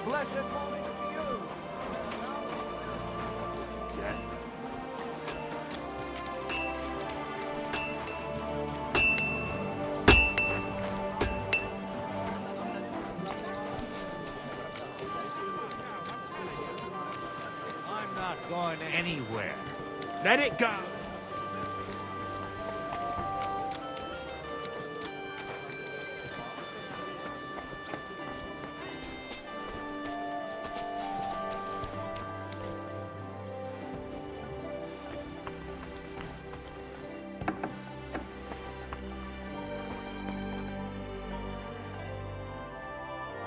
blessed morning to you. Yeah. I'm not going anywhere. Let it go.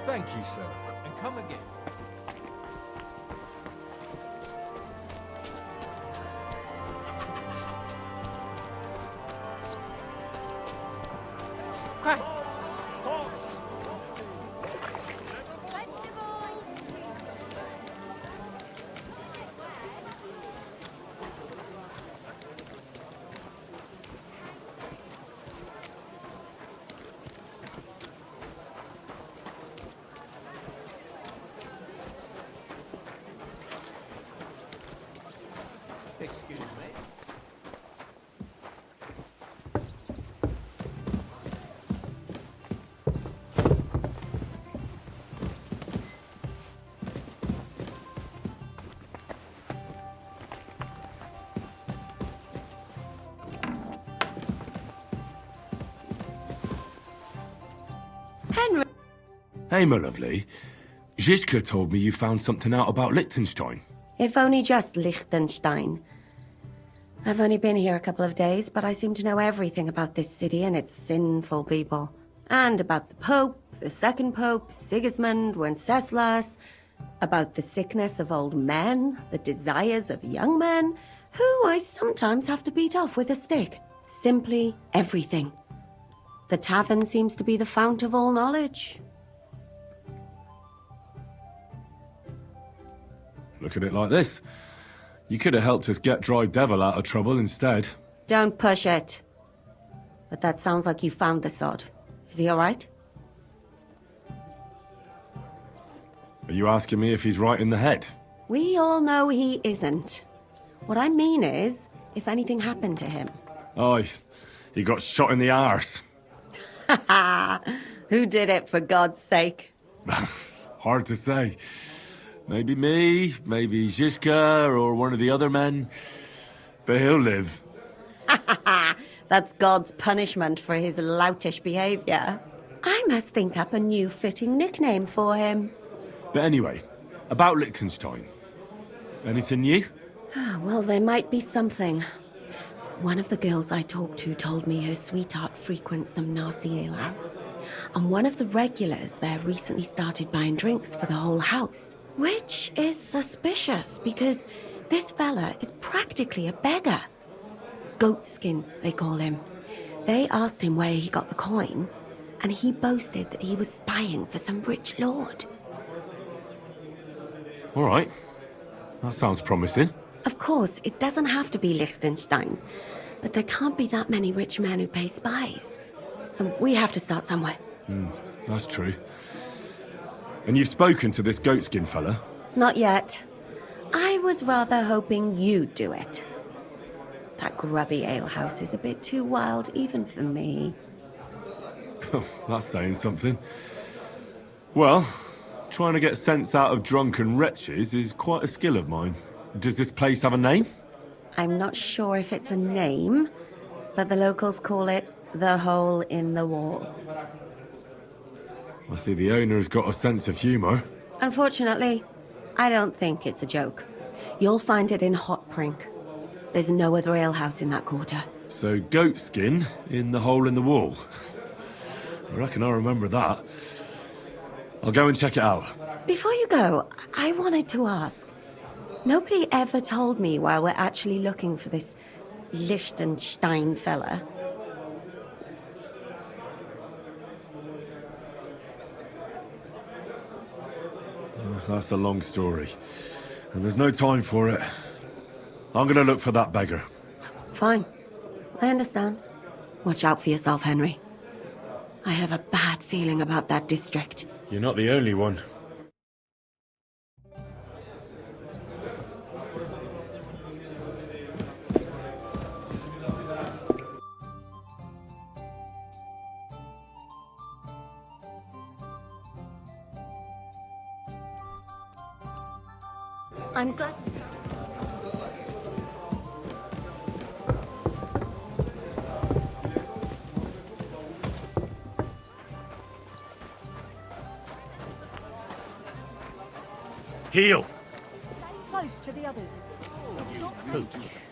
Thank you, sir. And come again. Christ. Excuse me. Henry. Hey, my lovely. Zizka told me you found something out about Liechtenstein. If only just Liechtenstein. I've only been here a couple of days, but I seem to know everything about this city and its sinful people. And about the Pope, the second Pope, Sigismund, Wenceslas, about the sickness of old men, the desires of young men, who I sometimes have to beat off with a stick. Simply everything. The tavern seems to be the fount of all knowledge. Look at it like this. You could have helped us get Dry Devil out of trouble instead. Don't push it. But that sounds like you found the sod. Is he all right? Are you asking me if he's right in the head? We all know he isn't. What I mean is, if anything happened to him. Oh, he got shot in the arse. Who did it, for God's sake? Hard to say. Maybe me, maybe Zizka, or one of the other men. But he'll live. That's God's punishment for his loutish behavior. I must think up a new fitting nickname for him. But anyway, about Liechtenstein. Anything new? Well, there might be something. One of the girls I talked to told me her sweetheart frequents some nasty alehouse. And one of the regulars there recently started buying drinks for the whole house. Which is suspicious, because this fella is practically a beggar. Goatskin, they call him. They asked him where he got the coin, and he boasted that he was spying for some rich lord. All right. That sounds promising. Of course, it doesn't have to be Liechtenstein, but there can't be that many rich men who pay spies. And we have to start somewhere. That's true. And you've spoken to this goatskin fella? Not yet. I was rather hoping you'd do it. That grubby alehouse is a bit too wild even for me. That's saying something. Well, trying to get sense out of drunken wretches is quite a skill of mine. Does this place have a name? I'm not sure if it's a name, but the locals call it the Hole in the Wall. I see the owner's got a sense of humour. Unfortunately, I don't think it's a joke. You'll find it in Hot Prink. There's no other alehouse in that quarter. So goatskin in the hole in the wall. I reckon I remember that. I'll go and check it out. Before you go, I wanted to ask. Nobody ever told me why we're actually looking for this Liechtenstein fella. That's a long story. And there's no time for it. I'm gonna look for that beggar. Fine. I understand. Watch out for yourself, Henry. I have a bad feeling about that district. You're not the only one. I'm glad. Heel. Close to the others. It's not safe.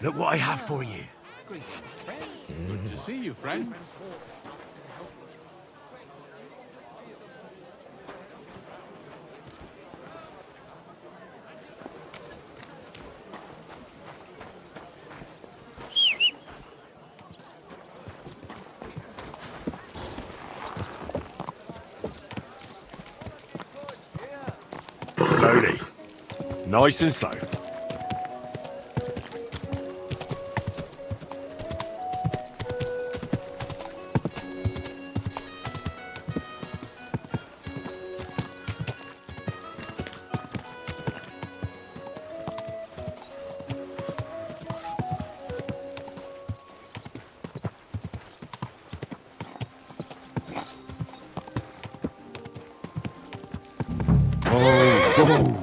Look what I have for you. Good to see you, friend. Slowly. Nice and slow. Whoa.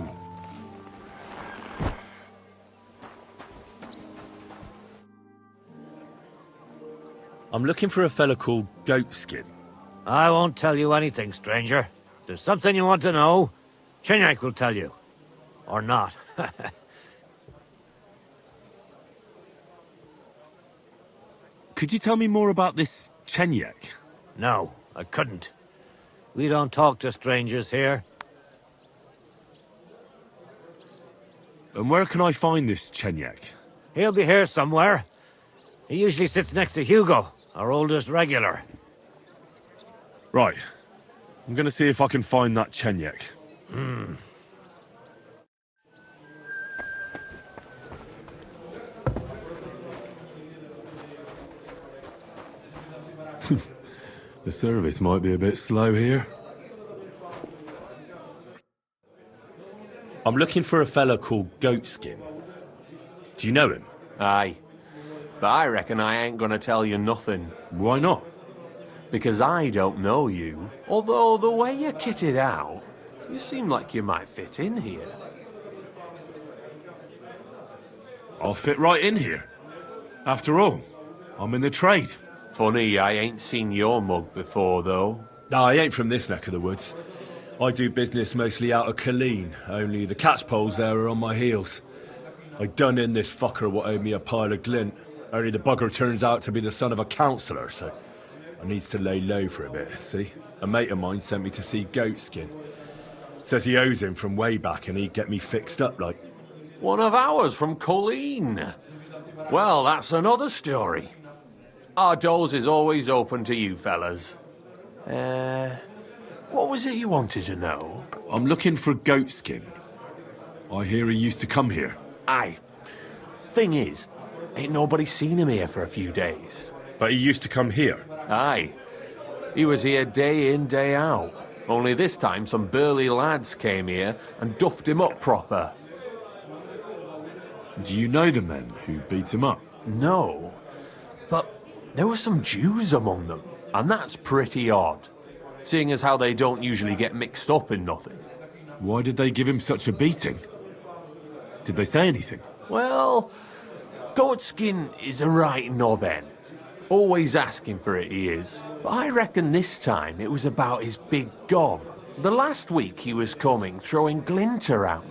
I'm looking for a fella called Goatskin. I won't tell you anything, stranger. If there's something you want to know, Chinyak will tell you. Or not. Could you tell me more about this Chenyak? No, I couldn't. We don't talk to strangers here. And where can I find this Chenyak? He'll be here somewhere. He usually sits next to Hugo, our oldest regular. Right. I'm gonna see if I can find that Chenyak. The service might be a bit slow here. I'm looking for a fella called Goatskin. Do you know him? Aye. But I reckon I ain't gonna tell you nothing. Why not? Because I don't know you. Although the way you're kitted out, you seem like you might fit in here. I'll fit right in here. After all, I'm in the trade. Funny, I ain't seen your mug before, though. No, I ain't from this neck of the woods. I do business mostly out of Questline, only the catchpoles there are on my heels. I done in this fucker what owed me a pile of glint, only the bugger turns out to be the son of a councillor, so I needs to lay low for a bit, see? A mate of mine sent me to see Goatskin. Says he owes him from way back and he'd get me fixed up like... One of ours from Colleen. Well, that's another story. Our doors is always open to you fellas. What was it you wanted to know? I'm looking for Goatskin. I hear he used to come here. Aye. Thing is, ain't nobody seen him here for a few days. But he used to come here. Aye. He was here day in, day out. Only this time some burly lads came here and duffed him up proper. Do you know the men who beat him up? No. But there were some Jews among them, and that's pretty odd. Seeing as how they don't usually get mixed up in nothing. Why did they give him such a beating? Did they say anything? Well, Goatskin is a right knobhead. Always asking for it, he is. But I reckon this time it was about his big gob. The last week he was coming, throwing glint around.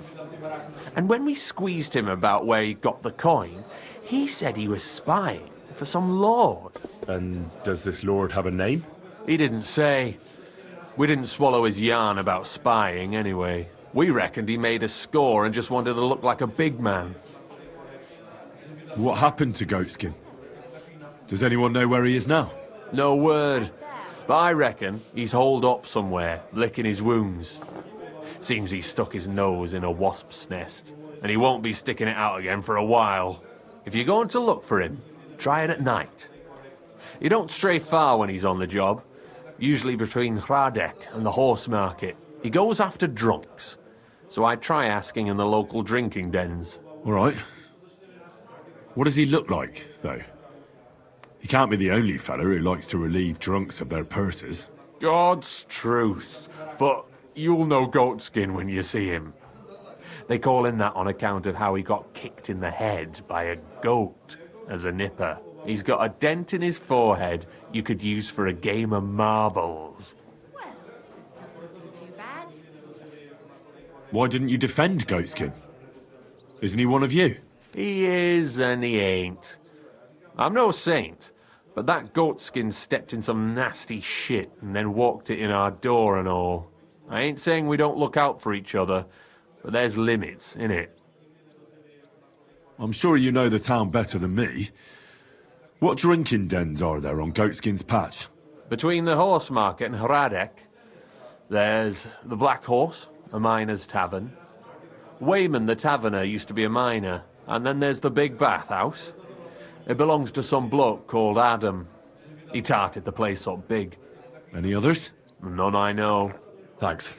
And when we squeezed him about where he got the coin, he said he was spying for some lord. And does this lord have a name? He didn't say. We didn't swallow his yarn about spying anyway. We reckoned he made a score and just wanted to look like a big man. What happened to Goatskin? Does anyone know where he is now? No word. But I reckon he's holed up somewhere, licking his wounds. Seems he stuck his nose in a wasp's nest, and he won't be sticking it out again for a while. If you're going to look for him, try it at night. You don't stray far when he's on the job. Usually between Hradek and the horse market. He goes after drunks. So I try asking in the local drinking dens. All right. What does he look like, though? He can't be the only fella who likes to relieve drunks of their purses. God's truth. But you'll know Goatskin when you see him. They call him that on account of how he got kicked in the head by a goat as a nipper. He's got a dent in his forehead you could use for a game of marbles. Well, this doesn't seem too bad. Why didn't you defend Goatskin? Isn't he one of you? He is and he ain't. I'm no saint, but that goatskin stepped in some nasty shit and then walked it in our door and all. I ain't saying we don't look out for each other, but there's limits, innit? I'm sure you know the town better than me. What drinking dens are there on Goatskin's patch? Between the horse market and Hradek, there's the Black Horse, a miner's tavern. Wayman the taverner used to be a miner, and then there's the Big Bathhouse. It belongs to some bloke called Adam. He tarted the place up big. Any others? None I know. Thanks.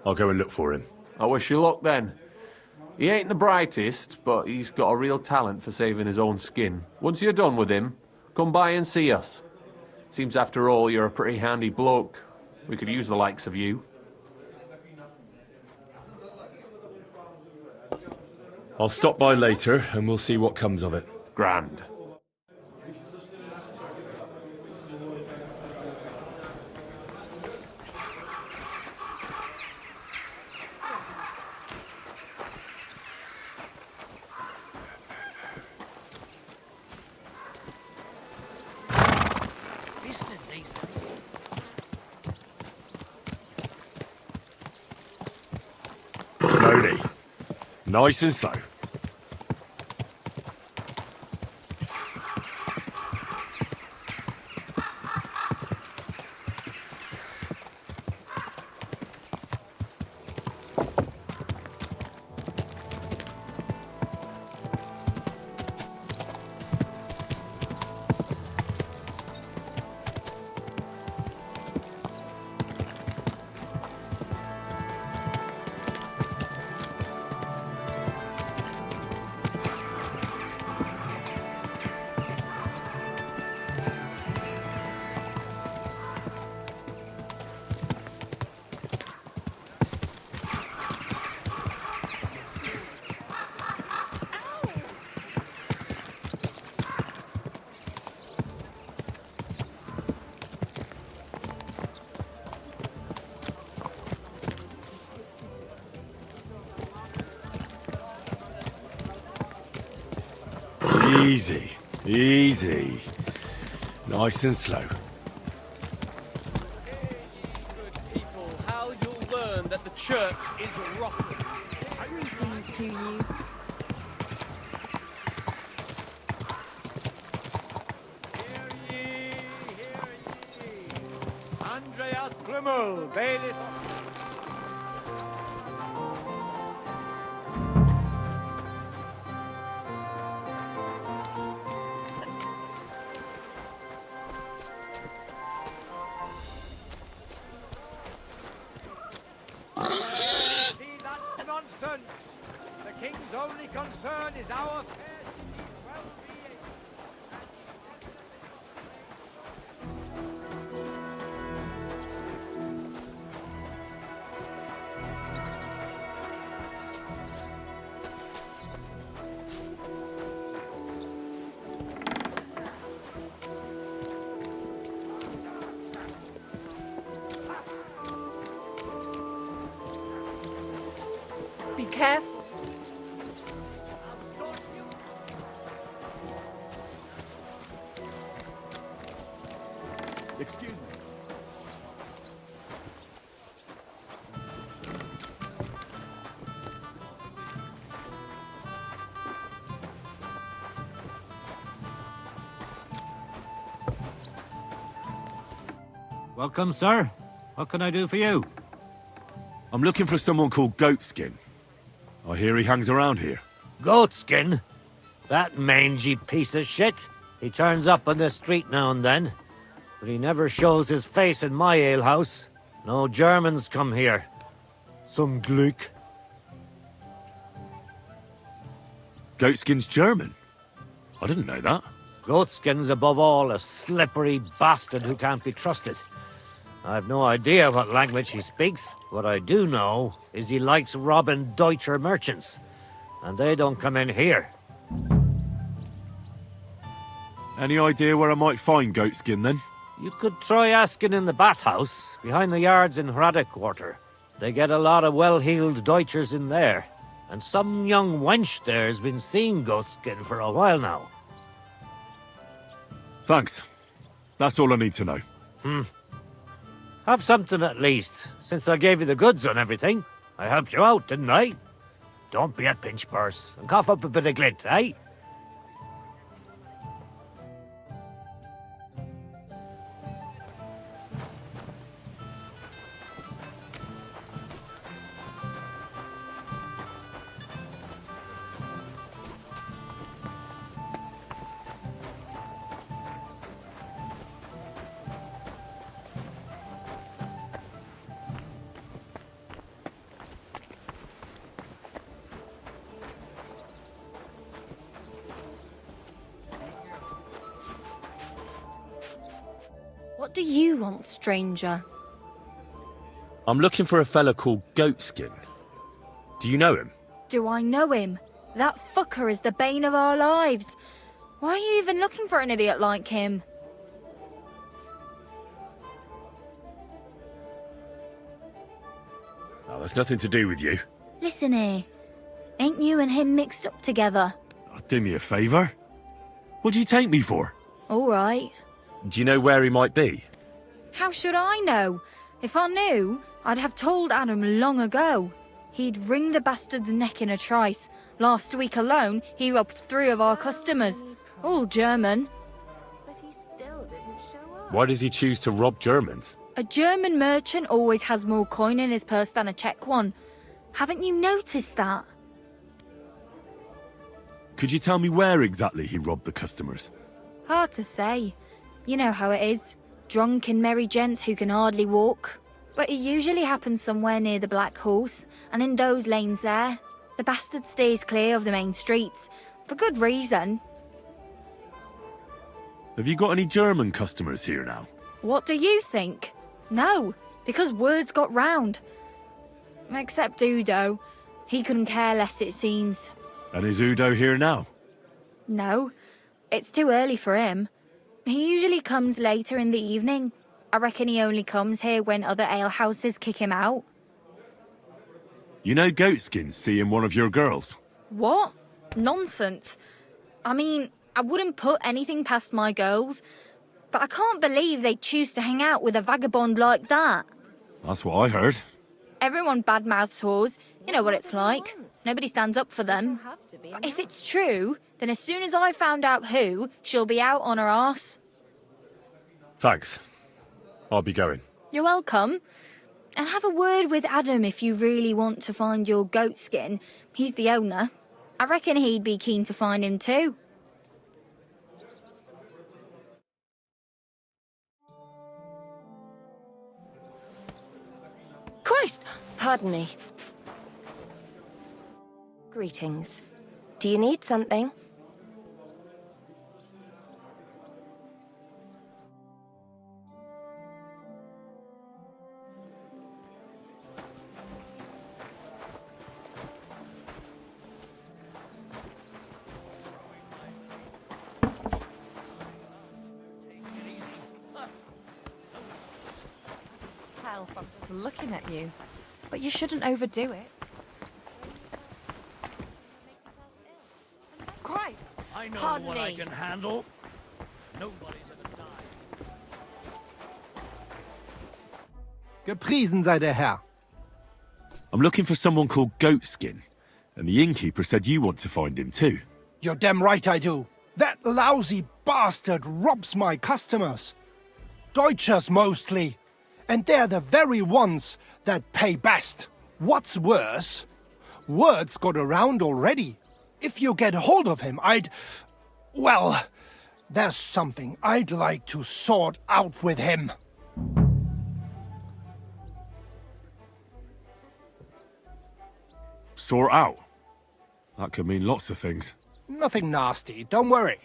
I'll go and look for him. I wish you luck then. He ain't the brightest, but he's got a real talent for saving his own skin. Once you're done with him, come by and see us. Seems after all you're a pretty handy bloke. We could use the likes of you. I'll stop by later and we'll see what comes of it. Grand. Slowly. Nice and slow. Easy, easy. Nice and slow. People, how you'll learn that the church is rotten. Greetings to you. Hear ye, hear ye. Andreas Klummel, bailiff. See, that's nonsense. The king's only concern is our fair city's well-being. Be careful. Excuse me. Welcome, sir. What can I do for you? I'm looking for someone called Goatskin. I hear he hangs around here. Goatskin? That mangy piece of shit. He turns up on the street now and then, but he never shows his face in my alehouse. No Germans come here. Some Gluck. Goatskin's German? I didn't know that. Goatskin's above all a slippery bastard who can't be trusted. I've no idea what language he speaks. What I do know is he likes robbing Deutscher merchants. And they don't come in here. Any idea where I might find Goatskin then? You could try asking in the bathhouse, behind the yards in Hrada Quarter. They get a lot of well-heeled Deutschers in there. And some young wench there's been seeing Goatskin for a while now. Thanks. That's all I need to know. Have something at least, since I gave you the goods on everything. I helped you out, didn't I? Don't be a pinch purse, and cough up a bit of glint, eh? What do you want, stranger? I'm looking for a fella called Goatskin. Do you know him? Do I know him? That fucker is the bane of our lives. Why are you even looking for an idiot like him? Oh, that's nothing to do with you. Listen here. Ain't you and him mixed up together? Oh, do me a favour. What do you take me for? All right. Do you know where he might be? How should I know? If I knew, I'd have told Adam long ago. He'd wring the bastard's neck in a trice. Last week alone, he robbed 3 of our customers. All German. But he still didn't show up. Why does he choose to rob Germans? A German merchant always has more coin in his purse than a Czech one. Haven't you noticed that? Could you tell me where exactly he robbed the customers? Hard to say. You know how it is. Drunk and merry gents who can hardly walk. But it usually happens somewhere near the Black Horse, and in those lanes there. The bastard stays clear of the main streets. For good reason. Have you got any German customers here now? What do you think? No, because words got round. Except Udo. He couldn't care less, it seems. And is Udo here now? No, it's too early for him. He usually comes later in the evening. I reckon he only comes here when other alehouses kick him out. You know Goatskin's seeing one of your girls? What? Nonsense. I mean, I wouldn't put anything past my girls, but I can't believe they choose to hang out with a vagabond like that. That's what I heard. Everyone badmouths whores. You know what it's like. Nobody stands up for them. If it's true, then as soon as I found out who, she'll be out on her arse. Thanks. I'll be going. You're welcome. And have a word with Adam if you really want to find your Goatskin. He's the owner. I reckon he'd be keen to find him too. Christ! Pardon me. Greetings. Do you need something? Hellfuckers looking at you, but you shouldn't overdo it. Christ! I know Pardon what I me. can handle. Nobody's gonna die. Gepriesen sei der Herr. I'm looking for someone called Goatskin, and the innkeeper said you want to find him too. You're damn right I do. That lousy bastard robs my customers. Deutschers mostly. And they're the very ones that pay best. What's worse, word's got around already. If you get hold of him, well, there's something I'd like to sort out with him. Sort out? That could mean lots of things. Nothing nasty, don't worry.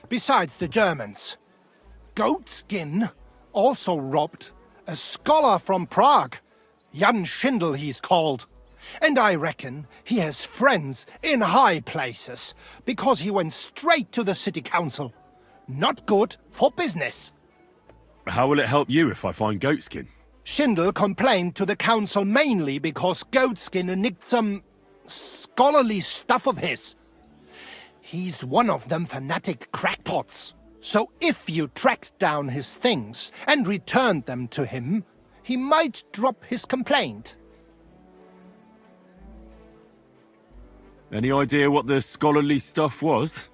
Besides the Germans. Goatskin also robbed A scholar from Prague. Jan Schindel he's called. And I reckon he has friends in high places, because he went straight to the city council. Not good for business. How will it help you if I find goatskin? Schindel complained to the council mainly because Goatskin nicked some scholarly stuff of his. He's one of them fanatic crackpots. So if you tracked down his things and returned them to him, he might drop his complaint. Any idea what the scholarly stuff was?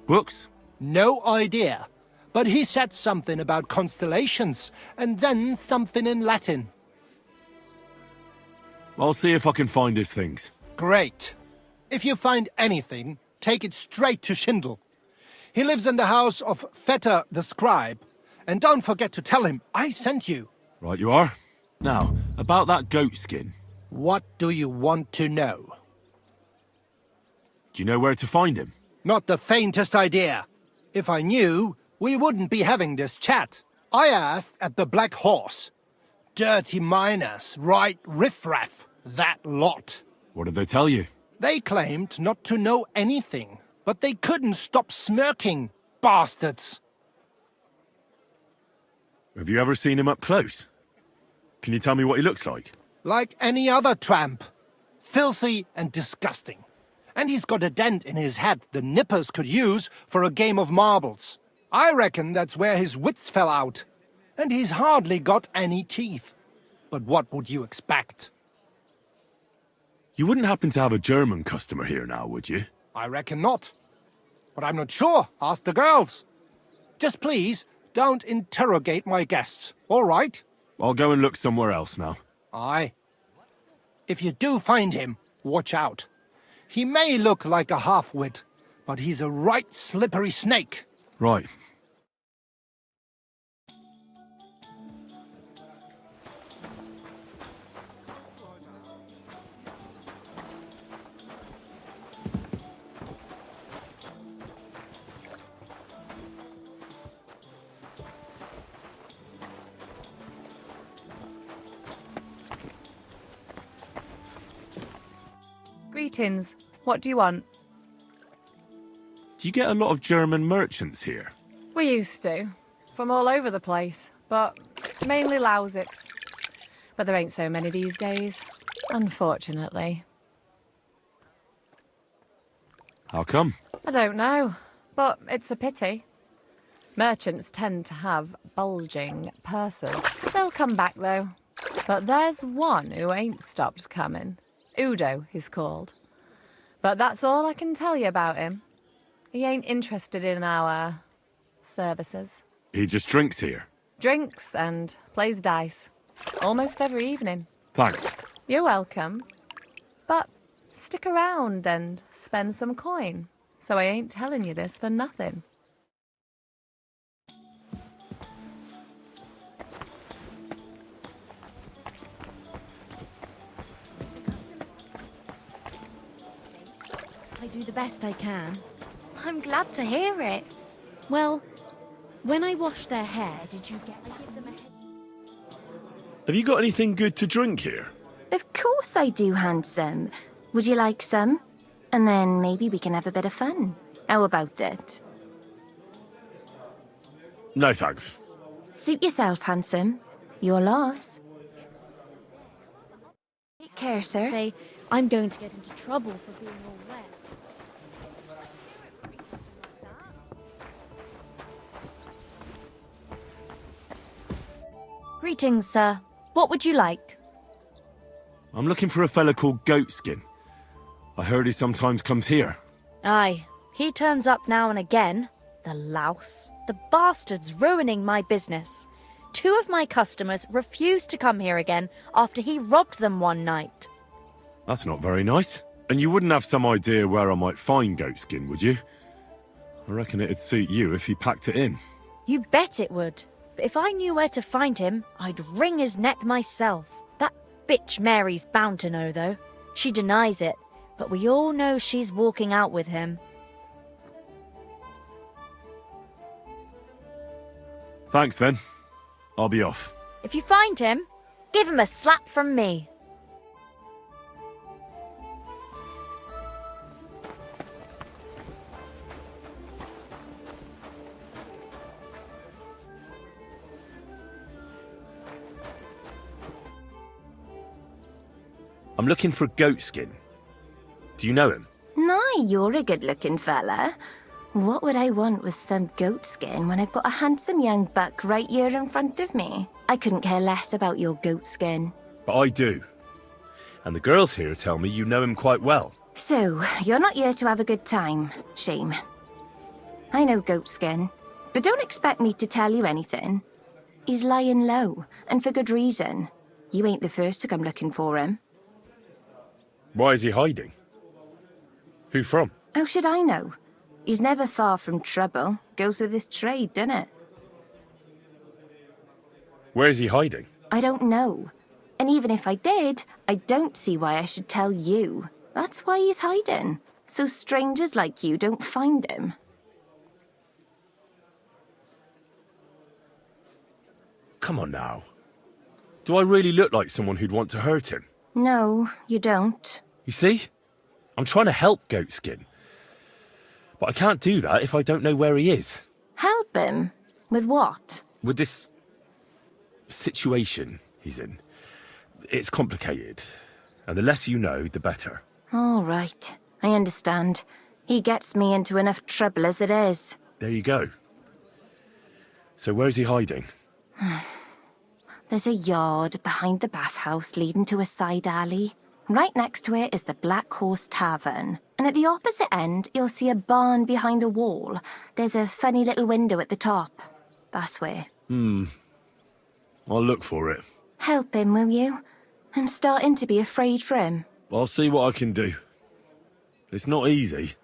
Books? No idea. But he said something about constellations, and then something in Latin. I'll see if I can find his things. Great. If you find anything, take it straight to Schindel. He lives in the house of Vetter the scribe. And don't forget to tell him I sent you. Right you are. Now, about that goatskin. What do you want to know? Do you know where to find him? Not the faintest idea. If I knew, we wouldn't be having this chat. I asked at the Black Horse. Dirty miners, right riffraff, that lot. What did they tell you? They claimed not to know anything, but they couldn't stop smirking, bastards. Have you ever seen him up close? Can you tell me what he looks like? Like any other tramp. Filthy and disgusting. And he's got a dent in his head the nippers could use for a game of marbles. I reckon that's where his wits fell out. And he's hardly got any teeth. But what would you expect? You wouldn't happen to have a German customer here now, would you? I reckon not. But I'm not sure. Ask the girls. Just please, don't interrogate my guests, all right? I'll go and look somewhere else now. Aye. If you do find him, watch out. He may look like a half-wit, but he's a right slippery snake. Right. Greetings. What do you want? Do you get a lot of German merchants here? We used to. From all over the place. But mainly Lausitz. But there ain't so many these days. Unfortunately. How come? I don't know. But it's a pity. Merchants tend to have bulging purses. They'll come back, though. But there's one who ain't stopped coming. Udo, he's called. But that's all I can tell you about him. He ain't interested in our services. He just drinks here? Drinks and plays dice. Almost every evening. Thanks. You're welcome. But stick around and spend some coin. So I ain't telling you this for nothing. I do the best I can. I'm glad to hear it. Well, when I wash their hair, did you get... I give them a head... Have you got anything good to drink here? Of course I do, handsome. Would you like some? And then maybe we can have a bit of fun. How about it? No thanks. Suit yourself, handsome. Your loss. Take care, sir. Say, I'm going to get into trouble for being all wet. Greetings, sir. What would you like? I'm looking for a fella called Goatskin. I heard he sometimes comes here. Aye, he turns up now and again. The louse. The bastard's ruining my business. 2 of my customers refused to come here again after he robbed them one night. That's not very nice. And you wouldn't have some idea where I might find Goatskin, would you? I reckon it'd suit you if he packed it in. You bet it would. But if I knew where to find him, I'd wring his neck myself. That bitch Mary's bound to know, though. She denies it, but we all know she's walking out with him. Thanks, then. I'll be off. If you find him, give him a slap from me. I'm looking for Goatskin. Do you know him? Nah, you're a good-looking fella. What would I want with some goat skin when I've got a handsome young buck right here in front of me? I couldn't care less about your goat skin. But I do. And the girls here tell me you know him quite well. So, you're not here to have a good time. Shame. I know goat skin, but don't expect me to tell you anything. He's lying low, and for good reason. You ain't the first to come looking for him. Why is he hiding? Who from? How should I know? He's never far from trouble. Goes with his trade, doesn't it? Where is he hiding? I don't know. And even if I did, I don't see why I should tell you. That's why he's hiding. So strangers like you don't find him. Come on now. Do I really look like someone who'd want to hurt him? No, you don't. You see? I'm trying to help Goatskin. But I can't do that if I don't know where he is. Help him? With what? With this situation he's in. It's complicated. And the less you know, the better. All right. I understand. He gets me into enough trouble as it is. There you go. So where's he hiding? There's a yard behind the bathhouse leading to a side alley. Right next to it is the Black Horse Tavern. And at the opposite end, you'll see a barn behind a wall. There's a funny little window at the top. That's where. I'll look for it. Help him, will you? I'm starting to be afraid for him. I'll see what I can do. It's not easy.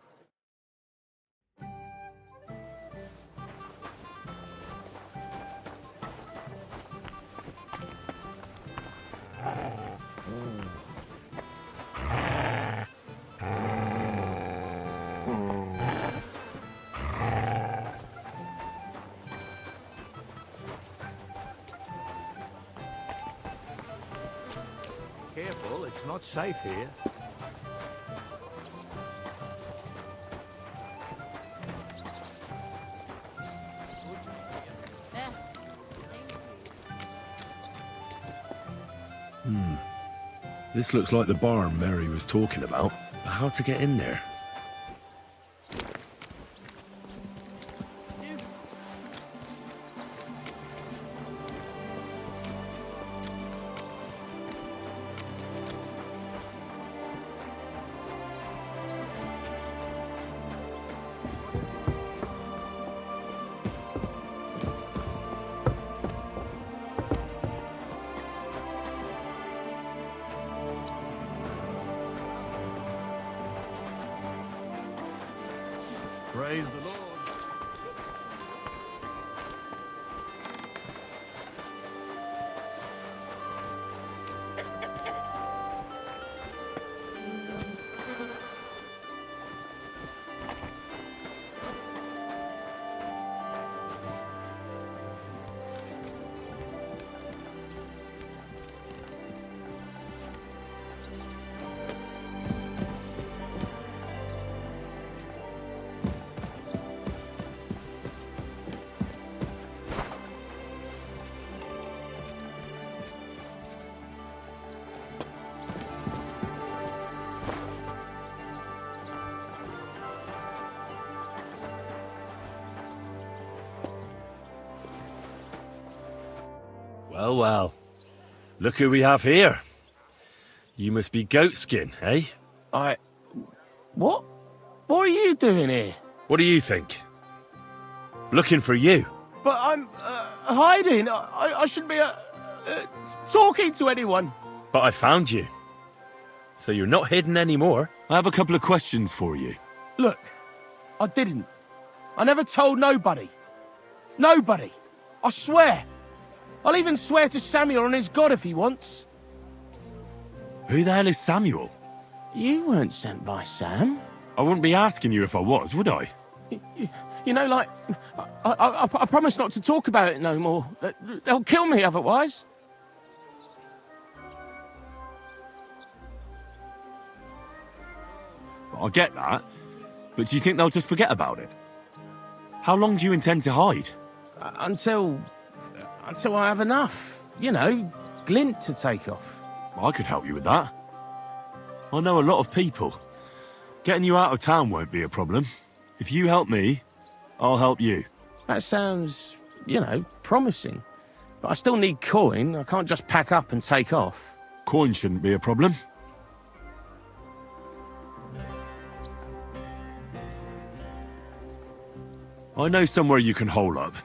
Careful, it's not safe here. This looks like the barn Mary was talking about. But how to get in there? Praise the Lord. Well, well. Look who we have here. You must be Goatskin, eh? What? What are you doing here? What do you think? Looking for you. But I'm hiding. I shouldn't be talking to anyone. But I found you. So you're not hidden anymore. I have a couple of questions for you. Look, I didn't. I never told nobody. Nobody. I swear. I'll even swear to Samuel on his God if he wants. Who the hell is Samuel? You weren't sent by Sam. I wouldn't be asking you if I was, would I? You know, like, I promise not to talk about it no more. They'll kill me otherwise. I get that, but do you think they'll just forget about it? How long do you intend to hide? Until I have enough. You know, glint to take off. I could help you with that. I know a lot of people. Getting you out of town won't be a problem. If you help me, I'll help you. That sounds, you know, promising. But I still need coin. I can't just pack up and take off. Coin shouldn't be a problem. I know somewhere you can hole up.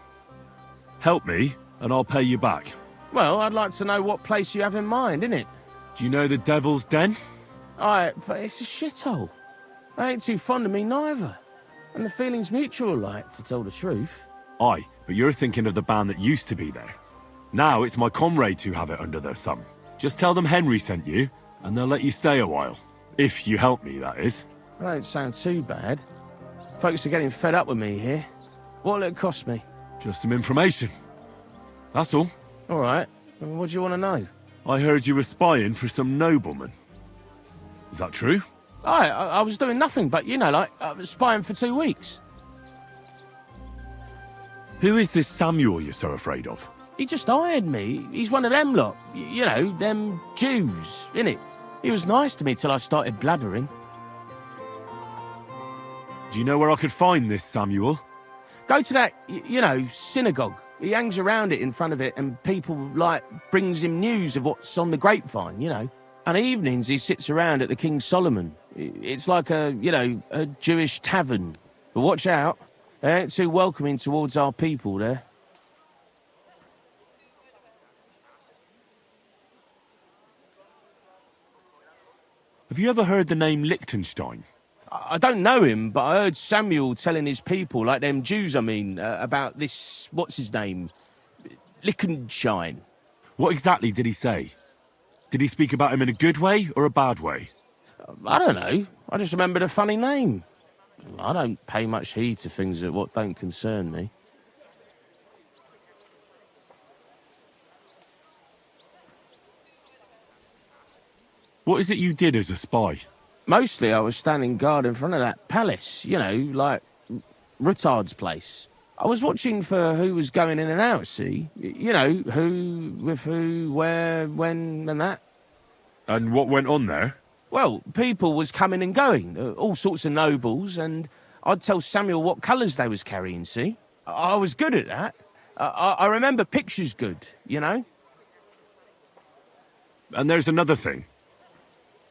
Help me, and I'll pay you back. Well, I'd like to know what place you have in mind, innit? Do you know the Devil's Den? Aye, but it's a shithole. They ain't too fond of me neither. And the feeling's mutual, like, to tell the truth. Aye, but you're thinking of the band that used to be there. Now it's my comrades who have it under their thumb. Just tell them Henry sent you, and they'll let you stay a while. If you help me, that is. That don't sound too bad. Folks are getting fed up with me here. What'll it cost me? Just some information. That's all. All right. What do you want to know? I heard you were spying for some nobleman. Is that true? Aye, I was doing nothing but, you know, like, I was spying for 2 weeks. Who is this Samuel you're so afraid of? He just hired me. He's one of them lot. You know, them Jews, innit? He was nice to me till I started blathering. Do you know where I could find this Samuel? Go to that, you know, synagogue. He hangs around it in front of it and people, like, brings him news of what's on the grapevine, you know. And evenings he sits around at the King Solomon. It's like a, you know, a Jewish tavern. But watch out. They ain't too welcoming towards our people there. Have you ever heard the name Liechtenstein? I don't know him, but I heard Samuel telling his people, like them Jews, I mean, about this, what's his name? Liechtenstein. What exactly did he say? Did he speak about him in a good way or a bad way? I don't know. I just remembered a funny name. I don't pay much heed to things that what don't concern me. What is it you did as a spy? Mostly I was standing guard in front of that palace, you know, like Rutard's place. I was watching for who was going in and out, see? You know, who, with who, where, when, and that. And what went on there? Well, people was coming and going, all sorts of nobles, and I'd tell Samuel what colours they was carrying, see? I was good at that. I remember pictures good, you know? And there's another thing.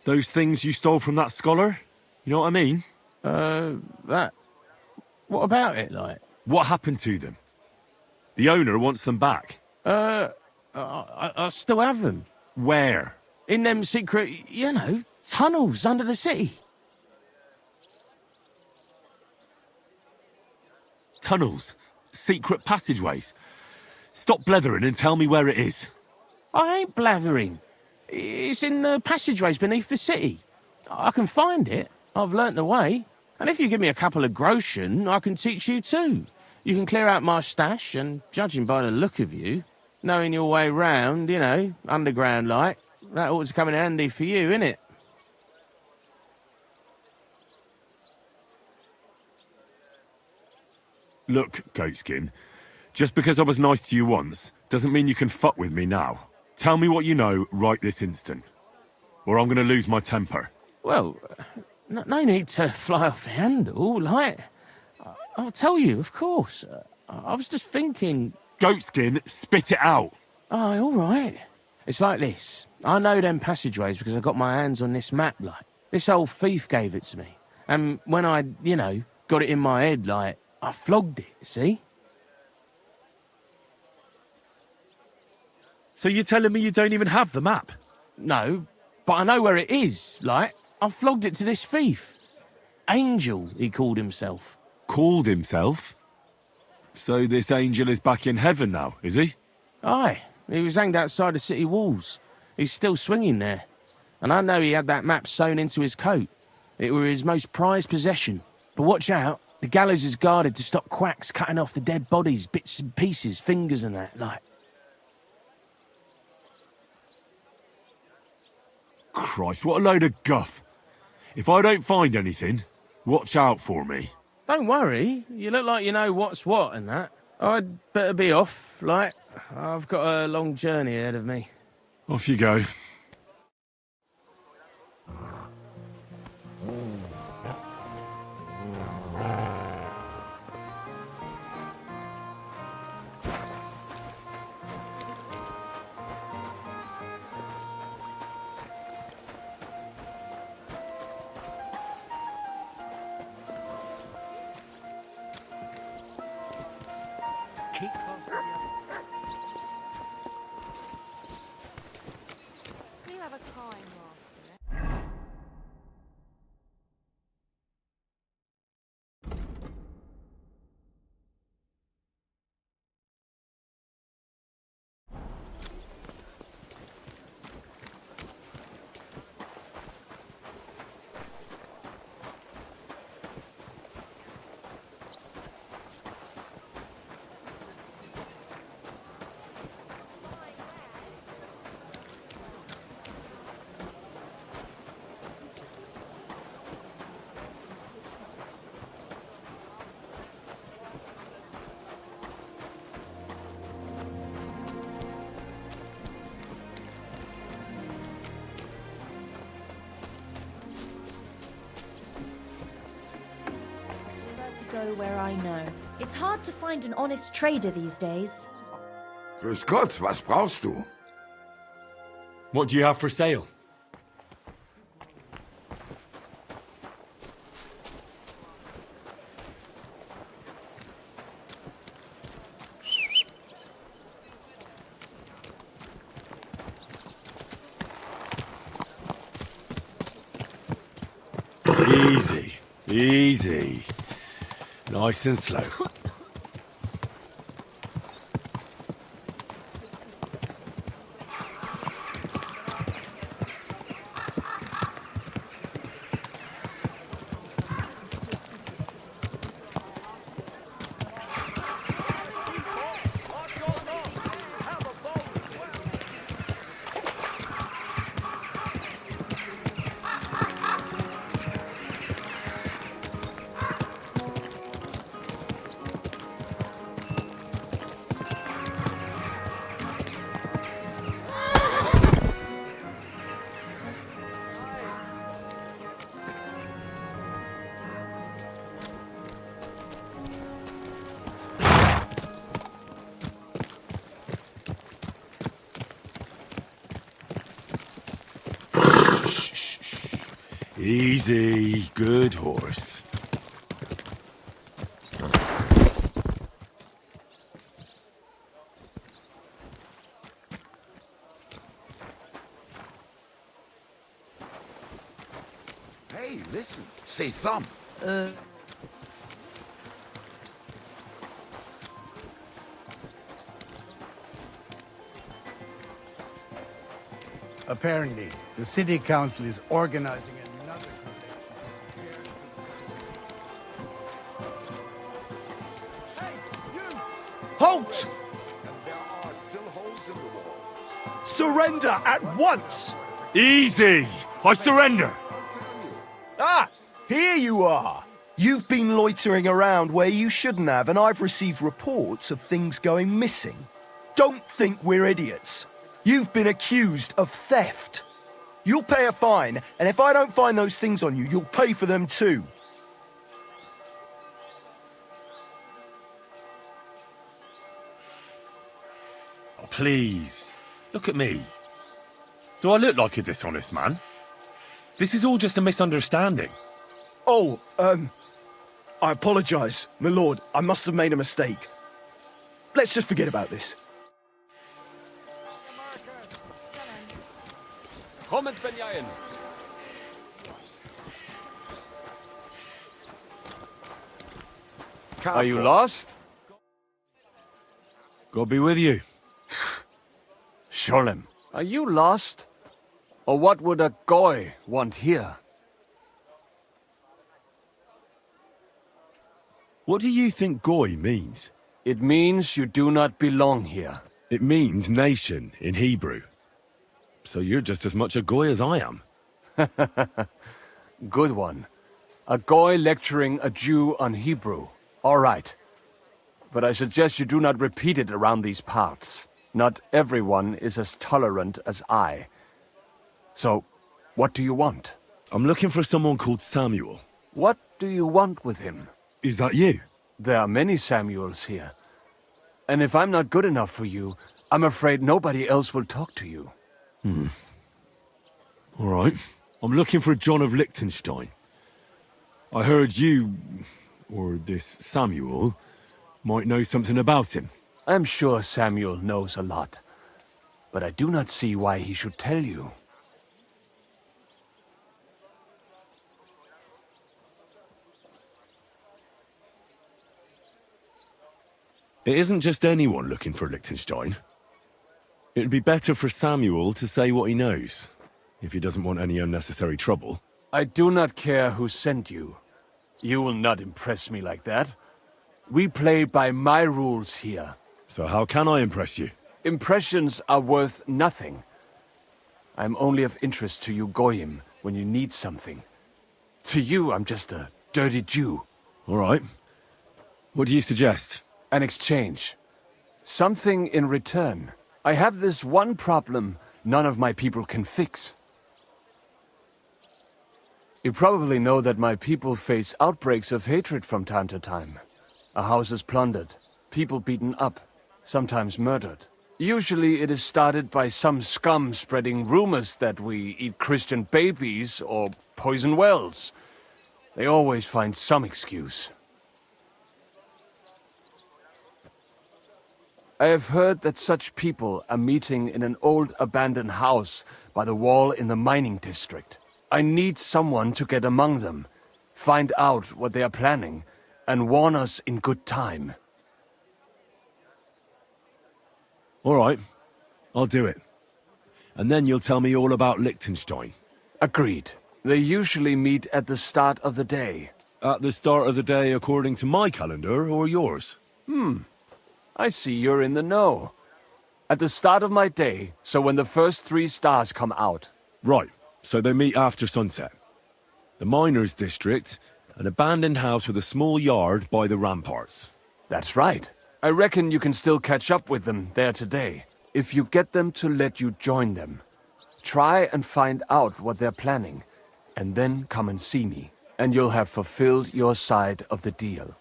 Those things you stole from that scholar? You know what I mean? That... What about it, like? What happened to them? The owner wants them back. I still have them. Where? In them secret, you know, tunnels under the city. Tunnels? Secret passageways? Stop blethering and tell me where it is. I ain't blathering. It's in the passageways beneath the city. I can find it. I've learnt the way. And if you give me a couple of groschen, I can teach you too. You can clear out my stash, and judging by the look of you, knowing your way round, you know, underground like, that ought to come in handy for you, innit? Look, Goatskin, just because I was nice to you once, doesn't mean you can fuck with me now. Tell me what you know right this instant, or I'm gonna lose my temper. Well, no need to fly off the handle, like... I'll tell you, of course. I was just thinking... Goatskin, spit it out! Aye, all right. It's like this. I know them passageways because I got my hands on this map, like. This old thief gave it to me. And when I, you know, got it in my head, like, I flogged it, see? So you're telling me you don't even have the map? No, but I know where it is, like. I flogged it to this thief. Angel, he called himself. Called himself? So this angel is back in heaven now, is he? Aye, he was hanged outside the city walls. He's still swinging there. And I know he had that map sewn into his coat. It were his most prized possession. But watch out, The gallows is guarded to stop quacks cutting off the dead bodies, bits and pieces, fingers and that, like. Christ, what a load of guff. If I don't find anything, watch out for me. Don't worry, you look like you know what's what and that. I'd better be off, like, I've got a long journey ahead of me. Off you go. We have a kind master. Go where I know. It's hard to find an honest trader these days. Grüß Gott, was brauchst du? What do you have for sale? Easy, easy. Nice and slow. Easy, good horse. Hey, listen, say thumb. Apparently, the city council is organizing another Halt! Surrender at once! Easy! I surrender! Ah! Here you are! You've been loitering around where you shouldn't have, and I've received reports of things going missing. Don't think we're idiots. You've been accused of theft. You'll pay a fine, and if I don't find those things on you, you'll pay for them too. Oh, please, look at me. Do I look like a dishonest man? This is all just a misunderstanding. Oh, I apologize, my lord. I must have made a mistake. Let's just forget about this. Are you lost? God be with you. Sholem, are you lost? Or what would a goy want here? What do you think Goy means? It means you do not belong here. It means nation in Hebrew. So you're just as much a Goy as I am. Good one. A Goy lecturing a Jew on Hebrew. All right. But I suggest you do not repeat it around these parts. Not everyone is as tolerant as I. So, what do you want? I'm looking for someone called Samuel. What do you want with him? Is that you? There are many Samuels here. And if I'm not good enough for you, I'm afraid nobody else will talk to you. All right. I'm looking for John of Liechtenstein. I heard you, or this Samuel, might know something about him. I'm sure Samuel knows a lot. But I do not see why he should tell you. It isn't just anyone looking for Liechtenstein. It'd be better for Samuel to say what he knows, if he doesn't want any unnecessary trouble. I do not care who sent you. You will not impress me like that. We play by my rules here. So how can I impress you? Impressions are worth nothing. I'm only of interest to you Goyim when you need something. To you, I'm just a dirty Jew. All right. What do you suggest? An exchange. Something in return. I have this one problem none of my people can fix. You probably know that my people face outbreaks of hatred from time to time. A house is plundered, people beaten up, sometimes murdered. Usually it is started by some scum spreading rumors that we eat Christian babies or poison wells. They always find some excuse. I have heard that such people are meeting in an old abandoned house by the wall in the mining district. I need someone to get among them, find out what they are planning, and warn us in good time. All right. I'll do it. And then you'll tell me all about Liechtenstein. Agreed. They usually meet at the start of the day. At the start of the day according to my calendar or yours? I see you're in the know. At the start of my day, so when the first 3 stars come out. Right, so they meet after sunset. The miners' district, an abandoned house with a small yard by the ramparts. That's right. I reckon you can still catch up with them there today. If you get them to let you join them. Try and find out what they're planning, and then come and see me, and you'll have fulfilled your side of the deal.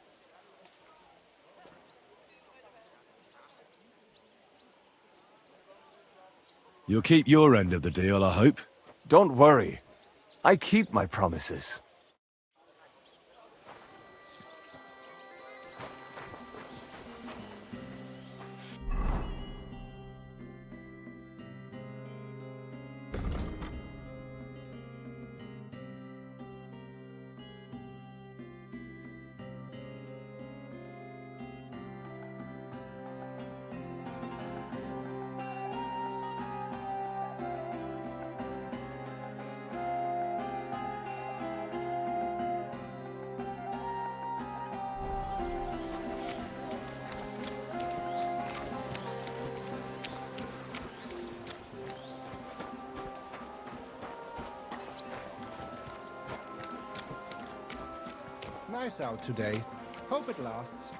You'll keep your end of the deal, I hope. Don't worry. I keep my promises. Nice out today. Hope it lasts.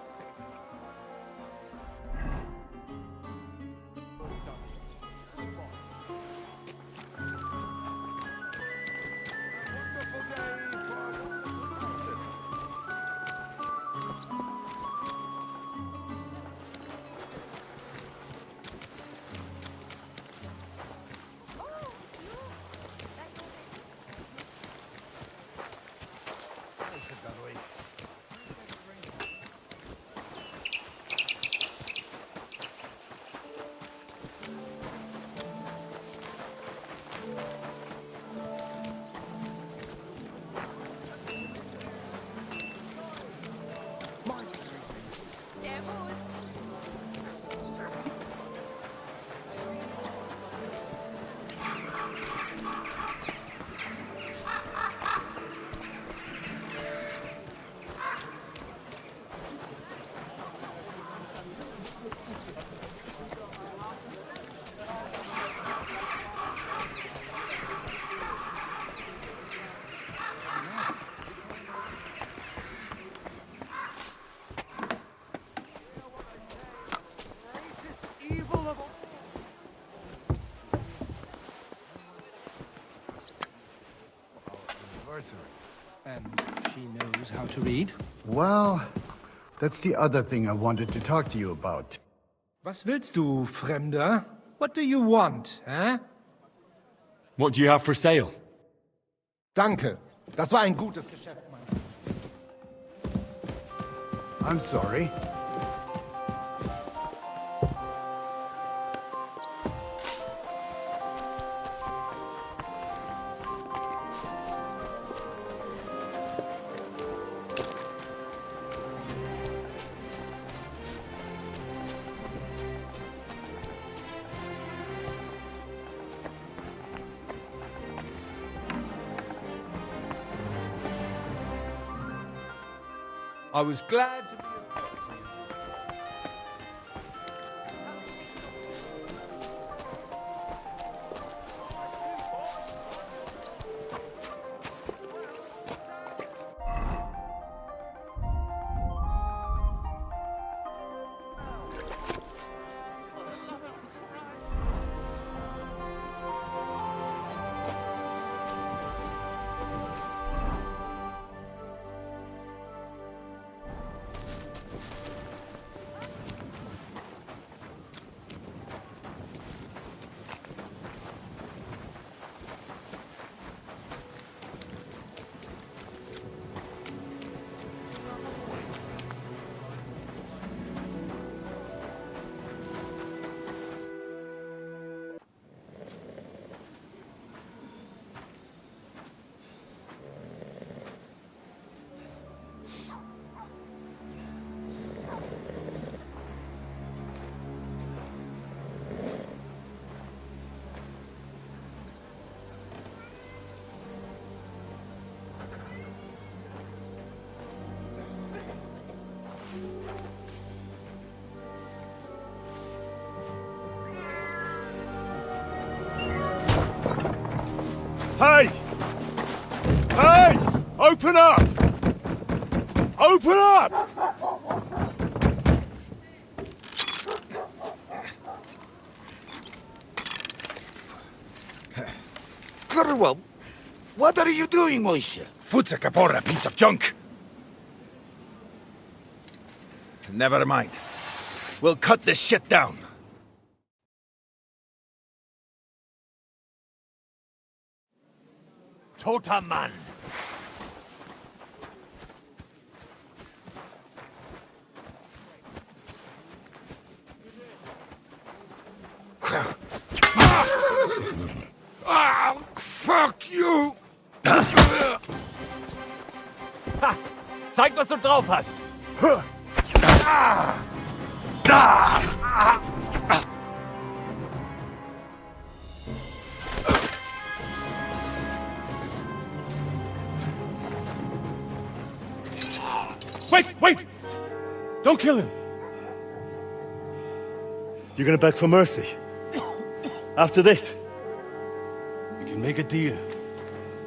And she knows how to read? Well, that's the other thing I wanted to talk to you about. Was willst du, Fremder? What do you want, eh? What do you have for sale? Danke. Das war ein gutes Geschäft, Mann. I'm sorry. I was glad to be of help to you. Hey! Hey! Open up! Open up! Curwell, what are you doing, Moishe? Futza Capora, piece of junk! Never mind. We'll cut this shit down. Toter Mann! Ah, fuck you! Ha! Zeig, was du drauf hast! Wait! Wait! Don't kill him! You're gonna beg for mercy? After this? We can make a deal.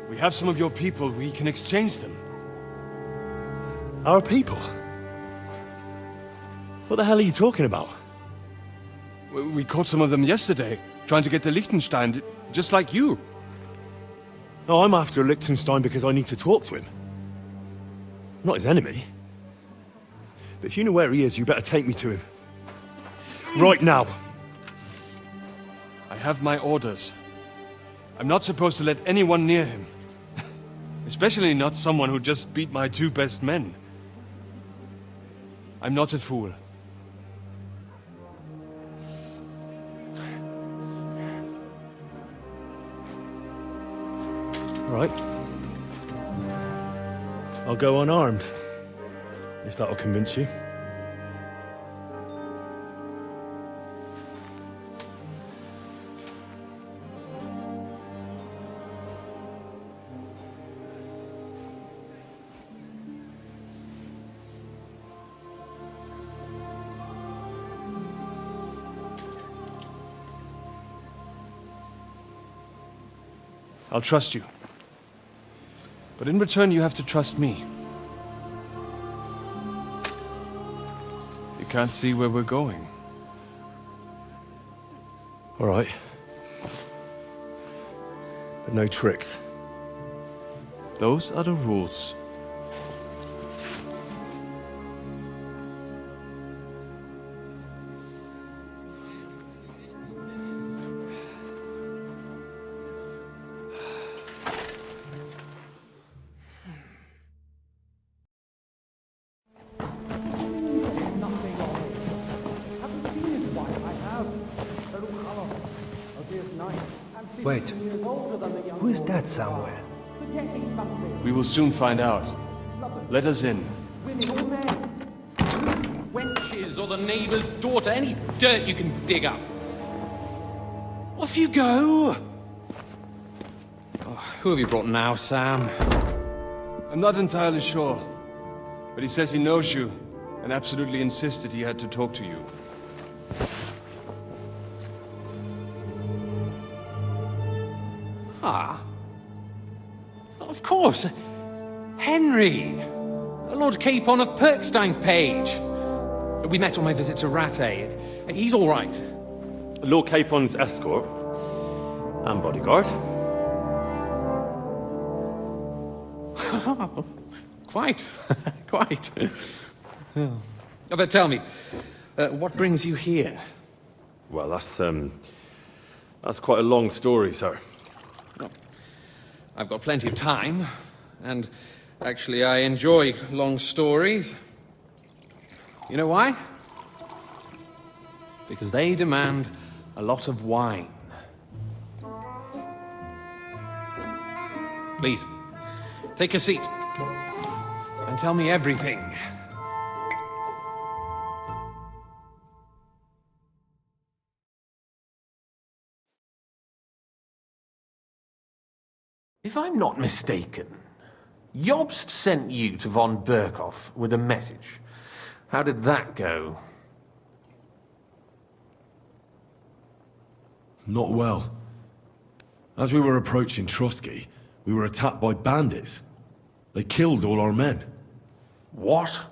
We have some of your people, we can exchange them. Our people? What the hell are you talking about? We caught some of them yesterday, trying to get to Liechtenstein, just like you. No, I'm after Liechtenstein because I need to talk to him. I'm not his enemy. But if you know where he is, you better take me to him. Right now. I have my orders. I'm not supposed to let anyone near him. Especially not someone who just beat my 2 best men. I'm not a fool. Right. I'll go unarmed. If that'll convince you. I'll trust you. But in return, you have to trust me. You can't see where we're going. All right. But no tricks. Those are the rules. Wait, who is that somewhere? We will soon find out. Let us in. Wenches or the neighbour's daughter, any dirt you can dig up. Off you go! Oh, who have you brought now, Sam? I'm not entirely sure, but he says he knows you and absolutely insisted he had to talk to you. Ah. Of course. Henry. Lord Capon of Perkstein's page. We met on my visit to Rattay. He's all right. Lord Capon's escort and bodyguard. Quite. Quite. But tell me, what brings you here? Well, that's quite a long story, sir. Well, I've got plenty of time, and actually I enjoy long stories. You know why? Because they demand a lot of wine. Please, take a seat and tell me everything. If I'm not mistaken, Jobst sent you to von Berkhoff with a message. How did that go? Not well. As we were approaching Trotsky, we were attacked by bandits. They killed all our men. What?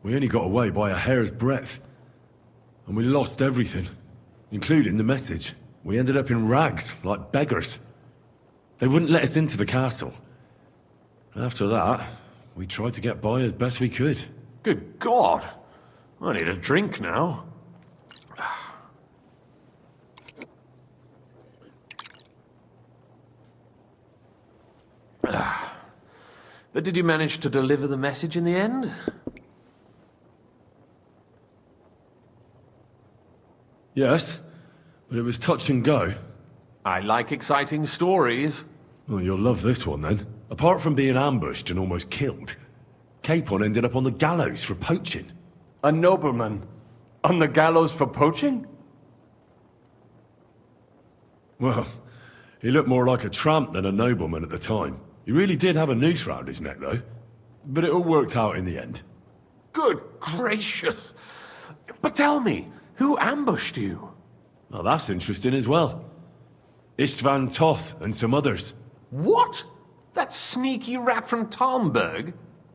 We only got away by a hair's breadth. And we lost everything, including the message. We ended up in rags, like beggars. They wouldn't let us into the castle. After that, we tried to get by as best we could. Good God! I need a drink now. But did you manage to deliver the message in the end? Yes, but it was touch and go. I like exciting stories. Well, you'll love this one then. Apart from being ambushed and almost killed, Capon ended up on the gallows for poaching. A nobleman? On the gallows for poaching? Well, he looked more like a tramp than a nobleman at the time. He really did have a noose round his neck, though. But it all worked out in the end. Good gracious! But tell me, who ambushed you? Well, that's interesting as well. Istvan Toth and some others. What? That sneaky rat from Talmberg?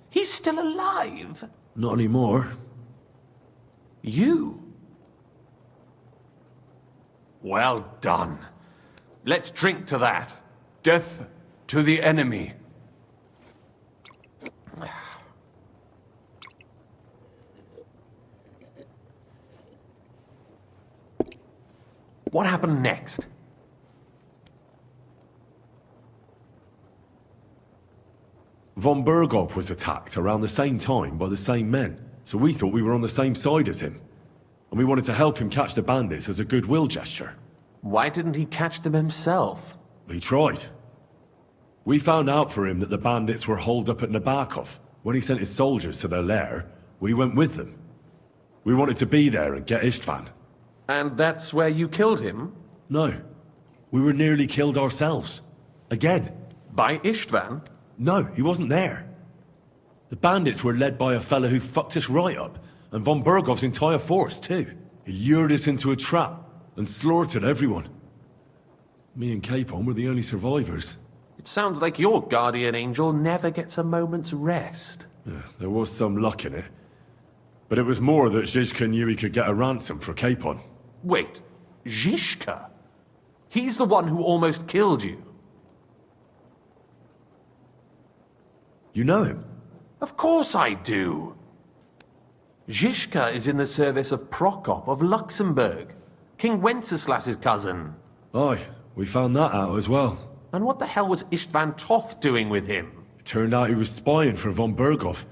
He's still alive? Not anymore. You? Well done. Let's drink to that. Death to the enemy. What happened next? Von Berghoff was attacked around the same time by the same men, so we thought we were on the same side as him. And we wanted to help him catch the bandits as a goodwill gesture. Why didn't he catch them himself? He tried. We found out for him that the bandits were holed up at Nabokov. When he sent his soldiers to their lair, we went with them. We wanted to be there and get Istvan. And that's where you killed him? No. We were nearly killed ourselves. Again. By Istvan? No, he wasn't there. The bandits were led by a fellow who fucked us right up, and von Bergov's entire force, too. He lured us into a trap and slaughtered everyone. Me and Capon were the only survivors. It sounds like your guardian angel never gets a moment's rest. Yeah, there was some luck in it. But it was more that Zizka knew he could get a ransom for Capon. Wait, Zizka? He's the one who almost killed you. You know him? Of course I do. Zizka is in the service of Prokop of Luxembourg, King Wenceslas's cousin. Aye, we found that out as well. And what the hell was Istvan Toth doing with him? It turned out he was spying for von Berghoff.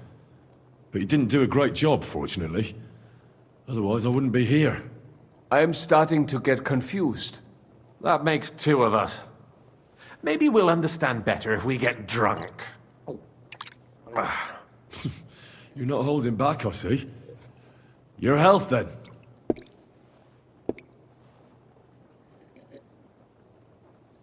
But he didn't do a great job, fortunately. Otherwise, I wouldn't be here. I am starting to get confused. That makes two of us. Maybe we'll understand better if we get drunk. You're not holding back, I see. Your health, then.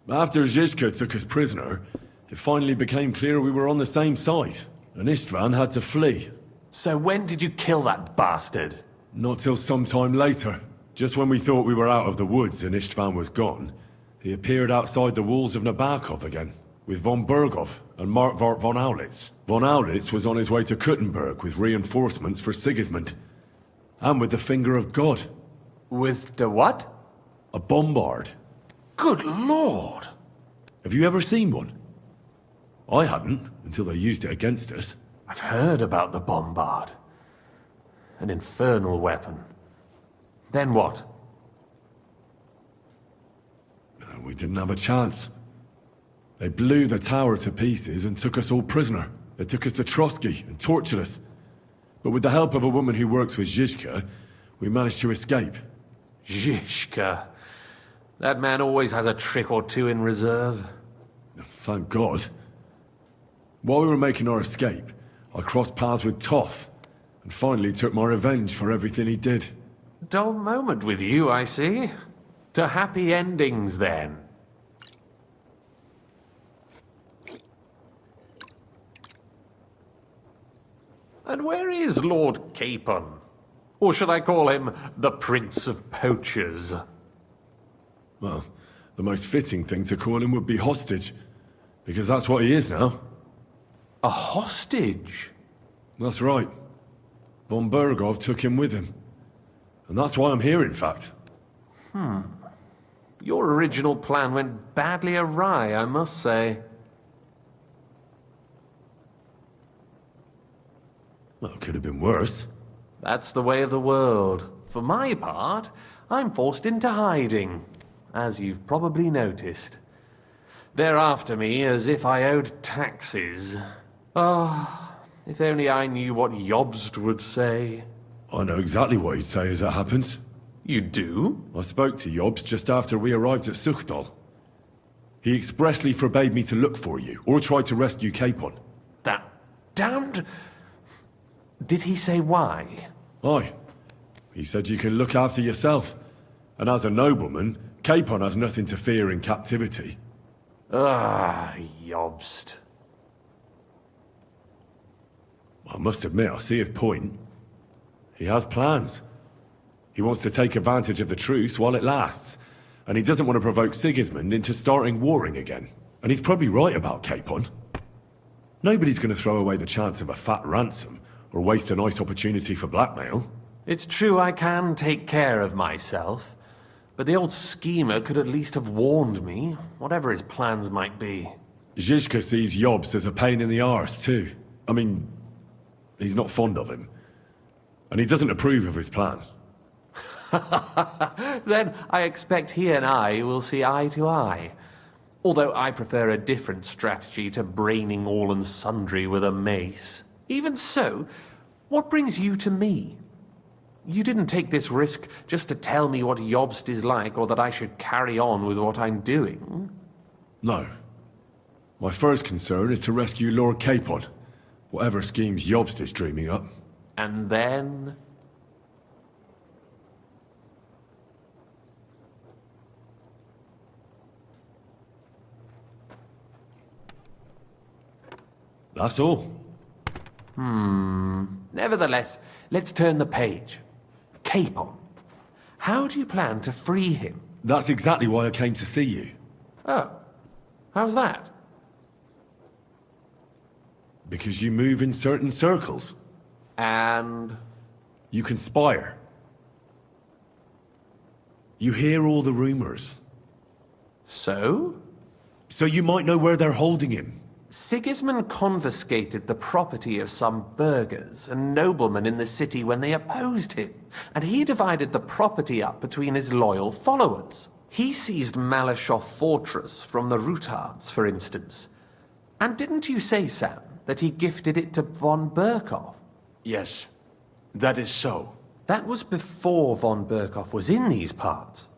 After Zizka took us prisoner, it finally became clear we were on the same side, and Istvan had to flee. So when did you kill that bastard? Not till some time later. Just when we thought we were out of the woods and Istvan was gone, he appeared outside the walls of Nabokov again, with von Berghoff and Markvart von Aulitz. Von Aulitz was on his way to Kuttenberg with reinforcements for Sigismund. And with the finger of God. With the what? A bombard. Good lord! Have you ever seen one? I hadn't, until they used it against us. I've heard about the bombard. An infernal weapon. Then what? We didn't have a chance. They blew the tower to pieces and took us all prisoner. They took us to Trotsky and tortured us. But with the help of a woman who works with Zizka, we managed to escape. Zizka. That man always has a trick or two in reserve. Thank God. While we were making our escape, I crossed paths with Toth, and finally took my revenge for everything he did. Dull moment with you, I see. To happy endings, then. And where is Lord Capon? Or should I call him the Prince of Poachers? Well, the most fitting thing to call him would be hostage, because that's what he is now. A hostage? That's right. Von Berghoff took him with him. And that's why I'm here, in fact. Your original plan went badly awry, I must say. Well, it could have been worse. That's the way of the world. For my part, I'm forced into hiding, as you've probably noticed. They're after me as if I owed taxes. Ah, if only I knew what Jobst would say. I know exactly what he'd say as it happens. You do? I spoke to Jobst just after we arrived at Suchdal. He expressly forbade me to look for you, or try to rescue Capon. That damned... Did he say why? Aye. He said you can look after yourself. And as a nobleman, Capon has nothing to fear in captivity. Ah, Jobst. I must admit, I see his point. He has plans. He wants to take advantage of the truce while it lasts. And he doesn't want to provoke Sigismund into starting warring again. And he's probably right about Capon. Nobody's going to throw away the chance of a fat ransom, or waste a nice opportunity for blackmail. It's true I can take care of myself. But the old schemer could at least have warned me, whatever his plans might be. Zizka sees Jobst as a pain in the arse, too. I mean, he's not fond of him. And he doesn't approve of his plan. Then I expect he and I will see eye to eye. Although I prefer a different strategy to braining all and sundry with a mace. Even so, what brings you to me? You didn't take this risk just to tell me what Jobst is like, or that I should carry on with what I'm doing. No. My first concern is to rescue Lord Capon, whatever schemes Jobst is dreaming up. And then... That's all. Nevertheless, let's turn the page. Capon. How do you plan to free him? That's exactly why I came to see you. Oh. How's that? Because you move in certain circles. And... You conspire. You hear all the rumors. So? So you might know where they're holding him. Sigismund confiscated the property of some burghers and noblemen in the city when they opposed him, and he divided the property up between his loyal followers. He seized Malyshoff Fortress from the Rutards, for instance. And didn't you say, Sam, that he gifted it to von Berkoff? Yes, that is so. That was before von Berkoff was in these parts.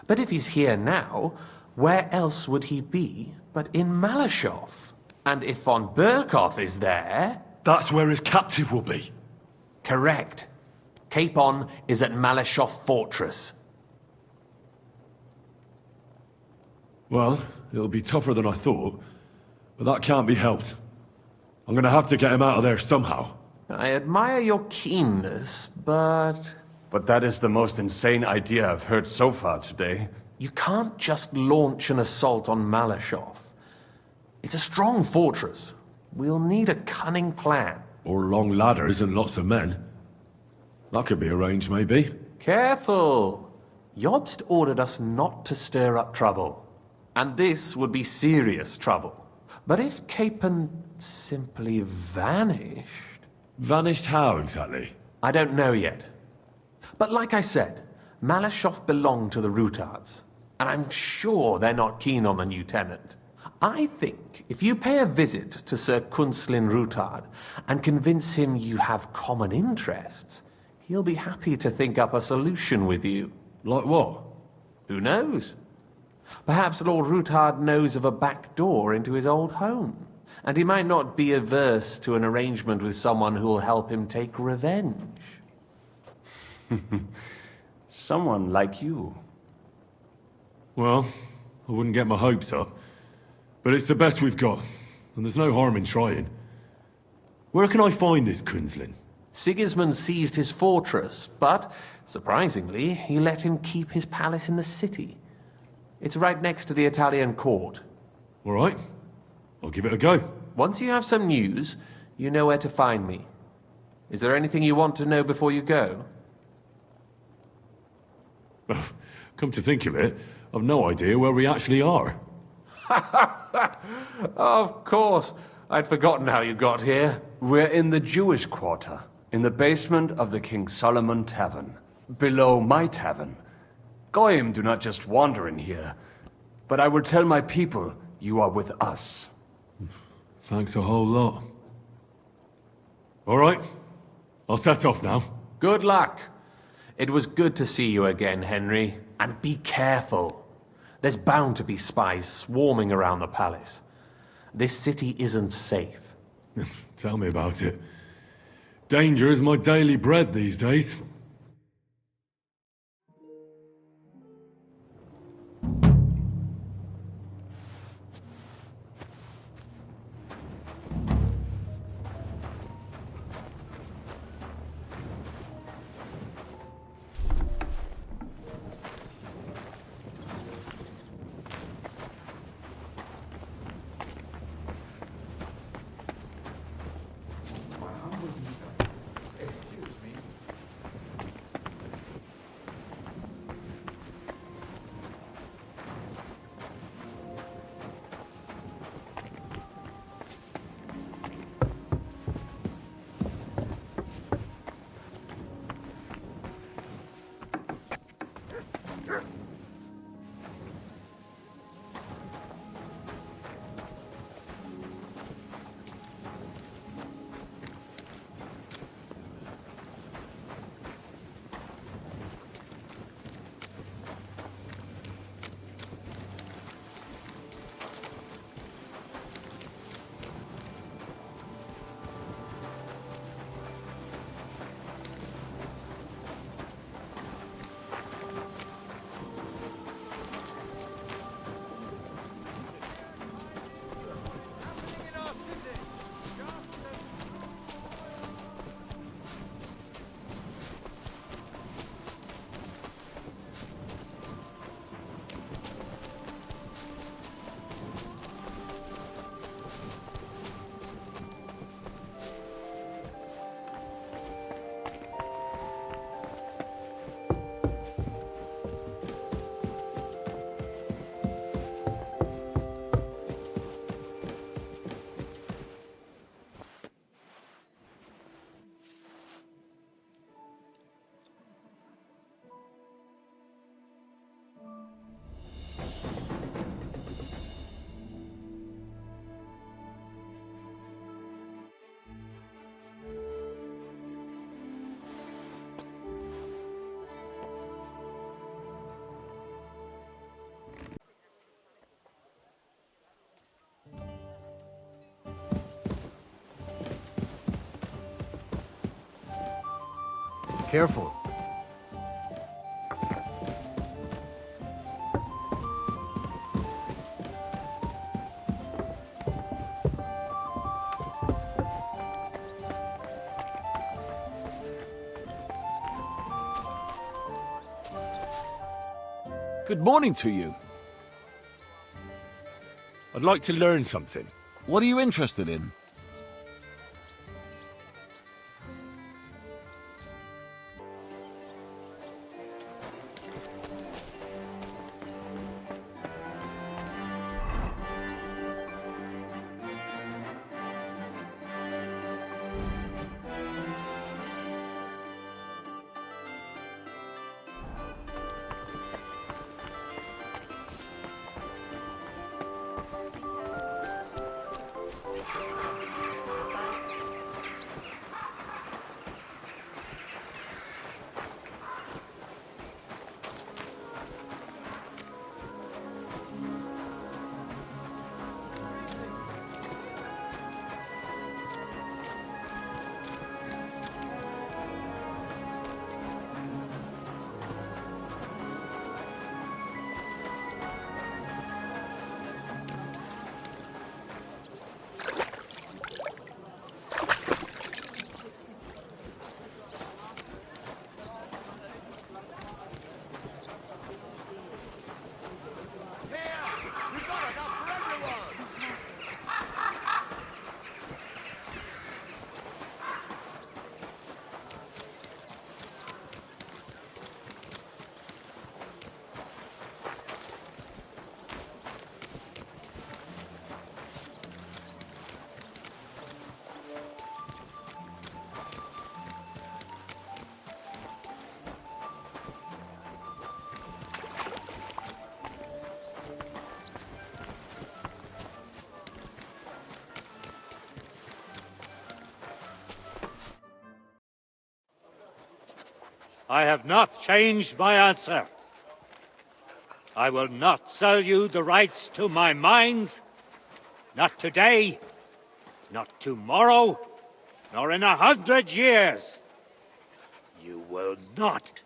But if he's here now, where else would he be but in Malyshoff? And if von Berkoff is there... That's where his captive will be. Correct. Capon is at Malyshoff Fortress. Well, it'll be tougher than I thought, but that can't be helped. I'm gonna have to get him out of there somehow. I admire your keenness, but... But that is the most insane idea I've heard so far today. You can't just launch an assault on Malyshoff. It's a strong fortress. We'll need a cunning plan. Or long ladders and lots of men. That could be arranged, maybe. Careful! Jobst ordered us not to stir up trouble. And this would be serious trouble. But if Capon simply vanished... Vanished how, exactly? I don't know yet. But like I said, Malyshoff belonged to the Rutards. And I'm sure they're not keen on the new tenant. I think if you pay a visit to Sir Questline Rutard and convince him you have common interests, he'll be happy to think up a solution with you. Like what? Who knows? Perhaps Lord Rutard knows of a back door into his old home, and he might not be averse to an arrangement with someone who will help him take revenge. Someone like you. Well, I wouldn't get my hopes up. But it's the best we've got, and there's no harm in trying. Where can I find this Questline? Sigismund seized his fortress, but, surprisingly, he let him keep his palace in the city. It's right next to the Italian court. All right. I'll give it a go. Once you have some news, you know where to find me. Is there anything you want to know before you go? Come to think of it, I've no idea where we actually are. Of course. I'd forgotten how you got here. We're in the Jewish quarter, in the basement of the King Solomon Tavern, below my tavern. Goyim do not just wander in here, but I will tell my people you are with us. Thanks a whole lot. All right, I'll set off now. Good luck. It was good to see you again, Henry. And be careful. There's bound to be spies swarming around the palace. This city isn't safe. Tell me about it. Danger is my daily bread these days. Careful. Good morning to you. I'd like to learn something. What are you interested in? I have not changed my answer. I will not sell you the rights to my mines. Not today, not tomorrow, nor in 100 years. You will not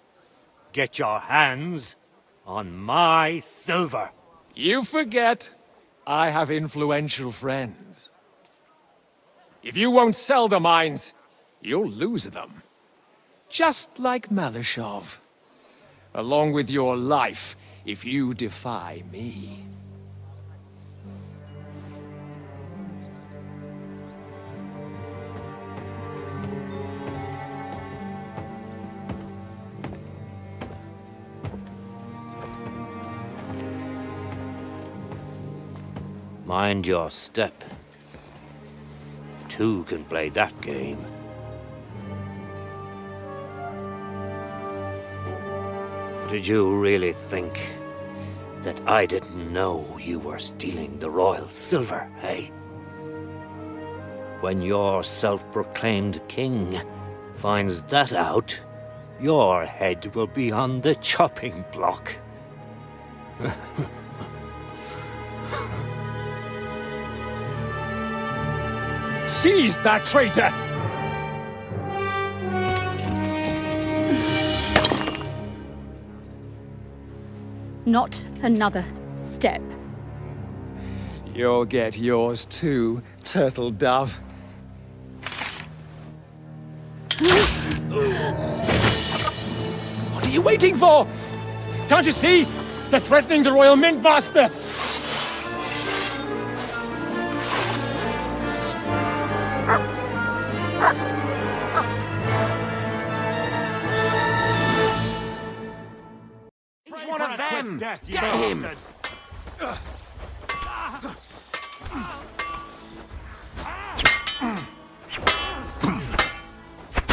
get your hands on my silver. You forget I have influential friends. If you won't sell the mines, you'll lose them. Just like Malishov. Along with your life, if you defy me. Mind your step. Two can play that game. Did you really think that I didn't know you were stealing the royal silver, eh? When your self-proclaimed king finds that out, your head will be on the chopping block. Seize that traitor! Not another step. You'll get yours too, turtle dove. What are you waiting for? Can't you see? They're threatening the Royal Mint Master! He's one of them! Get him!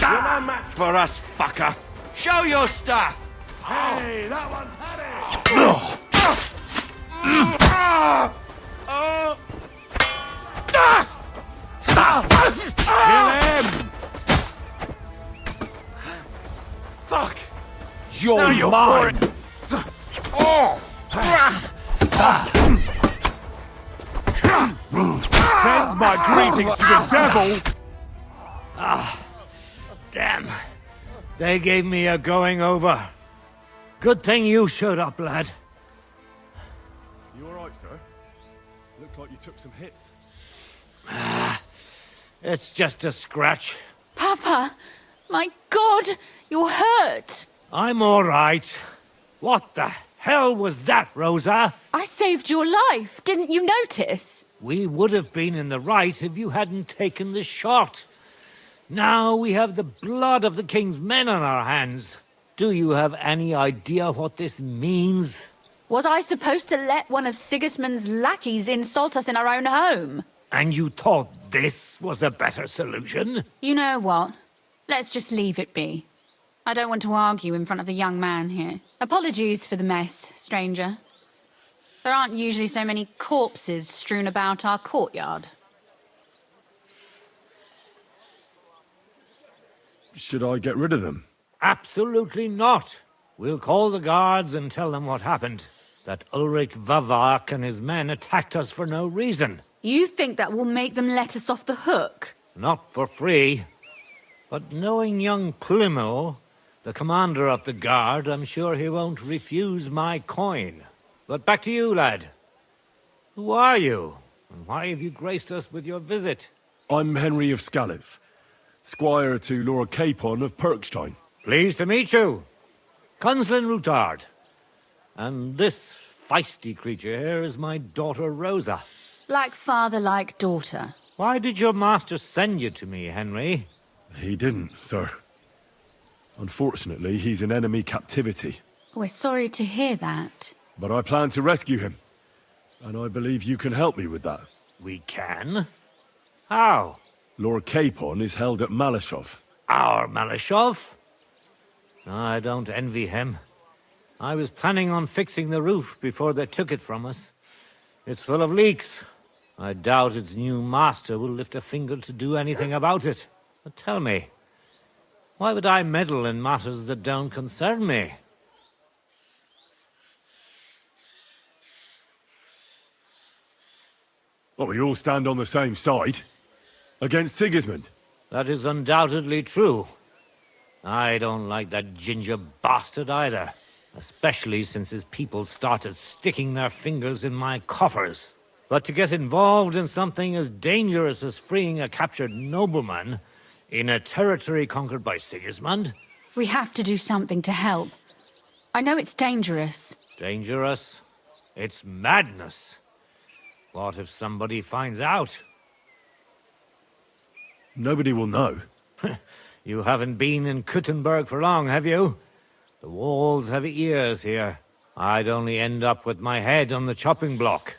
You're no match for us, fucker! Show your stuff! Hey, that one's heavy! Kill him! Fuck! You're mine! Send my greetings to the devil! Ah, damn. They gave me a going over. Good thing you showed up, lad. You alright, sir? Looks like you took some hits. It's just a scratch. Papa! My God! You're hurt! I'm alright. What the hell was that, Rosa? I saved your life. Didn't you notice? We would have been in the right if you hadn't taken the shot. Now we have the blood of the king's men on our hands. Do you have any idea what this means? Was I supposed to let one of Sigismund's lackeys insult us in our own home? And you thought this was a better solution? You know what? Let's just leave it be. I don't want to argue in front of the young man here. Apologies for the mess, stranger. There aren't usually so many corpses strewn about our courtyard. Should I get rid of them? Absolutely not. We'll call the guards and tell them what happened. That Ulrich Vavak and his men attacked us for no reason. You think that will make them let us off the hook? Not for free. But knowing young Plymouth, the commander of the guard, I'm sure he won't refuse my coin. But back to you, lad. Who are you? And why have you graced us with your visit? I'm Henry of Scales, squire to Lord Capon of Perkstein. Pleased to meet you. Conslin Routard. And this feisty creature here is my daughter Rosa. Like father, like daughter. Why did your master send you to me, Henry? He didn't, sir. Unfortunately, he's in enemy captivity. We're sorry to hear that. But I plan to rescue him. And I believe you can help me with that. We can? How? Lord Capon is held at Malashov. Our Malashov? I don't envy him. I was planning on fixing the roof before they took it from us. It's full of leaks. I doubt its new master will lift a finger to do anything about it. But tell me, why would I meddle in matters that don't concern me? Well, we all stand on the same side. Against Sigismund. That is undoubtedly true. I don't like that ginger bastard either. Especially since his people started sticking their fingers in my coffers. But to get involved in something as dangerous as freeing a captured nobleman in a territory conquered by Sigismund? We have to do something to help. I know it's dangerous. Dangerous? It's madness. What if somebody finds out? Nobody will know. You haven't been in Kuttenberg for long, have you? The walls have ears here. I'd only end up with my head on the chopping block.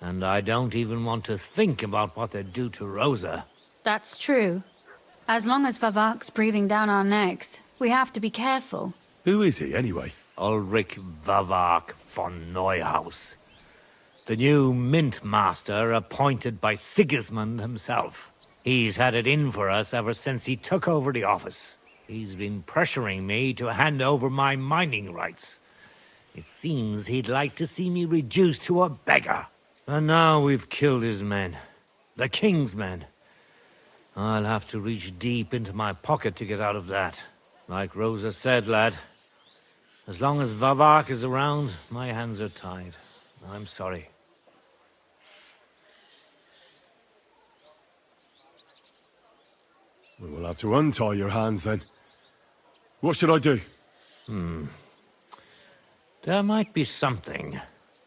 And I don't even want to think about what they'd do to Rosa. That's true. As long as Vavak's breathing down our necks, we have to be careful. Who is he, anyway? Ulrich Vavak von Neuhaus. The new mint master appointed by Sigismund himself. He's had it in for us ever since he took over the office. He's been pressuring me to hand over my mining rights. It seems he'd like to see me reduced to a beggar. And now we've killed his men. The king's men. I'll have to reach deep into my pocket to get out of that. Like Rosa said, lad, as long as Vavak is around, my hands are tied. I'm sorry. We'll have to untie your hands then. What should I do? There might be something.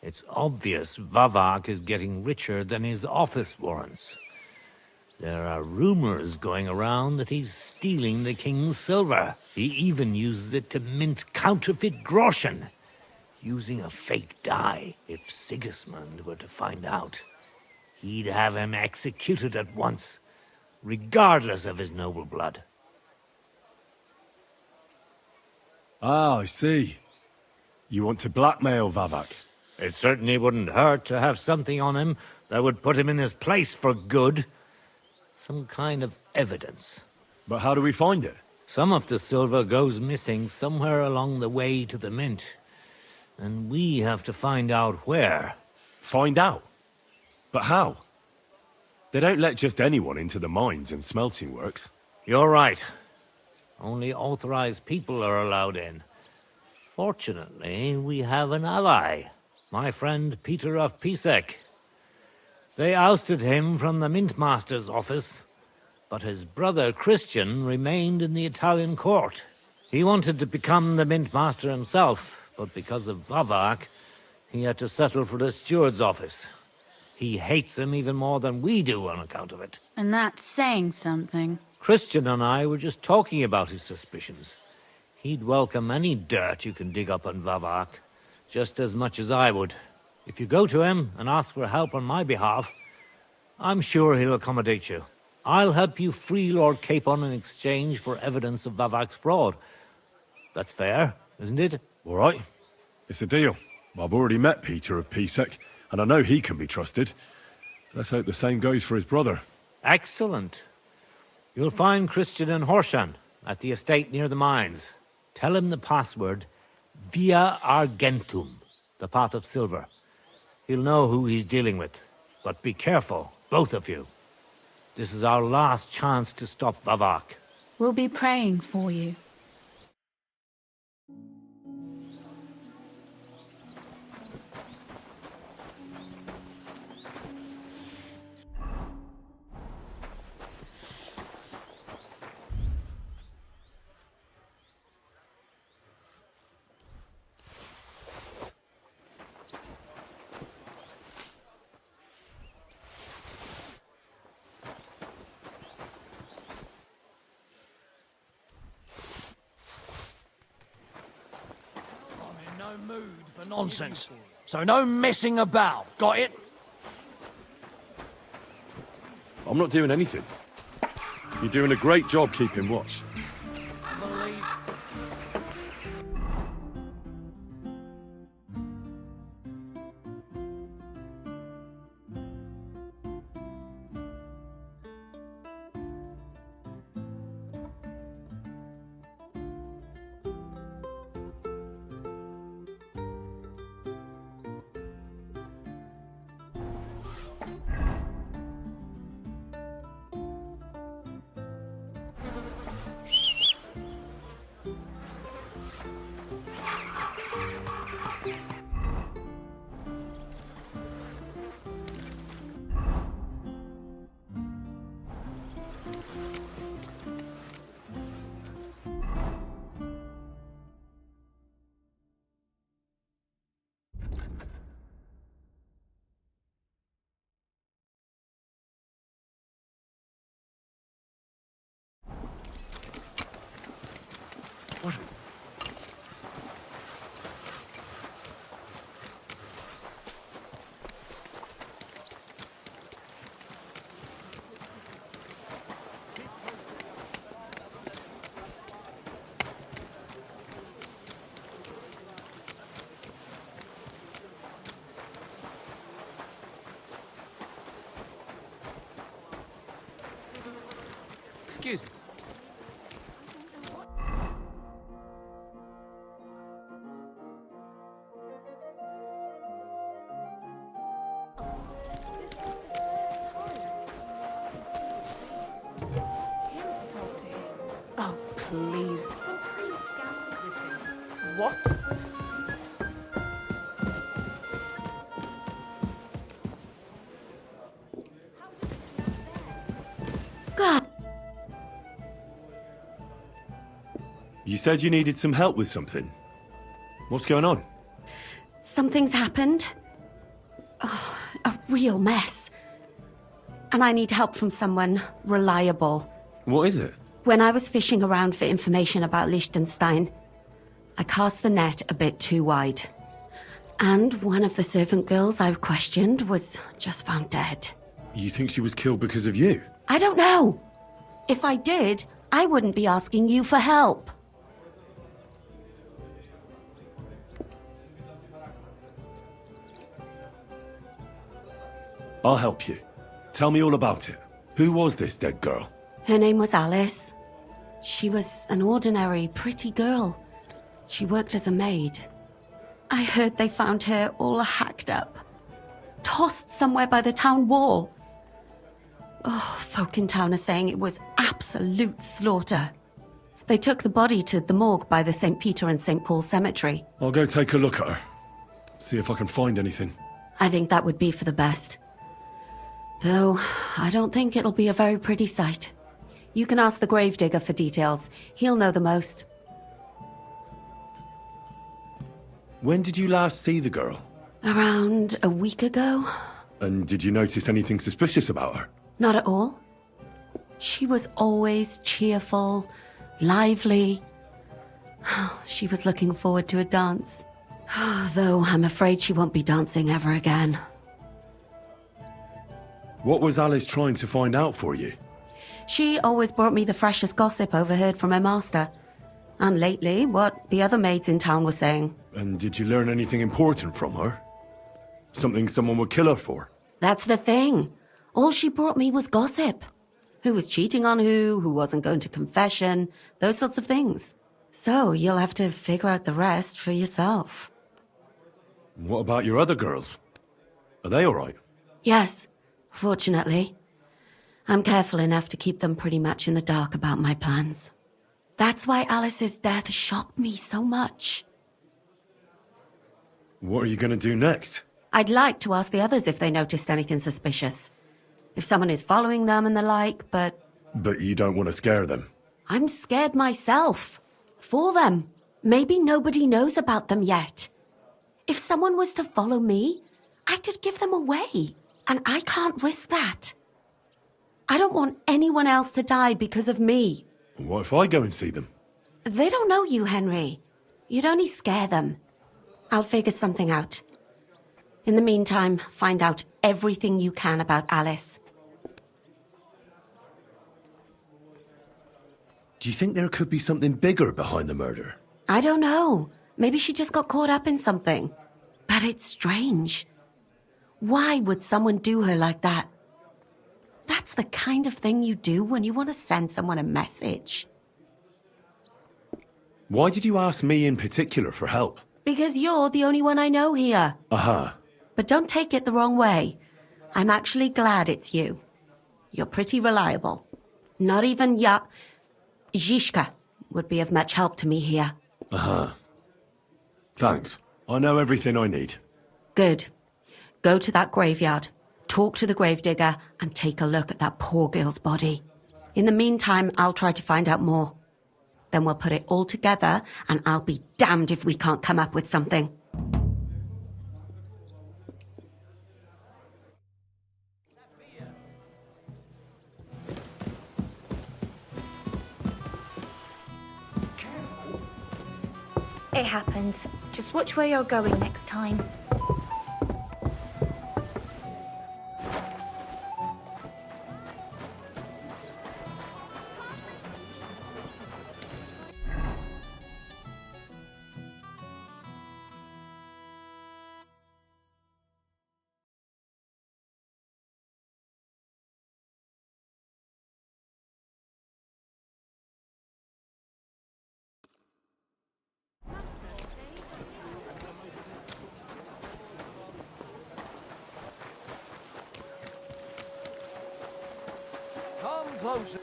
It's obvious Vavak is getting richer than his office warrants. There are rumors going around that he's stealing the king's silver. He even uses it to mint counterfeit groschen, using a fake die. If Sigismund were to find out, he'd have him executed at once, regardless of his noble blood. Ah, I see. You want to blackmail Vavak? It certainly wouldn't hurt to have something on him that would put him in his place for good. Some kind of evidence. But how do we find it? Some of the silver goes missing somewhere along the way to the mint. And we have to find out where. Find out? But how? They don't let just anyone into the mines and smelting works. You're right. Only authorized people are allowed in. Fortunately, we have an ally, my friend Peter of Pisek. They ousted him from the Mintmaster's office, but his brother Christian remained in the Italian court. He wanted to become the Mintmaster himself, but because of Vavak, he had to settle for the steward's office. He hates him even more than we do on account of it. And that's saying something. Christian and I were just talking about his suspicions. He'd welcome any dirt you can dig up on Vavak, just as much as I would. If you go to him and ask for help on my behalf, I'm sure he'll accommodate you. I'll help you free Lord Capon in exchange for evidence of Vavak's fraud. That's fair, isn't it? All right. It's a deal. I've already met Peter of Pisek, and I know he can be trusted. Let's hope the same goes for his brother. Excellent. You'll find Christian and Horshan at the estate near the mines. Tell him the password, Via Argentum, the pot of silver. He'll know who he's dealing with. But be careful, both of you. This is our last chance to stop Vavak. We'll be praying for you. Mood for nonsense. So no messing about. Got it? I'm not doing anything. You're doing a great job keeping watch. Excuse me. Oh, please. What? God. You said you needed some help with something. What's going on? Something's happened. Oh, a real mess. And I need help from someone reliable. What is it? When I was fishing around for information about Liechtenstein, I cast the net a bit too wide. And one of the servant girls I questioned was just found dead. You think she was killed because of you? I don't know. If I did, I wouldn't be asking you for help. I'll help you. Tell me all about it. Who was this dead girl? Her name was Alice. She was an ordinary, pretty girl. She worked as a maid. I heard they found her all hacked up, tossed somewhere by the town wall. Oh, folk in town are saying it was absolute slaughter. They took the body to the morgue by the St. Peter and St. Paul cemetery. I'll go take a look at her. See if I can find anything. I think that would be for the best. Though, I don't think it'll be a very pretty sight. You can ask the gravedigger for details. He'll know the most. When did you last see the girl? Around a week ago? And did you notice anything suspicious about her? Not at all. She was always cheerful, lively. She was looking forward to a dance. Though I'm afraid she won't be dancing ever again. What was Alice trying to find out for you? She always brought me the freshest gossip overheard from her master. And lately, what the other maids in town were saying. And did you learn anything important from her? Something someone would kill her for? That's the thing. All she brought me was gossip. Who was cheating on who wasn't going to confession, those sorts of things. So you'll have to figure out the rest for yourself. What about your other girls? Are they all right? Yes, fortunately. I'm careful enough to keep them pretty much in the dark about my plans. That's why Alice's death shocked me so much. What are you going to do next? I'd like to ask the others if they noticed anything suspicious. If someone is following them and the like, but... But you don't want to scare them. I'm scared myself. For them. Maybe nobody knows about them yet. If someone was to follow me, I could give them away. And I can't risk that. I don't want anyone else to die because of me. What if I go and see them? They don't know you, Henry. You'd only scare them. I'll figure something out. In the meantime, find out everything you can about Alice. Do you think there could be something bigger behind the murder? I don't know. Maybe she just got caught up in something. But it's strange. Why would someone do her like that? That's the kind of thing you do when you want to send someone a message. Why did you ask me in particular for help? Because you're the only one I know here. Aha. But don't take it the wrong way. I'm actually glad it's you. You're pretty reliable. Not even Zhishka would be of much help to me here. Aha. Thanks. I know everything I need. Good. Go to that graveyard, talk to the gravedigger, and take a look at that poor girl's body. In the meantime, I'll try to find out more. Then we'll put it all together, and I'll be damned if we can't come up with something. It happens. Just watch where you're going next time. Come closer.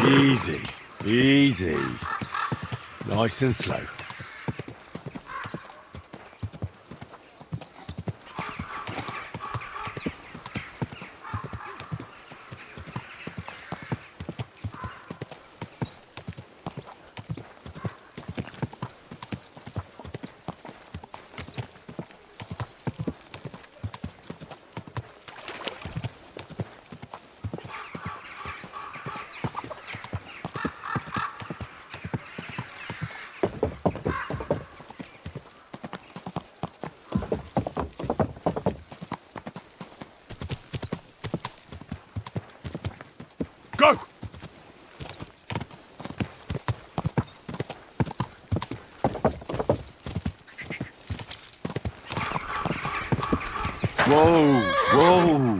Easy. Easy. Nice and slow. Whoa! Whoa!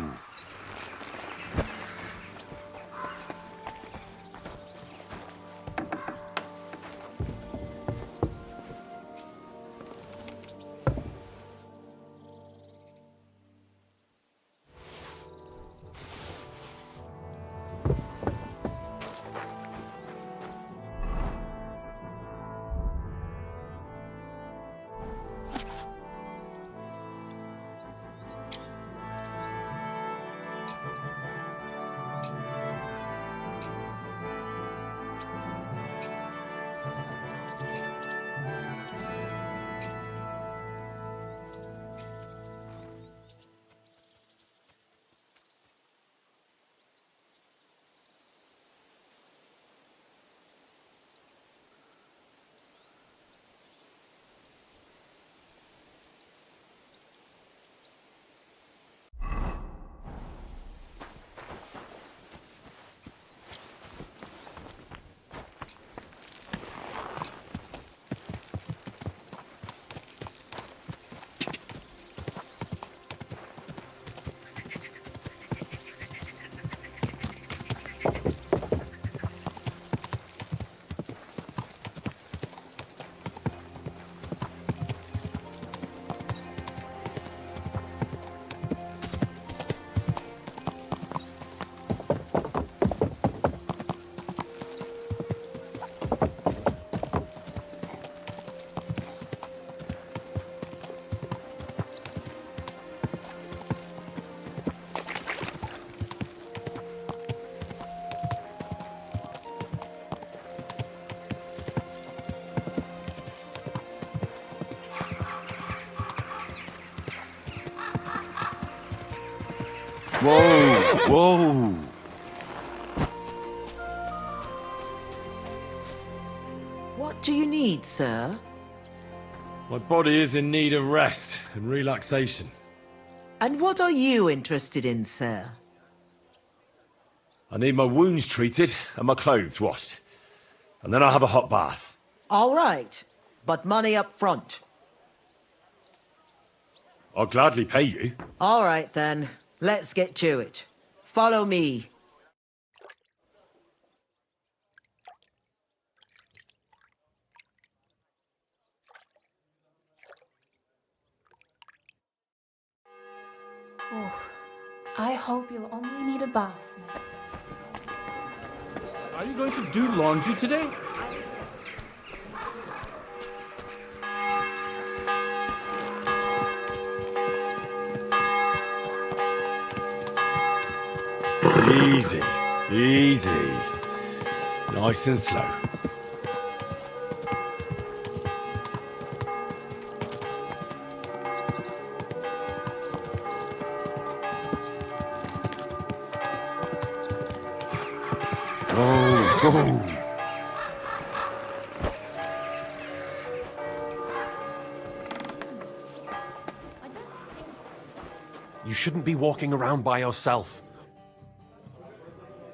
Whoa! Whoa! What do you need, sir? My body is in need of rest and relaxation. And what are you interested in, sir? I need my wounds treated and my clothes washed. And then I'll have a hot bath. All right, but money up front. I'll gladly pay you. All right, then. Let's get to it. Follow me. Oh, I hope you'll only need a bath. Are you going to do laundry today? Easy, easy. Nice and slow. Oh. You shouldn't be walking around by yourself.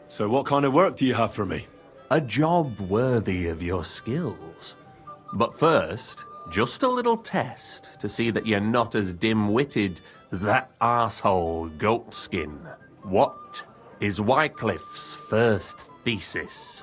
So what kind of work do you have for me? A job worthy of your skills. But first, just a little test to see that you're not as dim-witted as that arsehole Goatskin. What is Wycliffe's first thesis?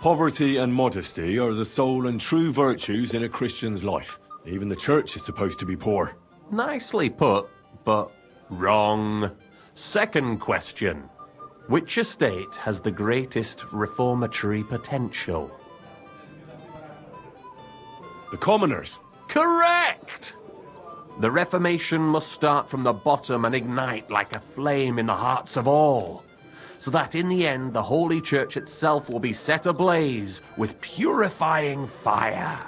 Poverty and modesty are the sole and true virtues in a Christian's life. Even the church is supposed to be poor. Nicely put, but wrong. Second question. Which estate has the greatest reformatory potential? The commoners. Correct! The Reformation must start from the bottom and ignite like a flame in the hearts of all, so that in the end the Holy Church itself will be set ablaze with purifying fire.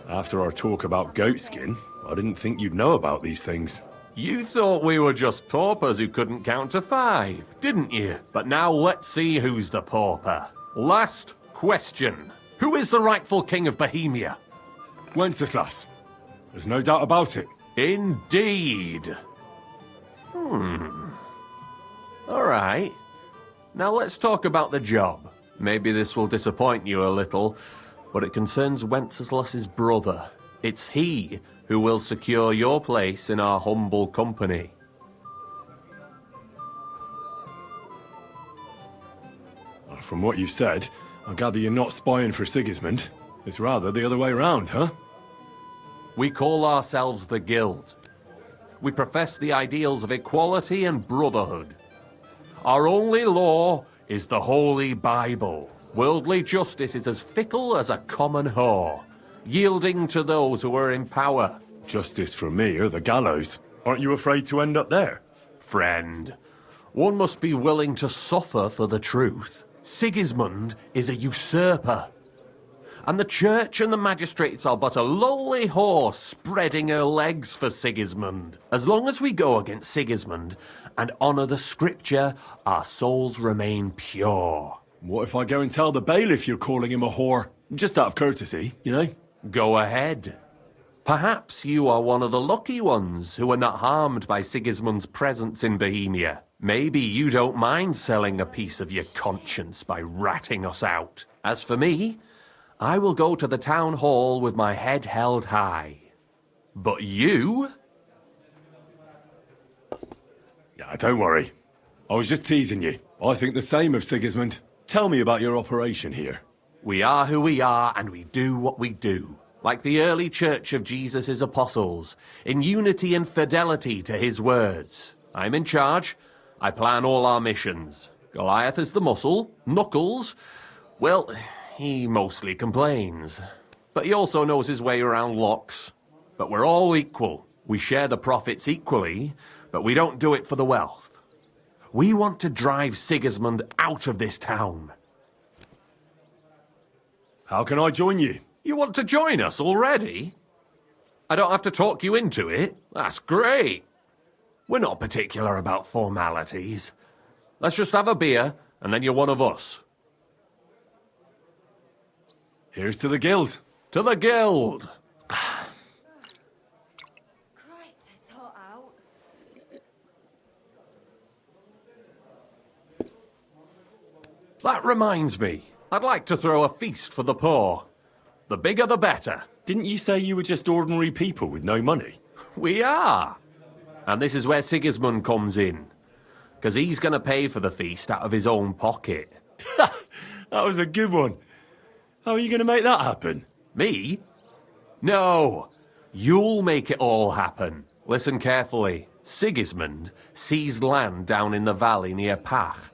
After our talk about goatskin, I didn't think you'd know about these things. You thought we were just paupers who couldn't count to 5, didn't you? But now let's see who's the pauper. Last question. Who is the rightful king of Bohemia? Wenceslas. There's no doubt about it. Indeed. All right. Now let's talk about the job. Maybe this will disappoint you a little, but it concerns Wenceslas's brother. It's he who will secure your place in our humble company. From what you've said, I gather you're not spying for Sigismund. It's rather the other way around, huh? We call ourselves the Guild. We profess the ideals of equality and brotherhood. Our only law is the Holy Bible. Worldly justice is as fickle as a common whore, yielding to those who are in power. Justice for me or the gallows? Aren't you afraid to end up there? Friend, one must be willing to suffer for the truth. Sigismund is a usurper, and the church and the magistrates are but a lowly whore spreading her legs for Sigismund. As long as we go against Sigismund and honour the scripture, our souls remain pure. What if I go and tell the bailiff you're calling him a whore? Just out of courtesy, you know? Go ahead. Perhaps you are one of the lucky ones who are not harmed by Sigismund's presence in Bohemia. Maybe you don't mind selling a piece of your conscience by ratting us out. As for me, I will go to the town hall with my head held high. But you? Yeah, don't worry. I was just teasing you. I think the same of Sigismund. Tell me about your operation here. We are who we are, and we do what we do. Like the early church of Jesus' apostles, in unity and fidelity to his words. I'm in charge. I plan all our missions. Goliath is the muscle. Knuckles, well, he mostly complains. But he also knows his way around locks. But we're all equal. We share the profits equally, but we don't do it for the wealth. We want to drive Sigismund out of this town. How can I join you? You want to join us already? I don't have to talk you into it. That's great. We're not particular about formalities. Let's just have a beer, and then you're one of us. Here's to the Guild. To the Guild! Christ, it's hot out. That reminds me. I'd like to throw a feast for the poor. The bigger the better. Didn't you say you were just ordinary people with no money? We are. And this is where Sigismund comes in. Because he's going to pay for the feast out of his own pocket. That was a good one. How are you going to make that happen? Me? No. You'll make it all happen. Listen carefully. Sigismund seized land down in the valley near Pach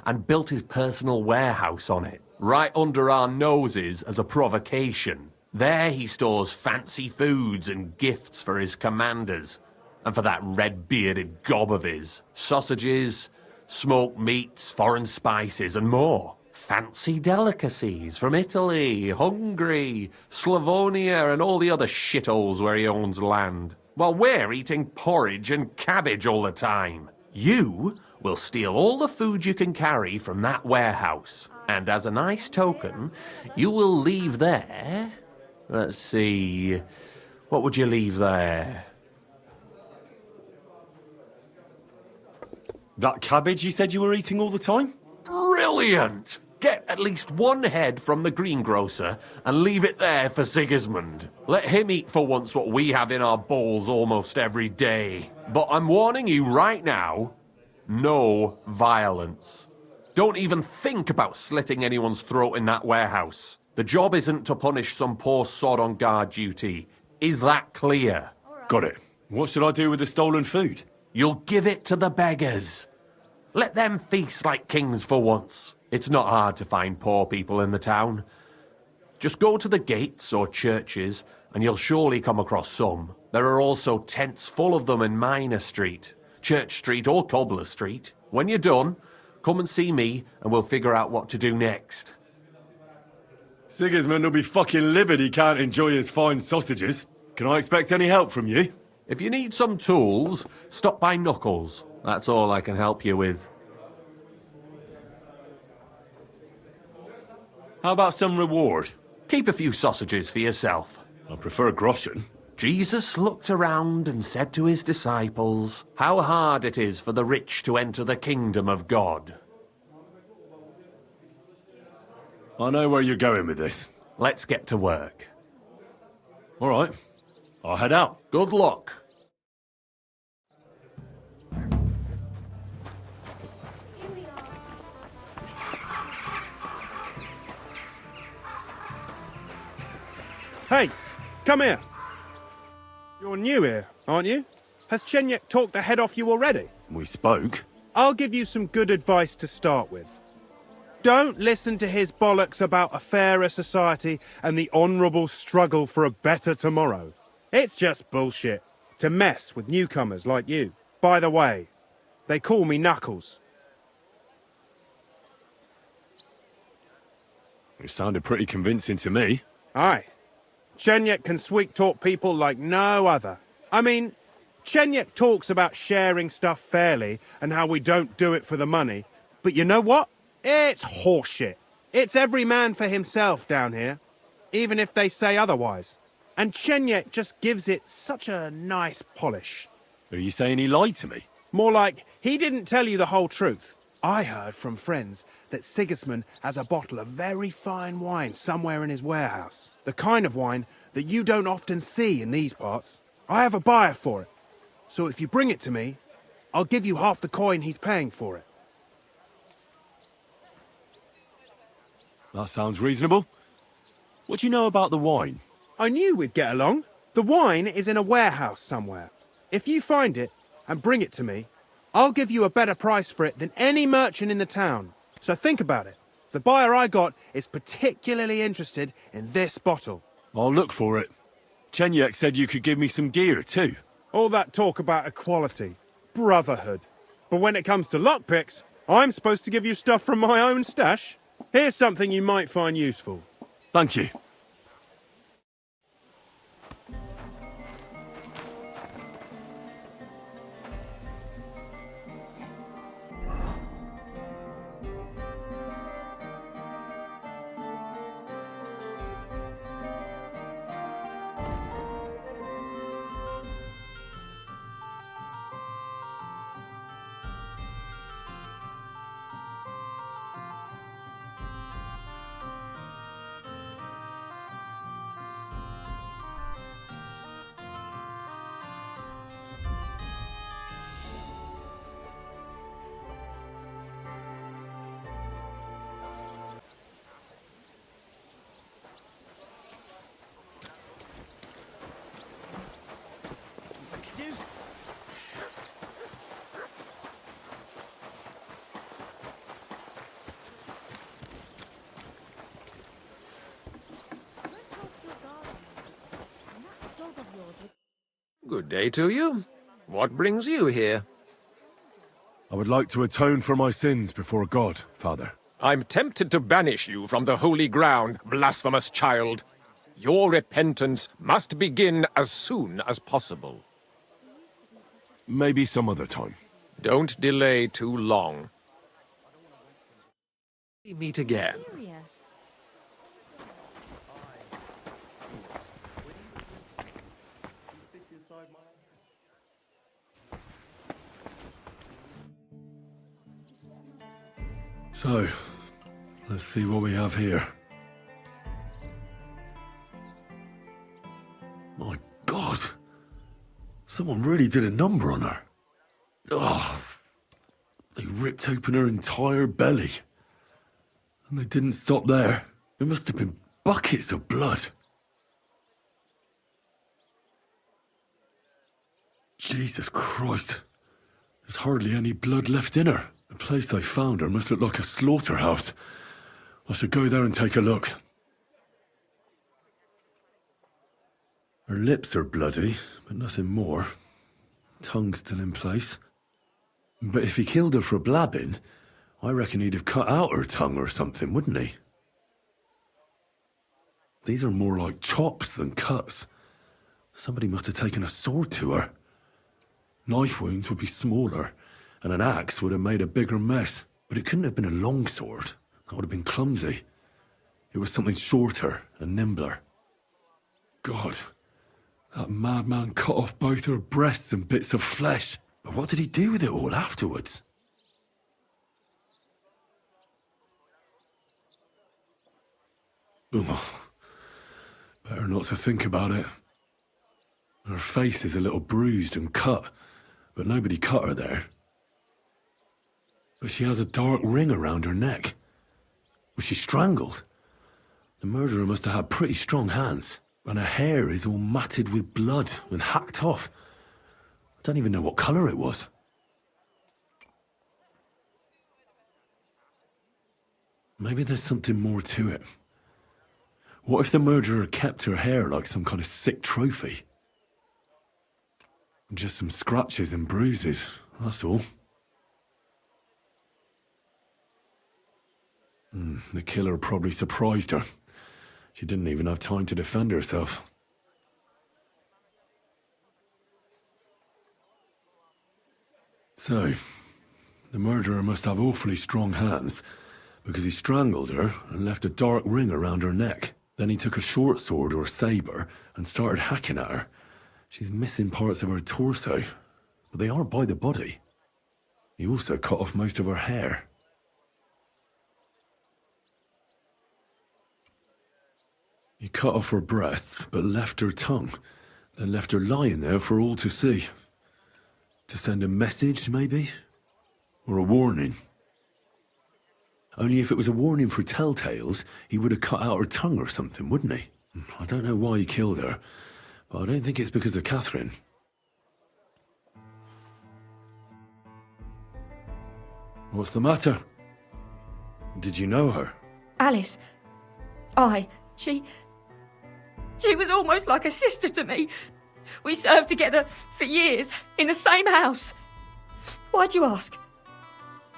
and built his personal warehouse on it, right under our noses as a provocation. There he stores fancy foods and gifts for his commanders. And for that red-bearded gob of his, sausages, smoked meats, foreign spices, and more. Fancy delicacies from Italy, Hungary, Slavonia, and all the other shitholes where he owns land. While we're eating porridge and cabbage all the time. You will steal all the food you can carry from that warehouse. And as a nice token, you will leave there... Let's see... What would you leave there? That cabbage you said you were eating all the time? Brilliant! Get at least one head from the greengrocer and leave it there for Sigismund. Let him eat for once what we have in our bowls almost every day. But I'm warning you right now, no violence. Don't even think about slitting anyone's throat in that warehouse. The job isn't to punish some poor sod on guard duty. Is that clear? Got it. What should I do with the stolen food? You'll give it to the beggars. Let them feast like kings for once. It's not hard to find poor people in the town. Just go to the gates or churches, and you'll surely come across some. There are also tents full of them in Minor Street, Church Street or Cobbler Street. When you're done, come and see me, and we'll figure out what to do next. Sigismund will be fucking livid he can't enjoy his fine sausages. Can I expect any help from you? If you need some tools, stop by Knuckles. That's all I can help you with. How about some reward? Keep a few sausages for yourself. I prefer groschen. Jesus looked around and said to his disciples, how hard it is for the rich to enter the kingdom of God. I know where you're going with this. Let's get to work. All right. I'll head out. Good luck. Hey, come here. You're new here, aren't you? Has Chenyek talked the head off you already? We spoke. I'll give you some good advice to start with. Don't listen to his bollocks about a fairer society and the honourable struggle for a better tomorrow. It's just bullshit to mess with newcomers like you. By the way, they call me Knuckles. You sounded pretty convincing to me. Aye. Chenyek can sweet-talk people like no other. I mean, Chenyek talks about sharing stuff fairly and how we don't do it for the money. But you know what? It's horseshit. It's every man for himself down here, even if they say otherwise. And Chenyek just gives it such a nice polish. Are you saying he lied to me? More like, he didn't tell you the whole truth. I heard from friends that Sigismund has a bottle of very fine wine somewhere in his warehouse. The kind of wine that you don't often see in these parts. I have a buyer for it. So if you bring it to me, I'll give you half the coin he's paying for it. That sounds reasonable. What do you know about the wine? I knew we'd get along. The wine is in a warehouse somewhere. If you find it and bring it to me, I'll give you a better price for it than any merchant in the town. So think about it. The buyer I got is particularly interested in this bottle. I'll look for it. Chenyek said you could give me some gear too. All that talk about equality, brotherhood. But when it comes to lockpicks, I'm supposed to give you stuff from my own stash. Here's something you might find useful. Thank you. Good day to you. What brings you here? I would like to atone for my sins before God, Father. I'm tempted to banish you from the holy ground, blasphemous child. Your repentance must begin as soon as possible. Maybe some other time. Don't delay too long. We meet again. So, let's see what we have here. My God! Someone really did a number on her. Oh, they ripped open her entire belly. And they didn't stop there. There must have been buckets of blood. Jesus Christ. There's hardly any blood left in her. The place they found her must look like a slaughterhouse. I should go there and take a look. Her lips are bloody, but nothing more. Tongue's still in place. But if he killed her for blabbing, I reckon he'd have cut out her tongue or something, wouldn't he? These are more like chops than cuts. Somebody must have taken a sword to her. Knife wounds would be smaller, and an axe would have made a bigger mess. But it couldn't have been a long sword. That would have been clumsy. It was something shorter and nimbler. God, that madman cut off both her breasts and bits of flesh. But what did he do with it all afterwards? Better not to think about it. Her face is a little bruised and cut, but nobody cut her there. But she has a dark ring around her neck. Was she strangled? The murderer must have had pretty strong hands, and her hair is all matted with blood and hacked off. I don't even know what colour it was. Maybe there's something more to it. What if the murderer kept her hair like some kind of sick trophy? Just some scratches and bruises, that's all. The killer probably surprised her. She didn't even have time to defend herself. So, the murderer must have awfully strong hands, because he strangled her and left a dark ring around her neck. Then he took a short sword or saber and started hacking at her. She's missing parts of her torso, but they are by the body. He also cut off most of her hair. He cut off her breasts, but left her tongue, then left her lying there for all to see. To send a message, maybe? Or a warning? Only if it was a warning for telltales, he would have cut out her tongue or something, wouldn't he? I don't know why he killed her, but I don't think it's because of Catherine. What's the matter? Did you know her? Alice. She was almost like a sister to me. We served together for years, in the same house. Why'd you ask?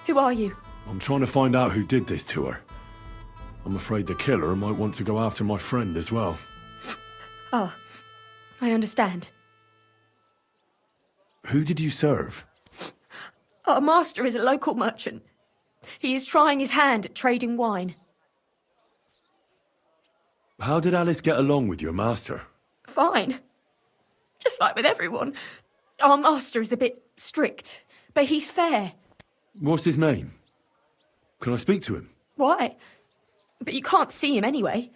Who are you? I'm trying to find out who did this to her. I'm afraid the killer might want to go after my friend as well. Oh, I understand. Who did you serve? Our master is a local merchant. He is trying his hand at trading wine. How did Alice get along with your master? Fine. Just like with everyone. Our master is a bit strict, but he's fair. What's his name? Can I speak to him? Why? But you can't see him anyway.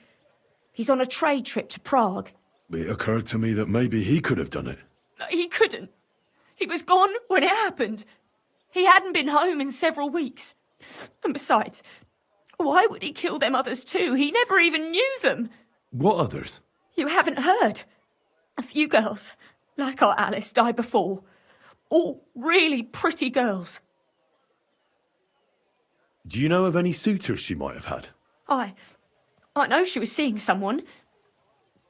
He's on a trade trip to Prague. It occurred to me that maybe he could have done it. No, he couldn't. He was gone when it happened. He hadn't been home in several weeks. And besides, why would he kill them others too? He never even knew them. What others? You haven't heard. A few girls, like our Alice, died before. All really pretty girls. Do you know of any suitors she might have had? I know she was seeing someone.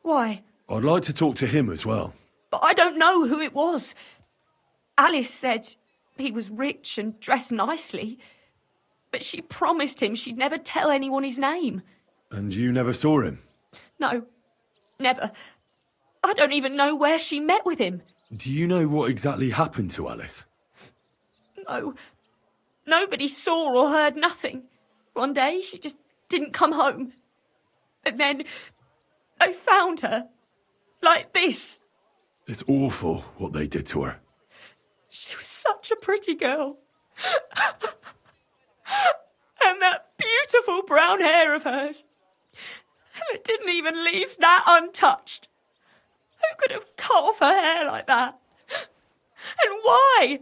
Why? I'd like to talk to him as well. But I don't know who it was. Alice said he was rich and dressed nicely. But she promised him she'd never tell anyone his name. And you never saw him? No, never. I don't even know where she met with him. Do you know what exactly happened to Alice? No. Nobody saw or heard nothing. One day, she just didn't come home. And then they found her. Like this. It's awful what they did to her. She was such a pretty girl. And that beautiful brown hair of hers. And it didn't even leave that untouched. Who could have cut off her hair like that? And why?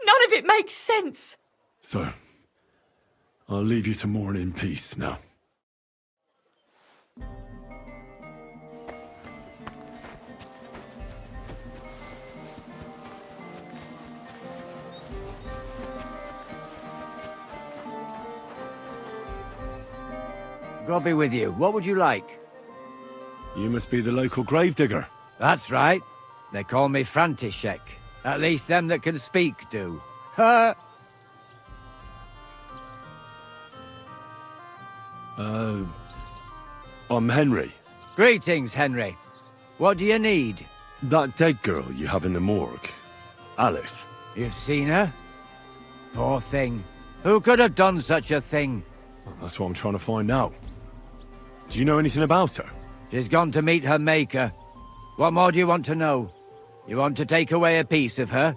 None of it makes sense. So, I'll leave you to mourn in peace now. God be with you. What would you like? You must be the local gravedigger. That's right. They call me František. At least them that can speak do. I'm Henry. Greetings, Henry. What do you need? That dead girl you have in the morgue. Alice. You've seen her? Poor thing. Who could have done such a thing? That's what I'm trying to find out. Do you know anything about her? She's gone to meet her maker. What more do you want to know? You want to take away a piece of her?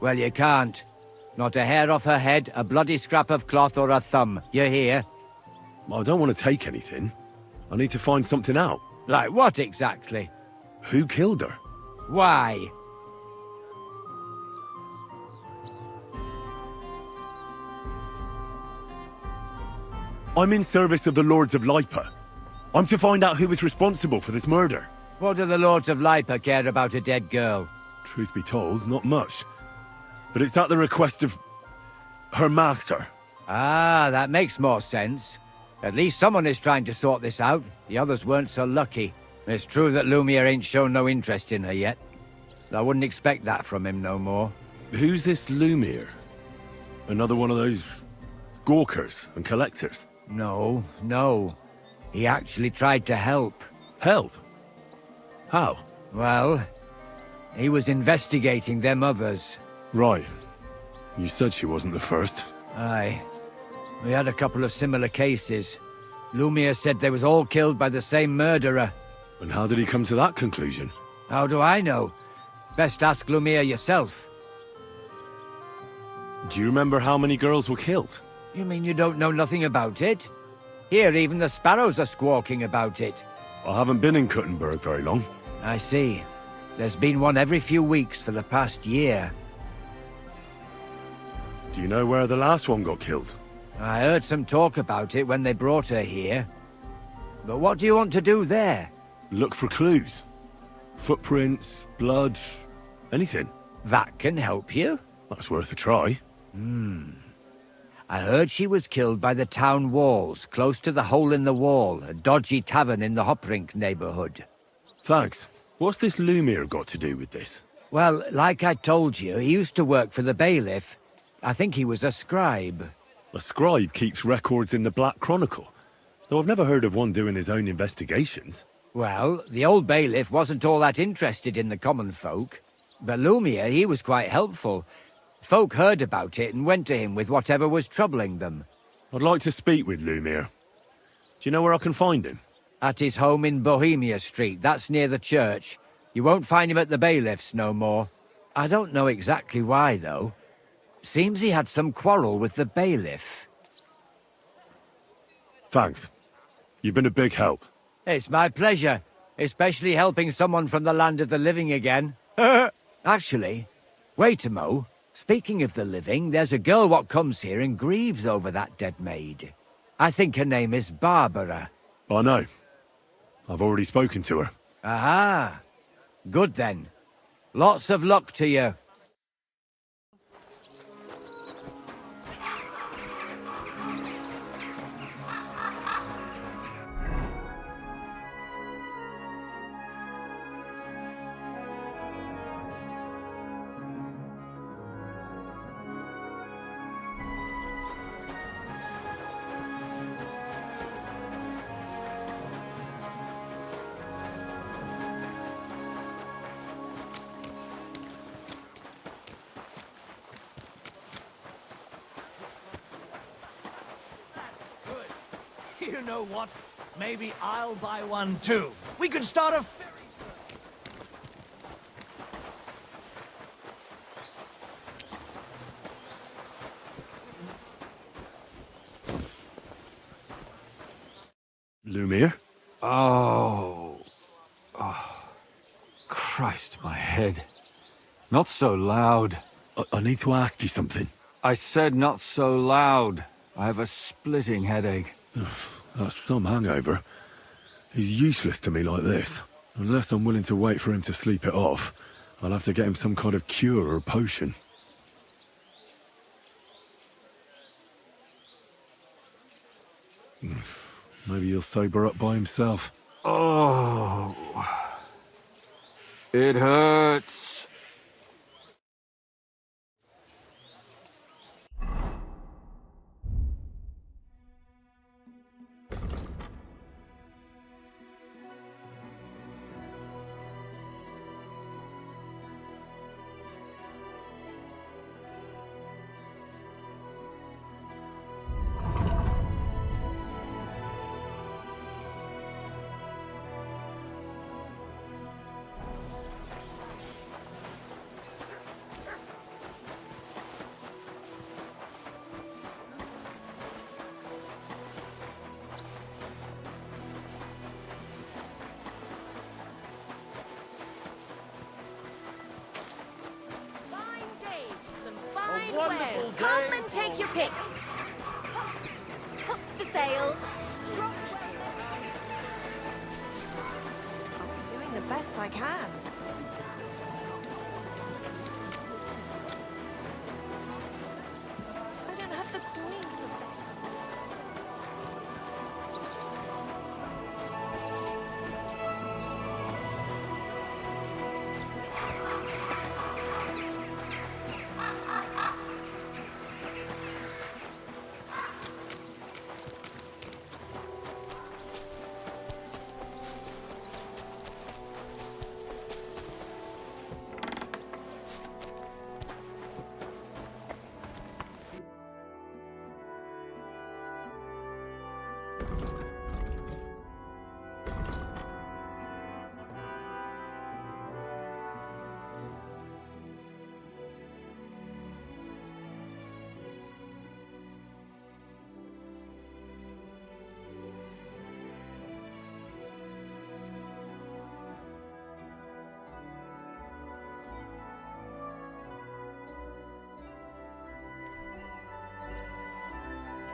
Well, you can't. Not a hair off her head, a bloody scrap of cloth or a thumb. You hear? I don't want to take anything. I need to find something out. Like what exactly? Who killed her? Why? I'm in service of the Lords of Lipa. I'm to find out who was responsible for this murder. What do the Lords of Lipa care about a dead girl? Truth be told, not much. But it's at the request of her master. Ah, that makes more sense. At least someone is trying to sort this out. The others weren't so lucky. It's true that Lumiere ain't shown no interest in her yet. I wouldn't expect that from him no more. Who's this Lumiere? Another one of those gawkers and collectors? No. He actually tried to help. Help? How? Well, he was investigating them others. Right. You said she wasn't the first. Aye. We had a couple of similar cases. Lumiere said they was all killed by the same murderer. And how did he come to that conclusion? How do I know? Best ask Lumiere yourself. Do you remember how many girls were killed? You mean you don't know nothing about it? Here, even the sparrows are squawking about it. I haven't been in Kuttenberg very long. I see. There's been one every few weeks for the past year. Do you know where the last one got killed? I heard some talk about it when they brought her here. But what do you want to do there? Look for clues. Footprints, blood, anything. That can help you? That's worth a try. I heard she was killed by the town walls, close to the Hole in the Wall, a dodgy tavern in the Hoprink neighborhood. Thanks. What's this Lumiere got to do with this? Well, like I told you, he used to work for the bailiff. I think he was a scribe. A scribe keeps records in the Black Chronicle, though I've never heard of one doing his own investigations. Well, the old bailiff wasn't all that interested in the common folk. But Lumiere, he was quite helpful. Folk heard about it and went to him with whatever was troubling them. I'd like to speak with Lumiere. Do you know where I can find him? At his home in Bohemia Street, that's near the church. You won't find him at the bailiff's no more. I don't know exactly why, though. Seems he had some quarrel with the bailiff. Thanks. You've been a big help. It's my pleasure, especially helping someone from the land of the living again. Actually, wait a mo. Speaking of the living, there's a girl what comes here and grieves over that dead maid. I think her name is Barbara. I know. I've already spoken to her. Aha. Good then. Lots of luck to you. You know what? Maybe I'll buy one too. We could start a... Lumiere? Oh. Christ, my head. Not so loud. I need to ask you something. I said not so loud. I have a splitting headache. That's some hangover. He's useless to me like this. Unless I'm willing to wait for him to sleep it off, I'll have to get him some kind of cure or potion. Maybe he'll sober up by himself. Oh. It hurts. wares. Come and take your pick. Hooks for sale. Strong. I'm doing the best I can. I don't have the coins.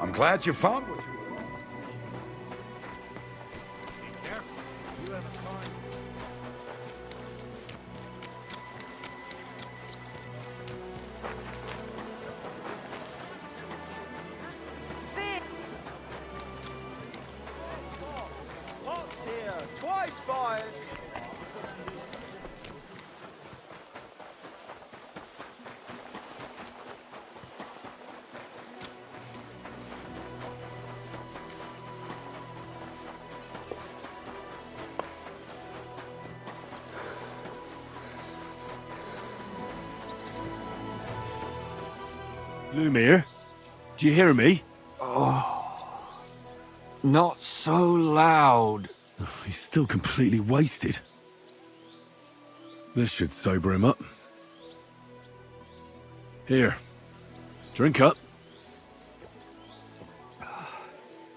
I'm glad you found what you were. What's here? Twice fired. Lumir, do you hear me? Oh, not so loud. He's still completely wasted. This should sober him up. Here, drink up.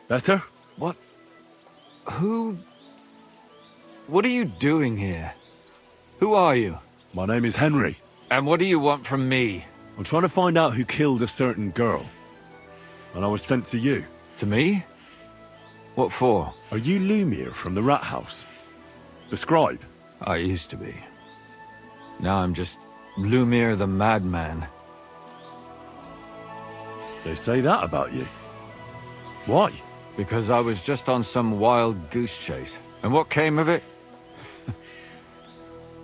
Better? What are you doing here? Who are you? My name is Henry. And what do you want from me? I'm trying to find out who killed a certain girl. And I was sent to you. To me? What for? Are you Lumir from the Rat House? The scribe? I used to be. Now I'm just Lumir the Madman. They say that about you. Why? Because I was just on some wild goose chase. And what came of it?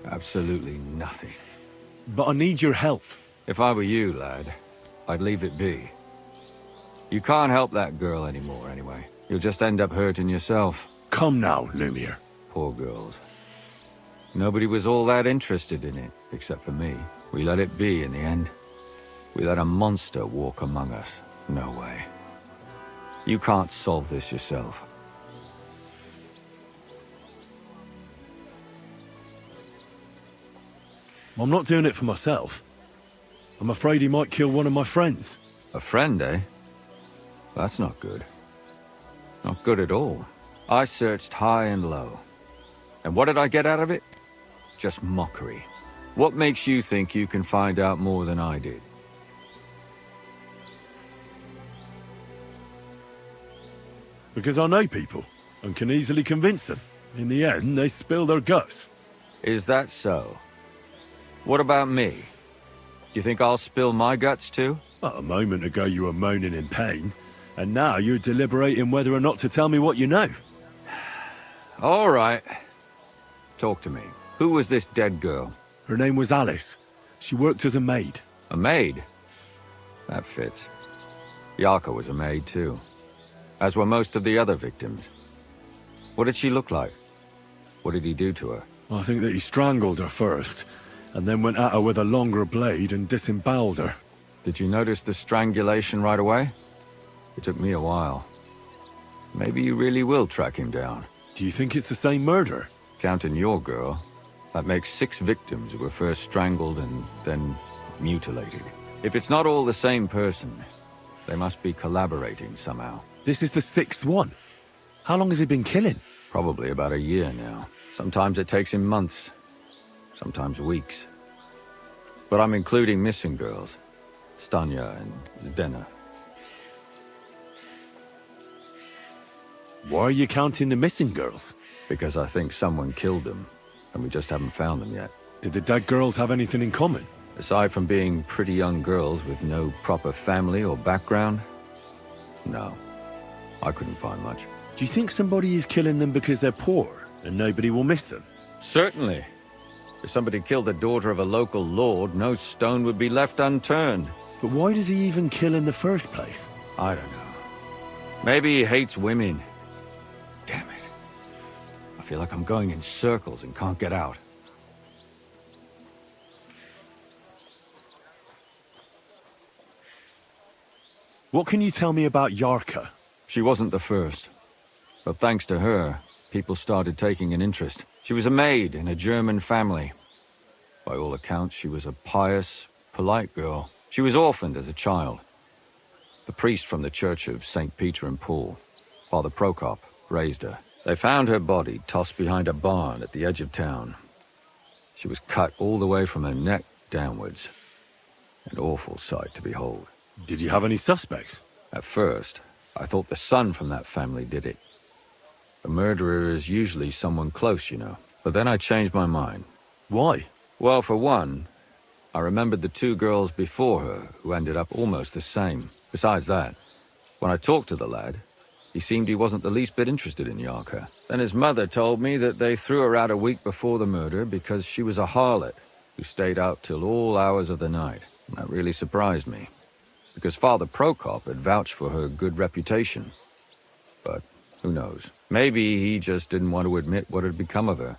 Absolutely nothing. But I need your help. If I were you, lad, I'd leave it be. You can't help that girl anymore, anyway. You'll just end up hurting yourself. Come now, Lumir. Poor girls. Nobody was all that interested in it, except for me. We let it be in the end. We let a monster walk among us. No way. You can't solve this yourself. I'm not doing it for myself. I'm afraid he might kill one of my friends. A friend, eh? That's not good. Not good at all. I searched high and low. And what did I get out of it? Just mockery. What makes you think you can find out more than I did? Because I know people, and can easily convince them. In the end, they spill their guts. Is that so? What about me? You think I'll spill my guts too? A moment ago you were moaning in pain, and now you're deliberating whether or not to tell me what you know. All right. Talk to me. Who was this dead girl? Her name was Alice. She worked as a maid. A maid? That fits. Yarka was a maid too. As were most of the other victims. What did she look like? What did he do to her? I think that he strangled her first, and then went at her with a longer blade and disemboweled her. Did you notice the strangulation right away? It took me a while. Maybe you really will track him down. Do you think it's the same murder? Counting your girl, that makes 6 victims who were first strangled and then mutilated. If it's not all the same person, they must be collaborating somehow. This is the 6th one. How long has he been killing? Probably about a year now. Sometimes it takes him months, sometimes weeks. But I'm including missing girls. Stanya and Zdena. Why are you counting the missing girls? Because I think someone killed them, and we just haven't found them yet. Did the dead girls have anything in common? Aside from being pretty young girls with no proper family or background, no. I couldn't find much. Do you think somebody is killing them because they're poor, and nobody will miss them? Certainly. If somebody killed the daughter of a local lord, no stone would be left unturned. But why does he even kill in the first place? I don't know. Maybe he hates women. Damn it. I feel like I'm going in circles and can't get out. What can you tell me about Yarka? She wasn't the first. But thanks to her, people started taking an interest. She was a maid in a German family. By all accounts, she was a pious, polite girl. She was orphaned as a child. The priest from the church of St. Peter and Paul, Father Prokop, raised her. They found her body tossed behind a barn at the edge of town. She was cut all the way from her neck downwards. An awful sight to behold. Did you have any suspects? At first, I thought the son from that family did it. A murderer is usually someone close, you know. But then I changed my mind. Why? Well, for one, I remembered the two girls before her who ended up almost the same. Besides that, when I talked to the lad, he seemed he wasn't the least bit interested in Yarka. Then his mother told me that they threw her out a week before the murder because she was a harlot who stayed out till all hours of the night. And that really surprised me, because Father Prokop had vouched for her good reputation. But who knows? Maybe he just didn't want to admit what had become of her.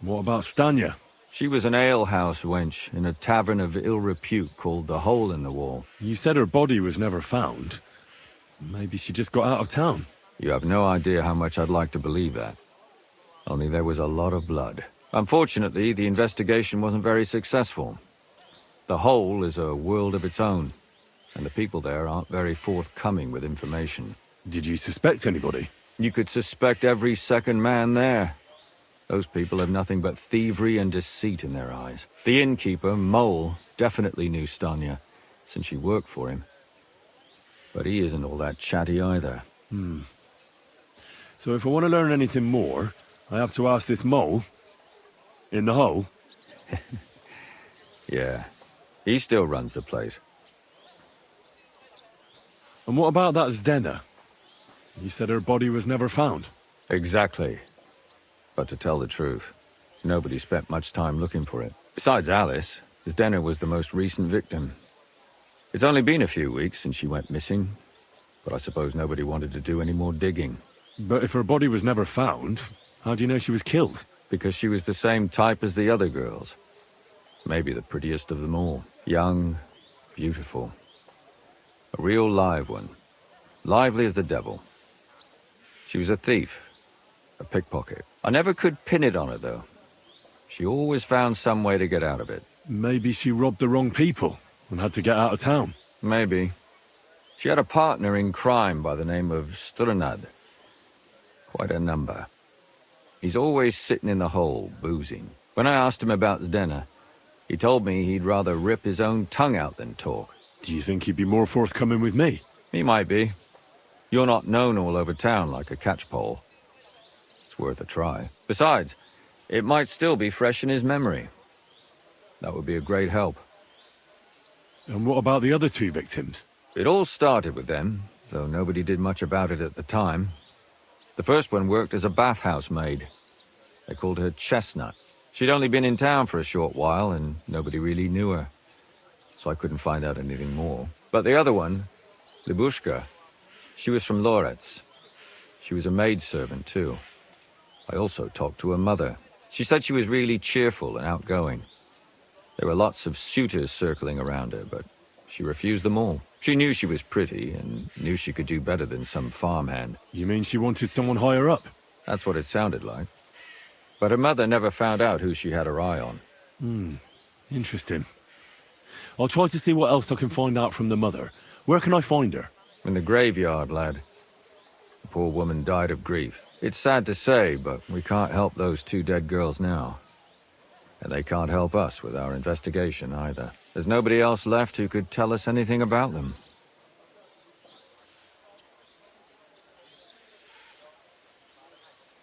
What about Stanya? She was an alehouse wench in a tavern of ill repute called the Hole in the Wall. You said her body was never found. Maybe she just got out of town. You have no idea how much I'd like to believe that. Only there was a lot of blood. Unfortunately, the investigation wasn't very successful. The Hole is a world of its own, and the people there aren't very forthcoming with information. Did you suspect anybody? You could suspect every second man there. Those people have nothing but thievery and deceit in their eyes. The innkeeper, Mole, definitely knew Stanya, since she worked for him. But he isn't all that chatty either. So if I want to learn anything more, I have to ask this Mole in the hole? Yeah, he still runs the place. And what about that Zdena? You said her body was never found. Exactly. But to tell the truth, nobody spent much time looking for it. Besides Alice, Zdena was the most recent victim. It's only been a few weeks since she went missing, but I suppose nobody wanted to do any more digging. But if her body was never found, how do you know she was killed? Because she was the same type as the other girls. Maybe the prettiest of them all. Young, beautiful. A real live one. Lively as the devil. She was a thief. A pickpocket. I never could pin it on her, though. She always found some way to get out of it. Maybe she robbed the wrong people and had to get out of town. Maybe. She had a partner in crime by the name of Strunad. Quite a number. He's always sitting in the hole, boozing. When I asked him about Zdena, he told me he'd rather rip his own tongue out than talk. Do you think he'd be more forthcoming with me? He might be. You're not known all over town like a catchpole. Worth a try. Besides, it might still be fresh in his memory. That would be a great help. And what about the other two victims? It all started with them, though nobody did much about it at the time. The first one worked as a bathhouse maid. They called her Chestnut. She'd only been in town for a short while, and nobody really knew her. So I couldn't find out anything more. But the other one, Libushka, she was from Loretz. She was a maidservant, too. I also talked to her mother. She said she was really cheerful and outgoing. There were lots of suitors circling around her, but she refused them all. She knew she was pretty and knew she could do better than some farmhand. You mean she wanted someone higher up? That's what it sounded like. But her mother never found out who she had her eye on. Interesting. I'll try to see what else I can find out from the mother. Where can I find her? In the graveyard, lad. The poor woman died of grief. It's sad to say, but we can't help those two dead girls now. And they can't help us with our investigation either. There's nobody else left who could tell us anything about them.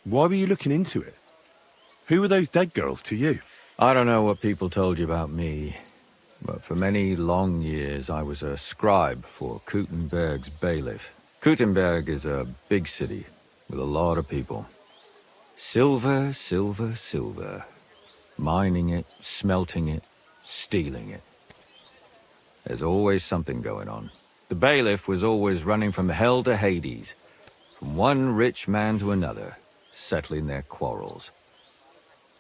Why were you looking into it? Who were those dead girls to you? I don't know what people told you about me, but for many long years I was a scribe for Kuttenberg's bailiff. Kuttenberg is a big city with a lot of people. Silver, silver, silver. Mining it, smelting it, stealing it. There's always something going on. The bailiff was always running from hell to Hades, from one rich man to another, settling their quarrels.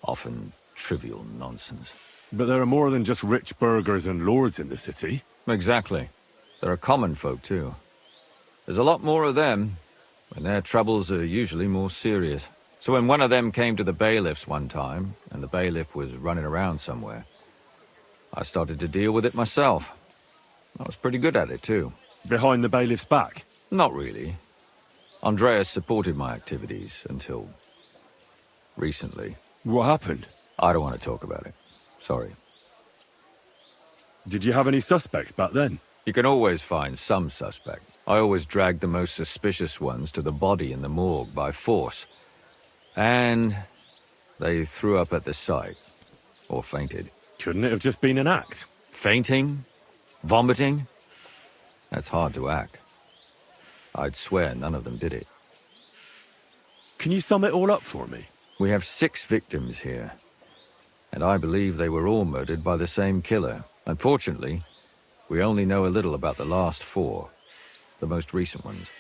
Often trivial nonsense. But there are more than just rich burghers and lords in the city. Exactly. There are common folk too. There's a lot more of them, and their troubles are usually more serious. So when one of them came to the bailiff's one time, and the bailiff was running around somewhere, I started to deal with it myself. I was pretty good at it too. Behind the bailiff's back? Not really. Andreas supported my activities until recently. What happened? I don't want to talk about it. Sorry. Did you have any suspects back then? You can always find some suspect. I always dragged the most suspicious ones to the body in the morgue by force. And they threw up at the sight. Or fainted. Couldn't it have just been an act? Fainting? Vomiting? That's hard to act. I'd swear none of them did it. Can you sum it all up for me? We have 6 victims here. And I believe they were all murdered by the same killer. Unfortunately, we only know a little about the last 4. The most recent ones.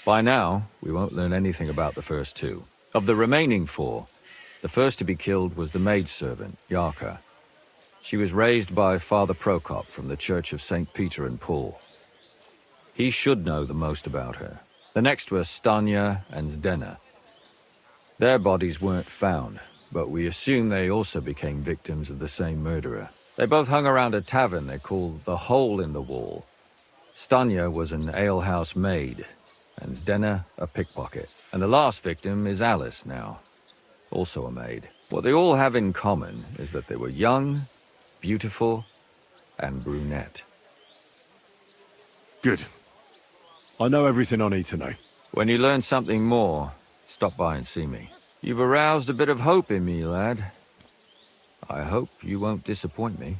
By now, we won't learn anything about the first 2. Of the remaining 4, the first to be killed was the maidservant, Yarka. She was raised by Father Prokop from the Church of St. Peter and Paul. He should know the most about her. The next were Stanya and Zdena. Their bodies weren't found, but we assume they also became victims of the same murderer. They both hung around a tavern they called the Hole in the Wall. Stanya was an alehouse maid, and Zdena a pickpocket. And the last victim is Alice now, also a maid. What they all have in common is that they were young, beautiful, and brunette. Good. I know everything I need to know. When you learn something more, stop by and see me. You've aroused a bit of hope in me, lad. I hope you won't disappoint me.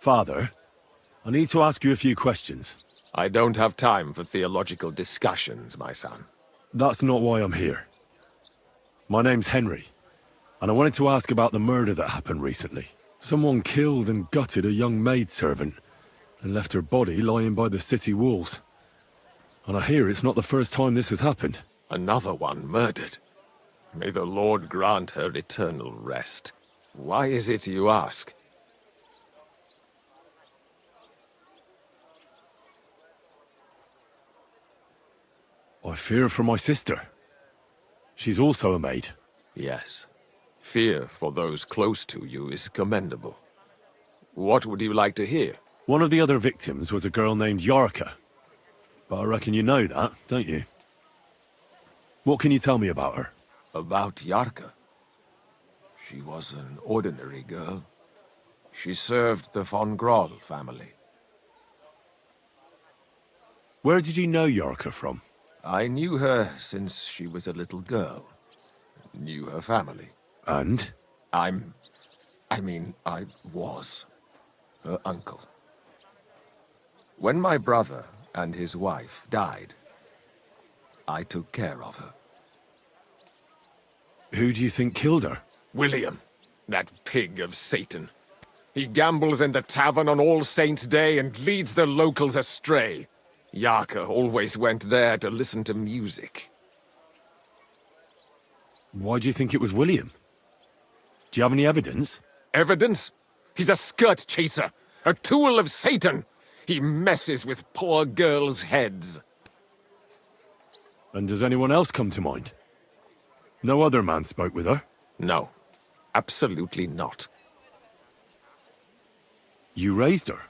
Father, I need to ask you a few questions. I don't have time for theological discussions, my son. That's not why I'm here. My name's Henry, and I wanted to ask about the murder that happened recently. Someone killed and gutted a young maidservant and left her body lying by the city walls. And I hear it's not the first time this has happened. Another one murdered. May the Lord grant her eternal rest. Why is it you ask? I fear for my sister. She's also a maid. Yes. Fear for those close to you is commendable. What would you like to hear? One of the other victims was a girl named Yarka. But I reckon you know that, don't you? What can you tell me about her? About Yarka? She was an ordinary girl. She served the von Groll family. Where did you know Yarka from? I knew her since she was a little girl. Knew her family. And? I was her uncle. When my brother and his wife died, I took care of her. Who do you think killed her? William, that pig of Satan. He gambles in the tavern on All Saints' Day and leads the locals astray. Yarka always went there to listen to music. Why do you think it was William? Do you have any evidence? Evidence? He's a skirt chaser, a tool of Satan. He messes with poor girls' heads. And does anyone else come to mind? No other man spoke with her? No, absolutely not. You raised her?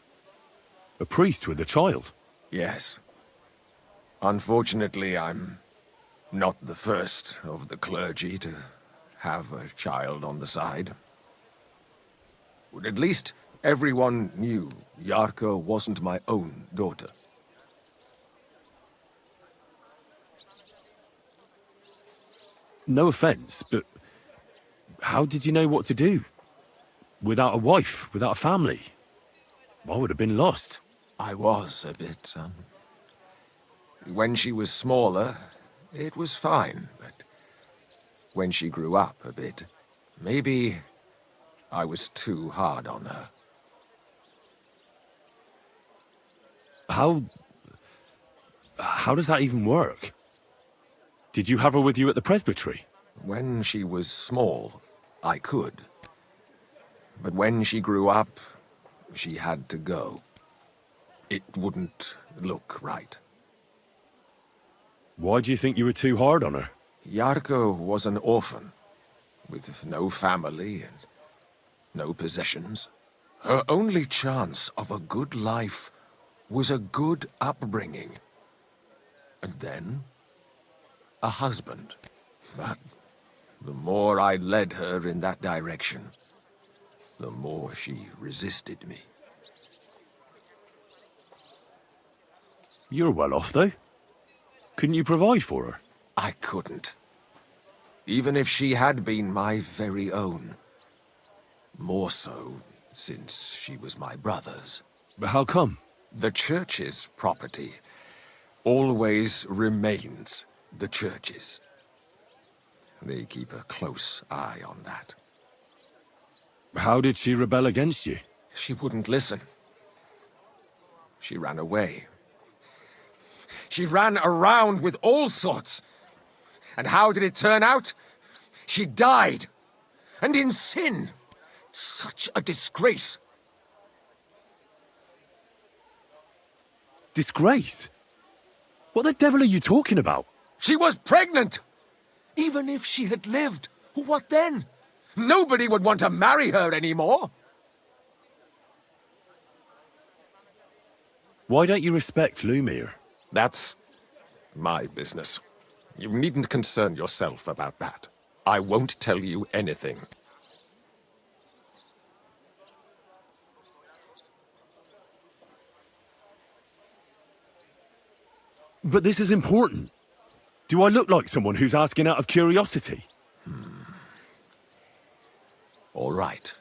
A priest with a child? Yes. Unfortunately, I'm not the first of the clergy to have a child on the side. But at least everyone knew Yarka wasn't my own daughter. No offense, but how did you know what to do? Without a wife, without a family? I would have been lost. I was a bit, son. When she was smaller, it was fine, but when she grew up a bit, maybe I was too hard on her. How does that even work? Did you have her with you at the presbytery? When she was small, I could. But when she grew up, she had to go. It wouldn't look right. Why do you think you were too hard on her? Yarka was an orphan, with no family and no possessions. Her only chance of a good life was a good upbringing. And then, a husband. But the more I led her in that direction, the more she resisted me. You're well off, though. Couldn't you provide for her? I couldn't. Even if she had been my very own. More so, since she was my brother's. But how come? The church's property always remains the church's. They keep a close eye on that. How did she rebel against you? She wouldn't listen. She ran away. She ran around with all sorts. And how did it turn out? She died. And in sin. Such a disgrace. Disgrace? What the devil are you talking about? She was pregnant! Even if she had lived, what then? Nobody would want to marry her anymore. Why don't you respect Lumir? That's my business. You needn't concern yourself about that. I won't tell you anything. But this is important. Do I look like someone who's asking out of curiosity? All right.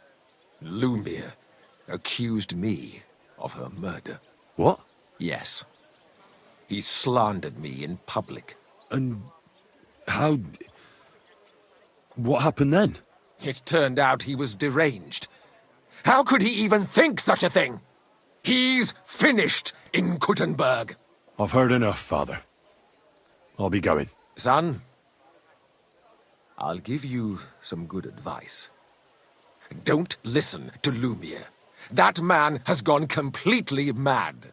Lumir accused me of her murder. What? Yes. He slandered me in public. And how... What happened then? It turned out he was deranged. How could he even think such a thing? He's finished in Kuttenberg. I've heard enough, Father. I'll be going. Son, I'll give you some good advice. Don't listen to Lumir. That man has gone completely mad.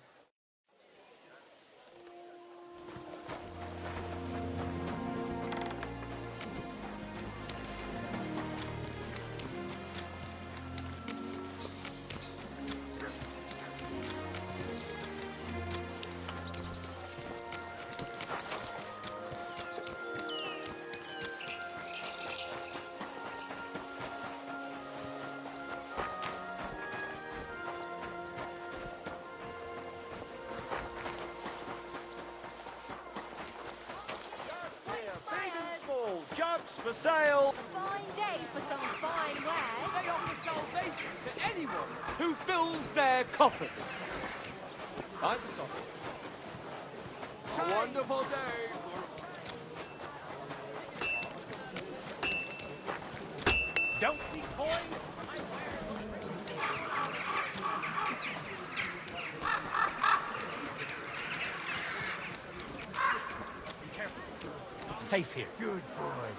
For sale! Fine day for some fine wares. They offer salvation to anyone who fills their coffers. I'm sorry. A wonderful day. Don't be coy. safe here. Good boy.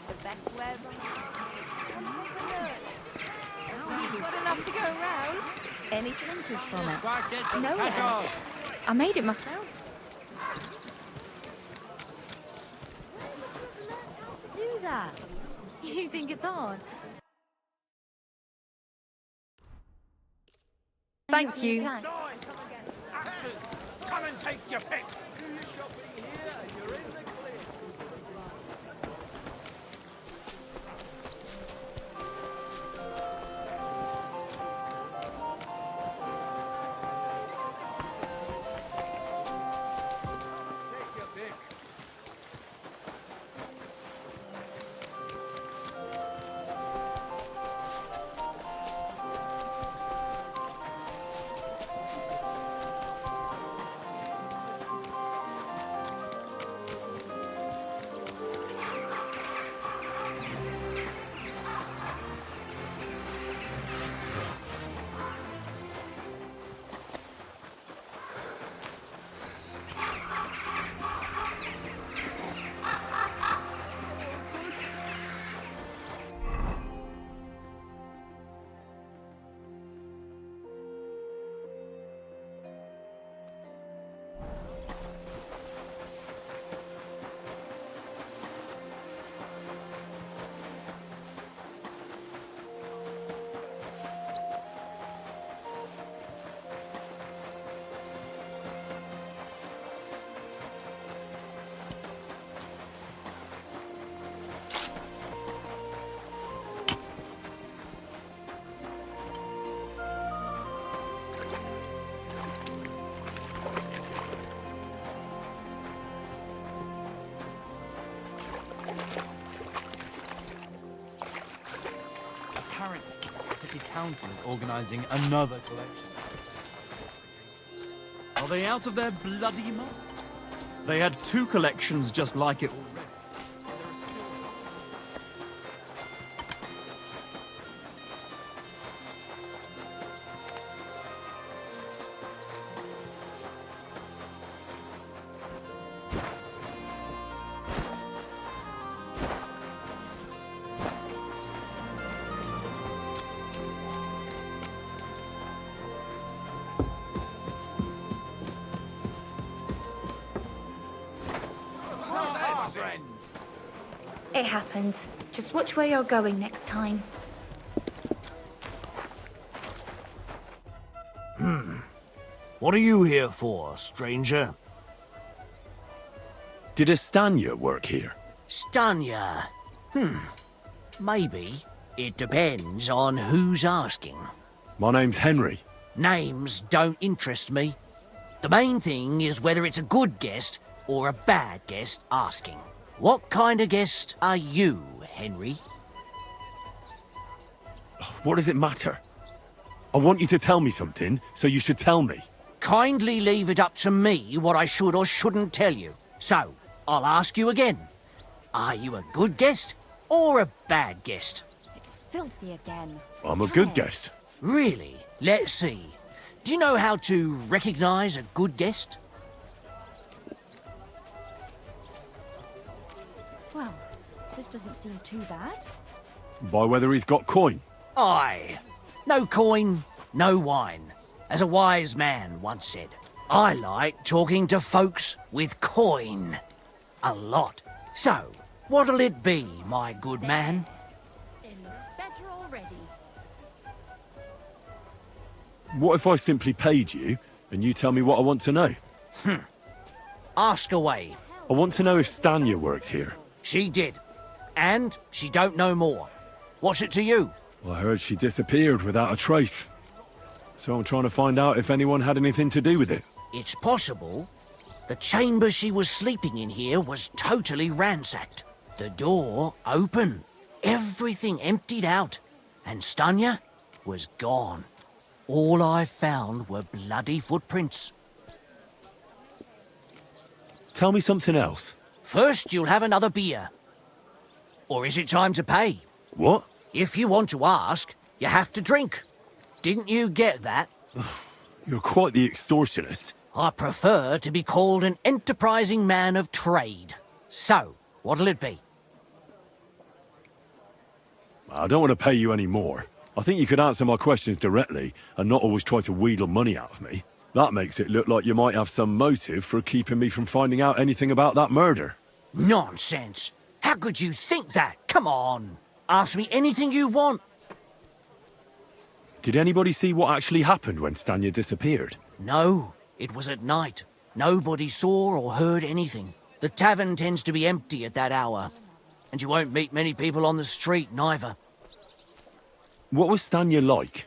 The best wares on the You've got enough to go around. Any flinters from it? No. Nowhere. I made it myself. Do that. You think it's hard? Thank you. Come and take your pick. Apparently, the city council is organising another collection. Are they out of their bloody mind? They had 2 collections just like it already. It happens. Just watch where you're going next time. What are you here for, stranger? Did Estanya work here? Stanya? Maybe. It depends on who's asking. My name's Henry. Names don't interest me. The main thing is whether it's a good guest or a bad guest asking. What kind of guest are you, Henry? What does it matter? I want you to tell me something, so you should tell me. Kindly leave it up to me what I should or shouldn't tell you. So, I'll ask you again. Are you a good guest or a bad guest? It's filthy again. I'm a good guest. Really? Let's see. Do you know how to recognize a good guest? Well, this doesn't seem too bad. By whether he's got coin. Aye. No coin, no wine. As a wise man once said, I like talking to folks with coin. A lot. So, what'll it be, my good man? It looks better already. What if I simply paid you, and you tell me what I want to know? Ask away. I want to know if Stanya works here. She did. And she don't know more. What's it to you? I heard she disappeared without a trace. So I'm trying to find out if anyone had anything to do with it. It's possible. The chamber she was sleeping in here was totally ransacked. The door open. Everything emptied out. And Stanya was gone. All I found were bloody footprints. Tell me something else. First, you'll have another beer. Or is it time to pay? What? If you want to ask, you have to drink. Didn't you get that? You're quite the extortionist. I prefer to be called an enterprising man of trade. So, what'll it be? I don't want to pay you any more. I think you could answer my questions directly and not always try to wheedle money out of me. That makes it look like you might have some motive for keeping me from finding out anything about that murder. Nonsense. How could you think that? Come on. Ask me anything you want. Did anybody see what actually happened when Stanya disappeared? No, it was at night. Nobody saw or heard anything. The tavern tends to be empty at that hour. And you won't meet many people on the street, neither. What was Stanya like?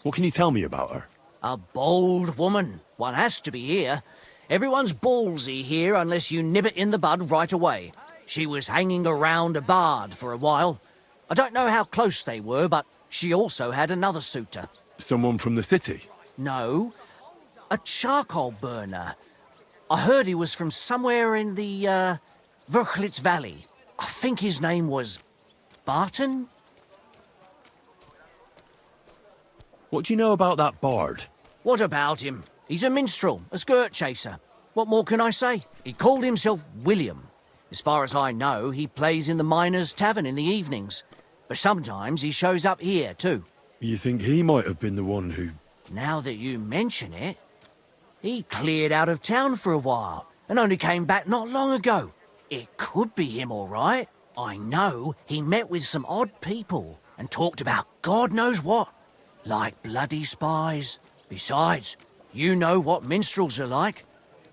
What can you tell me about her? A bold woman. One has to be here. Everyone's ballsy here unless you nib it in the bud right away. She was hanging around a bard for a while. I don't know how close they were, but she also had another suitor. Someone from the city? No, a charcoal burner. I heard he was from somewhere in the, Verchlitz Valley. I think his name was Barton? What do you know about that bard? What about him? He's a minstrel, a skirt chaser. What more can I say? He called himself William. As far as I know, he plays in the miners' tavern in the evenings. But sometimes he shows up here, too. You think he might have been the one who... Now that you mention it, he cleared out of town for a while and only came back not long ago. It could be him, all right. I know he met with some odd people and talked about God knows what. Like bloody spies. Besides, you know what minstrels are like.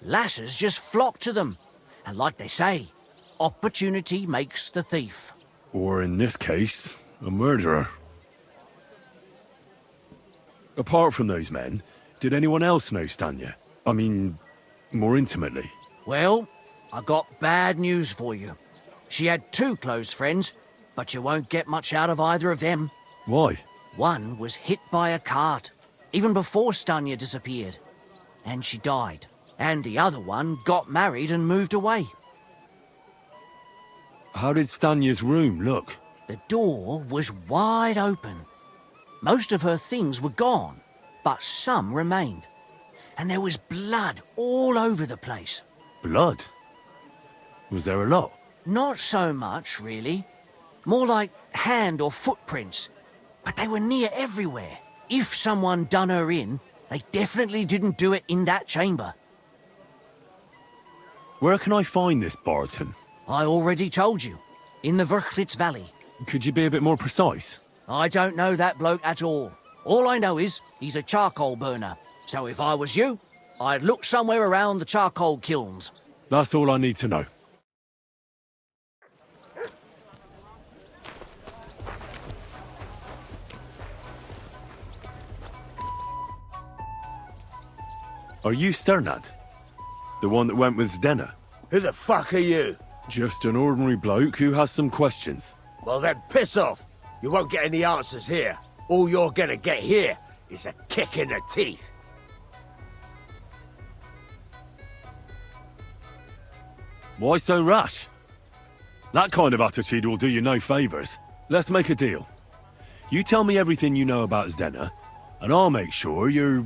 Lasses just flock to them. And like they say, opportunity makes the thief. Or in this case, a murderer. Apart from those men, did anyone else know Stanya? I mean, more intimately. Well, I got bad news for you. She had 2 close friends, but you won't get much out of either of them. Why? One was hit by a cart, even before Stanya disappeared. And she died. And the other one got married and moved away. How did Stanya's room look? The door was wide open. Most of her things were gone, but some remained. And there was blood all over the place. Blood? Was there a lot? Not so much, really. More like hand or footprints. But they were near everywhere. If someone done her in, they definitely didn't do it in that chamber. Where can I find this Barton? I already told you. In the Verchlitz Valley. Could you be a bit more precise? I don't know that bloke at all. All I know is he's a charcoal burner. So if I was you, I'd look somewhere around the charcoal kilns. That's all I need to know. Are you Sternad? The one that went with Zdena? Who the fuck are you? Just an ordinary bloke who has some questions. Well then, piss off. You won't get any answers here. All you're gonna get here is a kick in the teeth. Why so rash? That kind of attitude will do you no favours. Let's make a deal. You tell me everything you know about Zdena, and I'll make sure you're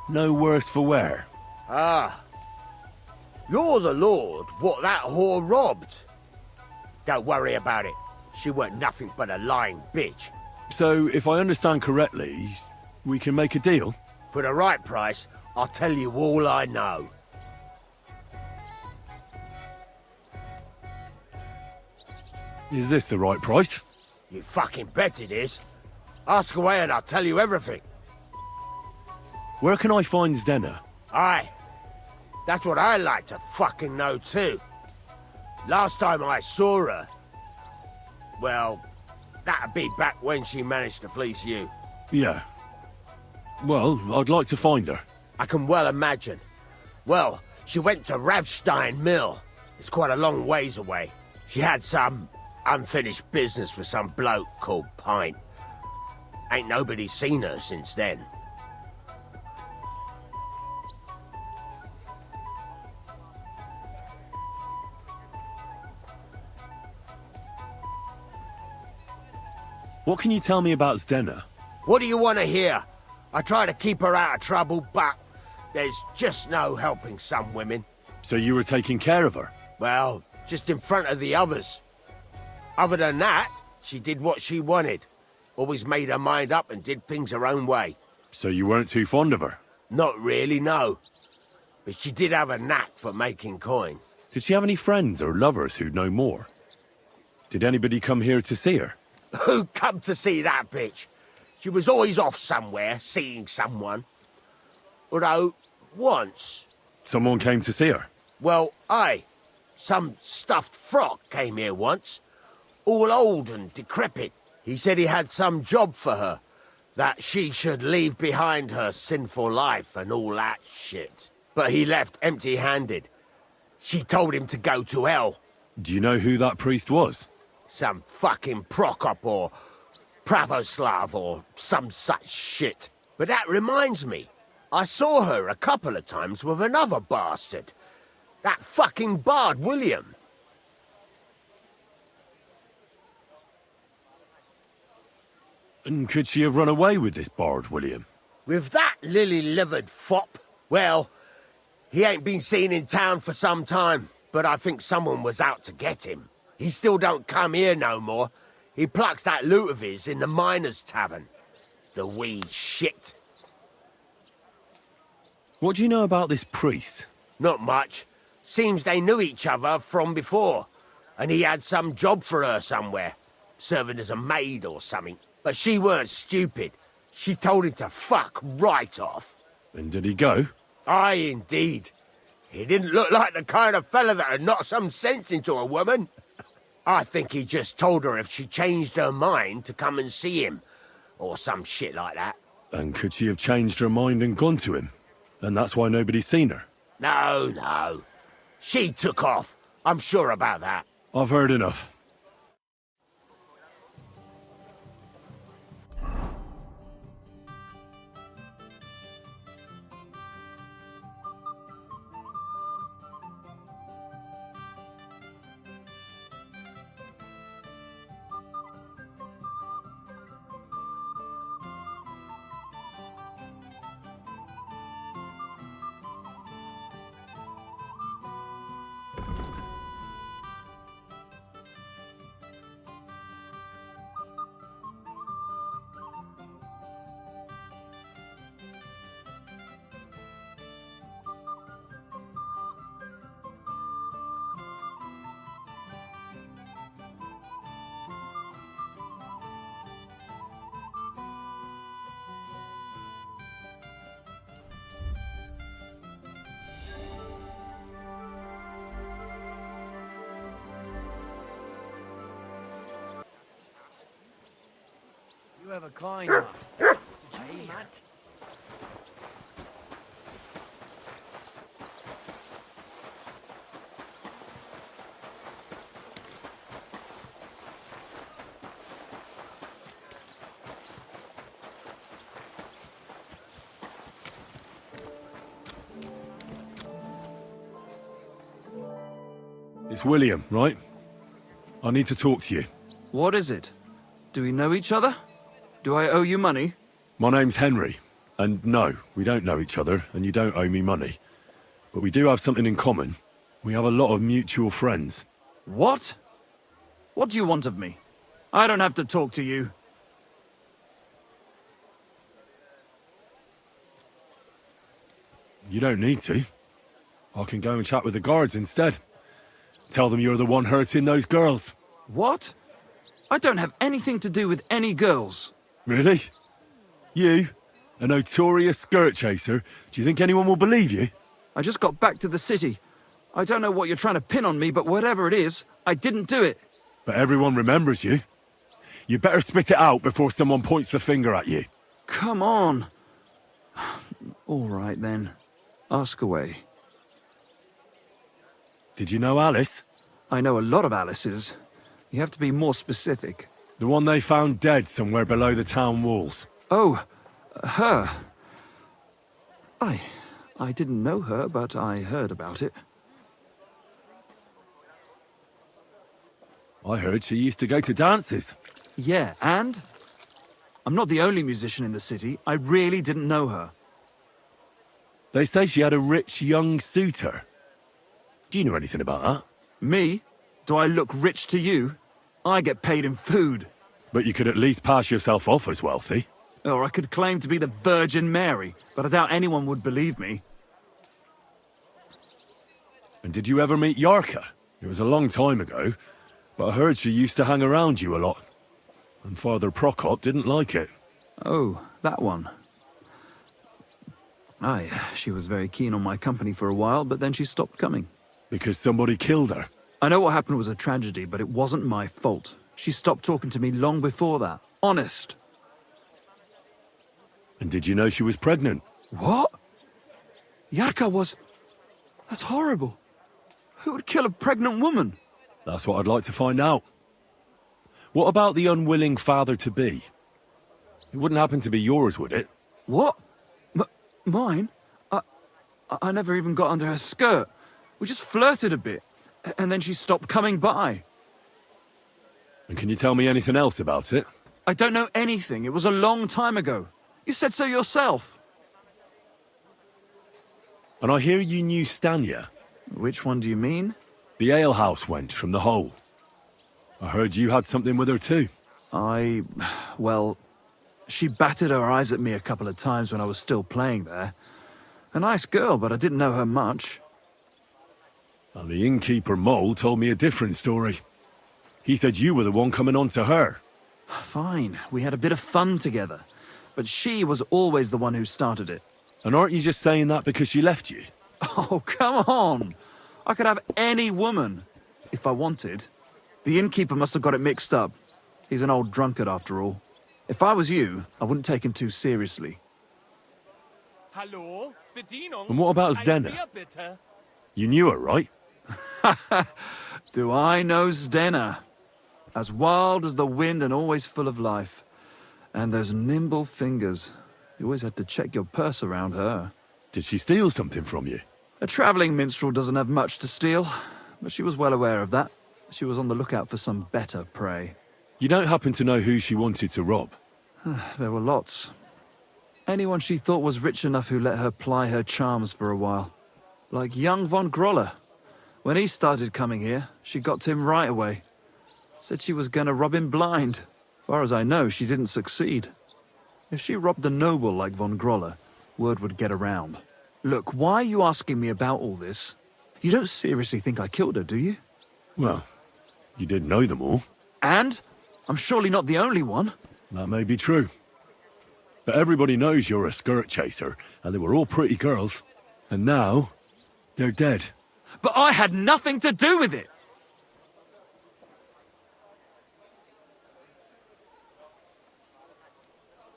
no worse for wear. Ah. You're the lord what that whore robbed. Don't worry about it. She weren't nothing but a lying bitch. So, if I understand correctly, we can make a deal? For the right price, I'll tell you all I know. Is this the right price? You fucking bet it is. Ask away and I'll tell you everything. Where can I find Zdena? Aye. That's what I like to fucking know too. Last time I saw her... Well, that'd be back when she managed to fleece you. Yeah. Well, I'd like to find her. I can well imagine. Well, she went to Ravstein Mill. It's quite a long ways away. She had some unfinished business with some bloke called Pine. Ain't nobody seen her since then. What can you tell me about Zdena? What do you want to hear? I try to keep her out of trouble, but there's just no helping some women. So you were taking care of her? Well, just in front of the others. Other than that, she did what she wanted. Always made her mind up and did things her own way. So you weren't too fond of her? Not really, no. But she did have a knack for making coin. Did she have any friends or lovers who'd know more? Did anybody come here to see her? Who come to see that bitch? She was always off somewhere, seeing someone. Although, once... Someone came to see her? Well, aye. Some stuffed frock came here once. All old and decrepit. He said he had some job for her. That she should leave behind her sinful life and all that shit. But he left empty-handed. She told him to go to hell. Do you know who that priest was? Some fucking Prokop or Pravoslav or some such shit. But that reminds me, I saw her a couple of times with another bastard. That fucking bard, William. And could she have run away with this bard, William? With that lily-livered fop? Well, he ain't been seen in town for some time, but I think someone was out to get him. He still don't come here no more. He plucks that loot of his in the miners' tavern. The wee shit. What do you know about this priest? Not much. Seems they knew each other from before, and he had some job for her somewhere, serving as a maid or something. But she weren't stupid. She told him to fuck right off. And did he go? Aye, indeed. He didn't look like the kind of fella that'd knock some sense into a woman. I think he just told her if she changed her mind to come and see him, or some shit like that. And could she have changed her mind and gone to him? And that's why nobody's seen her? No, no. She took off. I'm sure about that. I've heard enough. You have a coin, master. Hey, Matt. It's William, right? I need to talk to you. What is it? Do we know each other? Do I owe you money? My name's Henry, and no, we don't know each other, and you don't owe me money. But we do have something in common. We have a lot of mutual friends. What? What do you want of me? I don't have to talk to you. You don't need to. I can go and chat with the guards instead. Tell them you're the one hurting those girls. What? I don't have anything to do with any girls. Really? You? A notorious skirt chaser? Do you think anyone will believe you? I just got back to the city. I don't know what you're trying to pin on me, but whatever it is, I didn't do it. But everyone remembers you. You better spit it out before someone points the finger at you. Come on. All right, then. Ask away. Did you know Alice? I know a lot of Alices. You have to be more specific. The one they found dead somewhere below the town walls. Oh, her. I didn't know her, but I heard about it. I heard she used to go to dances. Yeah, and? I'm not the only musician in the city. I really didn't know her. They say she had a rich young suitor. Do you know anything about that? Me? Do I look rich to you? I get paid in food. But you could at least pass yourself off as wealthy. Or I could claim to be the Virgin Mary, but I doubt anyone would believe me. And did you ever meet Yarka? It was a long time ago, but I heard she used to hang around you a lot. And Father Prokop didn't like it. Oh, that one. Aye, she was very keen on my company for a while, but then she stopped coming. Because somebody killed her? I know what happened was a tragedy, but it wasn't my fault. She stopped talking to me long before that. Honest. And did you know she was pregnant? What? Yarka was... That's horrible. Who would kill a pregnant woman? That's what I'd like to find out. What about the unwilling father-to-be? It wouldn't happen to be yours, would it? What? Mine? I never even got under her skirt. We just flirted a bit, and then she stopped coming by. And can you tell me anything else about it? I don't know anything. It was a long time ago. You said so yourself. And I hear you knew Stanya. Which one do you mean? The alehouse wench from the hole. I heard you had something with her too. Well, she batted her eyes at me a couple of times when I was still playing there. A nice girl, but I didn't know her much. And the innkeeper Mole told me a different story. He said you were the one coming on to her. Fine, we had a bit of fun together. But she was always the one who started it. And aren't you just saying that because she left you? Oh, come on! I could have any woman, if I wanted. The innkeeper must have got it mixed up. He's an old drunkard after all. If I was you, I wouldn't take him too seriously. And what about Zdena? You knew her, right? Do I know Zdena? As wild as the wind and always full of life. And those nimble fingers. You always had to check your purse around her. Did she steal something from you? A travelling minstrel doesn't have much to steal, but she was well aware of that. She was on the lookout for some better prey. You don't happen to know who she wanted to rob? There were lots. Anyone she thought was rich enough who let her ply her charms for a while. Like young von Groller. When he started coming here, she got to him right away. Said she was gonna rob him blind. Far as I know, she didn't succeed. If she robbed a noble like von Groller, word would get around. Look, why are you asking me about all this? You don't seriously think I killed her, do you? Well, you did know them all. And? I'm surely not the only one. That may be true. But everybody knows you're a skirt chaser, and they were all pretty girls. And now, they're dead. But I had nothing to do with it!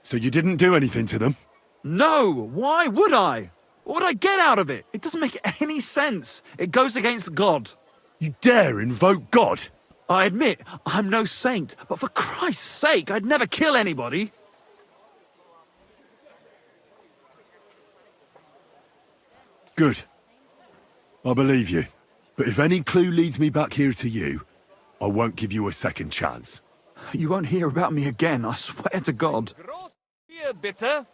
So you didn't do anything to them? No! Why would I? What would I get out of it? It doesn't make any sense. It goes against God. You dare invoke God? I admit, I'm no saint, but for Christ's sake, I'd never kill anybody. Good. I believe you. But if any clue leads me back here to you, I won't give you a second chance. You won't hear about me again, I swear to God. Here, bitte.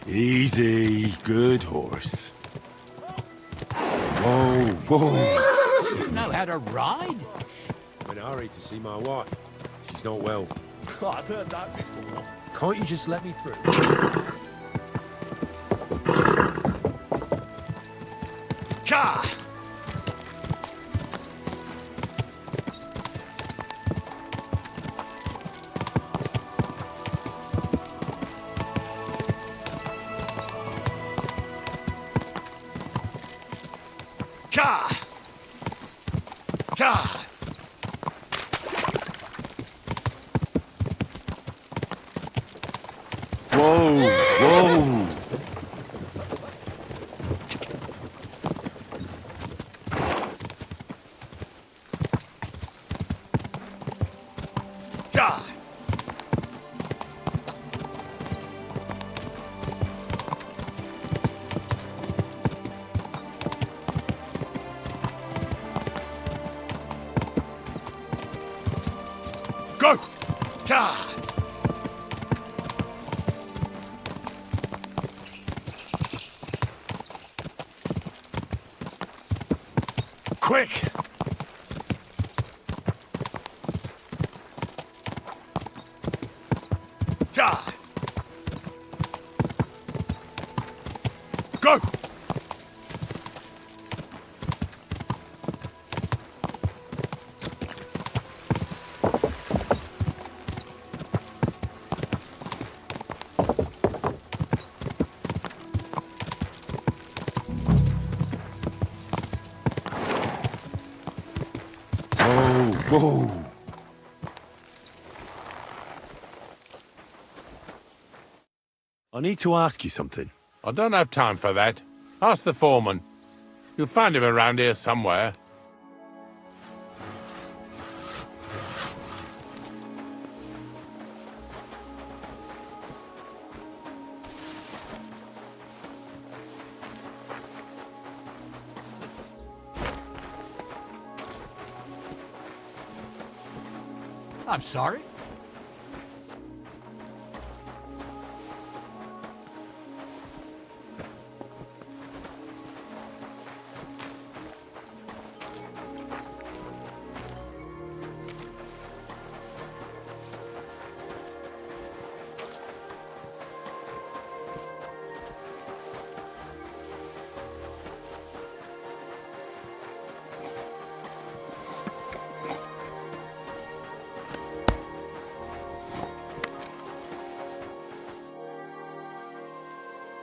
Easy, good horse. Whoa, whoa. You know how to ride? I'm in a hurry to see my wife. She's not well. I've heard that before. Can't you just let me through? Ka! Gah! Gah! Whoa, whoa. Gah! Go! Gah! Quick! Ja! Go! Whoa. I need to ask you something. I don't have time for that. Ask the foreman. You'll find him around here somewhere. I'm sorry.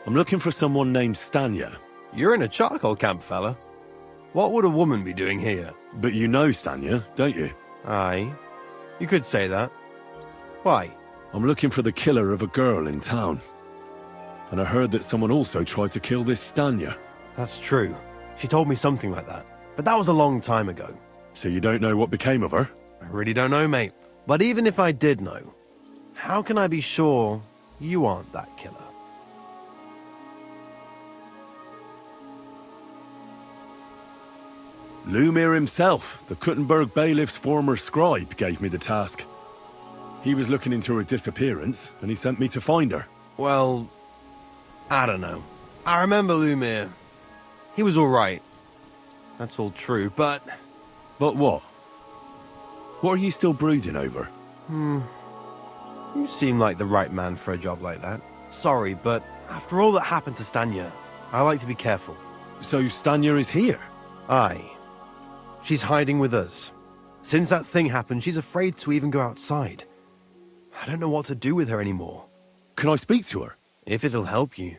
I'm looking for someone named Stanya. You're in a charcoal camp, fella. What would a woman be doing here? But you know Stanya, don't you? Aye. You could say that. Why? I'm looking for the killer of a girl in town. And I heard that someone also tried to kill this Stanya. That's true. She told me something like that. But that was a long time ago. So you don't know what became of her? I really don't know, mate. But even if I did know, how can I be sure you aren't that killer? Lumir himself, the Kuttenberg bailiff's former scribe, gave me the task. He was looking into her disappearance, and he sent me to find her. Well, I don't know. I remember Lumir. He was alright. That's all true, but... But what? What are you still brooding over? You seem like the right man for a job like that. Sorry, but after all that happened to Stanya, I like to be careful. So Stanya is here? Aye. She's hiding with us. Since that thing happened, she's afraid to even go outside. I don't know what to do with her anymore. Can I speak to her? If it'll help you.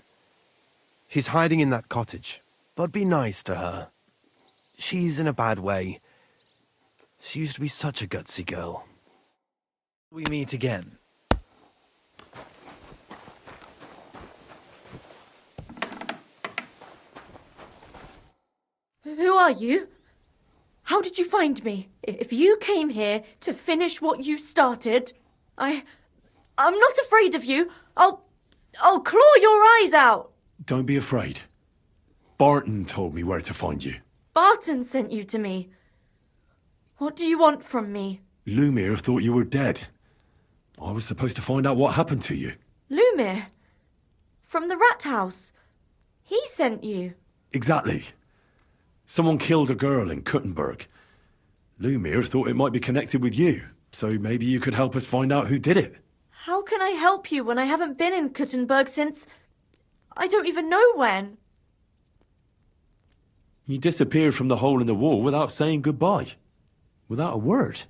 She's hiding in that cottage, but be nice to her. She's in a bad way. She used to be such a gutsy girl. We meet again. Who are you? How did you find me? If you came here to finish what you started, I'm not afraid of you. I'll claw your eyes out. Don't be afraid. Barton told me where to find you. Barton sent you to me. What do you want from me? Lumir thought you were dead. I was supposed to find out what happened to you. Lumir? From the rat house. He sent you. Exactly. Someone killed a girl in Kuttenberg. Lumir thought it might be connected with you, so maybe you could help us find out who did it. How can I help you when I haven't been in Kuttenberg since... I don't even know when. You disappeared from the hole in the wall without saying goodbye. Without a word.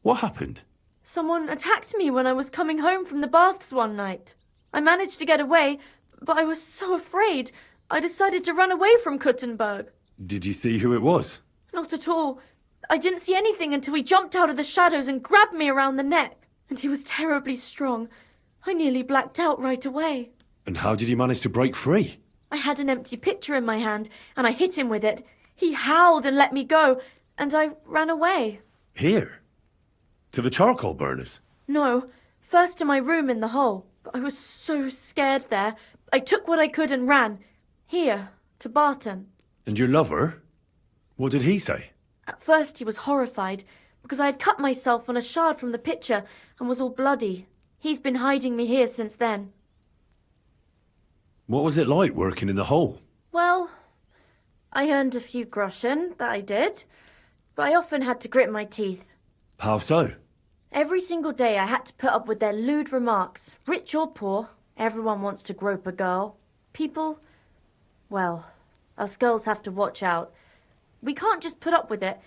What happened? Someone attacked me when I was coming home from the baths one night. I managed to get away, but I was so afraid, I decided to run away from Kuttenberg. Did you see who it was? Not at all. I didn't see anything until he jumped out of the shadows and grabbed me around the neck. And he was terribly strong. I nearly blacked out right away. And how did you manage to break free? I had an empty pitcher in my hand, and I hit him with it. He howled and let me go, and I ran away. Here? To the charcoal burners? No, first to my room in the hole. But I was so scared there. I took what I could and ran. Here, to Barton. And your lover? What did he say? At first he was horrified, because I had cut myself on a shard from the pitcher and was all bloody. He's been hiding me here since then. What was it like working in the hole? Well, I earned a few groschen, that I did. But I often had to grit my teeth. How so? Every single day I had to put up with their lewd remarks. Rich or poor, everyone wants to grope a girl. People, well, us girls have to watch out. We can't just put up with it,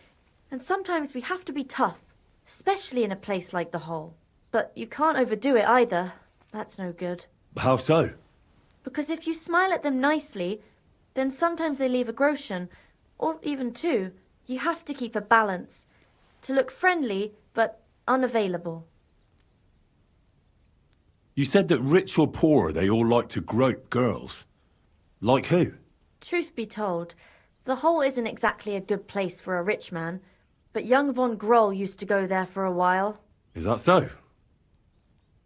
and sometimes we have to be tough, especially in a place like the hole. But you can't overdo it either. That's no good. How so? Because if you smile at them nicely, then sometimes they leave a groschen, or even two. You have to keep a balance. To look friendly, but unavailable. You said that rich or poor, they all like to grope girls. Like who? Truth be told, the hole isn't exactly a good place for a rich man, but young von Groll used to go there for a while. Is that so?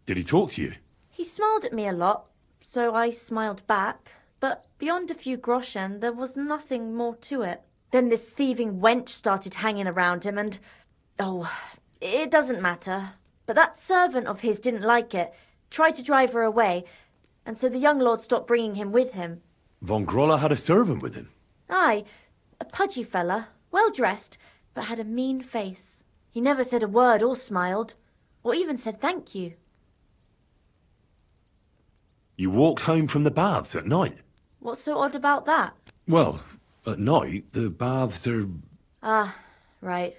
Did he talk to you? He smiled at me a lot, so I smiled back, but beyond a few groschen, there was nothing more to it. Then this thieving wench started hanging around him and... oh, it doesn't matter. But that servant of his didn't like it, tried to drive her away, and so the young lord stopped bringing him with him. Von Groller had a servant with him? Aye, a pudgy fella, well-dressed, but had a mean face. He never said a word or smiled, or even said thank you. You walked home from the baths at night? What's so odd about that? Well, at night, the baths are... Ah, right.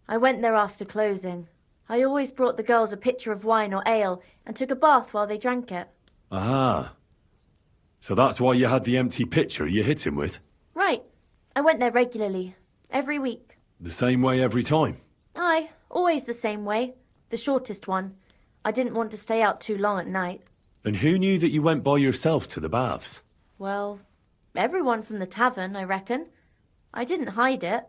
I went there after closing. I always brought the girls a pitcher of wine or ale and took a bath while they drank it. Ah. So that's why you had the empty pitcher you hit him with? Right. I went there regularly. Every week. The same way every time? Aye, always the same way. The shortest one. I didn't want to stay out too long at night. And who knew that you went by yourself to the baths? Well, everyone from the tavern, I reckon. I didn't hide it.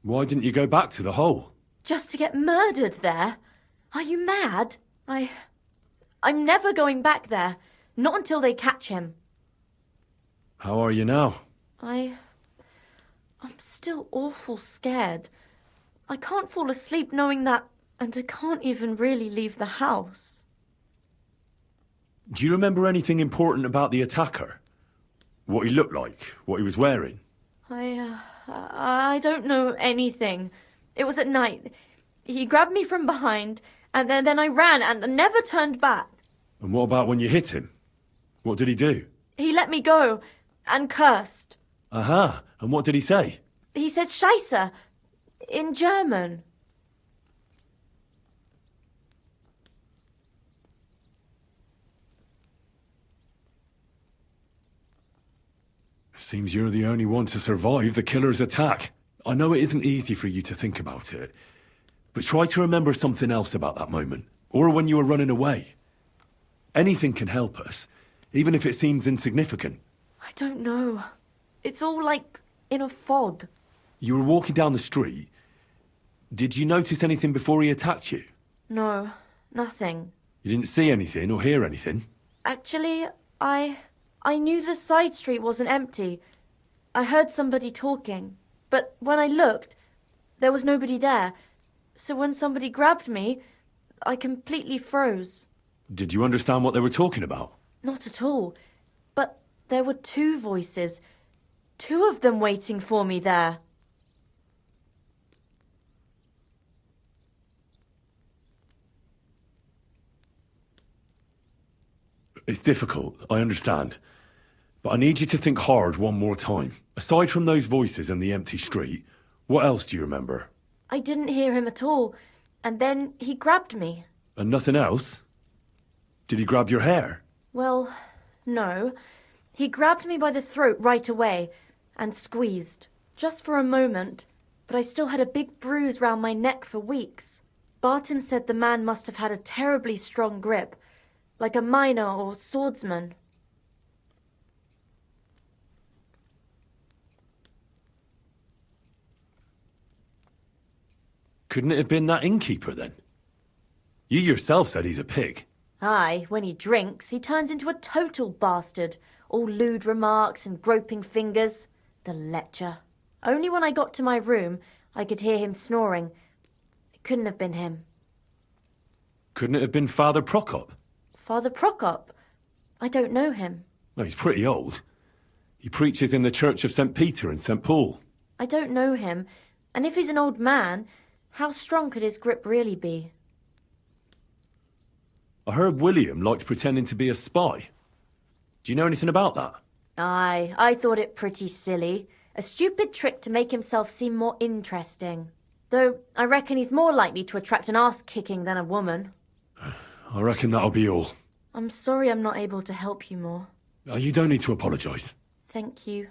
Why didn't you go back to the hole? Just to get murdered there? Are you mad? I'm never going back there. Not until they catch him. How are you now? I'm still awful scared. I can't fall asleep knowing that, and I can't even really leave the house. Do you remember anything important about the attacker? What he looked like? What he was wearing? I don't know anything. It was at night. He grabbed me from behind, and then I ran and never turned back. And what about when you hit him? What did he do? He let me go and cursed. Aha, and what did he say? He said Scheisse in German. Seems you're the only one to survive the killer's attack. I know it isn't easy for you to think about it, but try to remember something else about that moment, or when you were running away. Anything can help us, even if it seems insignificant. I don't know. It's all like in a fog. You were walking down the street. Did you notice anything before he attacked you? No, nothing. You didn't see anything or hear anything? Actually, I knew the side street wasn't empty. I heard somebody talking, but when I looked, there was nobody there. So when somebody grabbed me, I completely froze. Did you understand what they were talking about? Not at all. But there were two voices. Two of them waiting for me there. It's difficult, I understand. But I need you to think hard one more time. Aside from those voices and the empty street, what else do you remember? I didn't hear him at all, and then he grabbed me. And nothing else? Did he grab your hair? Well, no. He grabbed me by the throat right away and squeezed, just for a moment, but I still had a big bruise round my neck for weeks. Barton said the man must have had a terribly strong grip, like a miner or swordsman. Couldn't it have been that innkeeper then? You yourself said he's a pig. Aye, when he drinks, he turns into a total bastard. All lewd remarks and groping fingers. The lecher. Only when I got to my room, I could hear him snoring. It couldn't have been him. Couldn't it have been Father Prokop? Father Prokop? I don't know him. Well, he's pretty old. He preaches in the Church of St. Peter and St. Paul. I don't know him. And if he's an old man, how strong could his grip really be? I heard William liked pretending to be a spy. Do you know anything about that? Aye, I thought it pretty silly. A stupid trick to make himself seem more interesting. Though I reckon he's more likely to attract an ass-kicking than a woman. I reckon that'll be all. I'm sorry I'm not able to help you more. You don't need to apologise. Thank you.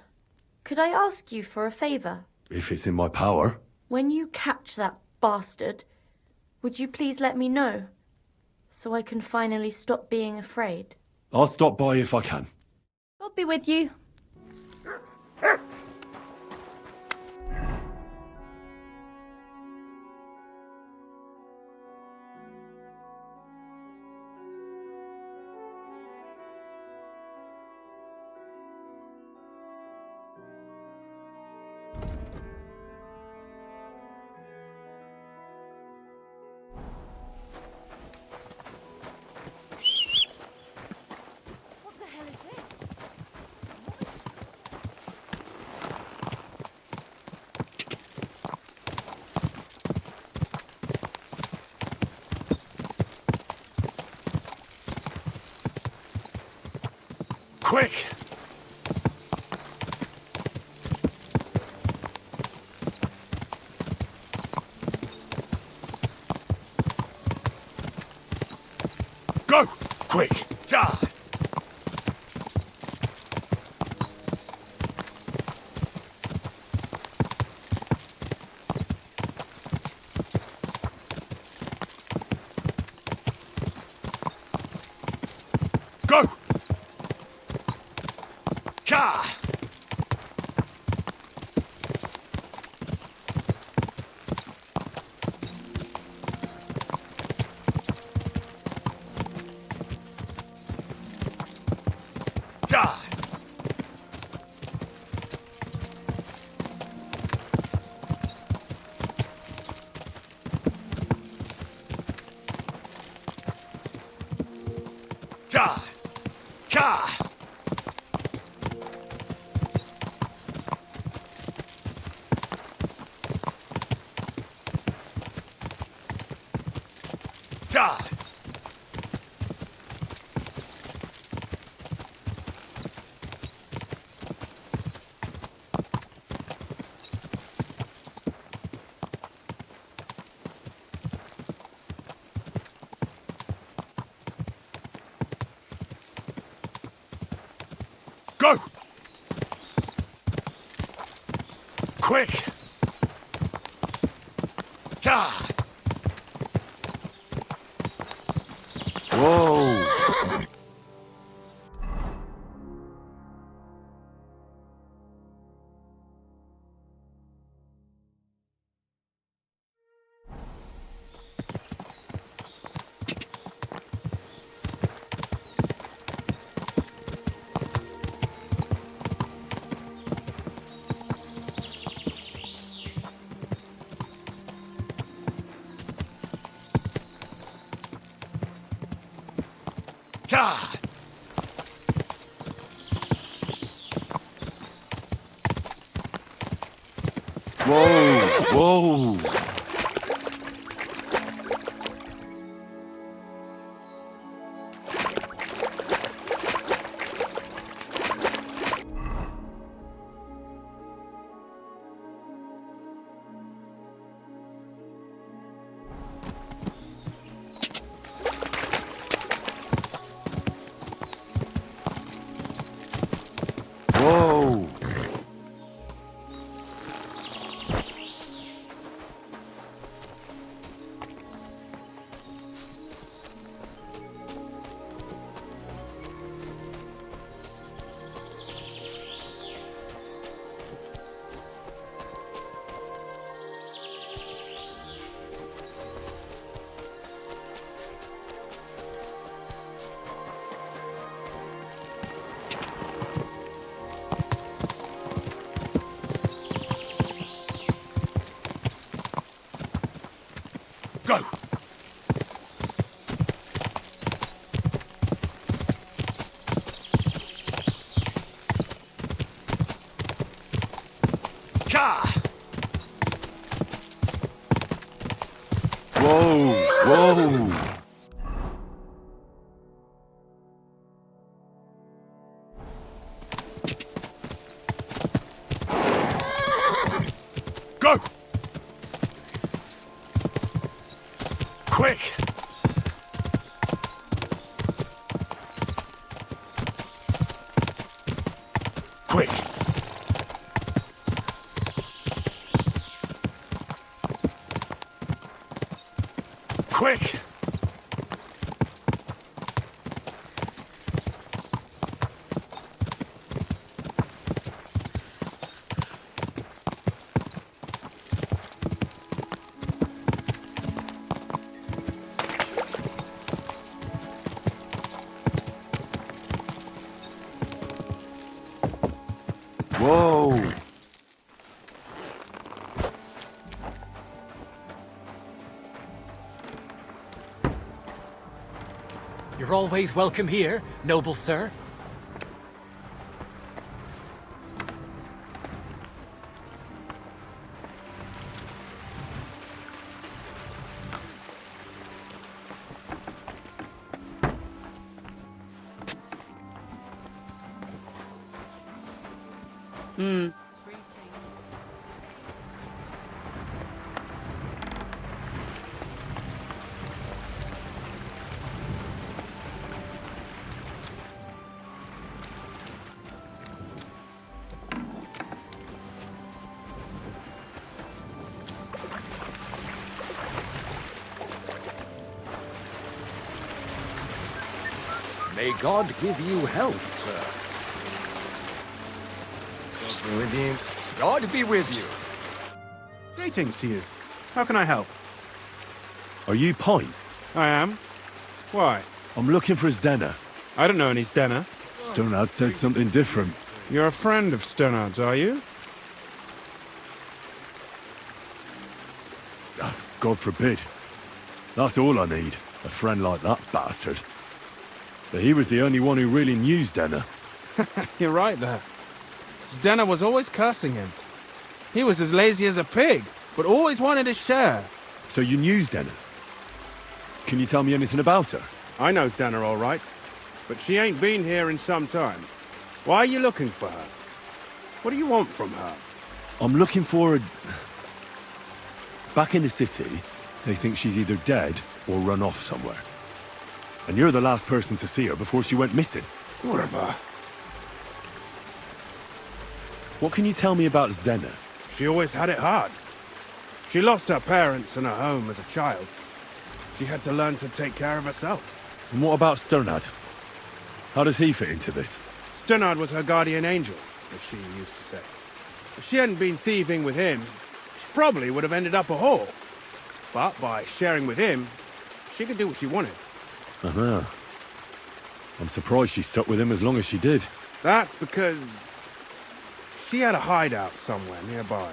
Could I ask you for a favour? If it's in my power. When you catch that bastard, would you please let me know? So I can finally stop being afraid. I'll stop by if I can. I'll be with you. Quick! Go! Quick! Die! Go! Ka! Da! Da! Ka! Da! Go! Quick! God! Whoa! God! Whoa! Whoa! Quick! Quick! Quick! Whoa! You're always welcome here, noble sir. May God give you health, sir. God be with you. God be with you. Greetings to you. How can I help? Are you Pine? I am. Why? I'm looking for Zdena. I don't know any Zdena. Stonard said something different. You're a friend of Stonard's, are you? God forbid. That's all I need. A friend like that bastard. But he was the only one who really knew Zdena. You're right there. Zdena was always cursing him. He was as lazy as a pig, but always wanted his share. So you knew Zdena? Can you tell me anything about her? I know Zdena all right, but she ain't been here in some time. Why are you looking for her? What do you want from her? I'm looking for a... Back in the city, they think she's either dead or run off somewhere. And you're the last person to see her before she went missing. Whatever. What can you tell me about Zdena? She always had it hard. She lost her parents and her home as a child. She had to learn to take care of herself. And what about Sternad? How does he fit into this? Sternard was her guardian angel, as she used to say. If she hadn't been thieving with him, she probably would have ended up a whore. But by sharing with him, she could do what she wanted. Uh-huh. I'm surprised she stuck with him as long as she did. That's because she had a hideout somewhere nearby.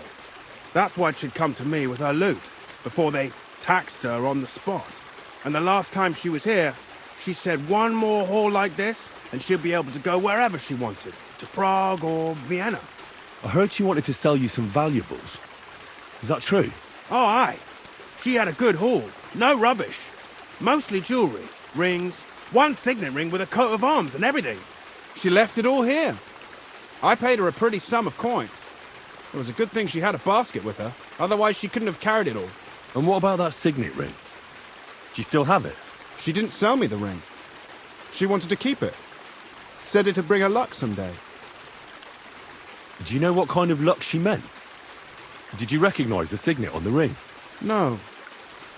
That's why she'd come to me with her loot, before they taxed her on the spot. And the last time she was here, she said one more haul like this, and she'll be able to go wherever she wanted, to Prague or Vienna. I heard she wanted to sell you some valuables. Is that true? Oh, aye. She had a good haul. No rubbish. Mostly jewellery, rings, one signet ring with a coat of arms and everything. She left it all here. I paid her a pretty sum of coin. It was a good thing she had a basket with her, otherwise she couldn't have carried it all. And what about that signet ring? Do you still have it? She didn't sell me the ring. She wanted to keep it. Said it'd bring her luck someday. Do you know what kind of luck she meant? Did you recognize the signet on the ring? No,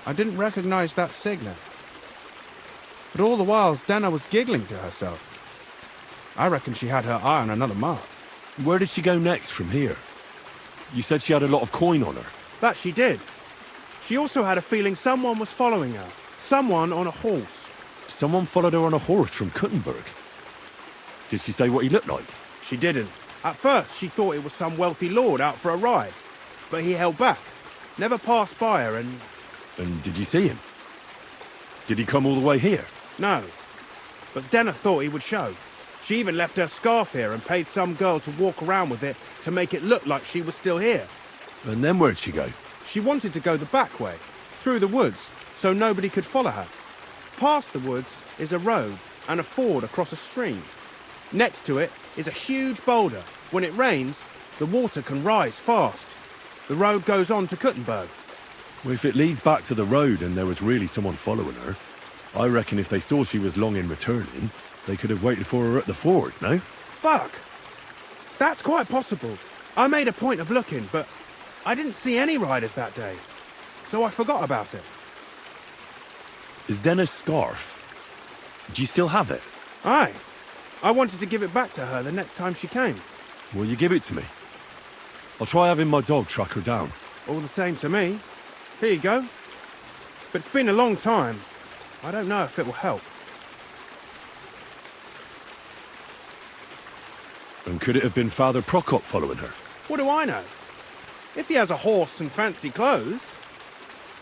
I didn't recognize that signet. But all the while, Zdena was giggling to herself. I reckon she had her eye on another mark. Where did she go next from here? You said she had a lot of coin on her. That she did. She also had a feeling someone was following her. Someone on a horse. Someone followed her on a horse from Kuttenberg. Did she say what he looked like? She didn't. At first, she thought it was some wealthy lord out for a ride. But he held back. Never passed by her and... And did you see him? Did he come all the way here? No. But Zdena thought he would show. She even left her scarf here and paid some girl to walk around with it to make it look like she was still here. And then where'd she go? She wanted to go the back way, through the woods, so nobody could follow her. Past the woods is a road and a ford across a stream. Next to it is a huge boulder. When it rains, the water can rise fast. The road goes on to Kuttenberg. Well, if it leads back to the road and there was really someone following her, I reckon if they saw she was long in returning, they could have waited for her at the ford, no? Fuck! That's quite possible. I made a point of looking, but I didn't see any riders that day, so I forgot about it. Is Denna's scarf? Do you still have it? Aye. I wanted to give it back to her the next time she came. Will you give it to me? I'll try having my dog track her down. All the same to me. Here you go. But it's been a long time. I don't know if it will help. And could it have been Father Prokop following her? What do I know? If he has a horse and fancy clothes.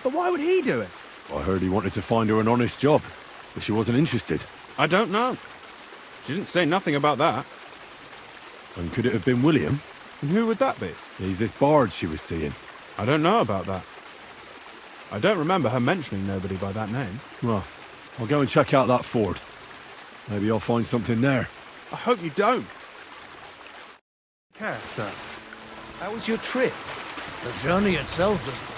But why would he do it? I heard he wanted to find her an honest job, but she wasn't interested. I don't know. She didn't say nothing about that. And could it have been William? And who would that be? He's this bard she was seeing. I don't know about that. I don't remember her mentioning nobody by that name. Well, I'll go and check out that ford. Maybe I'll find something there. I hope you don't. Care, sir. How was your trip? The journey itself was great.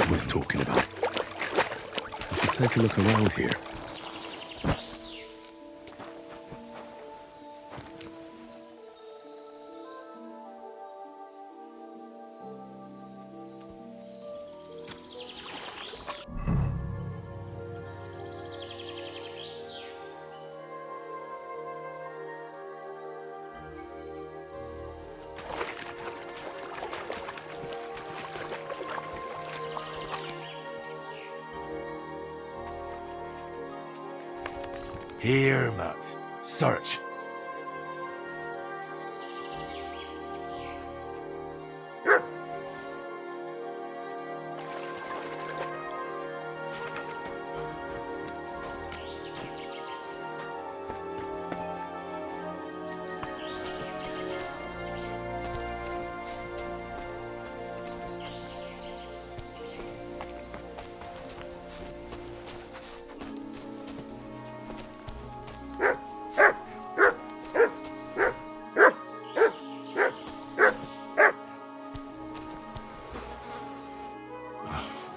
Was talking about. I should take a look around here. Here, Matt. Search.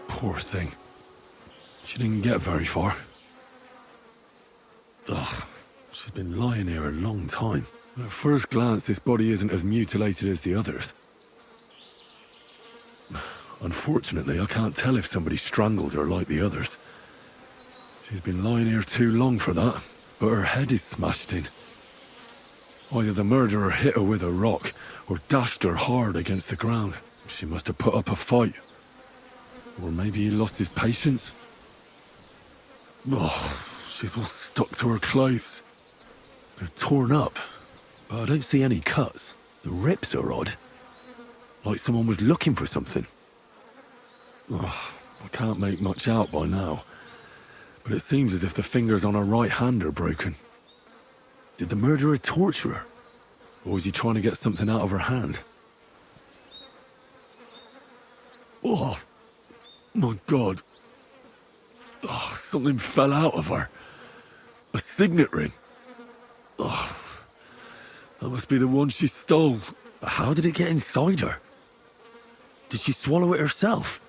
Poor thing. She didn't get very far. Ugh, she's been lying here a long time. At first glance, this body isn't as mutilated as the others. Unfortunately, I can't tell if somebody strangled her like the others. She's been lying here too long for that, but her head is smashed in. Either the murderer hit her with a rock, or dashed her hard against the ground. She must have put up a fight. Or maybe he lost his patience. Oh, she's all stuck to her clothes. They're torn up, but I don't see any cuts. The rips are odd. Like someone was looking for something. Oh, I can't make much out by now, but it seems as if the fingers on her right hand are broken. Did the murderer torture her? Or was he trying to get something out of her hand? Oh, my God. Oh, something fell out of her. A signet ring. Oh, that must be the one she stole. How did it get inside her? Did she swallow it herself?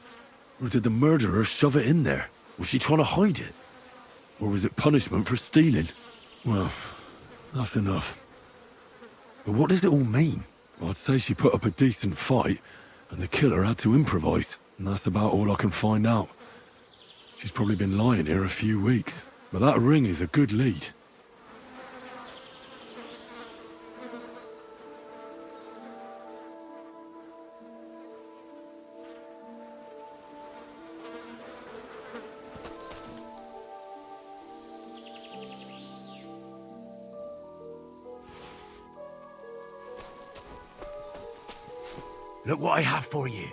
Or did the murderer shove it in there? Was she trying to hide it? Or was it punishment for stealing? Well, that's enough. But what does it all mean? I'd say she put up a decent fight, and the killer had to improvise. And that's about all I can find out. She's probably been lying here a few weeks. But that ring is a good lead. Look what I have for you.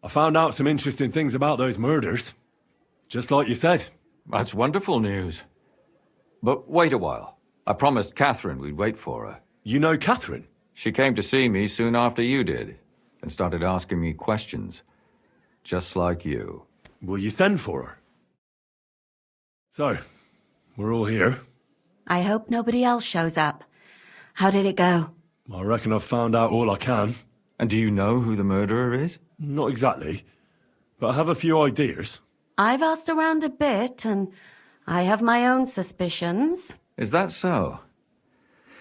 I found out some interesting things about those murders. Just like you said. That's wonderful news. But wait a while. I promised Catherine we'd wait for her. You know Catherine? She came to see me soon after you did, and started asking me questions. Just like you. Will you send for her? So, we're all here. I hope nobody else shows up. How did it go? I reckon I've found out all I can. And do you know who the murderer is? Not exactly, but I have a few ideas. I've asked around a bit, and I have my own suspicions. Is that so?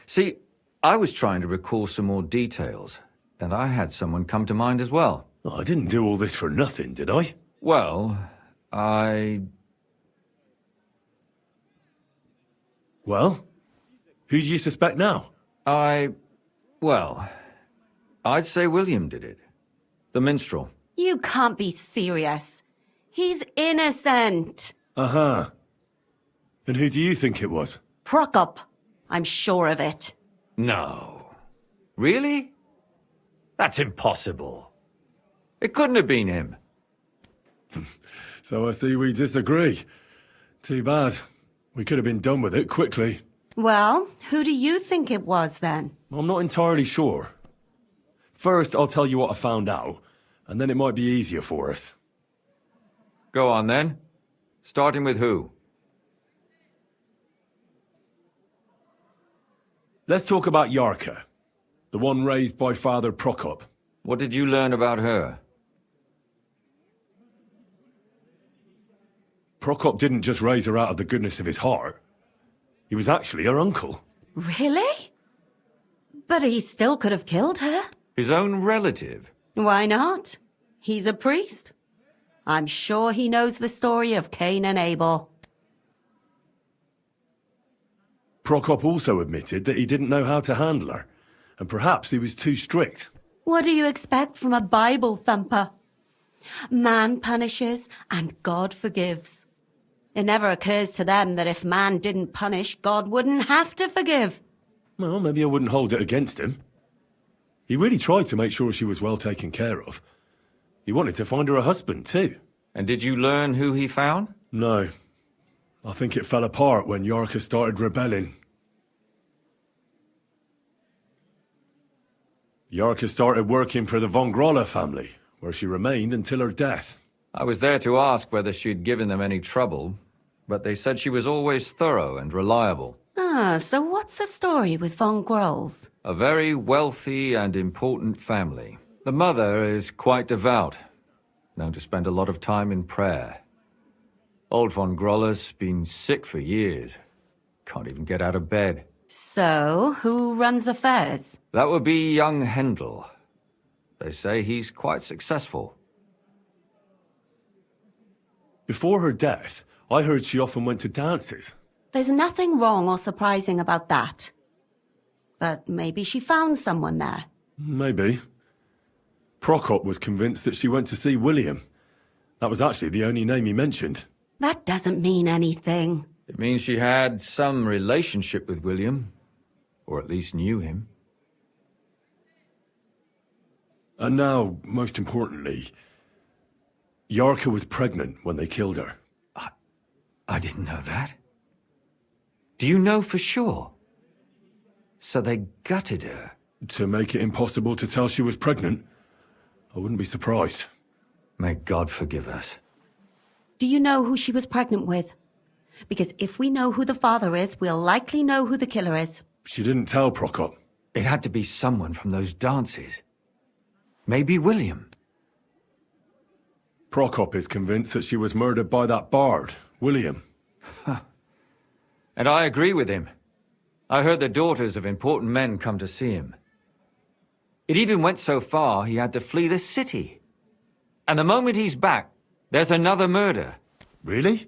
See, I was trying to recall some more details, and I had someone come to mind as well. Oh, I didn't do all this for nothing, did I? Well, Well? Who do you suspect now? Well, I'd say William did it. The minstrel. You can't be serious. He's innocent. Uh-huh. And who do you think it was? Prokop. I'm sure of it. No. Really? That's impossible. It couldn't have been him. So I see we disagree. Too bad. We could have been done with it quickly. Well, who do you think it was then? I'm not entirely sure. First, I'll tell you what I found out, and then it might be easier for us. Go on then. Starting with who? Let's talk about Yarka, the one raised by Father Prokop. What did you learn about her? Prokop didn't just raise her out of the goodness of his heart. He was actually her uncle. Really? But he still could have killed her. His own relative? Why not? He's a priest. I'm sure he knows the story of Cain and Abel. Prokop also admitted that he didn't know how to handle her, and perhaps he was too strict. What do you expect from a Bible thumper? Man punishes and God forgives. It never occurs to them that if man didn't punish, God wouldn't have to forgive. Well, maybe I wouldn't hold it against him. He really tried to make sure she was well taken care of. He wanted to find her a husband, too. And did you learn who he found? No. I think it fell apart when Yarka started rebelling. Yarka started working for the von Groller family, where she remained until her death. I was there to ask whether she'd given them any trouble, but they said she was always thorough and reliable. Ah, so what's the story with von Grolls? A very wealthy and important family. The mother is quite devout, known to spend a lot of time in prayer. Old von Groller's been sick for years. Can't even get out of bed. So, who runs affairs? That would be young Hendel. They say he's quite successful. Before her death, I heard she often went to dances. There's nothing wrong or surprising about that. But maybe she found someone there. Maybe. Prokop was convinced that she went to see William. That was actually the only name he mentioned. That doesn't mean anything. It means she had some relationship with William, or at least knew him. And now, most importantly, Yarka was pregnant when they killed her. I didn't know that. Do you know for sure? So they gutted her? To make it impossible to tell she was pregnant? I wouldn't be surprised. May God forgive us. Do you know who she was pregnant with? Because if we know who the father is, we'll likely know who the killer is. She didn't tell Prokop. It had to be someone from those dances. Maybe William. Prokop is convinced that she was murdered by that bard, William. And I agree with him. I heard the daughters of important men come to see him. It even went so far he had to flee the city. And the moment he's back, there's another murder. Really?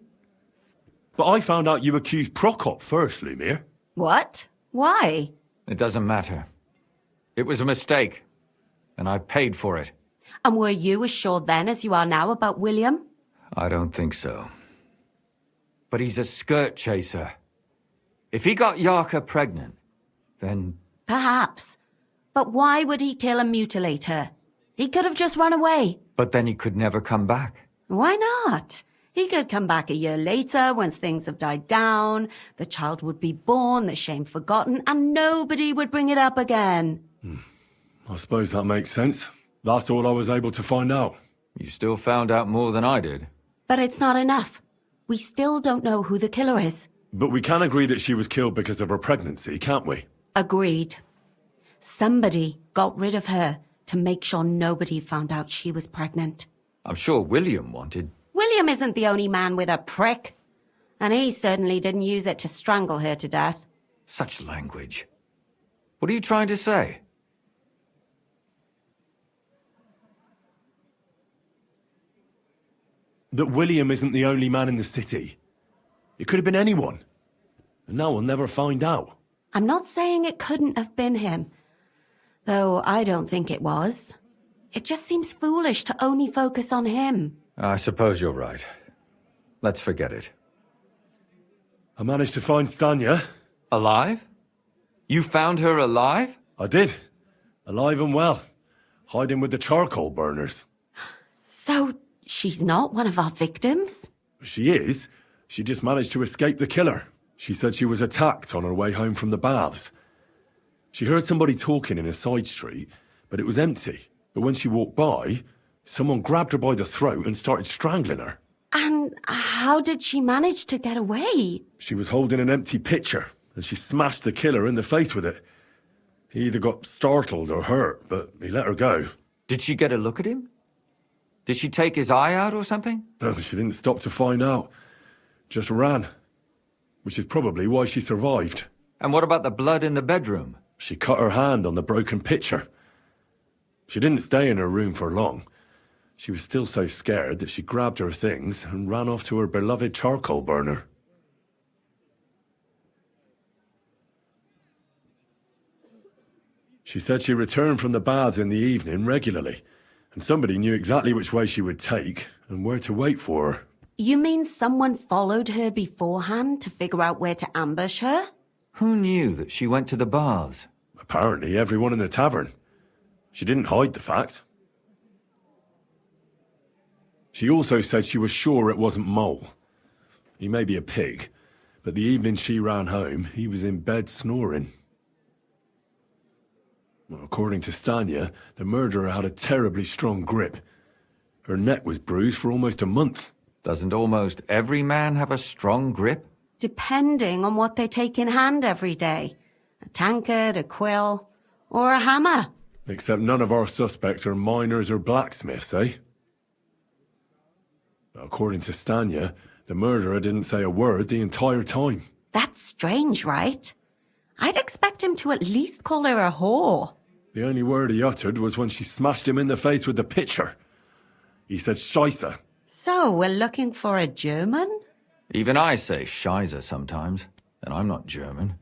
But I found out you accused Prokop first, Lumir. What? Why? It doesn't matter. It was a mistake, and I paid for it. And were you as sure then as you are now about William? I don't think so. But he's a skirt chaser. If he got Yarka pregnant, then... Perhaps. But why would he kill and mutilate her? He could have just run away. But then he could never come back. Why not? He could come back a year later, once things have died down, the child would be born, the shame forgotten, and nobody would bring it up again. I suppose that makes sense. That's all I was able to find out. You still found out more than I did. But it's not enough. We still don't know who the killer is. But we can agree that she was killed because of her pregnancy, can't we? Agreed. Somebody got rid of her to make sure nobody found out she was pregnant. I'm sure William wanted... William isn't the only man with a prick. And he certainly didn't use it to strangle her to death. Such language. What are you trying to say? That William isn't the only man in the city. It could have been anyone. And now we'll never find out. I'm not saying it couldn't have been him. Though I don't think it was. It just seems foolish to only focus on him. I suppose you're right. Let's forget it. I managed to find Stanya. Alive? You found her alive? I did. Alive and well. Hiding with the charcoal burners. So, she's not one of our victims? She is. She just managed to escape the killer. She said she was attacked on her way home from the baths. She heard somebody talking in a side street, but it was empty. But when she walked by, someone grabbed her by the throat and started strangling her. And how did she manage to get away? She was holding an empty pitcher, and she smashed the killer in the face with it. He either got startled or hurt, but he let her go. Did she get a look at him? Did she take his eye out or something? No, she didn't stop to find out. Just ran. Which is probably why she survived. And what about the blood in the bedroom? She cut her hand on the broken pitcher. She didn't stay in her room for long. She was still so scared that she grabbed her things and ran off to her beloved charcoal burner. She said she returned from the baths in the evening regularly, and somebody knew exactly which way she would take and where to wait for her. You mean someone followed her beforehand to figure out where to ambush her? Who knew that she went to the baths? Apparently everyone in the tavern. She didn't hide the fact. She also said she was sure it wasn't Mole. He may be a pig, but the evening she ran home, he was in bed snoring. Well, according to Stanya, the murderer had a terribly strong grip. Her neck was bruised for almost a month. Doesn't almost every man have a strong grip? Depending on what they take in hand every day. A tankard, a quill, or a hammer. Except none of our suspects are miners or blacksmiths, eh? According to Stanya, the murderer didn't say a word the entire time. That's strange, right? I'd expect him to at least call her a whore. The only word he uttered was when she smashed him in the face with the pitcher. He said Scheisse. So, we're looking for a German? Even I say Scheiße sometimes, and I'm not German.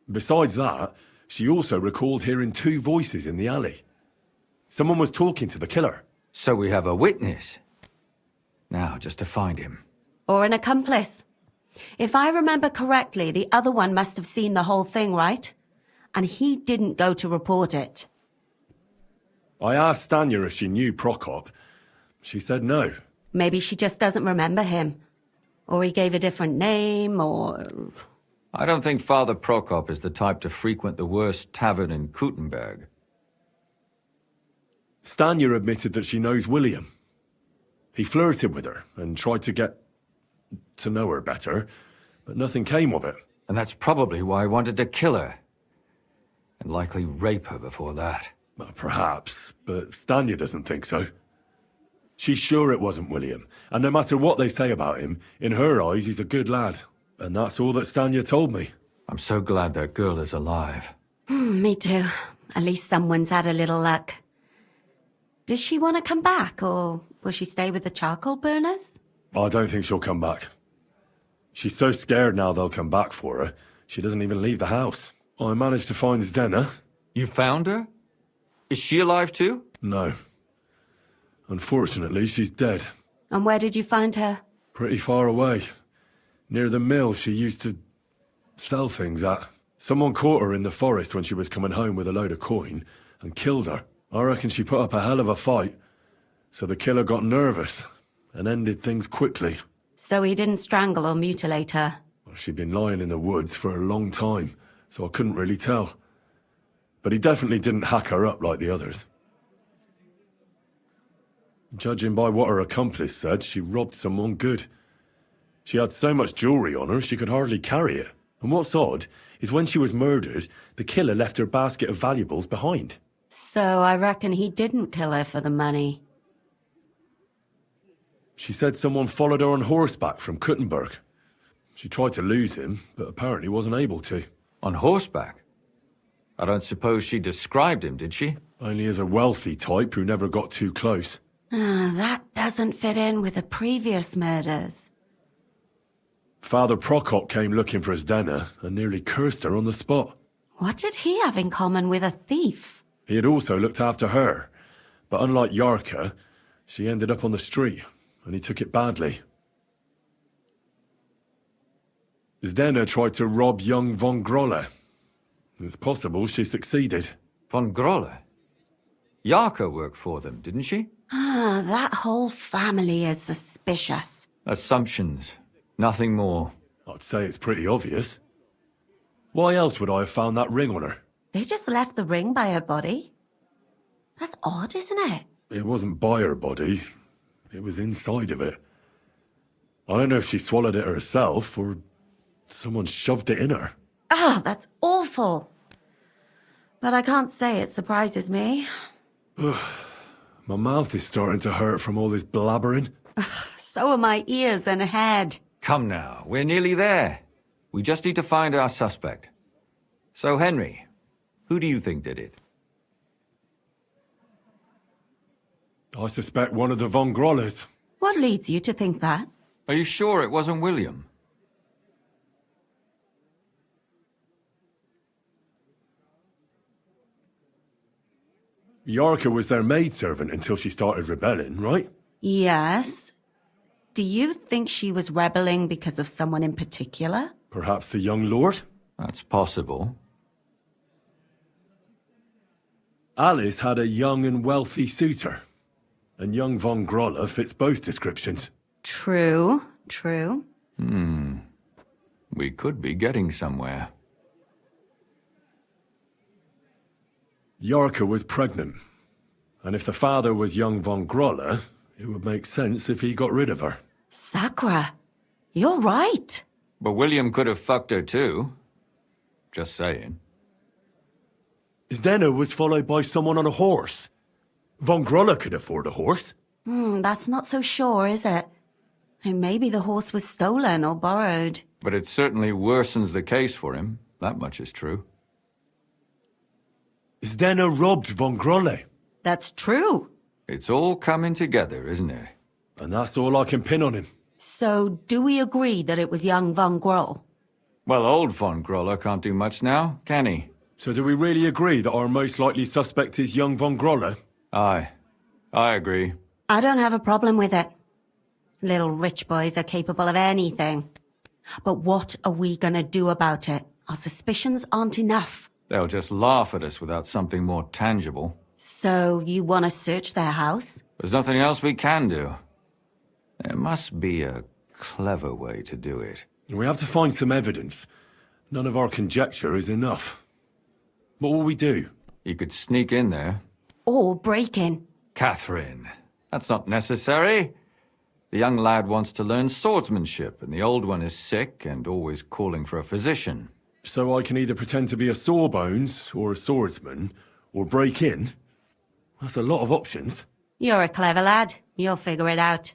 Besides that, she also recalled hearing 2 voices in the alley. Someone was talking to the killer. So we have a witness. Now, just to find him. Or an accomplice. If I remember correctly, the other one must have seen the whole thing, right? And he didn't go to report it. I asked Stanya if she knew Prokop. She said no. Maybe she just doesn't remember him. Or he gave a different name, or... I don't think Father Prokop is the type to frequent the worst tavern in Kuttenberg. Stanya admitted that she knows William. He flirted with her and tried to get to know her better, but nothing came of it. And that's probably why I wanted to kill her. And likely rape her before that. Well, perhaps, but Stanya doesn't think so. She's sure it wasn't William, and no matter what they say about him, in her eyes he's a good lad. And that's all that Stanya told me. I'm so glad that girl is alive. Me too. At least someone's had a little luck. Does she want to come back, or will she stay with the charcoal burners? I don't think she'll come back. She's so scared now they'll come back for her, she doesn't even leave the house. I managed to find Zdena. You found her? Is she alive too? No. Unfortunately, she's dead. And where did you find her? Pretty far away. Near the mill she used to sell things at. Someone caught her in the forest when she was coming home with a load of coin and killed her. I reckon she put up a hell of a fight. So the killer got nervous and ended things quickly. So he didn't strangle or mutilate her? She'd been lying in the woods for a long time, so I couldn't really tell. But he definitely didn't hack her up like the others. Judging by what her accomplice said, she robbed someone good. She had so much jewellery on her, she could hardly carry it. And what's odd is when she was murdered, the killer left her basket of valuables behind. So I reckon he didn't kill her for the money. She said someone followed her on horseback from Kuttenberg. She tried to lose him, but apparently wasn't able to. On horseback? I don't suppose she described him, did she? Only as a wealthy type who never got too close. That doesn't fit in with the previous murders. Father Prokop came looking for Zdena and nearly cursed her on the spot. What did he have in common with a thief? He had also looked after her, but unlike Yarka, she ended up on the street, and he took it badly. Zdena tried to rob young von Grolle. It's possible she succeeded. Von Grolle? Yarka worked for them, didn't she? That whole family is suspicious. Assumptions. Nothing more. I'd say it's pretty obvious. Why else would I have found that ring on her? They just left the ring by her body? That's odd, isn't it? It wasn't by her body. It was inside of it. I don't know if she swallowed it herself or someone shoved it in her. That's awful. But I can't say it surprises me. My mouth is starting to hurt from all this blabbering. So are my ears and head. Come now, we're nearly there. We just need to find our suspect. So, Henry, who do you think did it? I suspect one of the von Grolles. What leads you to think that? Are you sure it wasn't William? Yarka was their maidservant until she started rebelling, right? Yes. Do you think she was rebelling because of someone in particular? Perhaps the young lord? That's possible. Alice had a young and wealthy suitor. And young von Grolle fits both descriptions. True, true. We could be getting somewhere. Yarka was pregnant. And if the father was young von Grolle, it would make sense if he got rid of her. Sakura, you're right. But William could have fucked her too. Just saying. Zdena was followed by someone on a horse. Von Grolle could afford a horse. That's not so sure, is it? And maybe the horse was stolen or borrowed. But it certainly worsens the case for him. That much is true. Zdenna robbed von Grolle. That's true. It's all coming together, isn't it? And that's all I can pin on him. So, do we agree that it was young von Groll? Well, old von Grolle can't do much now, can he? So do we really agree that our most likely suspect is young von Grolle? Aye. I agree. I don't have a problem with it. Little rich boys are capable of anything. But what are we gonna do about it? Our suspicions aren't enough. They'll just laugh at us without something more tangible. So, you want to search their house? There's nothing else we can do. There must be a clever way to do it. We have to find some evidence. None of our conjecture is enough. What will we do? You could sneak in there. Or break in. Catherine, that's not necessary. The young lad wants to learn swordsmanship, and the old one is sick and always calling for a physician. So I can either pretend to be a sawbones, or a swordsman, or break in? That's a lot of options. You're a clever lad. You'll figure it out.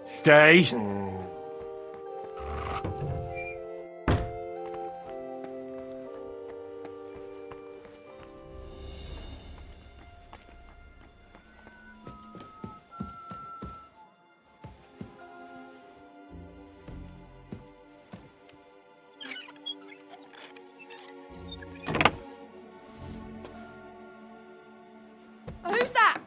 Stay. Who's that?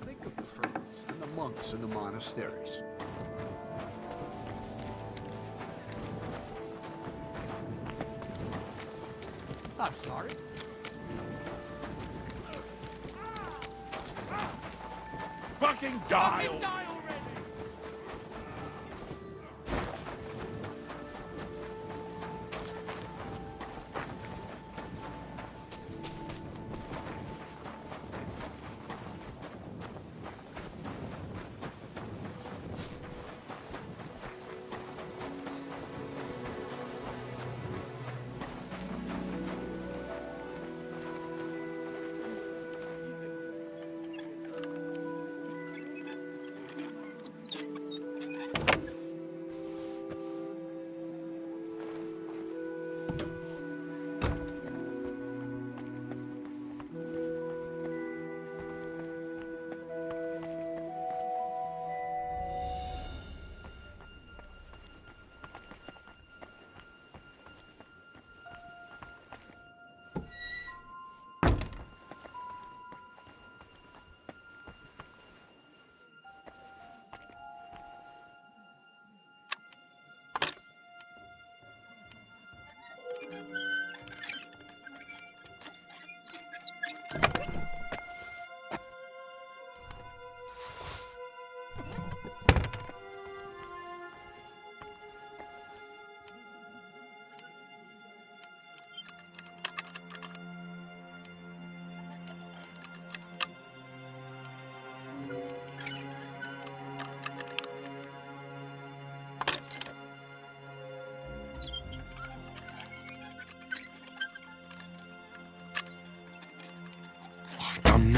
Think of the hermits and the monks in the monasteries. I'm sorry. Fucking die!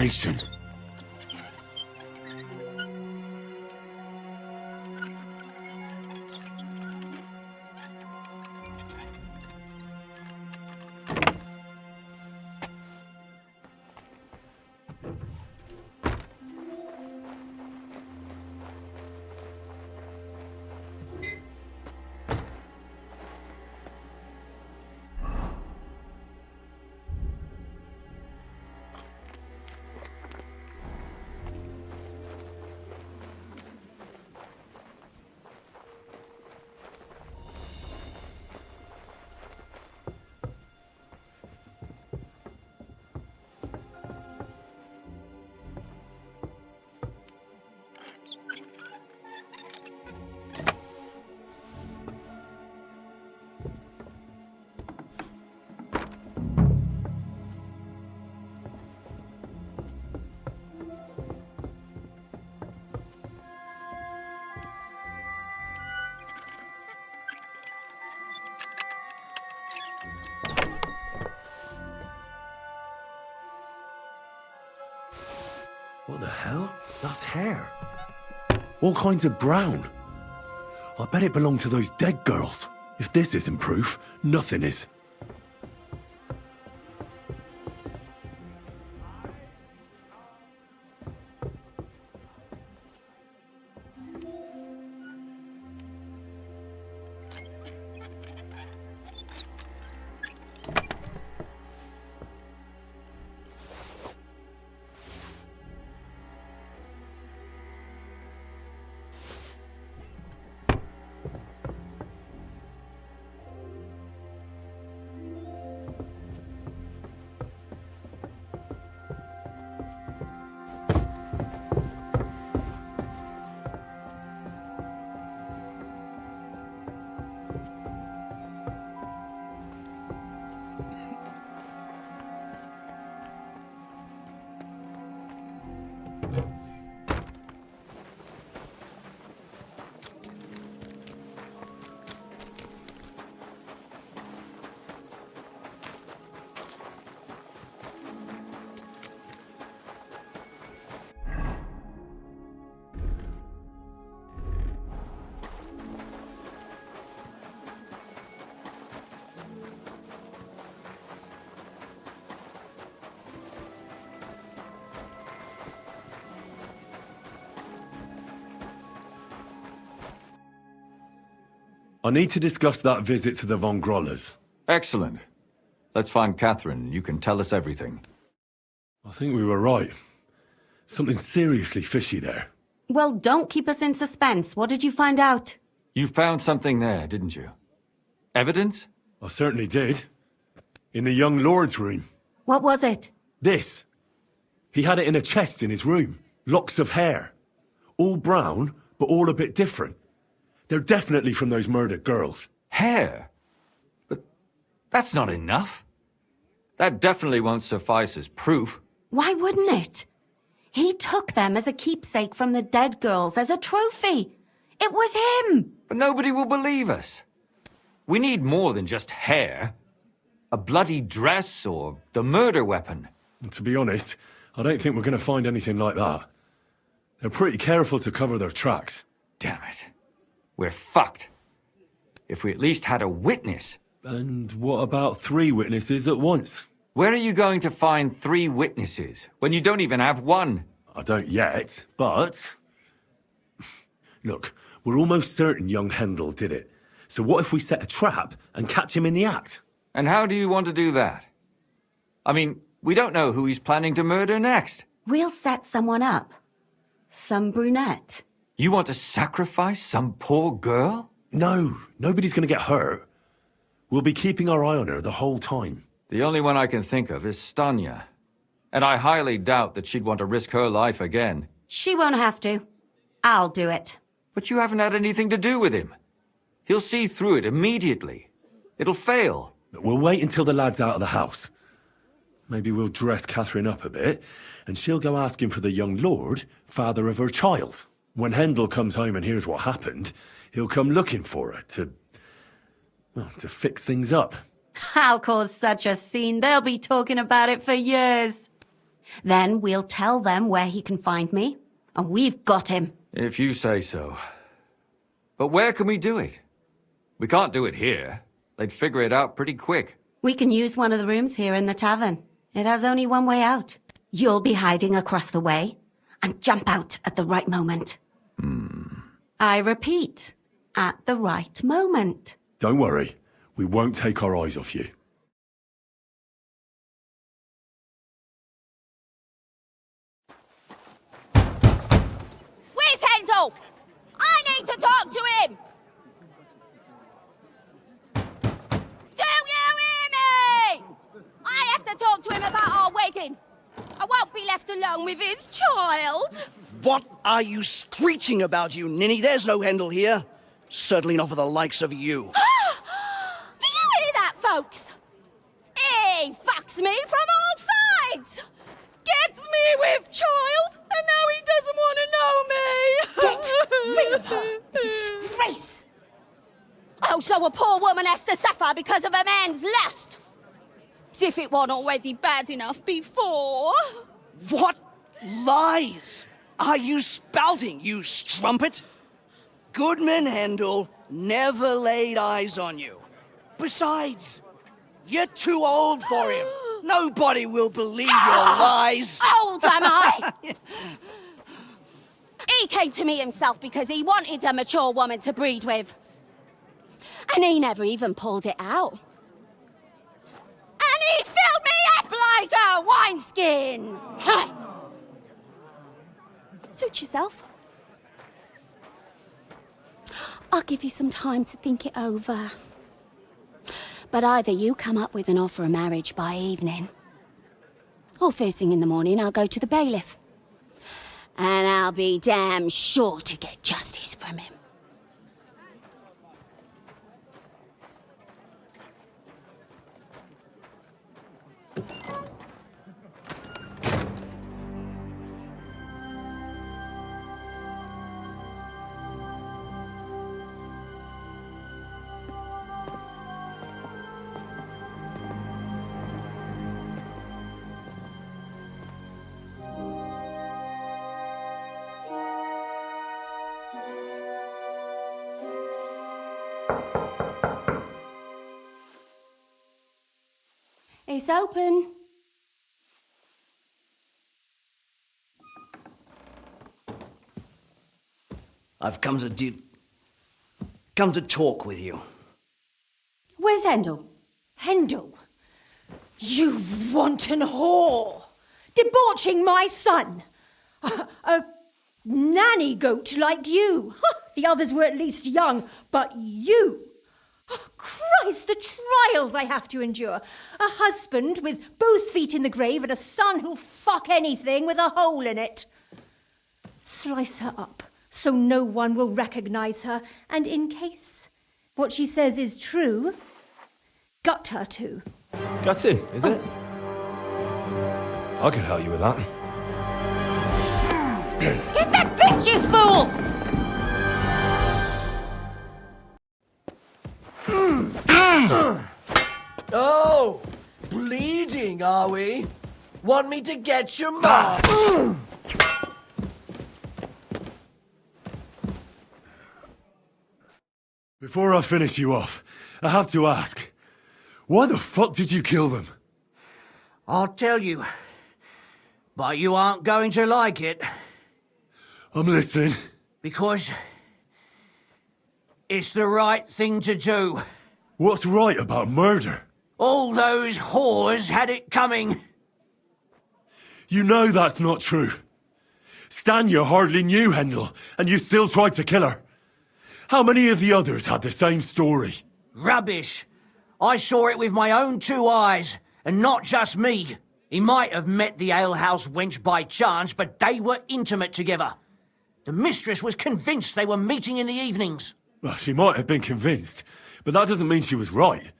abomination. What the hell? That's hair. All kinds of brown. I bet it belonged to those dead girls. If this isn't proof, nothing is. I need to discuss that visit to the Von Grollers. Excellent. Let's find Catherine. You can tell us everything. I think we were right. Something seriously fishy there. Well, don't keep us in suspense. What did you find out? You found something there, didn't you? Evidence? I certainly did. In the young lord's room. What was it? This. He had it in a chest in his room. Locks of hair. All brown, but all a bit different. They're definitely from those murdered girls. Hair? But that's not enough. That definitely won't suffice as proof. Why wouldn't it? He took them as a keepsake from the dead girls, as a trophy. It was him! But nobody will believe us. We need more than just hair. A bloody dress or the murder weapon. And to be honest, I don't think we're going to find anything like that. They're pretty careful to cover their tracks. Damn it. We're fucked. If we at least had a witness. And what about 3 witnesses at once? Where are you going to find 3 witnesses when you don't even have one? I don't yet, but... Look, we're almost certain young Hendel did it. So what if we set a trap and catch him in the act? And how do you want to do that? I mean, we don't know who he's planning to murder next. We'll set someone up. Some brunette. You want to sacrifice some poor girl? No, nobody's going to get hurt. We'll be keeping our eye on her the whole time. The only one I can think of is Stanya. And I highly doubt that she'd want to risk her life again. She won't have to. I'll do it. But you haven't had anything to do with him. He'll see through it immediately. It'll fail. We'll wait until the lad's out of the house. Maybe we'll dress Catherine up a bit, and she'll go asking for the young lord, father of her child. When Hendel comes home and hears what happened, he'll come looking for her to fix things up. I'll cause such a scene, they'll be talking about it for years. Then we'll tell them where he can find me, and we've got him. If you say so. But where can we do it? We can't do it here. They'd figure it out pretty quick. We can use one of the rooms here in the tavern. It has only one way out. You'll be hiding across the way, and jump out at the right moment. I repeat, at the right moment. Don't worry. We won't take our eyes off you. Where's Handel? I need to talk to him! Do you hear me? I have to talk to him about our wedding. I won't be left alone with his child. What are you screeching about, you ninny? There's no Handel here. Certainly not for the likes of you. Do you hear that, folks? He fucks me from all sides. Gets me with child, and now he doesn't want to know me. Get rid of her. Disgrace. Oh, so a poor woman has to suffer because of a man's lust. As if it wasn't already bad enough before. What lies are you spouting, you strumpet? Goodman Handel never laid eyes on you. Besides, you're too old for him. Nobody will believe your lies. Old am I? He came to me himself because he wanted a mature woman to breed with. And he never even pulled it out. And he filled me up like a wineskin. Suit yourself. I'll give you some time to think it over. But either you come up with an offer of marriage by evening, or first thing in the morning I'll go to the bailiff. And I'll be damn sure to get justice from him. It's open. I've come to talk with you. Where's Handel? Handel? You wanton whore! Debauching my son! A nanny goat like you! The others were at least young, but you! Oh, Christ, the trials I have to endure! A husband with both feet in the grave and a son who'll fuck anything with a hole in it. Slice her up so no one will recognize her, and in case what she says is true, gut her too. Gutting, is it? I could help you with that. Get that bitch, you fool! Oh, bleeding, are we? Want me to get your mom? Before I finish you off, I have to ask, why the fuck did you kill them? I'll tell you, but you aren't going to like it. I'm listening. Because it's the right thing to do. What's right about murder? All those whores had it coming. You know that's not true. Stanya hardly knew Handel, and you still tried to kill her. How many of the others had the same story? Rubbish. I saw it with my own two eyes, and not just me. He might have met the alehouse wench by chance, but they were intimate together. The mistress was convinced they were meeting in the evenings. Well, she might have been convinced, but that doesn't mean she was right.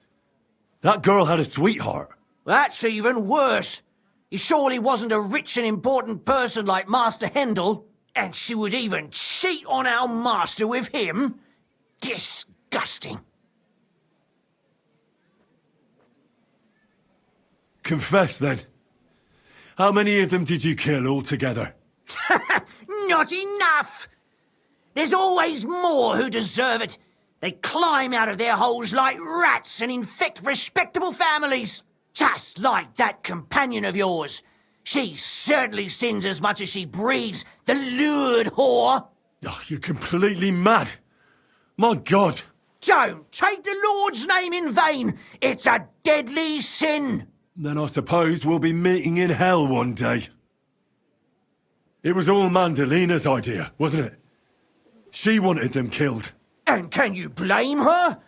That girl had a sweetheart. That's even worse. He surely wasn't a rich and important person like Master Handel. And she would even cheat on our master with him? Disgusting. Confess, then. How many of them did you kill altogether? Not enough! There's always more who deserve it. They climb out of their holes like rats and infect respectable families. Just like that companion of yours. She certainly sins as much as she breathes, the lured whore. Oh, you're completely mad. My God. Don't take the Lord's name in vain. It's a deadly sin. Then I suppose we'll be meeting in hell one day. It was all Mandalina's idea, wasn't it? She wanted them killed. And can you blame her?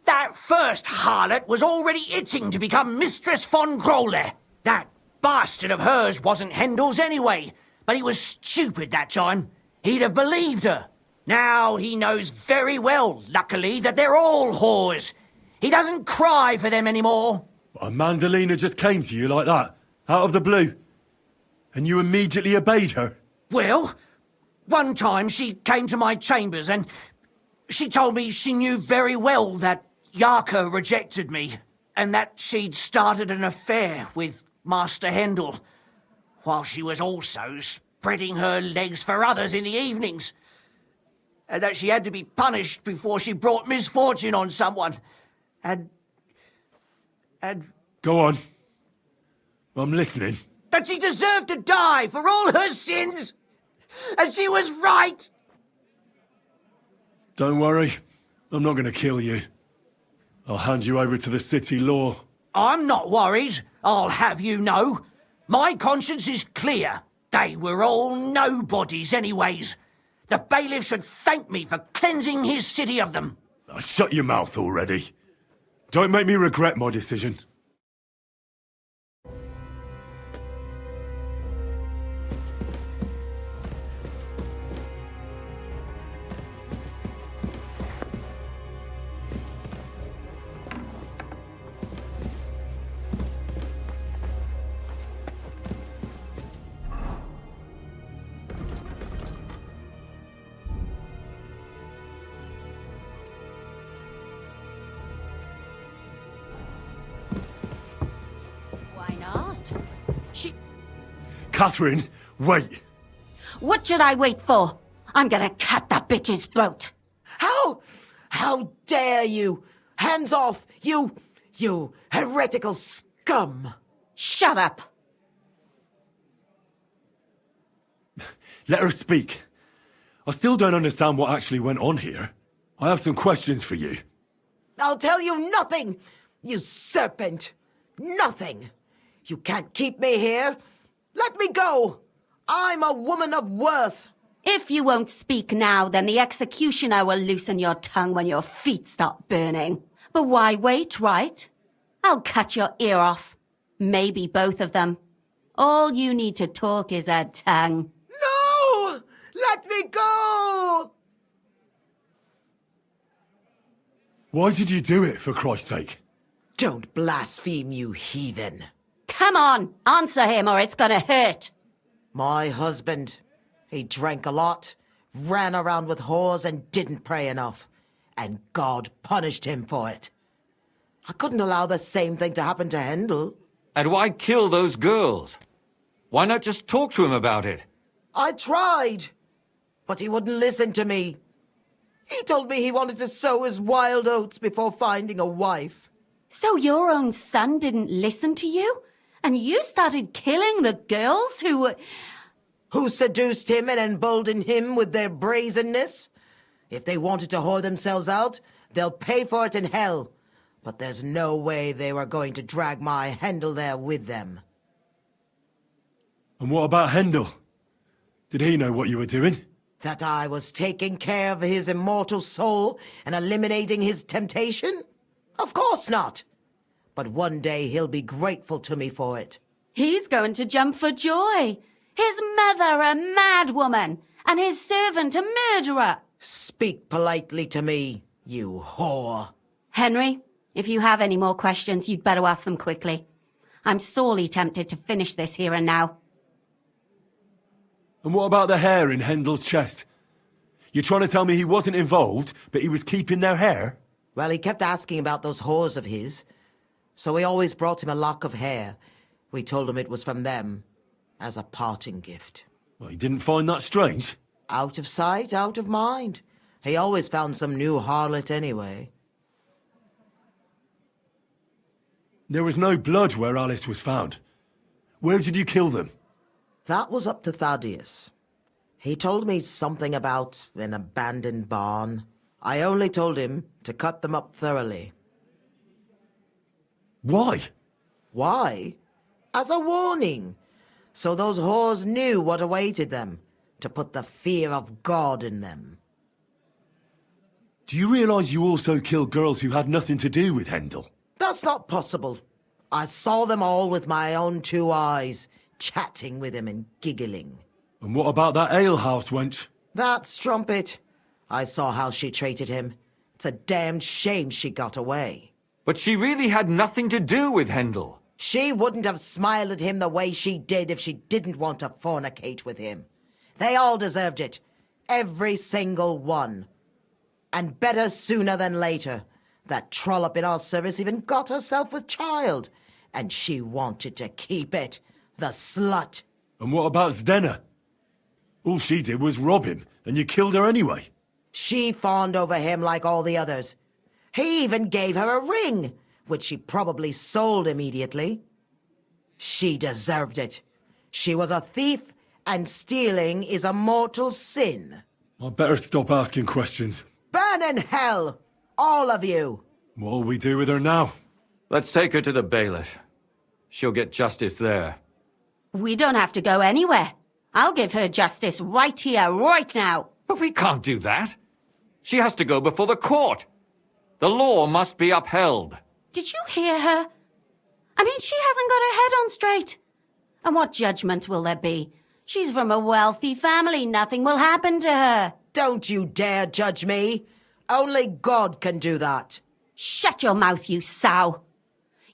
That first harlot was already itching to become Mistress von Grole. That bastard of hers wasn't Handel's anyway, but he was stupid that time. He'd have believed her. Now he knows very well, luckily, that they're all whores. He doesn't cry for them anymore. And Mandalina just came to you like that, out of the blue. And you immediately obeyed her. Well, one time she came to my chambers and she told me she knew very well that Yarka rejected me and that she'd started an affair with Master Handel, while she was also spreading her legs for others in the evenings. And that she had to be punished before she brought misfortune on someone. And... Go on. I'm listening. That she deserved to die for all her sins. And she was right. Don't worry. I'm not going to kill you. I'll hand you over to the city law. I'm not worried, I'll have you know. My conscience is clear. They were all nobodies anyways. The bailiff should thank me for cleansing his city of them. Oh, shut your mouth already. Don't make me regret my decision. Catherine, wait! What should I wait for? I'm gonna cut that bitch's throat. How dare you? Hands off, you heretical scum! Shut up! Let her speak. I still don't understand what actually went on here. I have some questions for you. I'll tell you nothing, you serpent! Nothing! You can't keep me here! Let me go! I'm a woman of worth! If you won't speak now, then the executioner will loosen your tongue when your feet start burning. But why wait, right? I'll cut your ear off. Maybe both of them. All you need to talk is a tongue. No! Let me go! Why did you do it, for Christ's sake? Don't blaspheme, you heathen. Come on, answer him or it's gonna hurt. My husband, he drank a lot, ran around with whores and didn't pray enough. And God punished him for it. I couldn't allow the same thing to happen to Handel. And why kill those girls? Why not just talk to him about it? I tried, but he wouldn't listen to me. He told me he wanted to sow his wild oats before finding a wife. So your own son didn't listen to you? And you started killing the girls who were... Who seduced him and emboldened him with their brazenness? If they wanted to whore themselves out, they'll pay for it in hell. But there's no way they were going to drag my Handel there with them. And what about Handel? Did he know what you were doing? That I was taking care of his immortal soul and eliminating his temptation? Of course not. But one day he'll be grateful to me for it. He's going to jump for joy. His mother a mad woman, and his servant a murderer. Speak politely to me, you whore. Henry, if you have any more questions, you'd better ask them quickly. I'm sorely tempted to finish this here and now. And what about the hair in Handel's chest? You're trying to tell me he wasn't involved, but he was keeping their hair? Well, he kept asking about those whores of his. So we always brought him a lock of hair. We told him it was from them. as a parting gift. Well, you didn't find that strange? Out of sight, out of mind. He always found some new harlot anyway. There was no blood where Alice was found. Where did you kill them? That was up to Thaddeus. He told me something about an abandoned barn. I only told him to cut them up thoroughly. Why? Why? As a warning. So those whores knew what awaited them. To put the fear of God in them. Do you realize you also killed girls who had nothing to do with Hendel? That's not possible. I saw them all with my own 2 eyes, chatting with him and giggling. And what about that alehouse wench? That strumpet. I saw how she treated him. It's a damned shame she got away. But she really had nothing to do with Hendel. She wouldn't have smiled at him the way she did if she didn't want to fornicate with him. They all deserved it. Every single one. And better sooner than later. That trollop in our service even got herself with child. And she wanted to keep it. The slut. And what about Zdenna? All she did was rob him, and you killed her anyway. She fawned over him like all the others. He even gave her a ring, which she probably sold immediately. She deserved it. She was a thief, and stealing is a mortal sin. I'd better stop asking questions. Burn in hell! All of you! What'll we do with her now? Let's take her to the bailiff. She'll get justice there. We don't have to go anywhere. I'll give her justice right here, right now. But we can't do that. She has to go before the court. The law must be upheld. Did you hear her? I mean, she hasn't got her head on straight. And what judgment will there be? She's from a wealthy family. Nothing will happen to her. Don't you dare judge me. Only God can do that. Shut your mouth, you sow.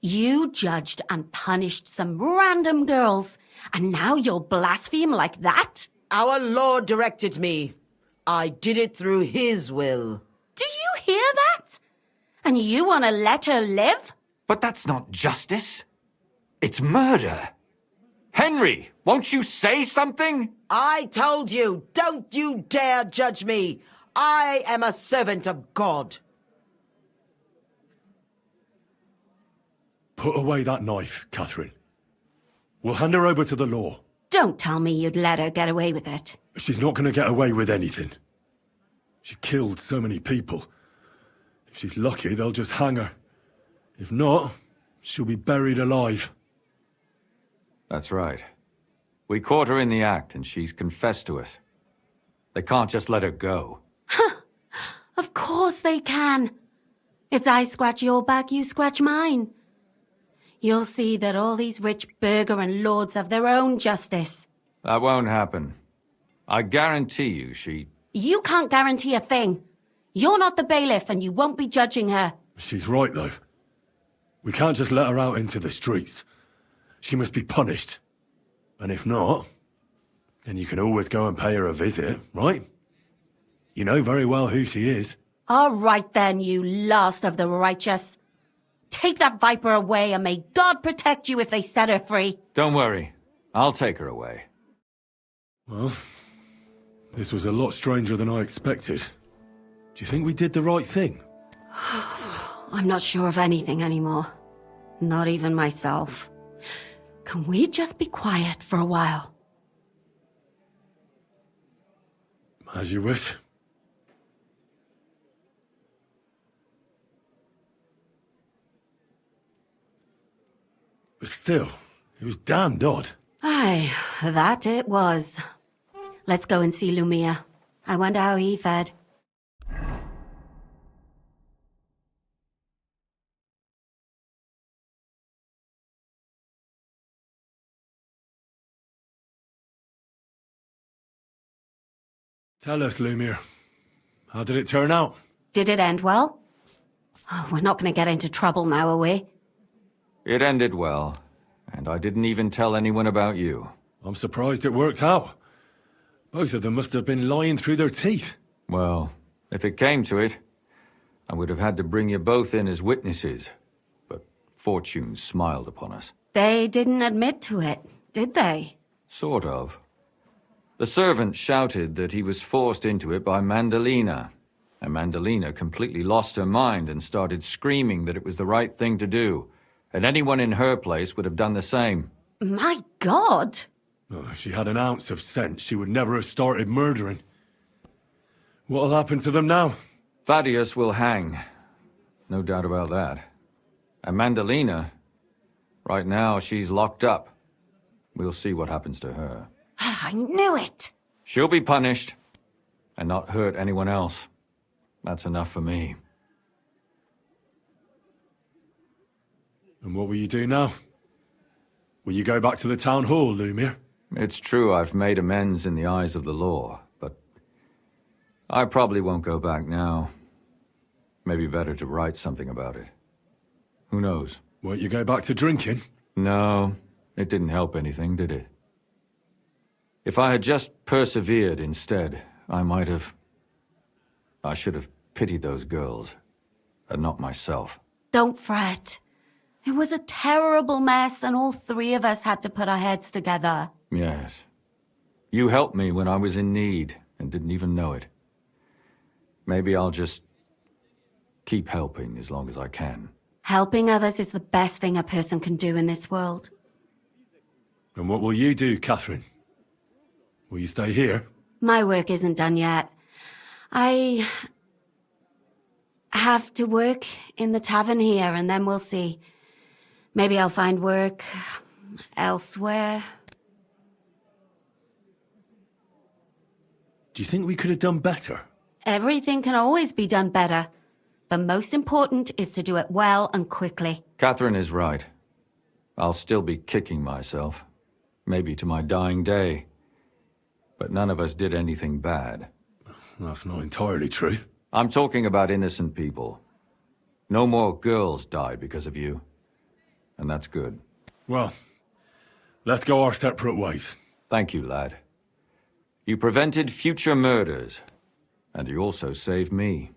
You judged and punished some random girls, and now you'll blaspheme like that? Our Lord directed me. I did it through His will. Do you hear that? And you want to let her live? But that's not justice. It's murder. Henry, won't you say something? I told you, don't you dare judge me. I am a servant of God. Put away that knife, Catherine. We'll hand her over to the law. Don't tell me you'd let her get away with it. She's not going to get away with anything. She killed so many people. If she's lucky, they'll just hang her. If not, she'll be buried alive. That's right. We caught her in the act, and she's confessed to us. They can't just let her go. Of course they can. It's I scratch your back, you scratch mine. You'll see that all these rich burgher and lords have their own justice. That won't happen. I guarantee you she... You can't guarantee a thing. You're not the bailiff and you won't be judging her. She's right, though. We can't just let her out into the streets. She must be punished. And if not, then you can always go and pay her a visit, right? You know very well who she is. All right then, you last of the righteous. Take that viper away and may God protect you if they set her free. Don't worry. I'll take her away. Well, this was a lot stranger than I expected. Do you think we did the right thing? I'm not sure of anything anymore. Not even myself. Can we just be quiet for a while? As you wish. But still, it was damned odd. Aye, that it was. Let's go and see Lumia. I wonder how he fared. Tell us, Lumir. How did it turn out? Did it end well? Oh, we're not going to get into trouble now, are we? It ended well, and I didn't even tell anyone about you. I'm surprised it worked out. Both of them must have been lying through their teeth. Well, if it came to it, I would have had to bring you both in as witnesses. But fortune smiled upon us. They didn't admit to it, did they? Sort of. The servant shouted that he was forced into it by Mandalina, and Mandalina completely lost her mind and started screaming that it was the right thing to do, and anyone in her place would have done the same. My God! Oh, if she had an ounce of sense, she would never have started murdering. What'll happen to them now? Thaddeus will hang. No doubt about that. And Mandalina, right now she's locked up. We'll see what happens to her. I knew it! She'll be punished, and not hurt anyone else. That's enough for me. And what will you do now? Will you go back to the town hall, Lumiere? It's true I've made amends in the eyes of the law, but I probably won't go back now. Maybe better to write something about it. Who knows? Won't you go back to drinking? No, it didn't help anything, did it? If I had just persevered instead, I should have pitied those girls, and not myself. Don't fret. It was a terrible mess, and all three of us had to put our heads together. Yes. You helped me when I was in need, and didn't even know it. Maybe I'll just keep helping as long as I can. Helping others is the best thing a person can do in this world. And what will you do, Catherine? Will you stay here? My work isn't done yet. I have to work in the tavern here, and then we'll see. Maybe I'll find work elsewhere. Do you think we could have done better? Everything can always be done better. But most important is to do it well and quickly. Catherine is right. I'll still be kicking myself. Maybe to my dying day. But none of us did anything bad. That's not entirely true. I'm talking about innocent people. No more girls died because of you. And that's good. Well, let's go our separate ways. Thank you, lad. You prevented future murders. And you also saved me.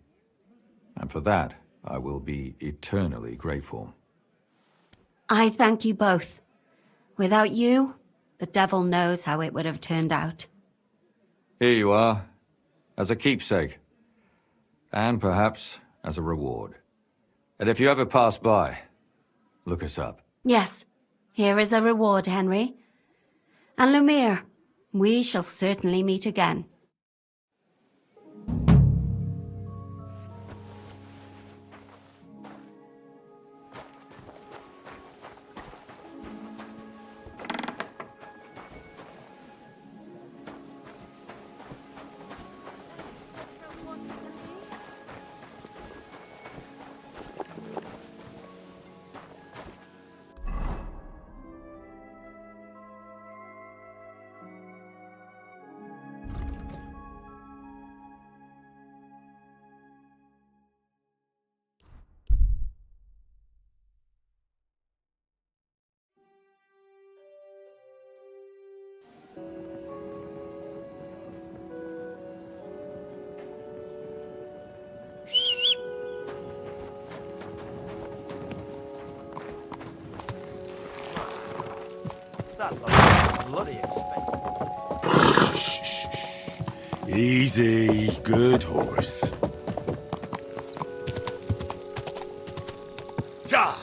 And for that, I will be eternally grateful. I thank you both. Without you, the devil knows how it would have turned out. Here you are, as a keepsake. And perhaps as a reward. And if you ever pass by, look us up. Yes, here is a reward, Henry. And Lumiere, we shall certainly meet again. That looks bloody expensive. Easy, good horse. Ja!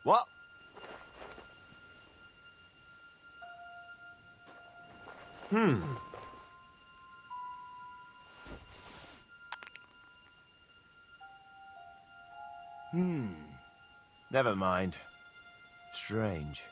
What? Never mind. Strange.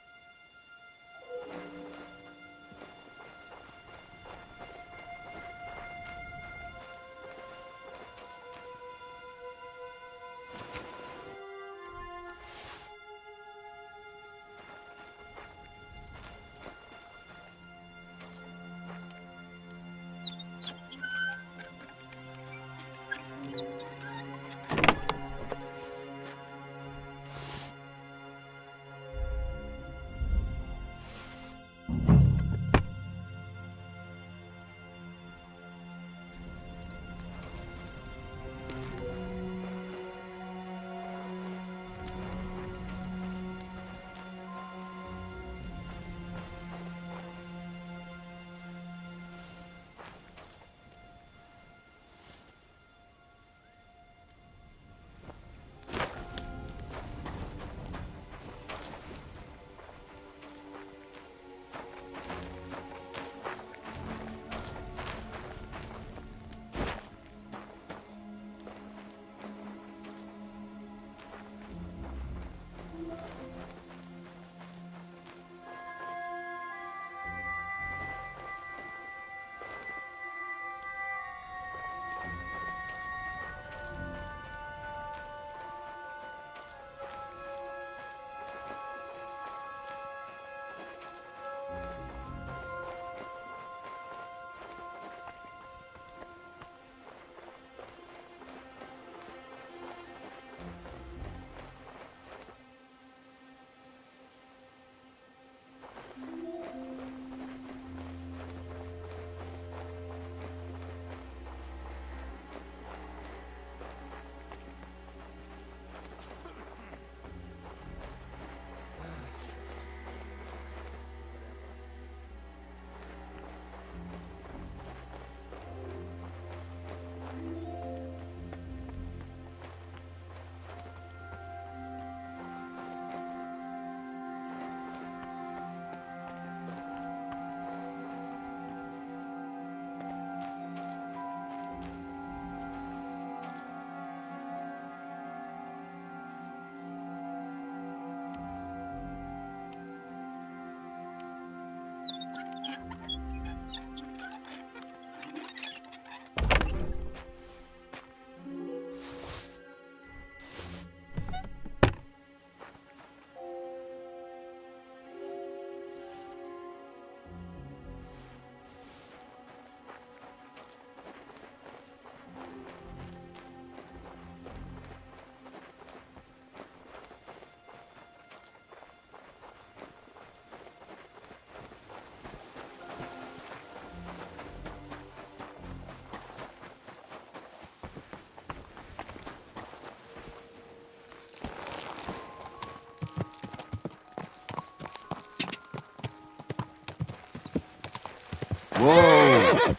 Whoa!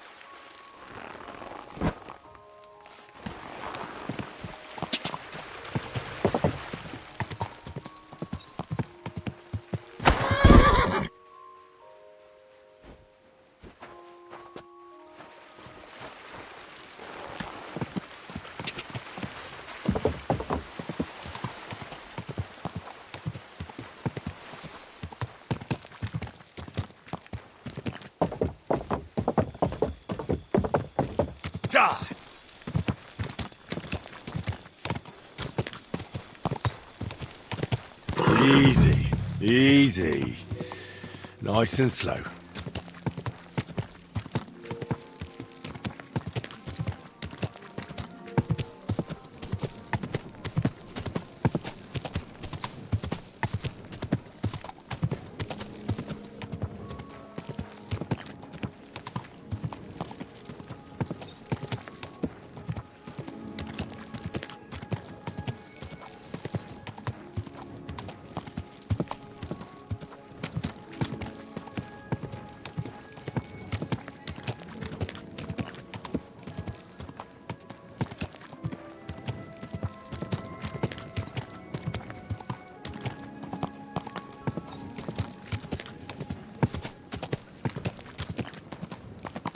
Easy, easy. Nice and slow.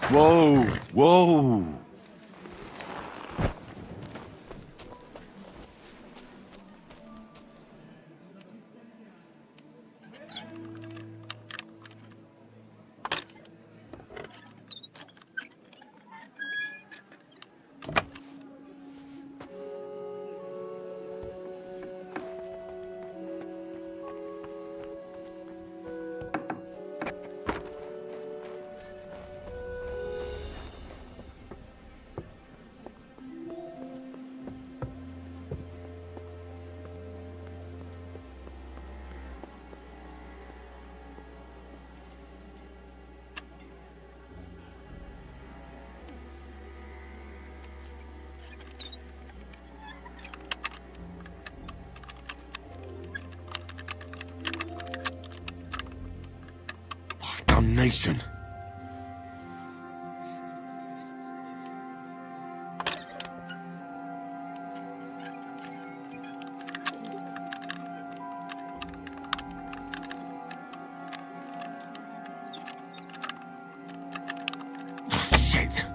Whoa, whoa. Damnation. Shit.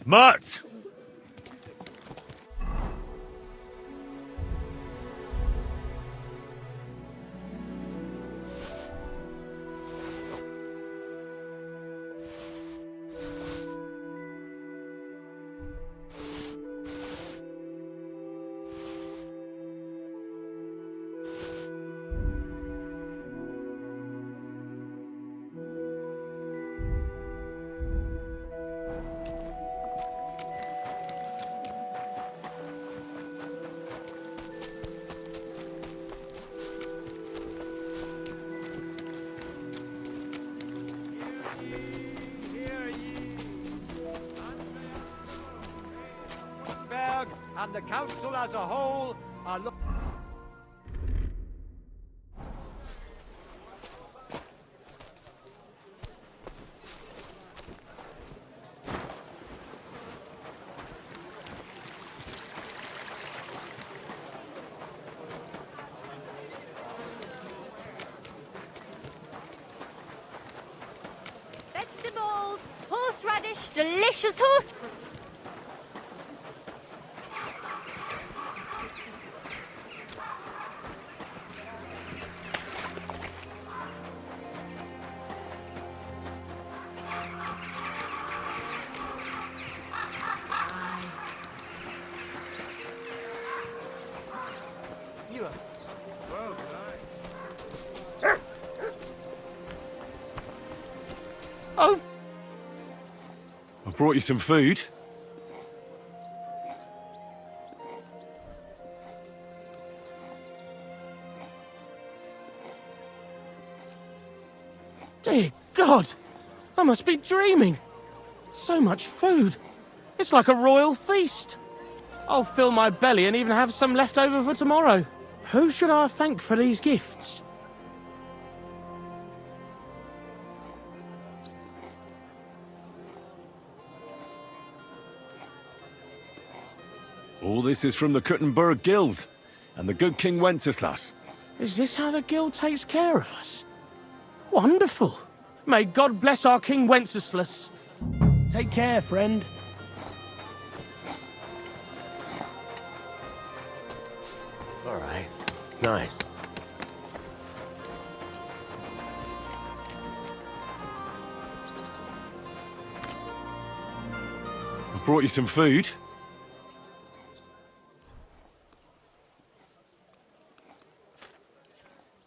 Mutt! And the council as a whole are Vegetables, horseradish, delicious horse. Oh! I brought you some food. Dear God! I must be dreaming. So much food. It's like a royal feast. I'll fill my belly and even have some left over for tomorrow. Who should I thank for these gifts? All this is from the Kuttenberg Guild and the good King Wenceslas. Is this how the guild takes care of us? Wonderful. May God bless our King Wenceslas. Take care, friend. All right. Nice. I brought you some food.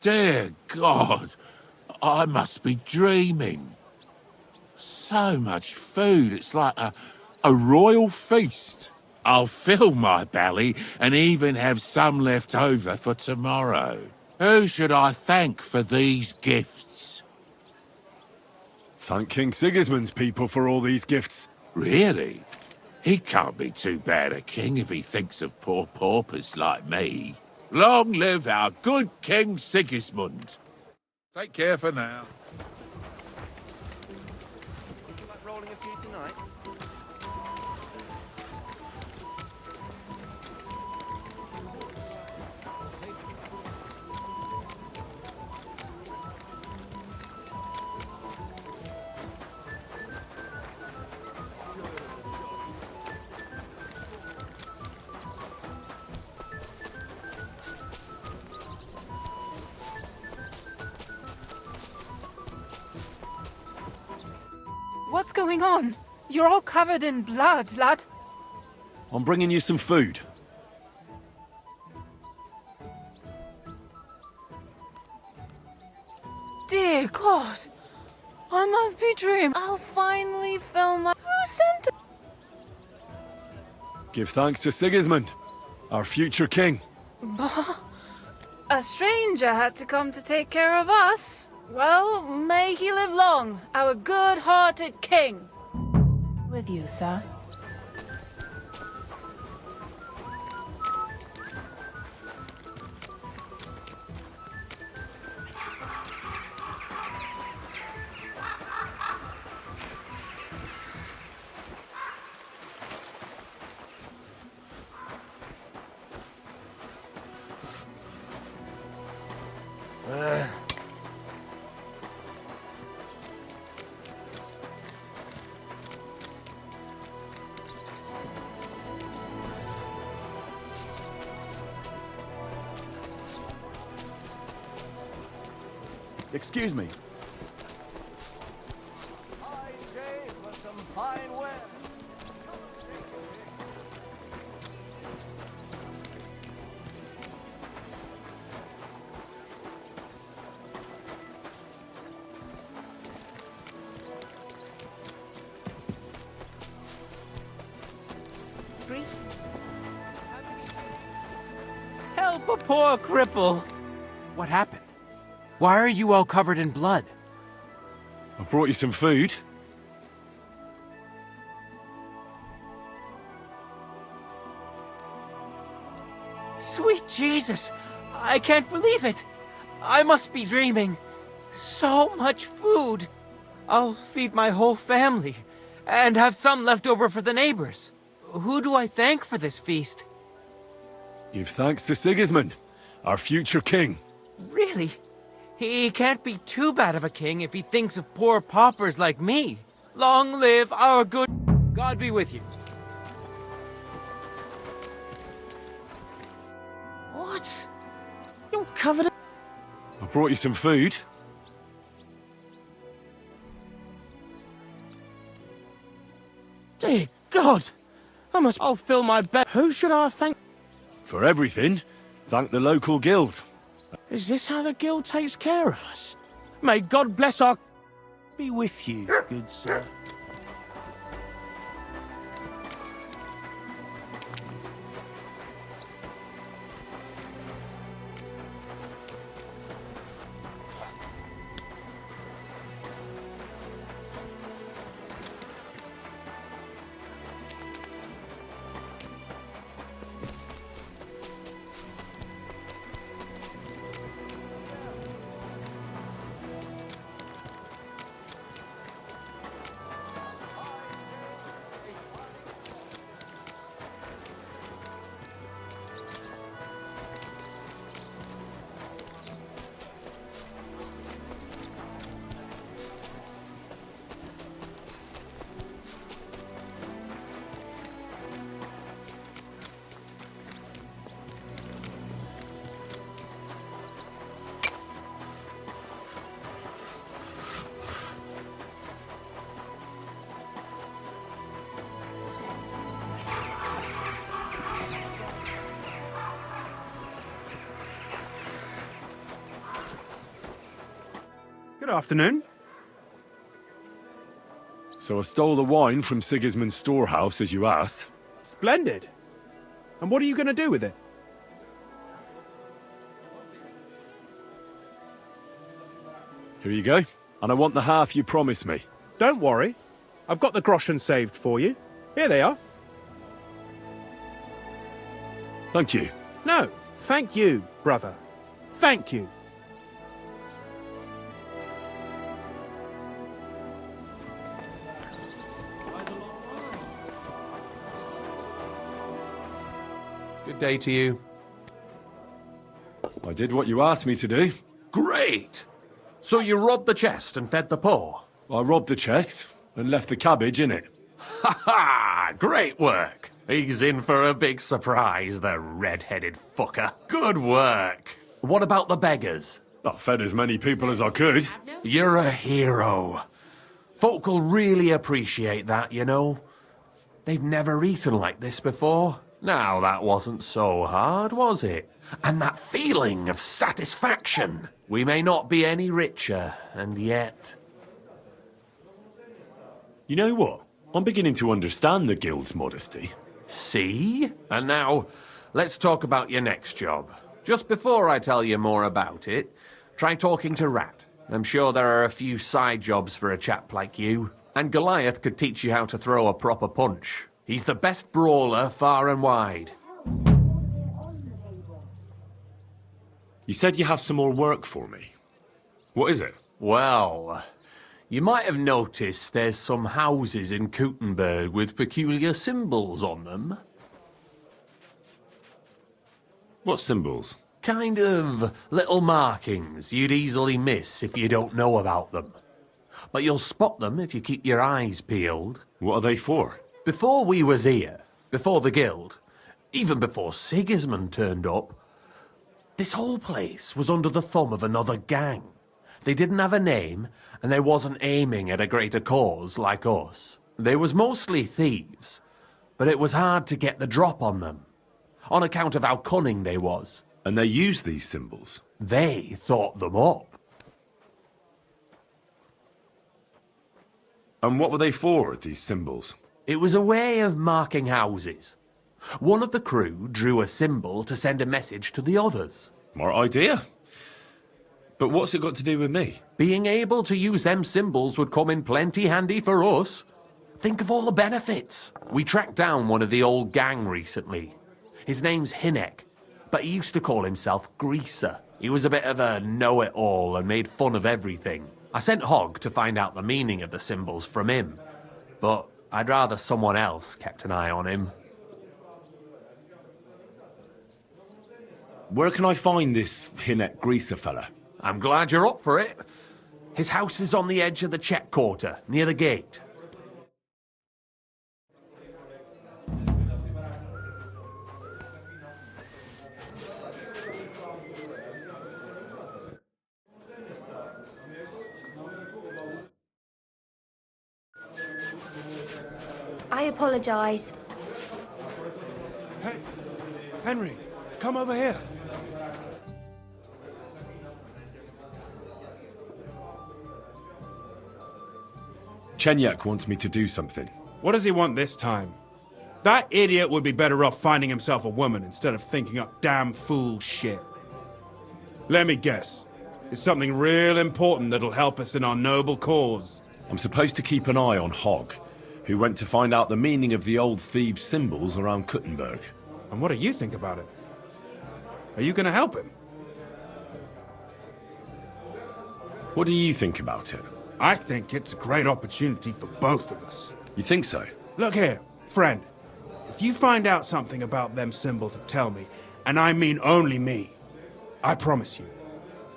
Dear God, I must be dreaming. So much food, it's like a royal feast. I'll fill my belly and even have some left over for tomorrow. Who should I thank for these gifts? Thank King Sigismund's people for all these gifts. Really? He can't be too bad a king if he thinks of poor paupers like me. Long live our good King Sigismund. Take care for now. Rolling a few tonight? What's going on? You're all covered in blood, lad. I'm bringing you some food. Dear God. I must be dreaming. I'll finally fill my... Who sent it? Give thanks to Sigismund, our future king. Bah. A stranger had to come to take care of us. Well, may he live long, our good-hearted king. With you, sir. Excuse me. Help a poor cripple. What happened? Why are you all covered in blood? I brought you some food. Sweet Jesus! I can't believe it! I must be dreaming. So much food. I'll feed my whole family, and have some left over for the neighbors. Who do I thank for this feast? Give thanks to Sigismund, our future king. Really? He can't be too bad of a king if he thinks of poor paupers like me. Long live our good... God be with you. What? You're covered in... I brought you some food. Dear God! I'll fill my belly. Who should I thank? For everything, thank the local guild. Is this how the guild takes care of us? May God bless our... Be with you, good sir. afternoon. So I stole the wine from Sigismund's storehouse, as you asked. Splendid. And what are you going to do with it? Here you go. And I want the half you promised me. Don't worry. I've got the groschen saved for you. Here they are. Thank you. No, thank you, brother. Thank you. Good day to you. I did what you asked me to do. Great! So you robbed the chest and fed the poor? I robbed the chest and left the cabbage in it. Ha ha! Great work! He's in for a big surprise, the red-headed fucker. Good work! What about the beggars? I fed as many people as I could. You're a hero. Folk will really appreciate that, you know. They've never eaten like this before. Now, that wasn't so hard, was it? And that feeling of satisfaction. We may not be any richer, and yet... You know what? I'm beginning to understand the guild's modesty. See? And now, let's talk about your next job. Just before I tell you more about it, try talking to Rat. I'm sure there are a few side jobs for a chap like you. And Goliath could teach you how to throw a proper punch. He's the best brawler far and wide. You said you have some more work for me. What is it? Well, you might have noticed there's some houses in Kuttenberg with peculiar symbols on them. What symbols? Kind of little markings you'd easily miss if you don't know about them. But you'll spot them if you keep your eyes peeled. What are they for? Before we was here, before the guild, even before Sigismund turned up, this whole place was under the thumb of another gang. They didn't have a name, and they wasn't aiming at a greater cause like us. They was mostly thieves, but it was hard to get the drop on them, on account of how cunning they was. And they used these symbols? They thought them up. And what were they for, these symbols? It was a way of marking houses. One of the crew drew a symbol to send a message to the others. Smart idea. But what's it got to do with me? Being able to use them symbols would come in plenty handy for us. Think of all the benefits. We tracked down one of the old gang recently. His name's Hinek, but he used to call himself Greaser. He was a bit of a know-it-all and made fun of everything. I sent Hogg to find out the meaning of the symbols from him, but I'd rather someone else kept an eye on him. Where can I find this Hinek Greaser fella? I'm glad you're up for it. His house is on the edge of the check quarter, near the gate. I apologise. Hey, Henry, come over here. Chenyak wants me to do something. What does he want this time? That idiot would be better off finding himself a woman instead of thinking up damn fool shit. Let me guess. It's something real important that'll help us in our noble cause. I'm supposed to keep an eye on Hogg, who went to find out the meaning of the old thieves' symbols around Kuttenberg. And what do you think about it? Are you gonna help him? What do you think about it? I think it's a great opportunity for both of us. You think so? Look here, friend. If you find out something about them symbols, tell me, and I mean only me. I promise you,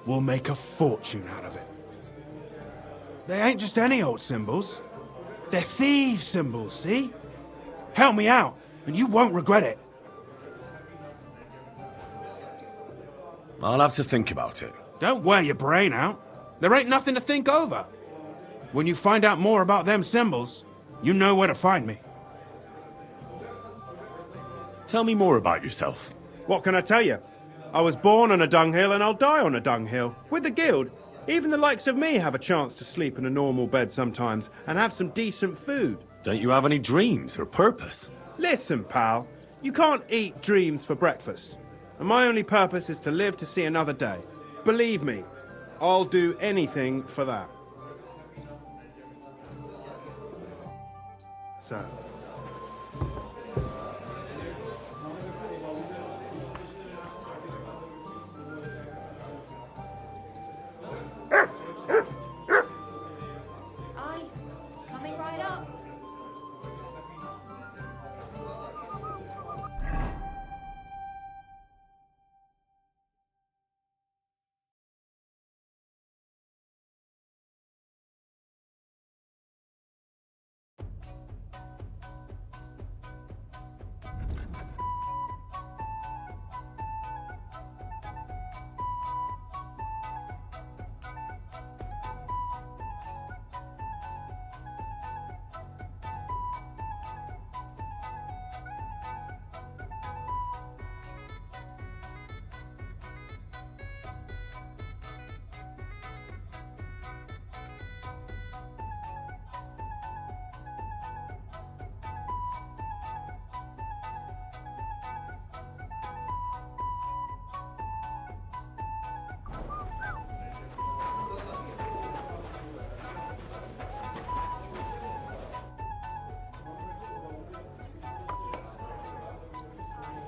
we'll make a fortune out of it. They ain't just any old symbols. They're thieves' symbols, see? Help me out, and you won't regret it. I'll have to think about it. Don't wear your brain out. There ain't nothing to think over. When you find out more about them symbols, you know where to find me. Tell me more about yourself. What can I tell you? I was born on a dunghill and I'll die on a dunghill. With the guild, Even the likes of me have a chance to sleep in a normal bed sometimes and have some decent food. Don't you have any dreams or purpose? Listen, pal, you can't eat dreams for breakfast. And my only purpose is to live to see another day. Believe me, I'll do anything for that. So... Aye, coming right up.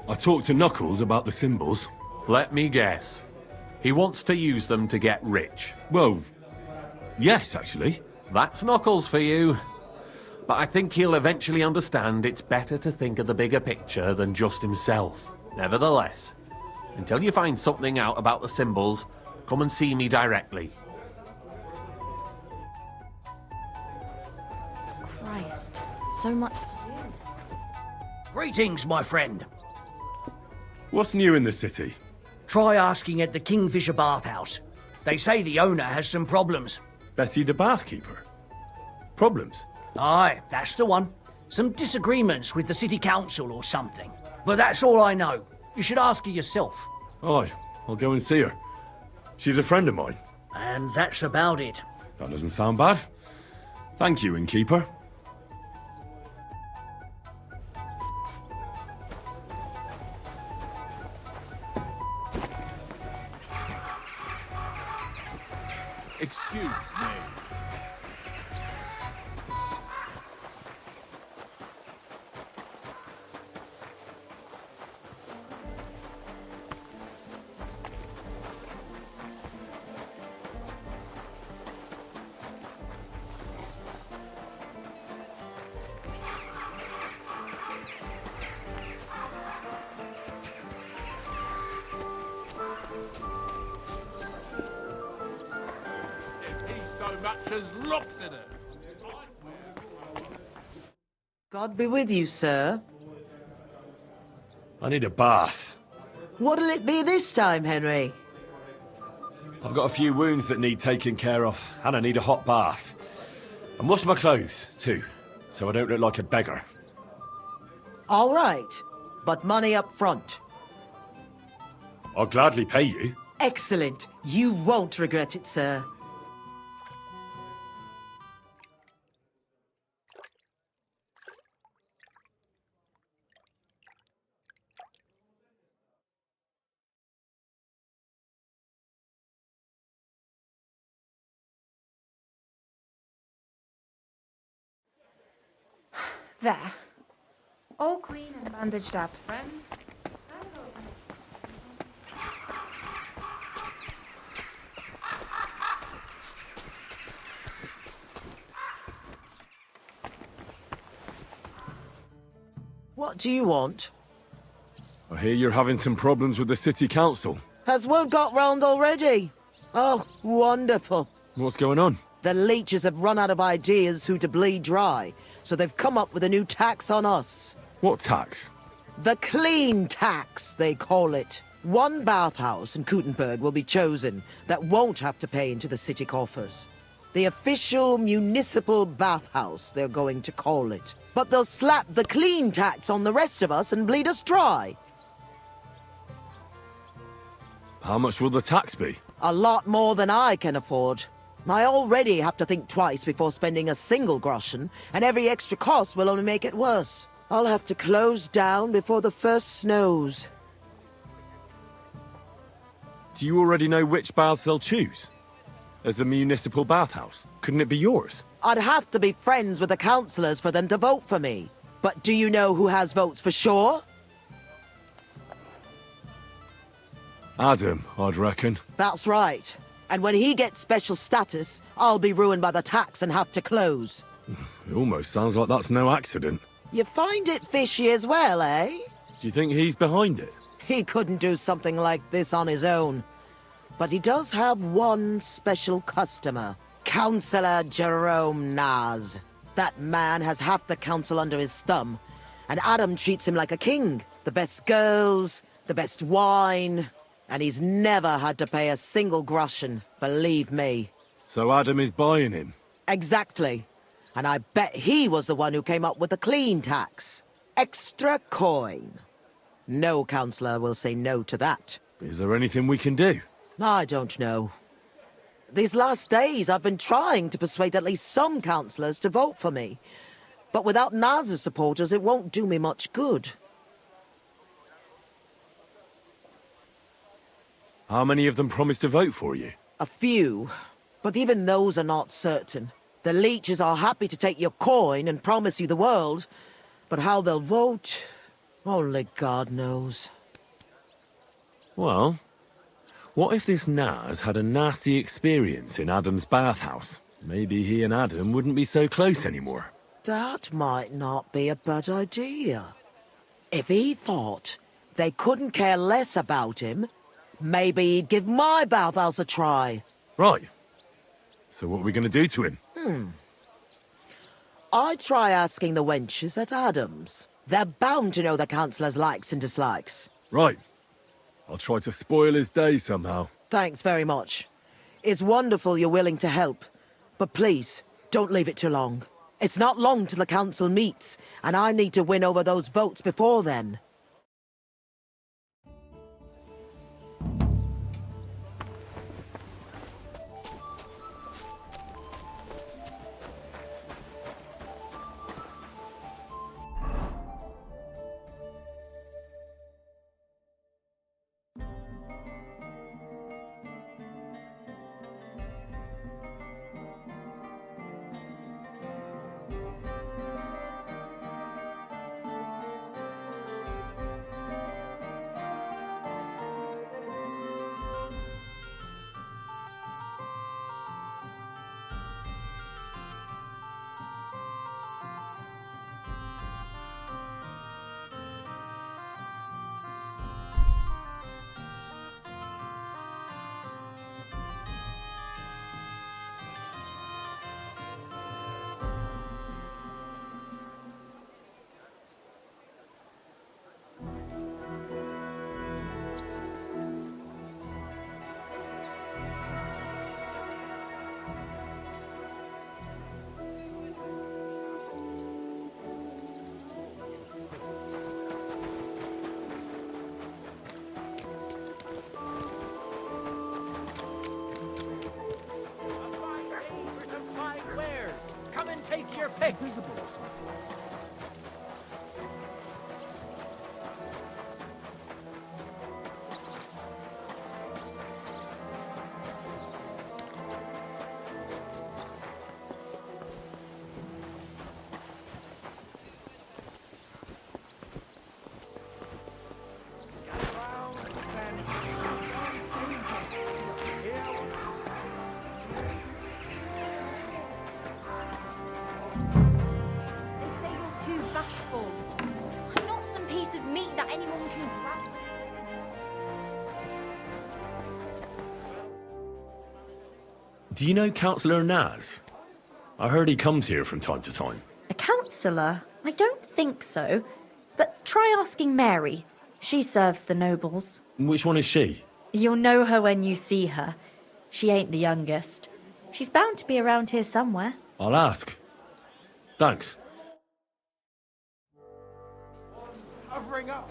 I talked to Knuckles about the symbols. Let me guess. He wants to use them to get rich. Well, yes, actually. That's Knuckles for you. But I think he'll eventually understand it's better to think of the bigger picture than just himself. Nevertheless, until you find something out about the symbols, come and see me directly. Christ, so much to do. Greetings, my friend. What's new in the city? Try asking at the Kingfisher Bathhouse. They say the owner has some problems. Betty the bathkeeper? Problems? Aye, that's the one. Some disagreements with the city council or something. But that's all I know. You should ask her yourself. Aye, I'll go and see her. She's a friend of mine. And that's about it. That doesn't sound bad. Thank you, innkeeper. Excuse me. Much as looks at it. God be with you, sir. I need a bath. What'll it be this time, Henry? I've got a few wounds that need taking care of, and I need a hot bath. And wash my clothes, too, so I don't look like a beggar. All right, but money up front. I'll gladly pay you. Excellent. You won't regret it, sir. There. All clean and bandaged up, friend. What do you want? I hear you're having some problems with the city council. Has word got round already? Oh, wonderful. What's going on? The leeches have run out of ideas who to bleed dry, so they've come up with a new tax on us. What tax? The clean tax, they call it. One bathhouse in Kuttenberg will be chosen that won't have to pay into the city coffers. The official municipal bathhouse, they're going to call it. But they'll slap the clean tax on the rest of us and bleed us dry. How much will the tax be? A lot more than I can afford. I already have to think twice before spending a single groschen, and every extra cost will only make it worse. I'll have to close down before the first snows. Do you already know which baths they'll choose? As a municipal bathhouse, couldn't it be yours? I'd have to be friends with the councillors for them to vote for me. But do you know who has votes for sure? Adam, I'd reckon. That's right. And when he gets special status, I'll be ruined by the tax and have to close. It almost sounds like that's no accident. You find it fishy as well, eh? Do you think he's behind it? He couldn't do something like this on his own. But he does have one special customer. Councillor Jerome Naz. That man has half the council under his thumb. And Adam treats him like a king. The best girls, the best wine... And he's never had to pay a single groschen, believe me. So Adam is buying him? Exactly. And I bet he was the one who came up with the clean tax. Extra coin. No councillor will say no to that. Is there anything we can do? I don't know. These last days I've been trying to persuade at least some councillors to vote for me. But without Naz's supporters, it won't do me much good. How many of them promised to vote for you? A few, but even those are not certain. The leeches are happy to take your coin and promise you the world, but how they'll vote, only God knows. Well, what if this Naz had a nasty experience in Adam's bathhouse? Maybe he and Adam wouldn't be so close anymore. That might not be a bad idea. If he thought they couldn't care less about him, maybe he'd give my bathhouse a try. Right. So what are we going to do to him? I'd try asking the wenches at Adams. They're bound to know the councillor's likes and dislikes. Right. I'll try to spoil his day somehow. Thanks very much. It's wonderful you're willing to help. But please, don't leave it too long. It's not long till the council meets, and I need to win over those votes before then. Take your pick. Do you know Councillor Naz? I heard he comes here from time to time. A councillor? I don't think so. But try asking Mary. She serves the nobles. Which one is she? You'll know her when you see her. She ain't the youngest. She's bound to be around here somewhere. I'll ask. Thanks. Covering up.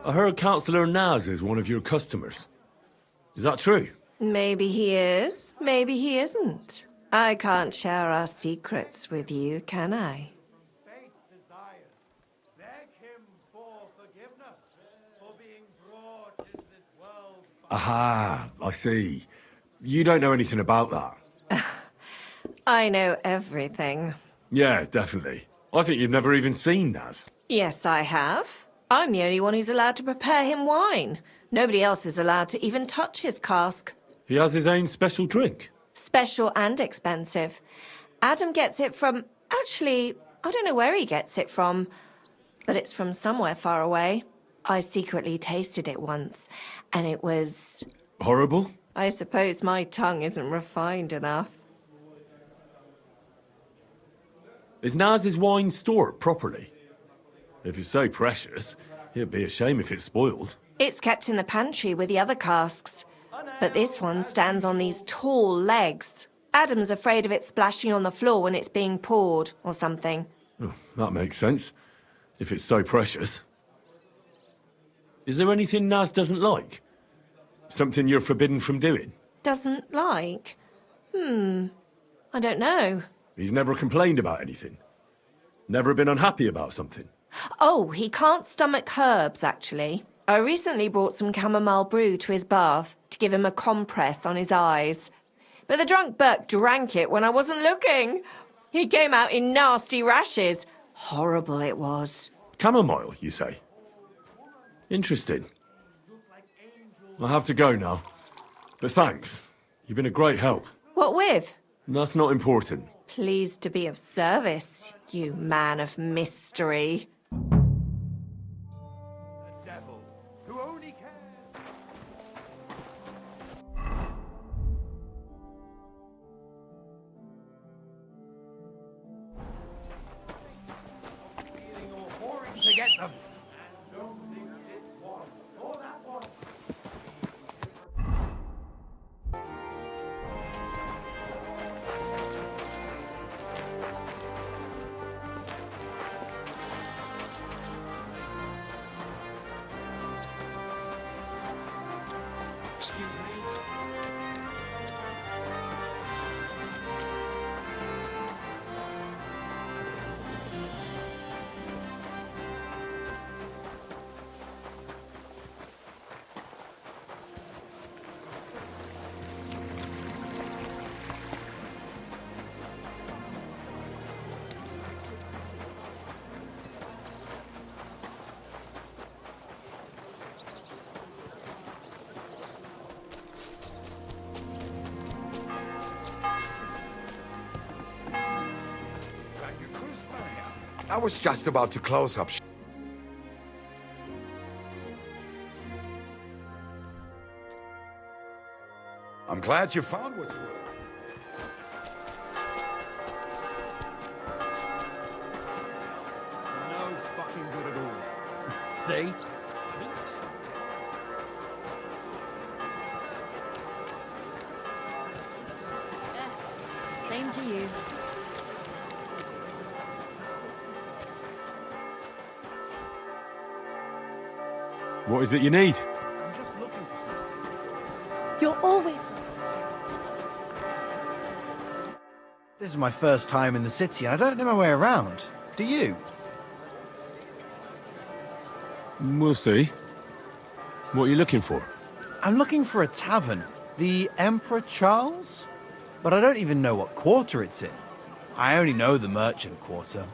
I heard Councillor Naz is one of your customers. Is that true? Maybe he is, maybe he isn't. I can't share our secrets with you, can I? Aha, I see. You don't know anything about that. I know everything. Yeah, definitely. I think you've never even seen Naz. Yes, I have. I'm the only one who's allowed to prepare him wine. Nobody else is allowed to even touch his cask. He has his own special drink. Special and expensive. Adam gets it from... Actually, I don't know where he gets it from, but it's from somewhere far away. I secretly tasted it once, and it was... Horrible? I suppose my tongue isn't refined enough. Is Naz's wine stored properly? If it's so precious, it'd be a shame if it's spoiled. It's kept in the pantry with the other casks, but this one stands on these tall legs. Adam's afraid of it splashing on the floor when it's being poured, or something. Oh, that makes sense, if it's so precious. Is there anything Naz doesn't like? Something you're forbidden from doing? Doesn't like? I don't know. He's never complained about anything? Never been unhappy about something? Oh, he can't stomach herbs, actually. I recently brought some chamomile brew to his bath to give him a compress on his eyes. But the drunk Burke drank it when I wasn't looking. He came out in nasty rashes. Horrible it was. Chamomile, you say? Interesting. I'll have to go now. But thanks. You've been a great help. What with? That's not important. Pleased to be of service, you man of mystery. To get them. I was just about to close up. I'm glad you found what you were. No fucking good at all. See? Same to you. What is it you need? I'm just looking for something. You're always... This is my first time in the city, and I don't know my way around. Do you? We'll see. What are you looking for? I'm looking for a tavern. The Emperor Charles? But I don't even know what quarter it's in. I only know the merchant quarter.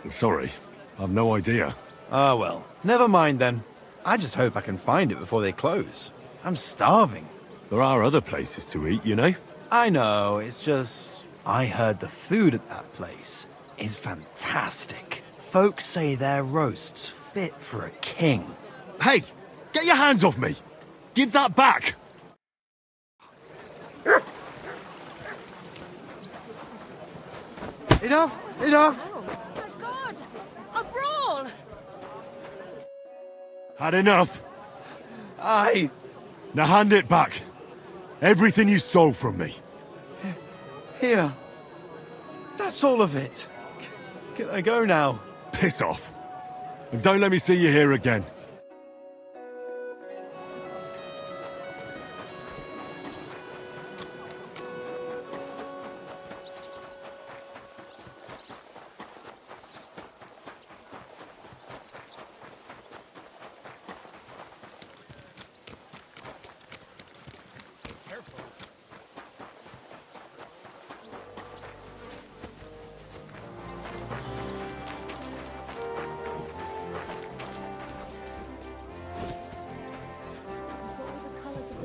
I'm sorry. I've no idea. Ah, well. Never mind then. I just hope I can find it before they close. I'm starving. There are other places to eat, you know? I know, it's just... I heard the food at that place is fantastic. Folks say their roast's fit for a king. Hey! Get your hands off me! Give that back! Enough! Enough! A brawl! Had enough? Aye. Now hand it back. Everything you stole from me. Here. That's all of it. Can I go now? Piss off. And don't let me see you here again.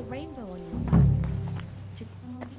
Rainbow on your back. Should someone be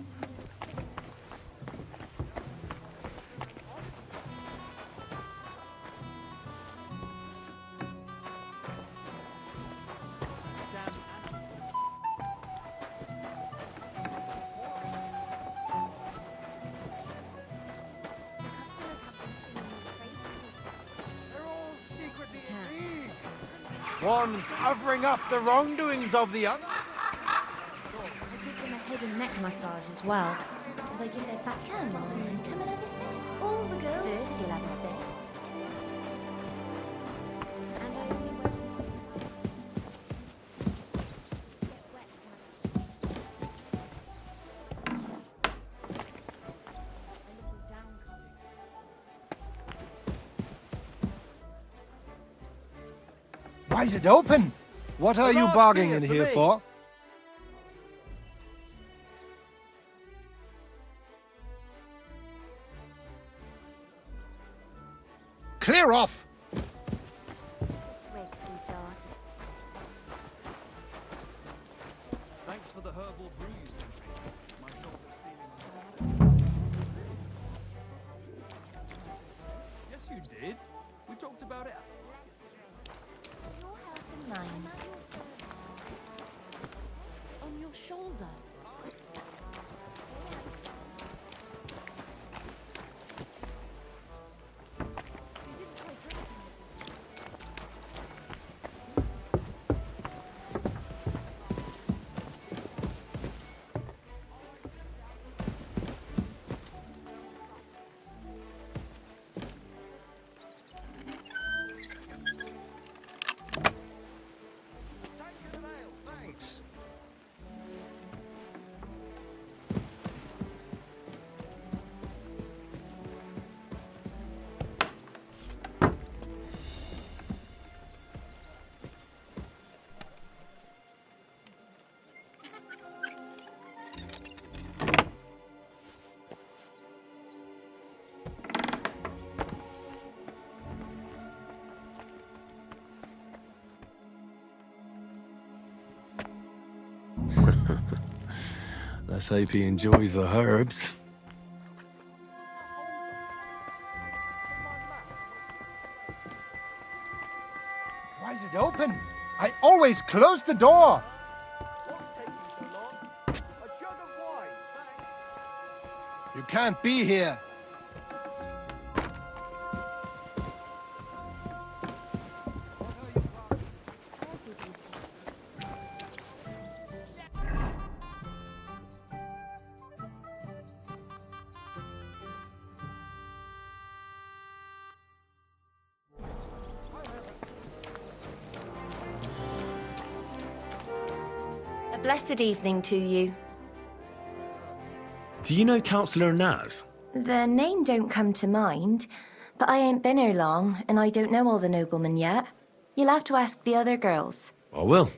One covering up the wrongdoings of the other. I give them a head and neck massage as well. They give their back come on. Come and have a sip. All the girls. First you'll have a sip. And I only went. Why is it open? What are you bargaining in here for? Clear off! Thanks for the herbal brews. My shoulder's feeling... Yes, you did. We talked about it. Mine. On your shoulder. Let's hope he enjoys the herbs. Why is it open? I always close the door! You can't be here. A blessed evening to you. Do you know Councillor Naz? The name don't come to mind, but I ain't been here long, and I don't know all the noblemen yet. You'll have to ask the other girls. I will.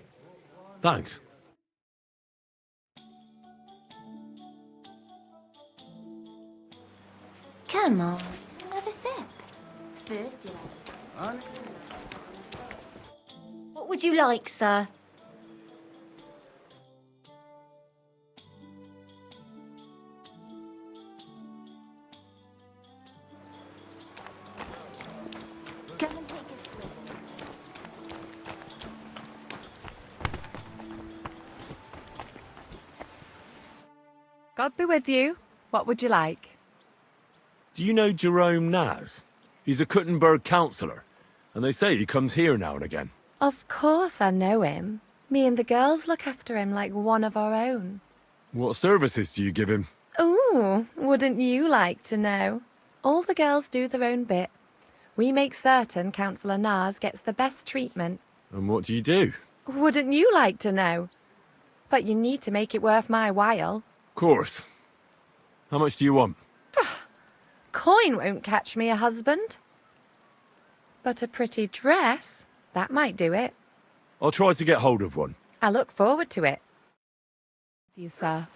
Thanks. Come on, have a sip. First you'll have What would you like, sir? Come and take a sip. God be with you. What would you like? Do you know Jerome Naz? He's a Kuttenberg councillor, and they say he comes here now and again. Of course I know him. Me and the girls look after him like one of our own. What services do you give him? Ooh, wouldn't you like to know? All the girls do their own bit. We make certain Councillor Nars gets the best treatment. And what do you do? Wouldn't you like to know? But you need to make it worth my while. Of course. How much do you want? Coin won't catch me a husband. But a pretty dress, that might do it. I'll try to get hold of one. I look forward to it. Do you, sir?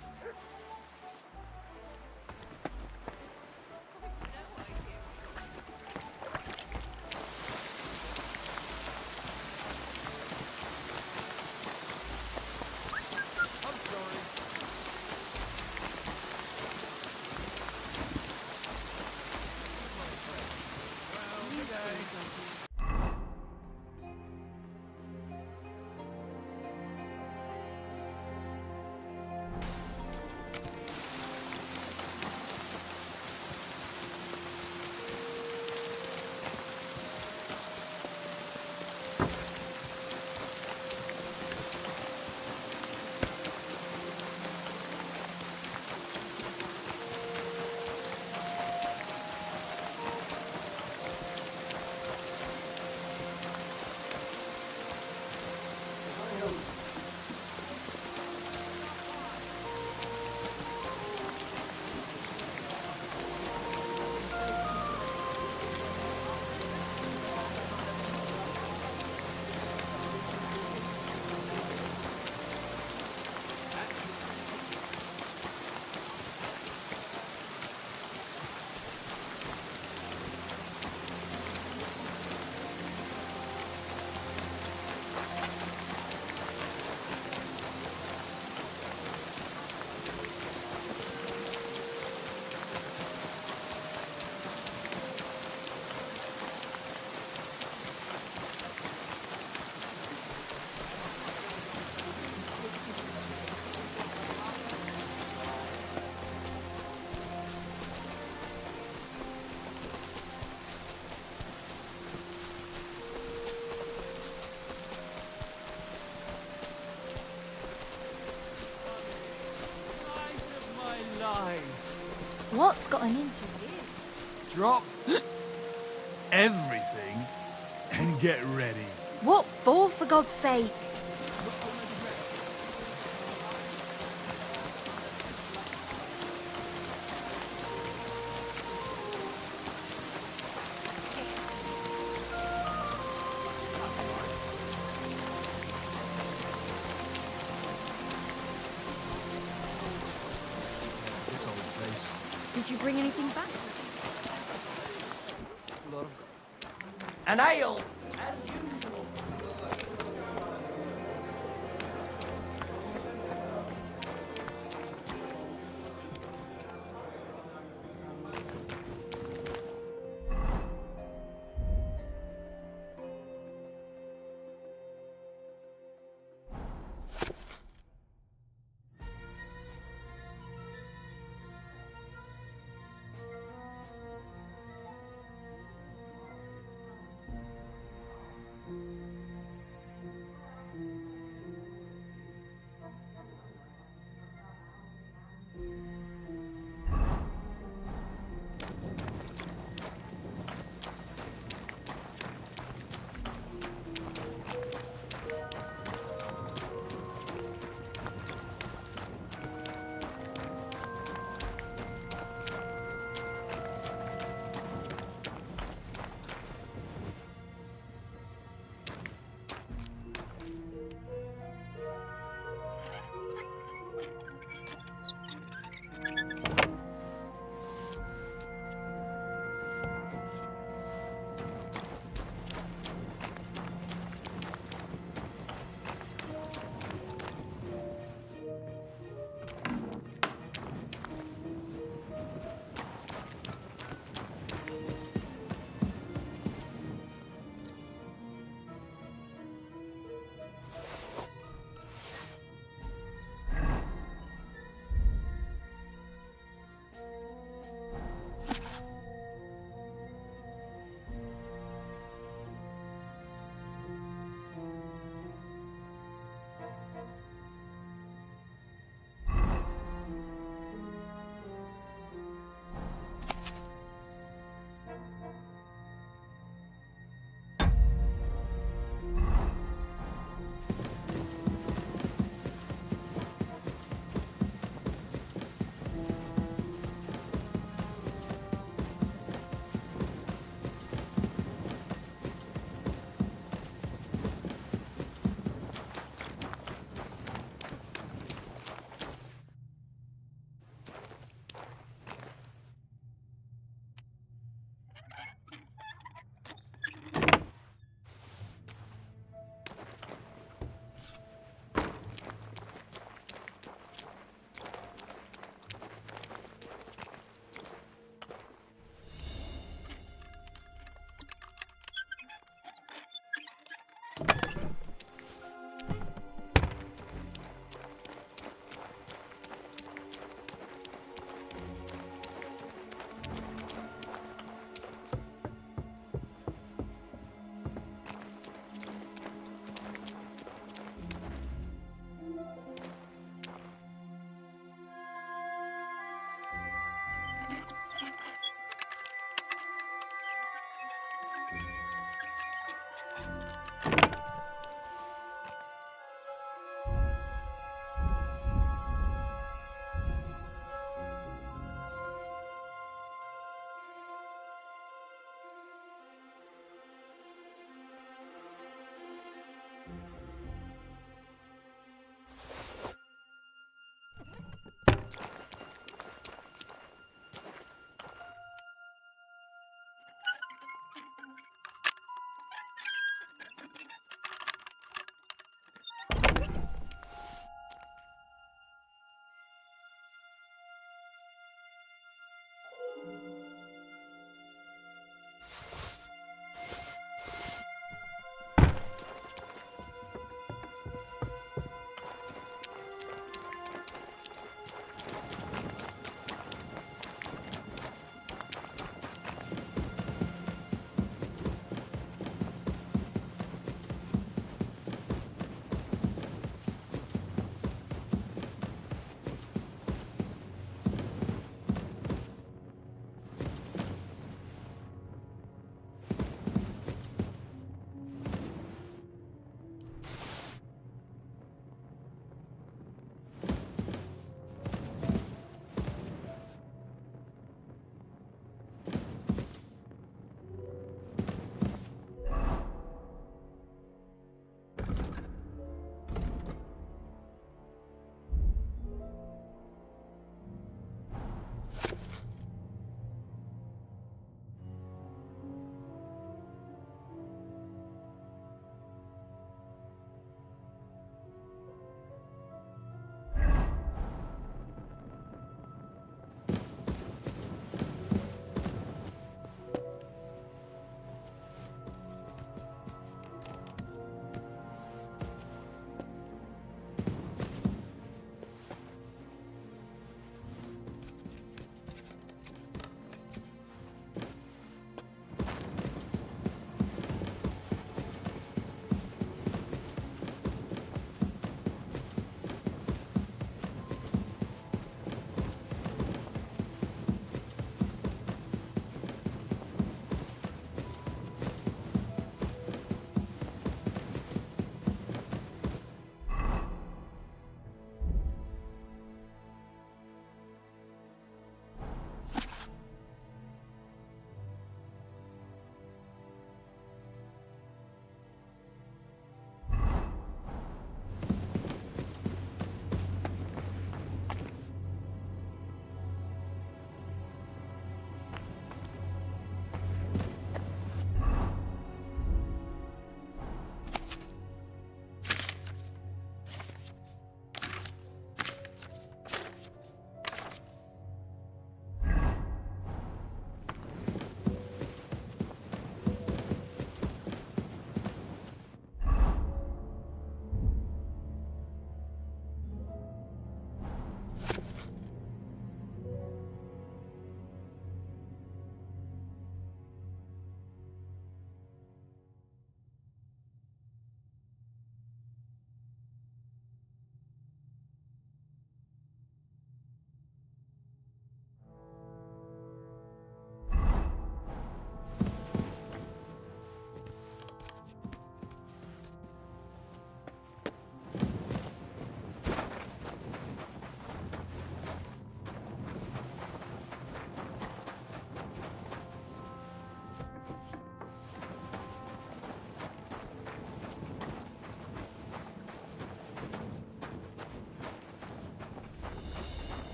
What's gotten into you? Drop everything and get ready. What for God's sake? Did you bring anything back? An ale, as usual.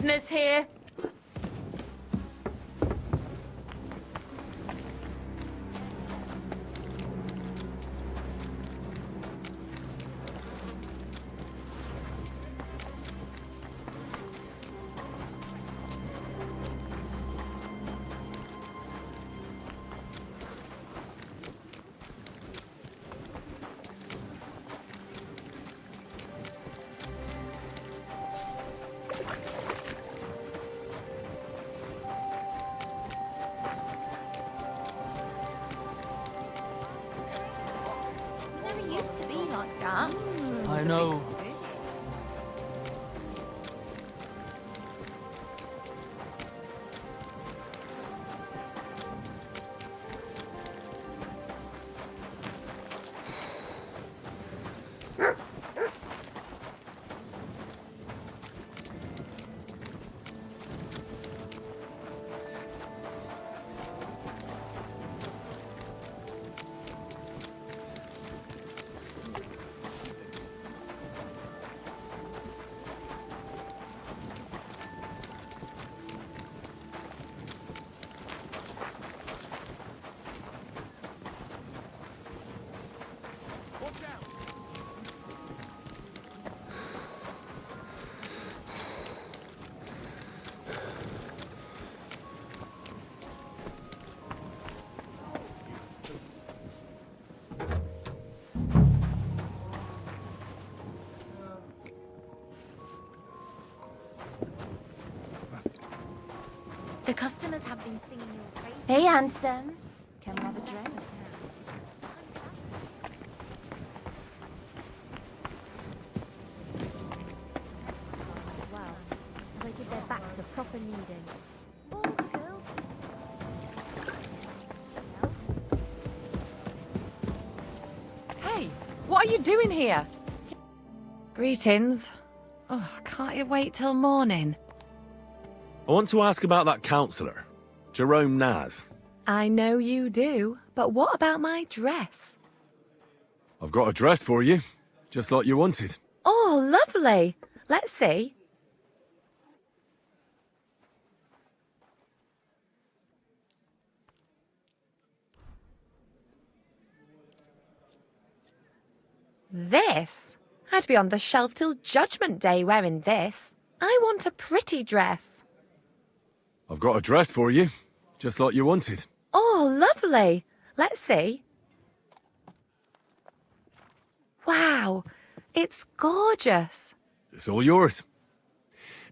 Business here. know. The customers have been singing your praises. Hey, handsome. Can we have a drink? Well, they give their backs a proper kneading. All the girls. Hey, what are you doing here? Greetings. Oh, can't you wait till morning? I want to ask about that councillor, Jerome Naz. I know you do, but what about my dress? I've got a dress for you, just like you wanted. Oh, lovely. Let's see. This? I'd be on the shelf till Judgment Day wearing this. I want a pretty dress. I've got a dress for you, just like you wanted. Oh, lovely. Let's see. Wow, it's gorgeous. It's all yours.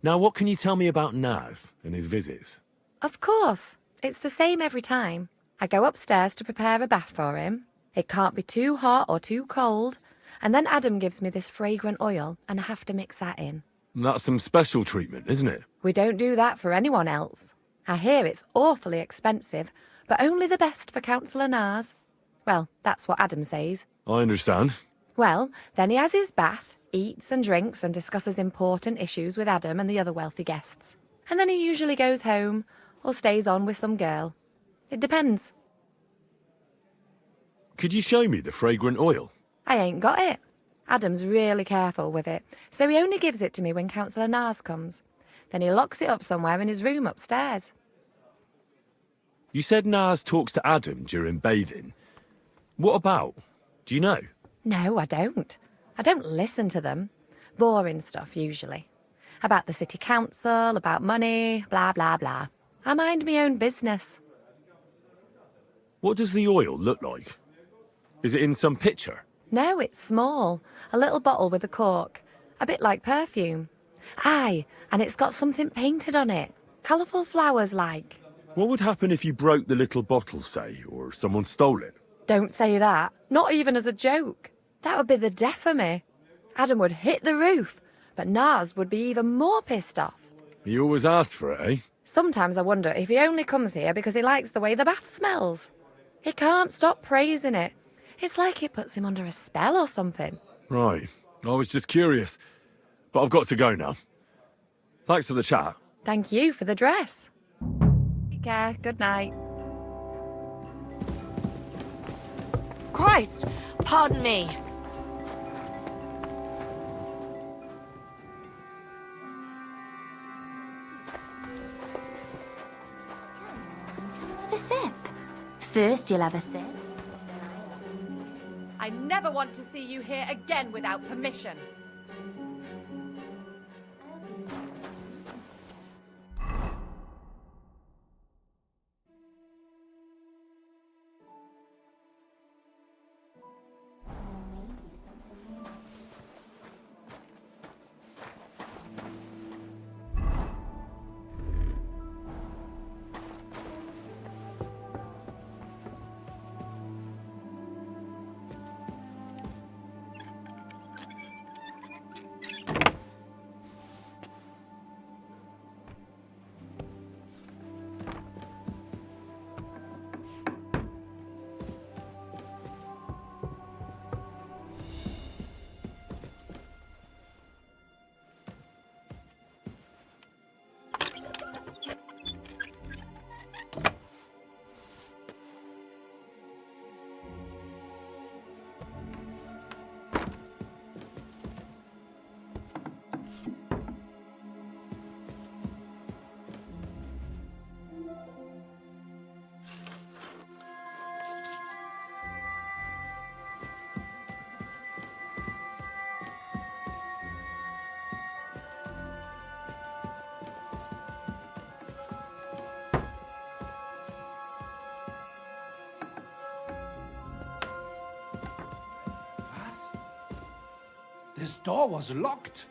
Now, what can you tell me about Naz and his visits? Of course, it's the same every time. I go upstairs to prepare a bath for him. It can't be too hot or too cold. And then Adam gives me this fragrant oil and I have to mix that in. That's some special treatment, isn't it? We don't do that for anyone else. I hear it's awfully expensive, but only the best for Councillor Naz. Well, that's what Adam says. I understand. Well, then he has his bath, eats and drinks and discusses important issues with Adam and the other wealthy guests. And then he usually goes home or stays on with some girl. It depends. Could you show me the fragrant oil? I ain't got it. Adam's really careful with it, so he only gives it to me when Councillor Naz comes. Then he locks it up somewhere in his room upstairs. You said Naz talks to Adam during bathing. What about? Do you know? No, I don't. I don't listen to them. Boring stuff, usually. About the city council, about money, blah, blah, blah. I mind my own business. What does the oil look like? Is it in some picture? No, it's small. A little bottle with a cork. A bit like perfume. Aye, and it's got something painted on it. Colourful flowers like. What would happen if you broke the little bottle, say, or someone stole it? Don't say that. Not even as a joke. That would be the death of me. Adam would hit the roof, but Naz would be even more pissed off. He always asks for it, eh? Sometimes I wonder if he only comes here because he likes the way the bath smells. He can't stop praising it. It's like it puts him under a spell or something. Right. I was just curious. But I've got to go now. Thanks for the chat. Thank you for the dress. Take care. Good night. Christ! Pardon me. Have a sip. First, you'll have a sip. I never want to see you here again without permission. door was locked.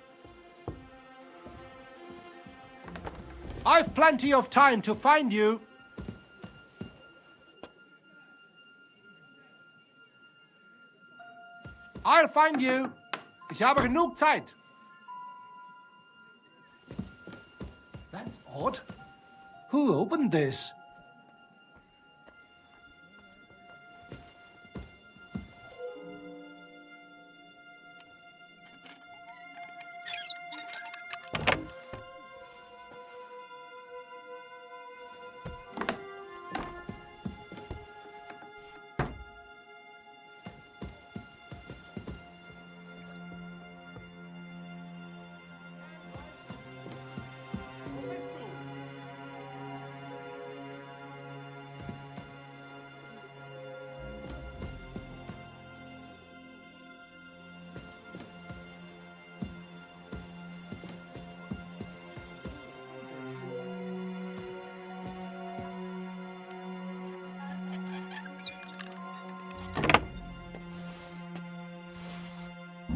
I've plenty of time to find you. I'll find you. Ich habe genug Zeit. That's odd. Who opened this?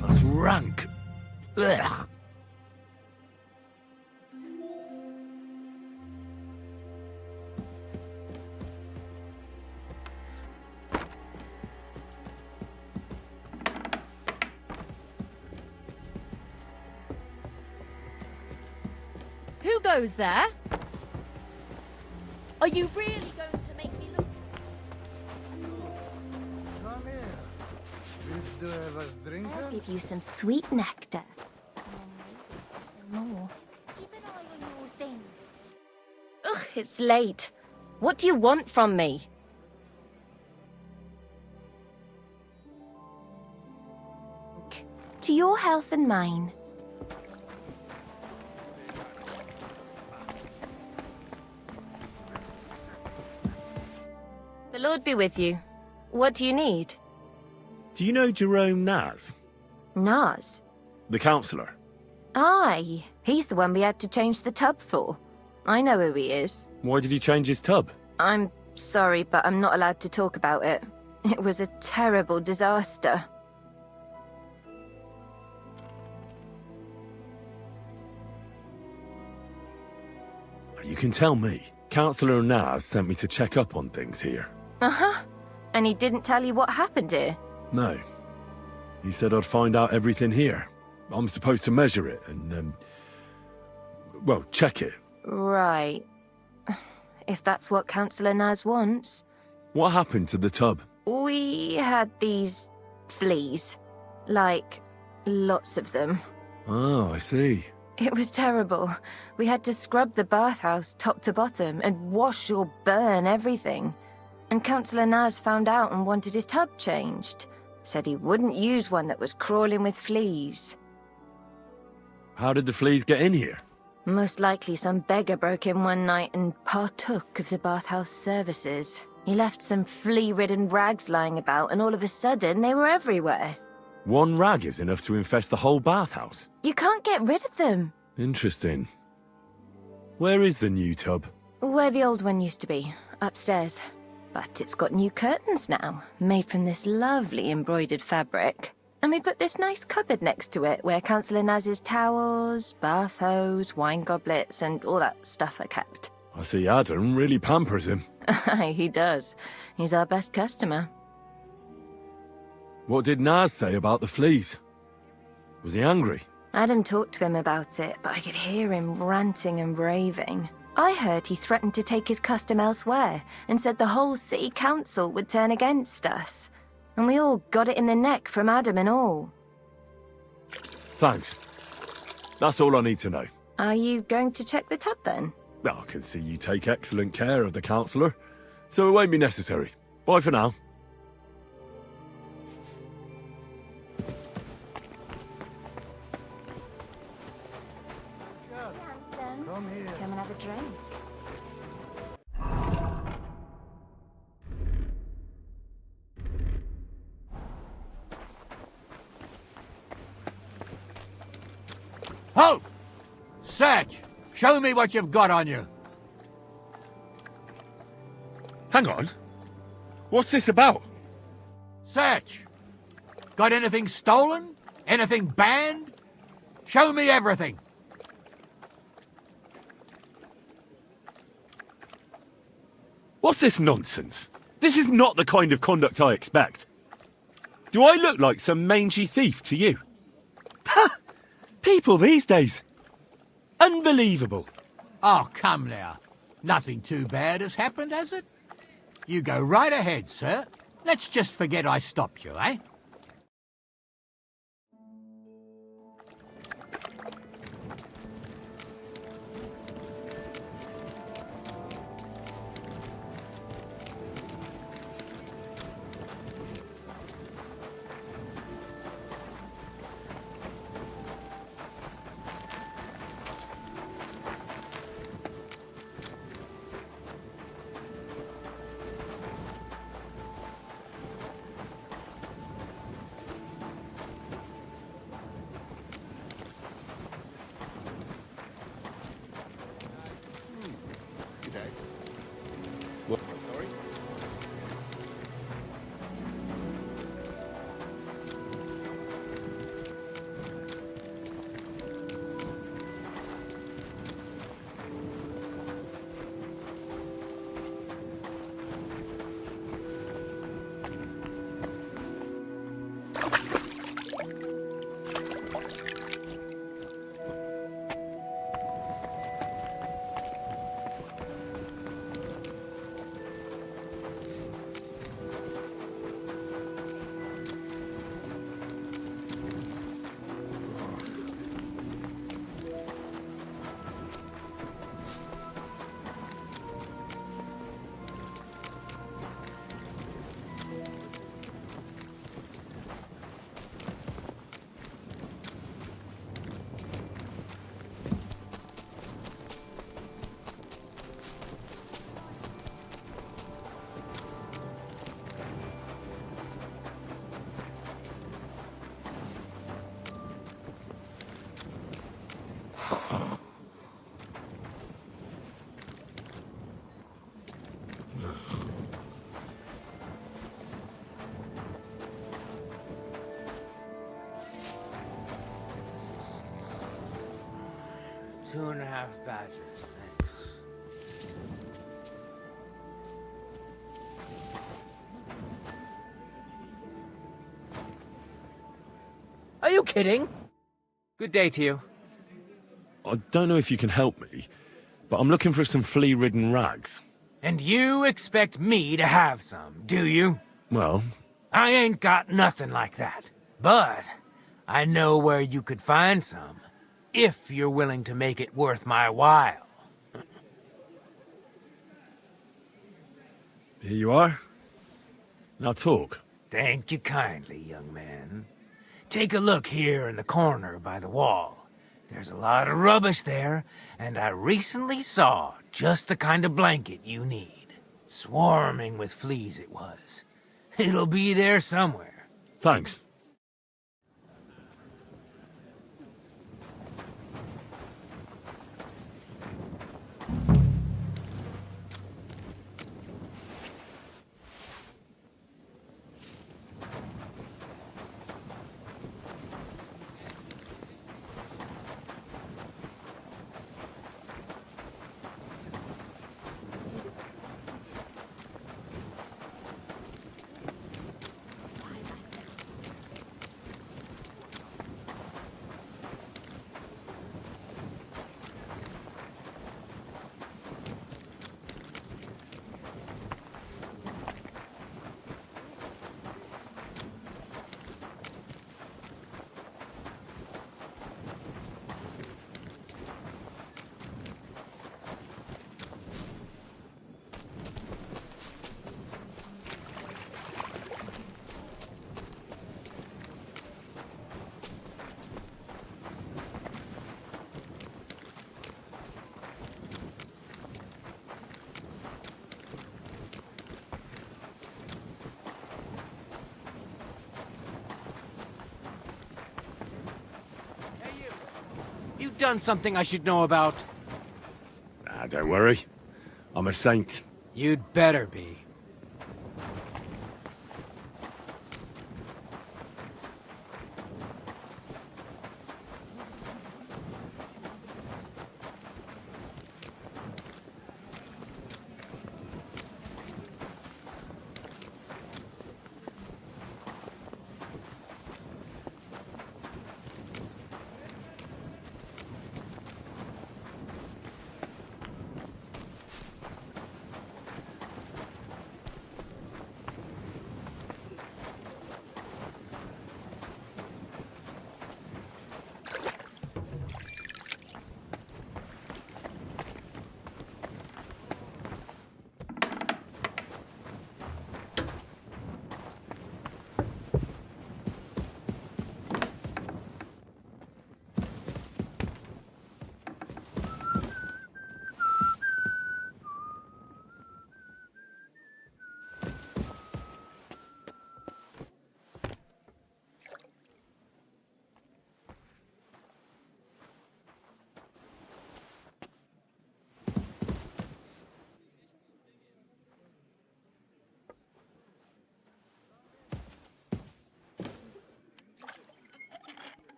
That's rank. Ugh. Who goes there? Are you really going to make me look? Come here. I'll give you some sweet nectar. And then maybe more. Keep an eye on your things. Ugh, it's late. What do you want from me? To your health and mine. The Lord be with you. What do you need? Do you know Jerome Naz? Naz? The councillor? Aye, he's the one we had to change the tub for. I know who he is. Why did he change his tub? I'm sorry, but I'm not allowed to talk about it. It was a terrible disaster. You can tell me. Councillor Naz sent me to check up on things here. Uh-huh. And he didn't tell you what happened here? No. He said I'd find out everything here. I'm supposed to measure it and, well, check it. Right. If that's what Councillor Naz wants. What happened to the tub? We had these fleas. Like, lots of them. Oh, I see. It was terrible. We had to scrub the bathhouse top to bottom and wash or burn everything. And Councillor Naz found out and wanted his tub changed. Said he wouldn't use one that was crawling with fleas. How did the fleas get in here? Most likely some beggar broke in one night and partook of the bathhouse services. He left some flea-ridden rags lying about, and all of a sudden they were everywhere. One rag is enough to infest the whole bathhouse. You can't get rid of them. Interesting. Where is the new tub? Where the old one used to be, upstairs. But it's got new curtains now, made from this lovely embroidered fabric. And we put this nice cupboard next to it, where Councillor Naz's towels, bath hose, wine goblets, and all that stuff are kept. I see Adam really pampers him. Aye, he does. He's our best customer. What did Naz say about the fleas? Was he angry? Adam talked to him about it, but I could hear him ranting and raving. I heard he threatened to take his custom elsewhere, and said the whole city council would turn against us. And we all got it in the neck from Adam and all. Thanks. That's all I need to know. Are you going to check the tub then? Well, I can see you take excellent care of the councillor, so it won't be necessary. Bye for now. Come here. Come and have a drink. Halt! Search! Show me what you've got on you. Hang on. What's this about? Search! Got anything stolen? Anything banned? Show me everything. What's this nonsense? This is not the kind of conduct I expect. Do I look like some mangy thief to you? Ha! People these days. Unbelievable. Oh, come now. Nothing too bad has happened, has it? You go right ahead, sir. Let's just forget I stopped you, eh? What? Sorry? Two and a half badgers, thanks. Are you kidding? Good day to you. I don't know if you can help me, but I'm looking for some flea-ridden rags. And you expect me to have some, do you? Well, I ain't got nothing like that. But I know where you could find some, if you're willing to make it worth my while. here you are. Now talk. Thank you kindly, young man. Take a look here in the corner by the wall. There's a lot of rubbish there, and I recently saw just the kind of blanket you need. Swarming with fleas it was. It'll be there somewhere. Thanks. You've done something I should know about. Ah, don't worry. I'm a saint. You'd better be.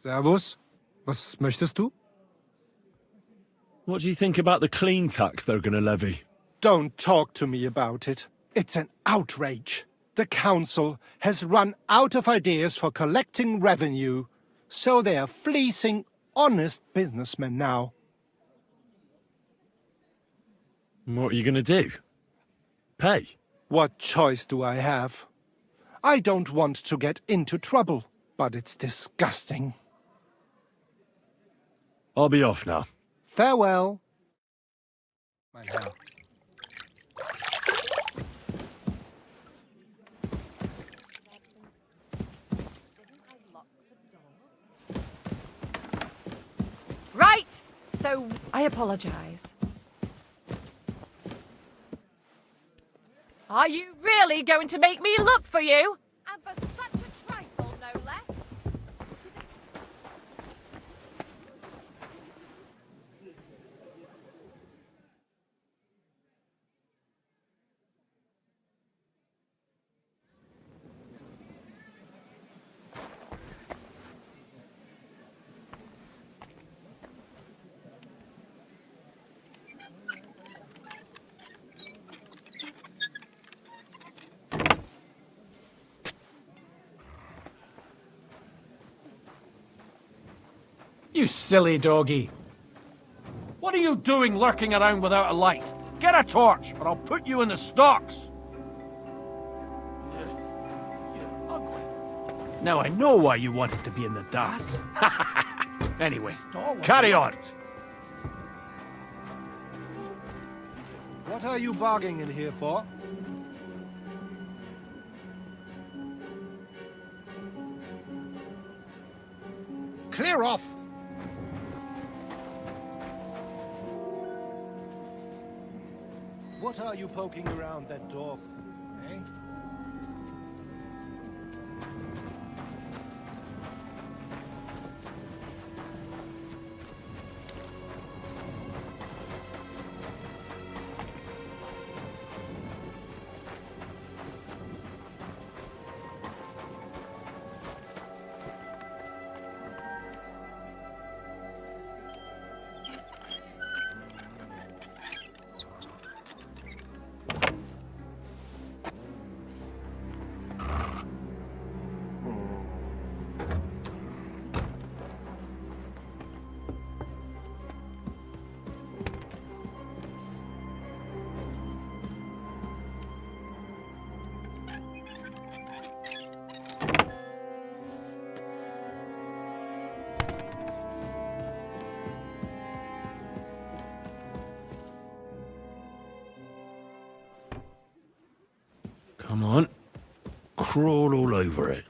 Servus. Was möchtest du? What do you think about the clean tax they're going to levy? Don't talk to me about it. It's an outrage. The council has run out of ideas for collecting revenue, so they are fleecing honest businessmen now. What are you going to do? Pay? What choice do I have? I don't want to get into trouble, but it's disgusting. I'll be off now. Farewell. Mein Herr. Right! So, I apologise. Are you really going to make me look for you? And for such a trifle, no less? You silly doggy. What are you doing lurking around without a light? Get a torch, or I'll put you in the stocks. You're ugly. Now I know why you wanted to be in the dark. Anyway, carry on. What are you barging in here for? Clear off! What are you poking around that door for, eh? Come on. Crawl all over it.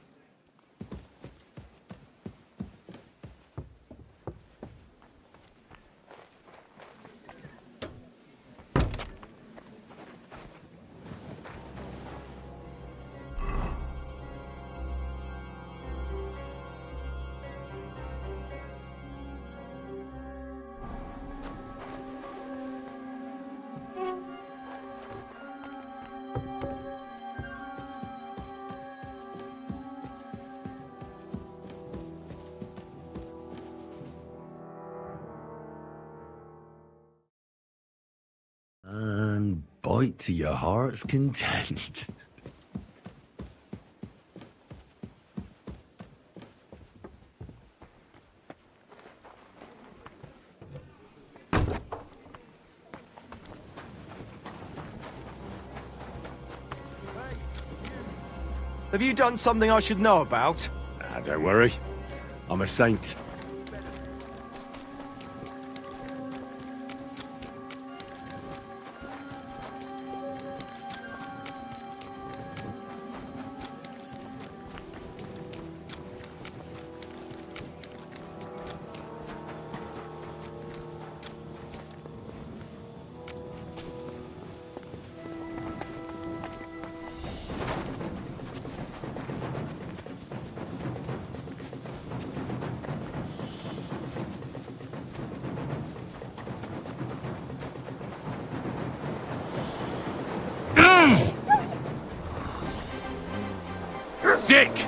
And bite to your heart's content. Have you done something I should know about? Don't worry. I'm a saint. Sick!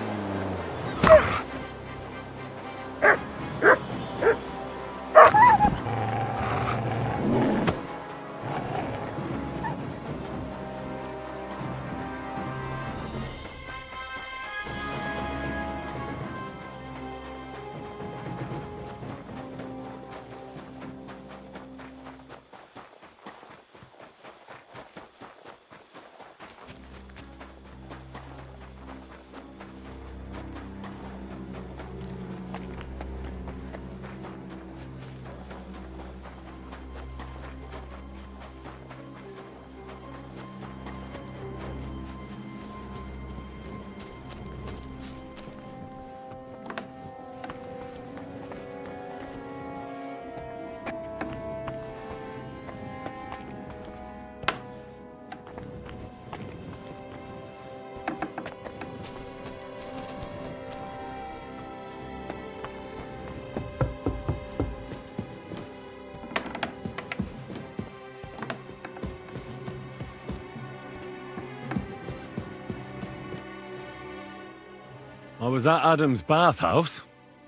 I was at Adam's bathhouse.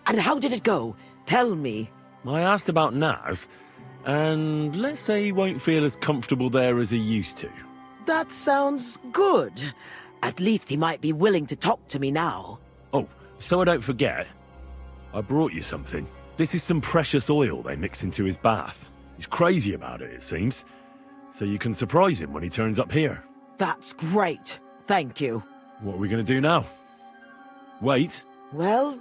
And how did it go? Tell me. I asked about Naz, and let's say he won't feel as comfortable there as he used to. That sounds good. At least he might be willing to talk to me now. Oh, so I don't forget, I brought you something. This is some precious oil they mix into his bath. He's crazy about it, it seems. So you can surprise him when he turns up here. That's great. Thank you. What are we going to do now? Wait? Well,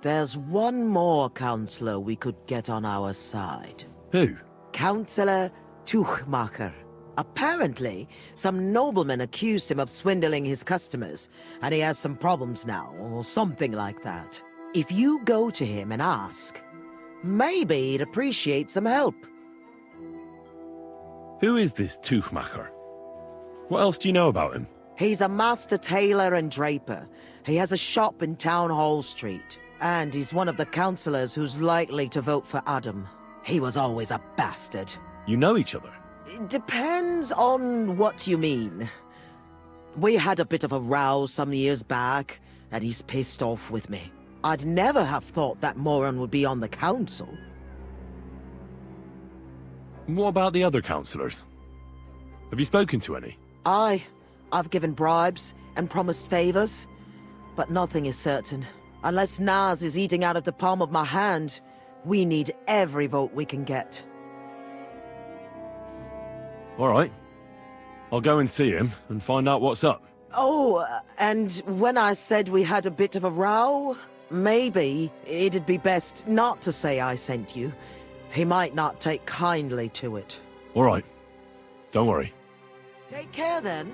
there's one more counselor we could get on our side. Who? Councillor Tuchmacher. Apparently, some nobleman accused him of swindling his customers, and he has some problems now, or something like that. If you go to him and ask, maybe he'd appreciate some help. Who is this Tuchmacher? What else do you know about him? He's a master tailor and draper. He has a shop in Town Hall Street, and he's one of the councillors who's likely to vote for Adam. He was always a bastard. You know each other? It depends on what you mean. We had a bit of a row some years back, and he's pissed off with me. I'd never have thought that moron would be on the council. What about the other councillors? Have you spoken to any? I've given bribes and promised favors, but nothing is certain. Unless Naz is eating out of the palm of my hand, we need every vote we can get. All right. I'll go and see him and find out what's up. Oh, and when I said we had a bit of a row, maybe it'd be best not to say I sent you. He might not take kindly to it. All right. Don't worry. Take care then.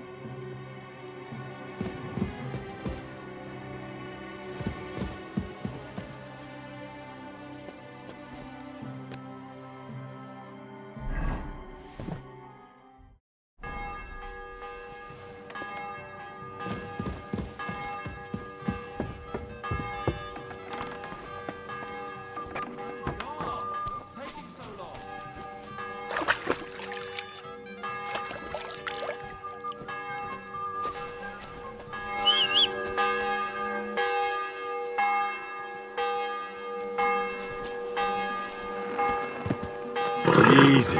Easy,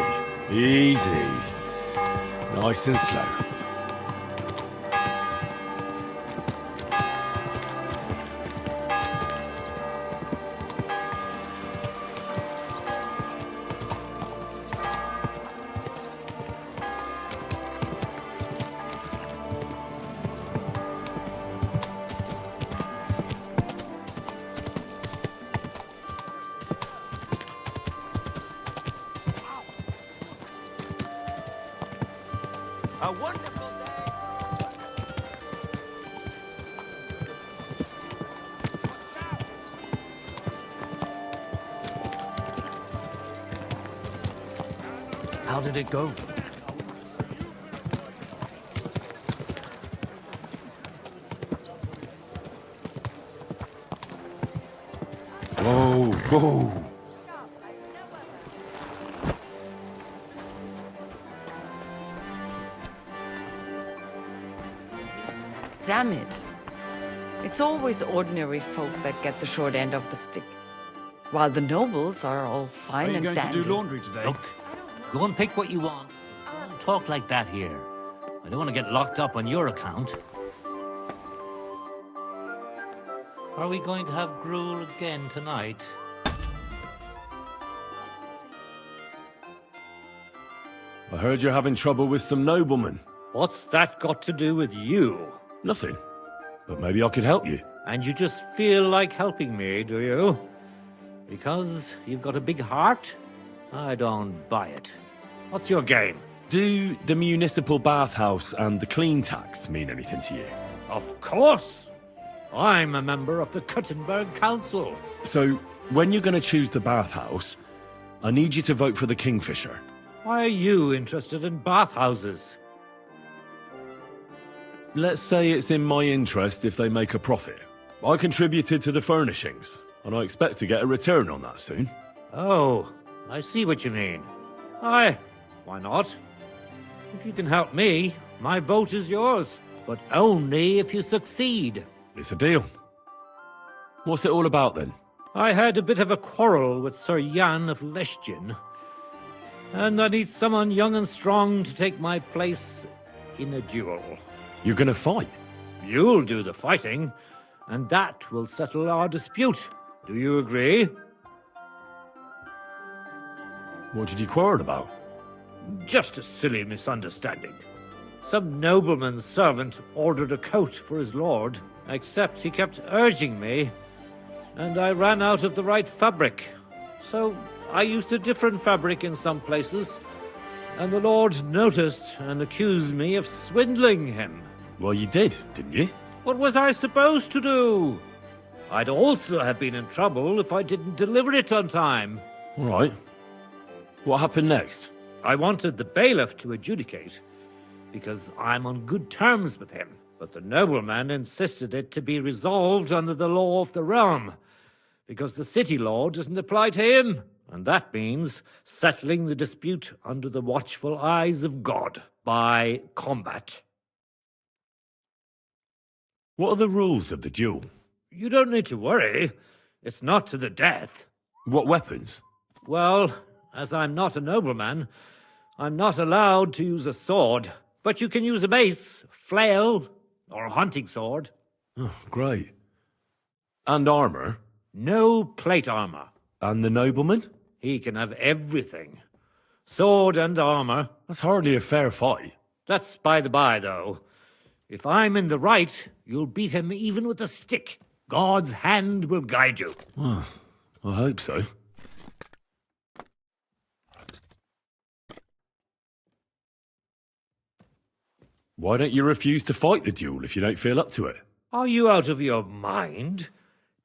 easy. Nice and slow. A wonderful day. How did it go? Whoa, whoa. Damn it. It's always ordinary folk that get the short end of the stick. While the nobles are all fine and dandy. Are you going to do laundry today? Look, go and pick what you want. Don't talk like that here. I don't want to get locked up on your account. Are we going to have gruel again tonight? I heard you're having trouble with some noblemen. What's that got to do with you? Nothing. But maybe I could help you. And you just feel like helping me, do you? Because you've got a big heart? I don't buy it. What's your game? Do the municipal bathhouse and the clean tax mean anything to you? Of course! I'm a member of the Kuttenberg Council. So, when you're going to choose the bathhouse, I need you to vote for the Kingfisher. Why are you interested in bathhouses? Let's say it's in my interest if they make a profit. I contributed to the furnishings, and I expect to get a return on that soon. Oh, I see what you mean. Aye, why not? If you can help me, my vote is yours. But only if you succeed. It's a deal. What's it all about then? I had a bit of a quarrel with Sir Jan of Leschin, and I need someone young and strong to take my place in a duel. You're gonna fight? You'll do the fighting, and that will settle our dispute. Do you agree? What did you quarrel about? Just a silly misunderstanding. Some nobleman's servant ordered a coat for his lord, except he kept urging me, and I ran out of the right fabric. So I used a different fabric in some places, and the lord noticed and accused me of swindling him. Well, you did, didn't you? What was I supposed to do? I'd also have been in trouble if I didn't deliver it on time. All right. What happened next? I wanted the bailiff to adjudicate, because I'm on good terms with him. But the nobleman insisted it to be resolved under the law of the realm, because the city law doesn't apply to him. And that means settling the dispute under the watchful eyes of God, by combat. What are the rules of the duel? You don't need to worry. It's not to the death. What weapons? Well, as I'm not a nobleman, I'm not allowed to use a sword. But you can use a mace, flail, or a hunting sword. Oh, great. And armour? No plate armour. And the nobleman? He can have everything. Sword and armour. That's hardly a fair fight. That's by the by, though. If I'm in the right, you'll beat him even with a stick. God's hand will guide you. Well, I hope so. Why don't you refuse to fight the duel if you don't feel up to it? Are you out of your mind?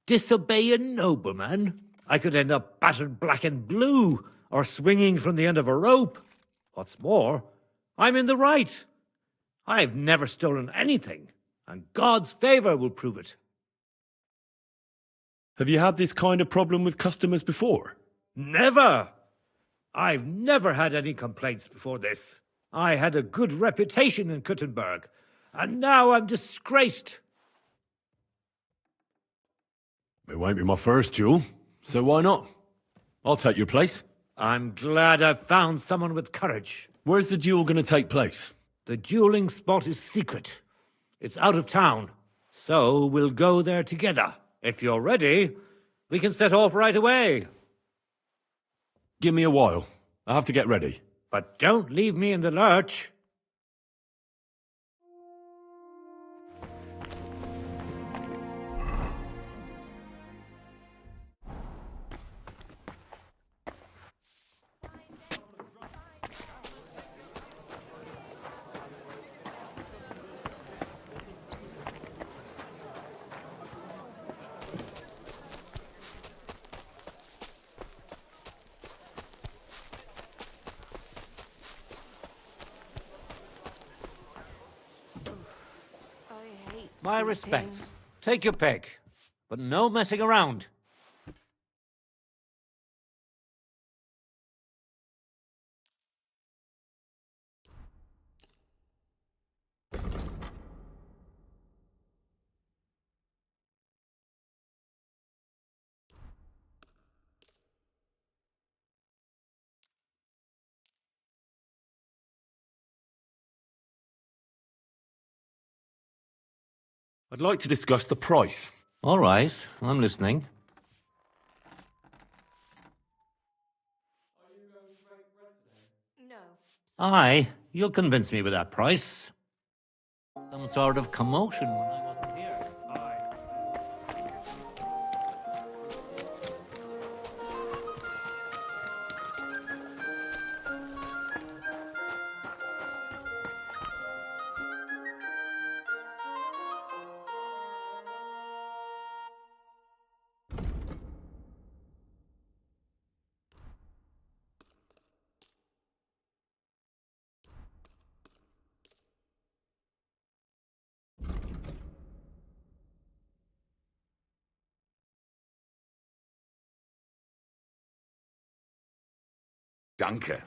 Disobey a nobleman? I could end up battered black and blue, or swinging from the end of a rope. What's more, I'm in the right. I've never stolen anything, and God's favour will prove it. Have you had this kind of problem with customers before? Never! I've never had any complaints before this. I had a good reputation in Kuttenberg, and now I'm disgraced. It won't be my first duel, so why not? I'll take your place. I'm glad I've found someone with courage. Where's the duel going to take place? The dueling spot is secret. It's out of town, so we'll go there together. If you're ready, we can set off right away. Give me a while. I have to get ready. But don't leave me in the lurch. My respects. Take your pick, but no messing around. I'd like to discuss the price. All right, I'm listening. No. Aye, you'll convince me with that price. Some sort of commotion when I wasn't here. Danke.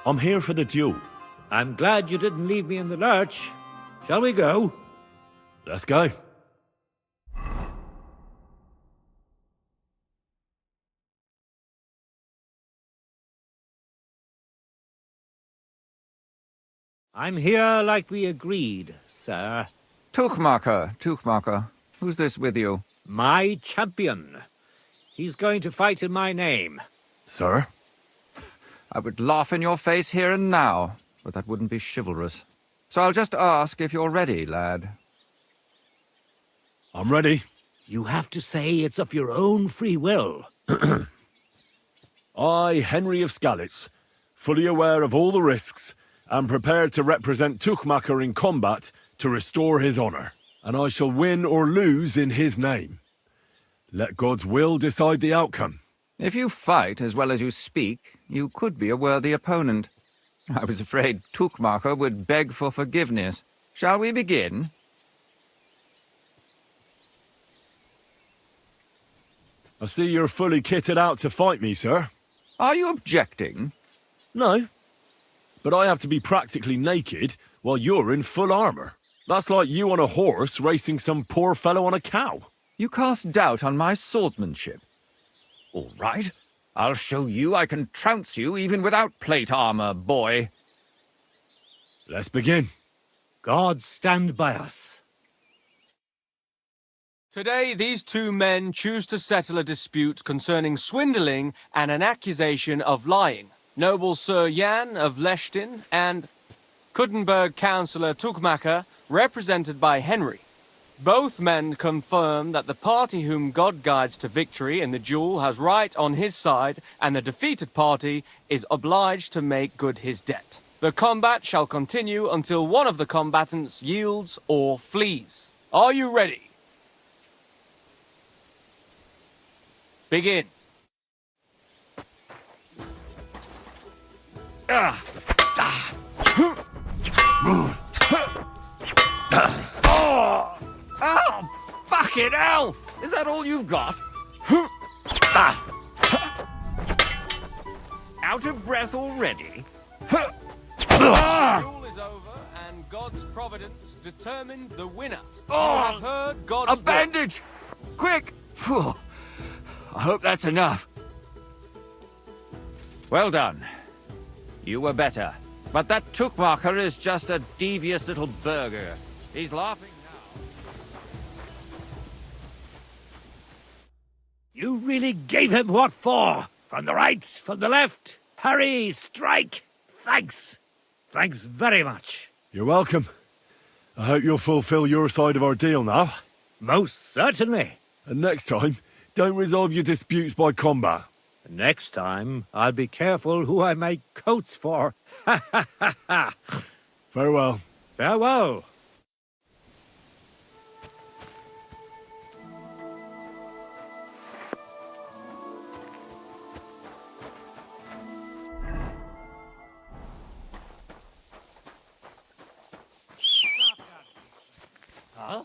I'm here for the duel. I'm glad you didn't leave me in the lurch. Shall we go? Let's go. I'm here like we agreed, sir. Tuchmacher. Who's this with you? My champion. He's going to fight in my name. Sir? I would laugh in your face here and now, but that wouldn't be chivalrous. So I'll just ask if you're ready, lad. I'm ready. You have to say it's of your own free will. I, Henry of Skalitz, fully aware of all the risks, am prepared to represent Tuchmacher in combat to restore his honor, and I shall win or lose in his name. Let God's will decide the outcome. If you fight as well as you speak, you could be a worthy opponent. I was afraid Tuchmacher would beg for forgiveness. Shall we begin? I see you're fully kitted out to fight me, sir. Are you objecting? No. But I have to be practically naked while you're in full armor. That's like you on a horse racing some poor fellow on a cow. You cast doubt on my swordsmanship. All right. I'll show you I can trounce you even without plate armor, boy. Let's begin. God stand by us. Today, these two men choose to settle a dispute concerning swindling and an accusation of lying. Noble Sir Jan of Lechtin and Kuttenberg Councillor Tuchmacher, represented by Henry. Both men confirm that the party whom God guides to victory in the duel has right on his side, and the defeated party is obliged to make good his debt. The combat shall continue until one of the combatants yields or flees. Are you ready? Begin. Oh, fucking hell! Is that all you've got? Out of breath already? The duel is over, and God's providence determined the winner. You have heard God's A bandage! Quick! Phew. I hope that's enough. Well done. You were better. But that Tuchmacher is just a devious little burger. He's laughing now. You really gave him what for? From the right, from the left. Parry, strike. Thanks. Thanks very much. You're welcome. I hope you'll fulfill your side of our deal now. Most certainly. And next time, don't resolve your disputes by combat. Next time, I'll be careful who I make coats for. Ha ha ha ha. Farewell. Farewell. Huh?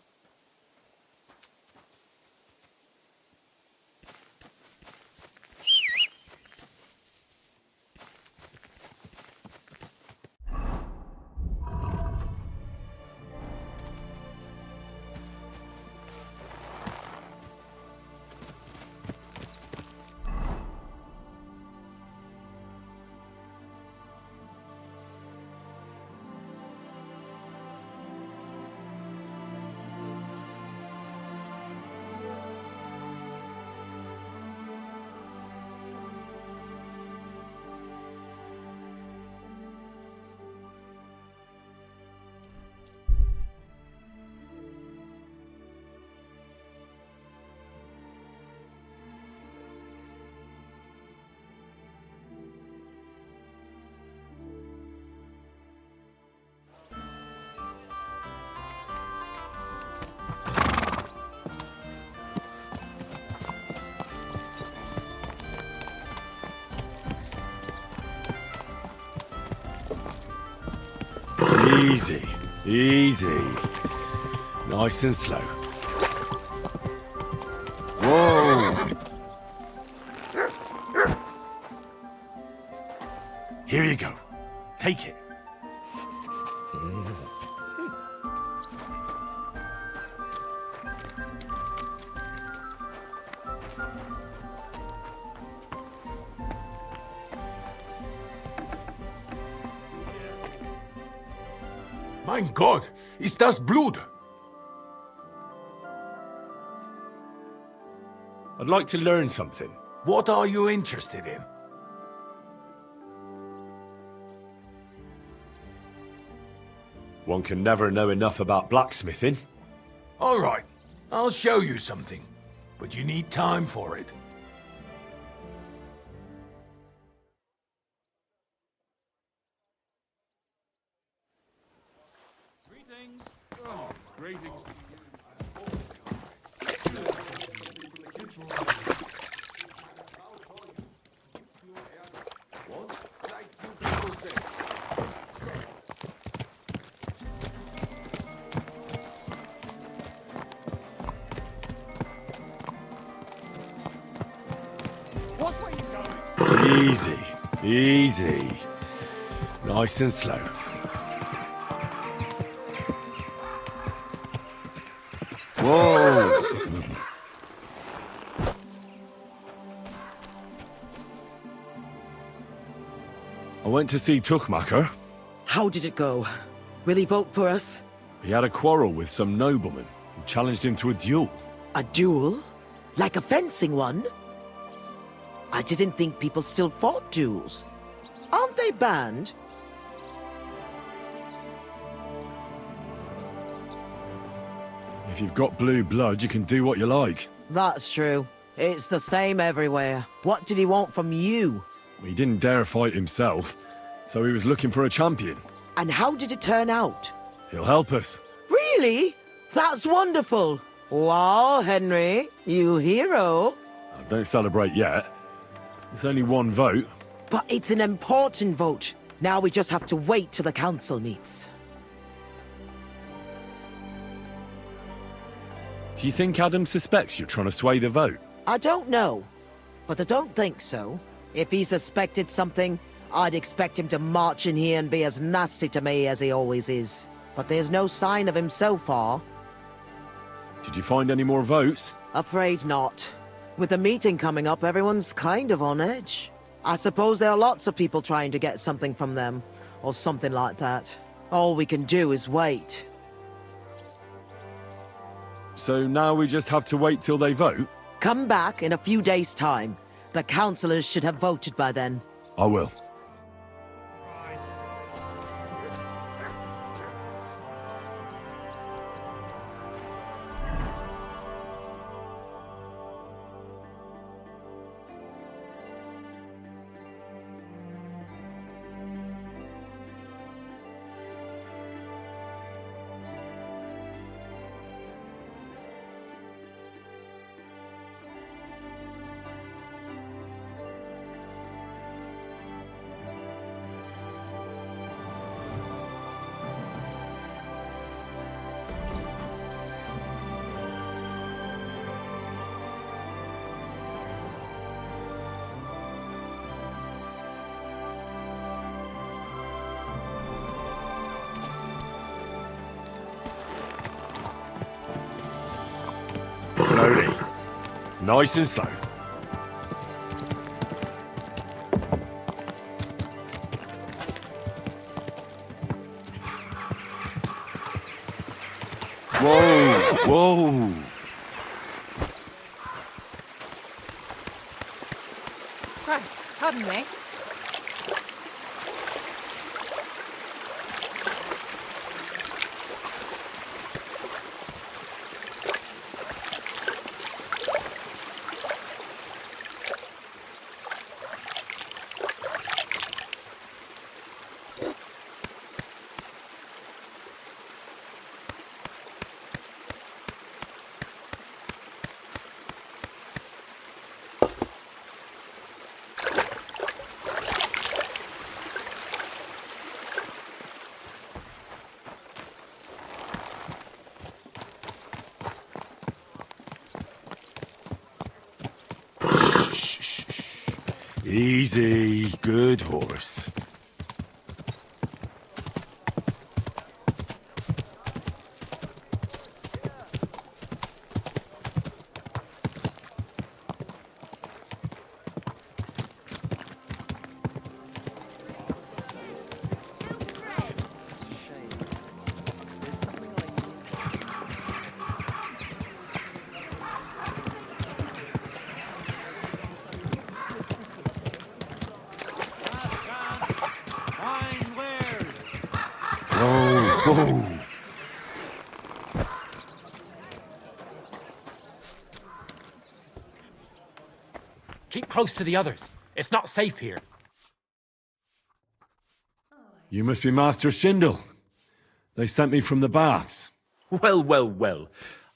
Easy, easy. Nice and slow. Whoa! Here you go. Take it. Mein Gott, ist das Blut? I'd like to learn something. What are you interested in? One can never know enough about blacksmithing. All right, I'll show you something, but you need time for it. Greetings. Oh, greetings. Easy, easy. Nice and slow. Whoa! I went to see Tuchmacher. How did it go? Will he vote for us? He had a quarrel with some nobleman who challenged him to a duel. A duel? Like a fencing one? I didn't think people still fought duels. Aren't they banned? If you've got blue blood, you can do what you like. That's true. It's the same everywhere. What did he want from you? He didn't dare fight himself, so he was looking for a champion. And how did it turn out? He'll help us. Really? That's wonderful. Wow, Henry, you hero. Don't celebrate yet. It's only one vote. But it's an important vote. Now we just have to wait till the council meets. Do you think Adam suspects you're trying to sway the vote? I don't know, but I don't think so. If he suspected something, I'd expect him to march in here and be as nasty to me as he always is. But there's no sign of him so far. Did you find any more votes? Afraid not. With the meeting coming up, everyone's kind of on edge. I suppose there are lots of people trying to get something from them, or something like that. All we can do is wait. So now we just have to wait till they vote? Come back in a few days' time. The councillors should have voted by then. I will. Slowly. Nice and slow. Whoa, whoa. Christ, pardon me. Easy, good horse. Oh. Keep close to the others. It's not safe here. You must be Master Schindel. They sent me from the baths. Well, well, well.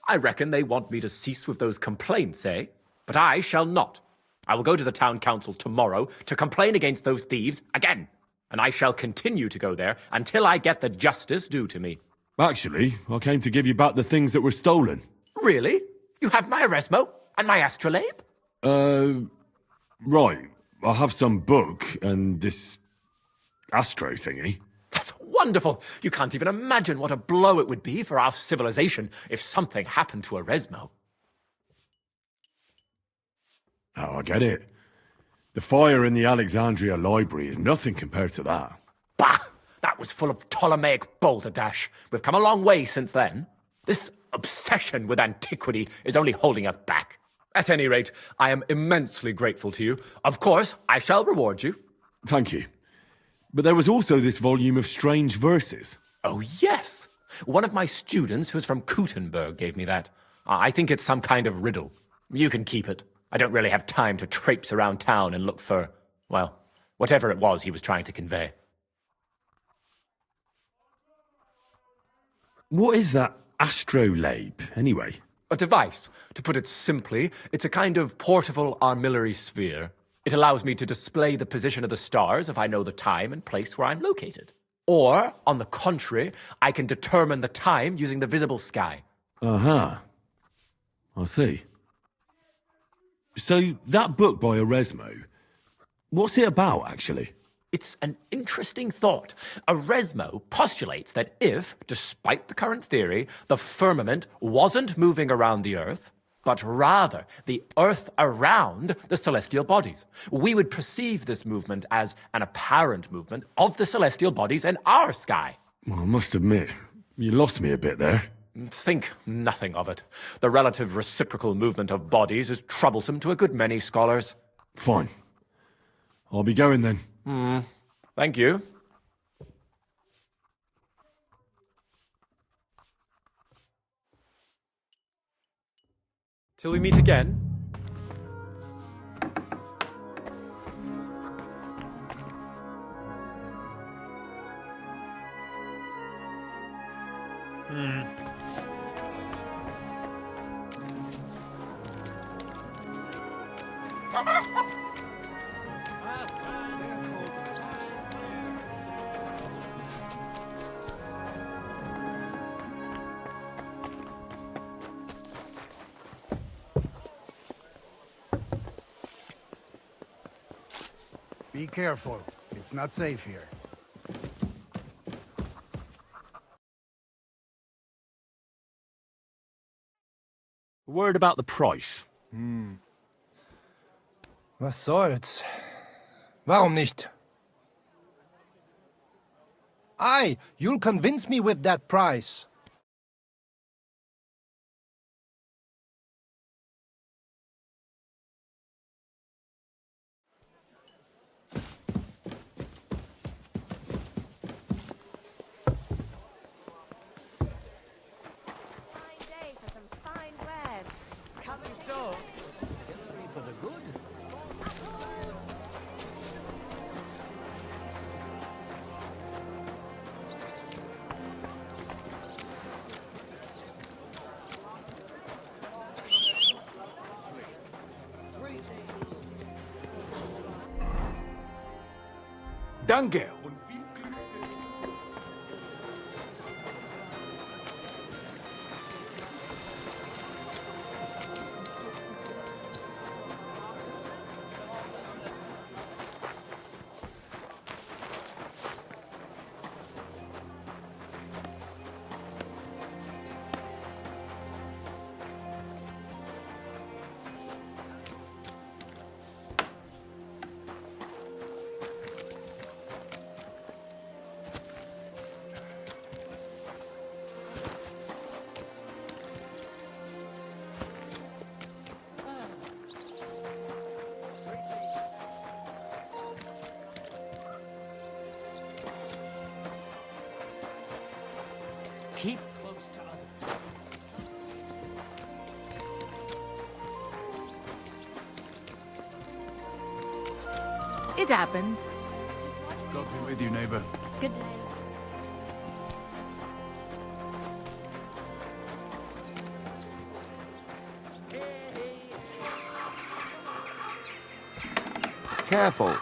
I reckon they want me to cease with those complaints, eh? But I shall not. I will go to the town council tomorrow to complain against those thieves again. And I shall continue to go there until I get the justice due to me. Actually, I came to give you back the things that were stolen. Really? You have my Eresmo and my astrolabe? Right. I have some book and this astro thingy. That's wonderful. You can't even imagine what a blow it would be for our civilization if something happened to Eresmo. Oh, I get it. The fire in the Alexandria library is nothing compared to that. Bah! That was full of Ptolemaic balderdash. We've come a long way since then. This obsession with antiquity is only holding us back. At any rate, I am immensely grateful to you. Of course, I shall reward you. Thank you. But there was also this volume of strange verses. Oh, yes. One of my students who's from Kuttenberg gave me that. I think it's some kind of riddle. You can keep it. I don't really have time to traipse around town and look for, well, whatever it was he was trying to convey. What is that astrolabe, anyway? A device. To put it simply, it's a kind of portable armillary sphere. It allows me to display the position of the stars if I know the time and place where I'm located. Or, on the contrary, I can determine the time using the visible sky. Uh-huh. I see. So, that book by Eresmo, what's it about, actually? It's an interesting thought. Eresmo postulates that if, despite the current theory, the firmament wasn't moving around the Earth, but rather the Earth around the celestial bodies, we would perceive this movement as an apparent movement of the celestial bodies in our sky. Well, I must admit, you lost me a bit there. Think nothing of it. The relative reciprocal movement of bodies is troublesome to a good many scholars. Fine. I'll be going then. Thank you. Till we meet again. Be careful. It's not safe here. Word about the price. Was soll's? Warum nicht? Aye, you'll convince me with that price. For the good. Danke. Keep close to others. It happens. God be with you, neighbor. Good day. Careful.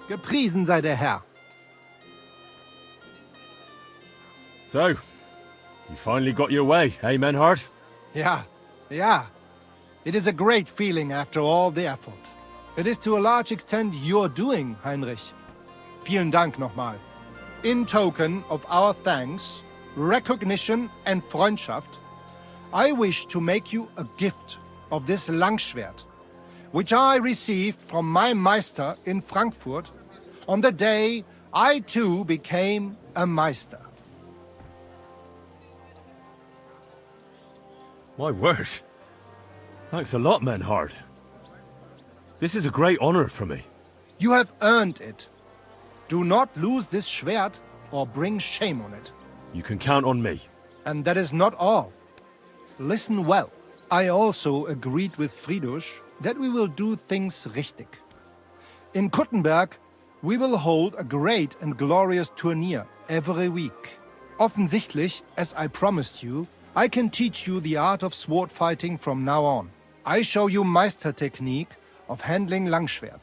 Gepriesen sei der Herr. So, you finally got your way, eh, Menhard? Yeah. It is a great feeling after all the effort. It is to a large extent your doing, Heinrich. Vielen Dank nochmal. In token of our thanks, recognition and Freundschaft, I wish to make you a gift of this Langschwert, which I received from my Meister in Frankfurt on the day I too became a Meister. My word. Thanks a lot, Menhard. This is a great honor for me. You have earned it. Do not lose this Schwert or bring shame on it. You can count on me. And that is not all. Listen well. I also agreed with Friedrich that we will do things richtig. In Kuttenberg, we will hold a great and glorious tourney every week. Offensichtlich, as I promised you, I can teach you the art of sword fighting from now on. I show you Meister technique of handling Langschwert.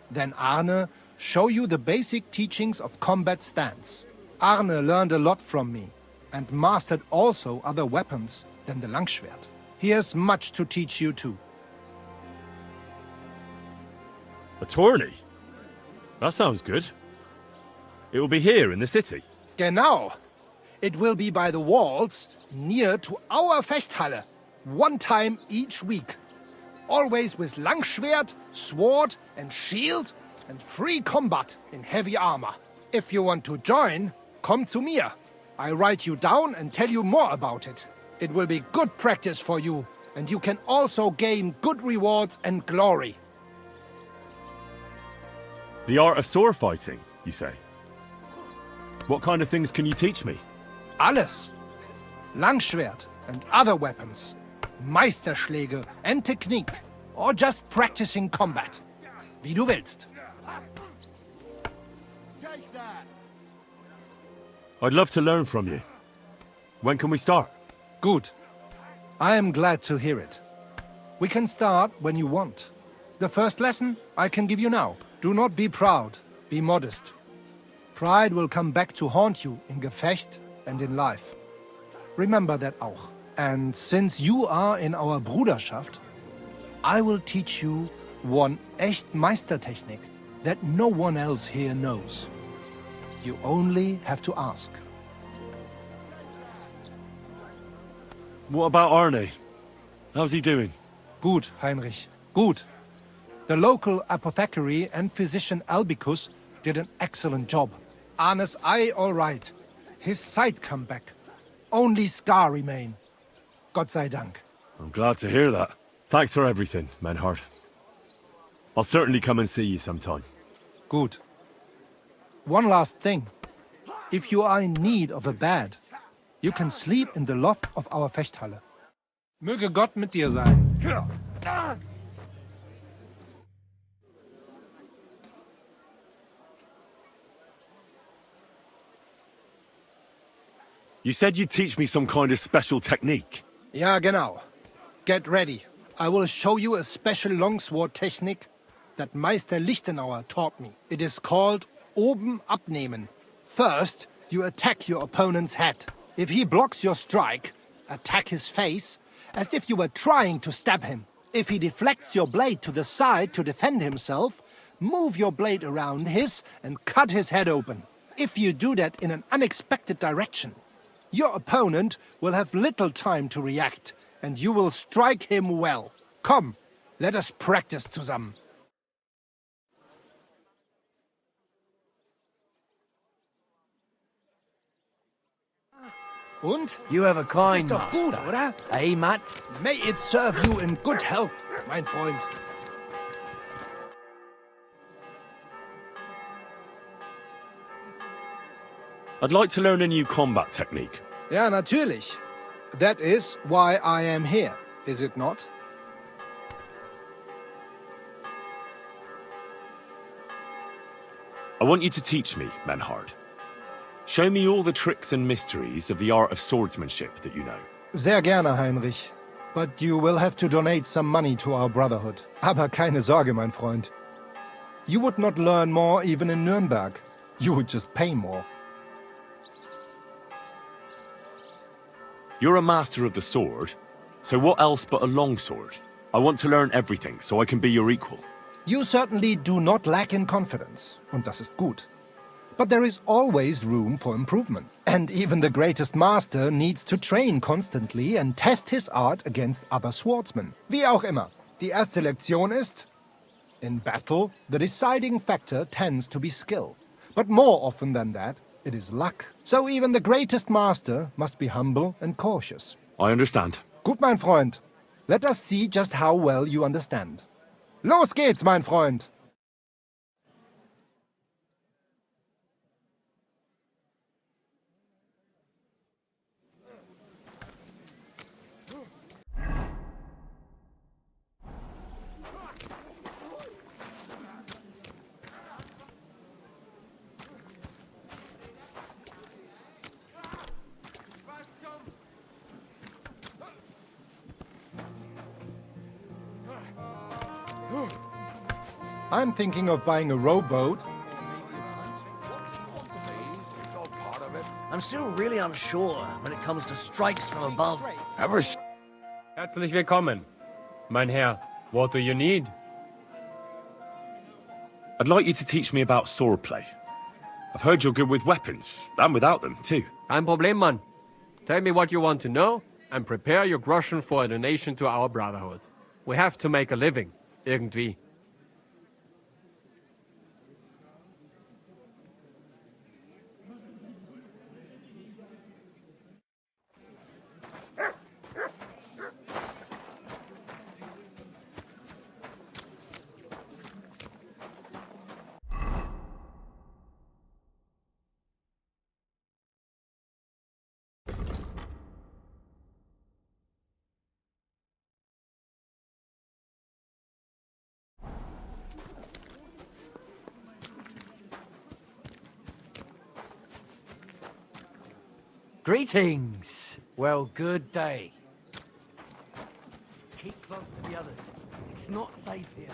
Then Arne show you the basic teachings of combat stance. Arne learned a lot from me and mastered also other weapons than the Langschwert. He has much to teach you too. A tourney? That sounds good. It will be here in the city. Genau. It will be by the walls, near to our Fechthalle, one time each week. Always with Langschwert, sword and shield, and free combat in heavy armor. If you want to join, come to mir. I write you down and tell you more about it. It will be good practice for you, and you can also gain good rewards and glory. The art of sword fighting, you say? What kind of things can you teach me? Alles. Langschwert and other weapons. Meisterschläge and technique. Or just practicing combat. Wie du willst. I'd love to learn from you. When can we start? Good. I am glad to hear it. We can start when you want. The first lesson I can give you now. Do not be proud. Be modest. Pride will come back to haunt you in Gefecht and in life. Remember that auch. And since you are in our Bruderschaft, I will teach you one echt Meistertechnik that no one else here knows. You only have to ask. What about Arne? How's he doing? Gut, Heinrich. Gut. The local apothecary and physician Albicus did an excellent job. Arne's eye all right. His sight come back. Only scar remain. Gott sei Dank. I'm glad to hear that. Thanks for everything, Menhard. I'll certainly come and see you sometime. Good. One last thing. If you are in need of a bed, you can sleep in the loft of our Fechthalle. Möge Gott mit dir sein. You said you'd teach me some kind of special technique. Ja, genau. Get ready. I will show you a special longsword technique that Meister Lichtenauer taught me. It is called Oben abnehmen. First, you attack your opponent's head. If he blocks your strike, attack his face, as if you were trying to stab him. If he deflects your blade to the side to defend himself, move your blade around his and cut his head open. If you do that in an unexpected direction, your opponent will have little time to react, and you will strike him well. Come, let us practice zusammen. Und? You have a kind Das ist doch gut, master. oder? Eh, Matt? May it serve you in good health, mein Freund. I'd like to learn a new combat technique. Ja, natürlich. That is why I am here, is it not? I want you to teach me, Menhard. Show me all the tricks and mysteries of the art of swordsmanship that you know. Sehr gerne, Heinrich. But you will have to donate some money to our brotherhood. Aber keine Sorge, mein Freund. You would not learn more even in Nuremberg. You would just pay more. You're a master of the sword, so what else but a longsword? I want to learn everything so I can be your equal. You certainly do not lack in confidence, und das ist gut. But there is always room for improvement. And even the greatest master needs to train constantly and test his art against other swordsmen. Wie auch immer. Die erste Lektion ist, in battle, the deciding factor tends to be skill. But more often than that, it is luck. So even the greatest master must be humble and cautious. I understand. Gut, mein Freund. Let us see just how well you understand. Los geht's, mein Freund! I'm thinking of buying a rowboat. I'm still really unsure when it comes to strikes from above. Herzlich willkommen. Mein Herr, what do you need? I'd like you to teach me about swordplay. I've heard you're good with weapons, and without them, too. Kein Problem, Mann. Tell me what you want to know, and prepare your groschen for a donation to our brotherhood. We have to make a living, irgendwie. Greetings. Well, good day. Keep close to the others. It's not safe here.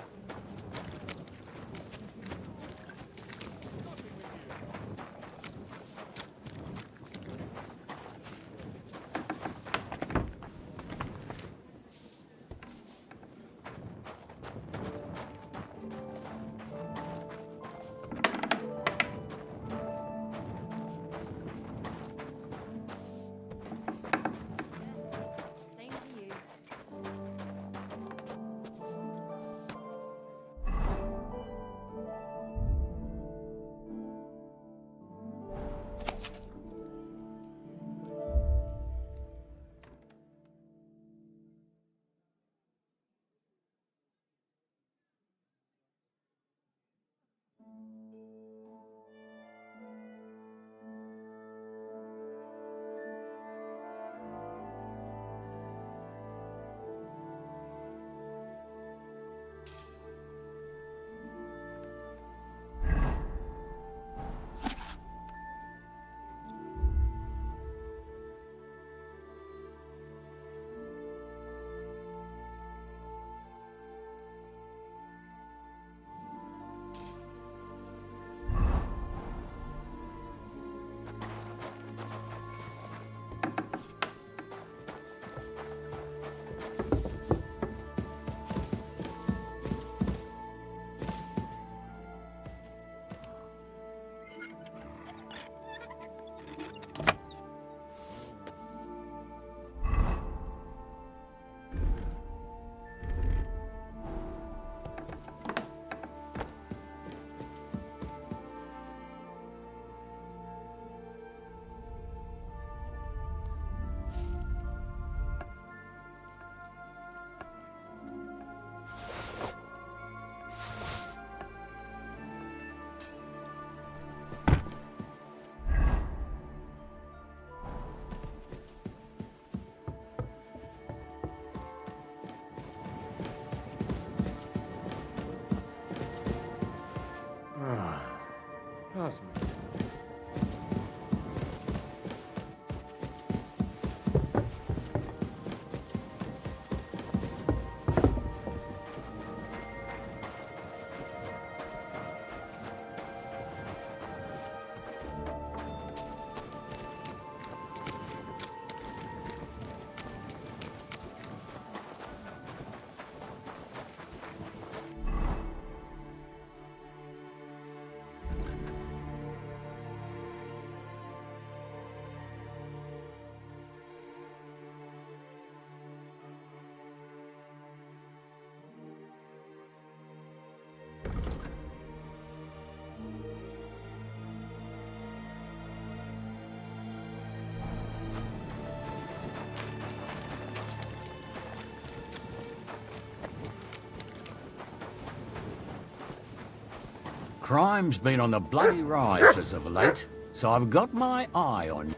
Crime's been on the bloody rise as of late, so I've got my eye on you.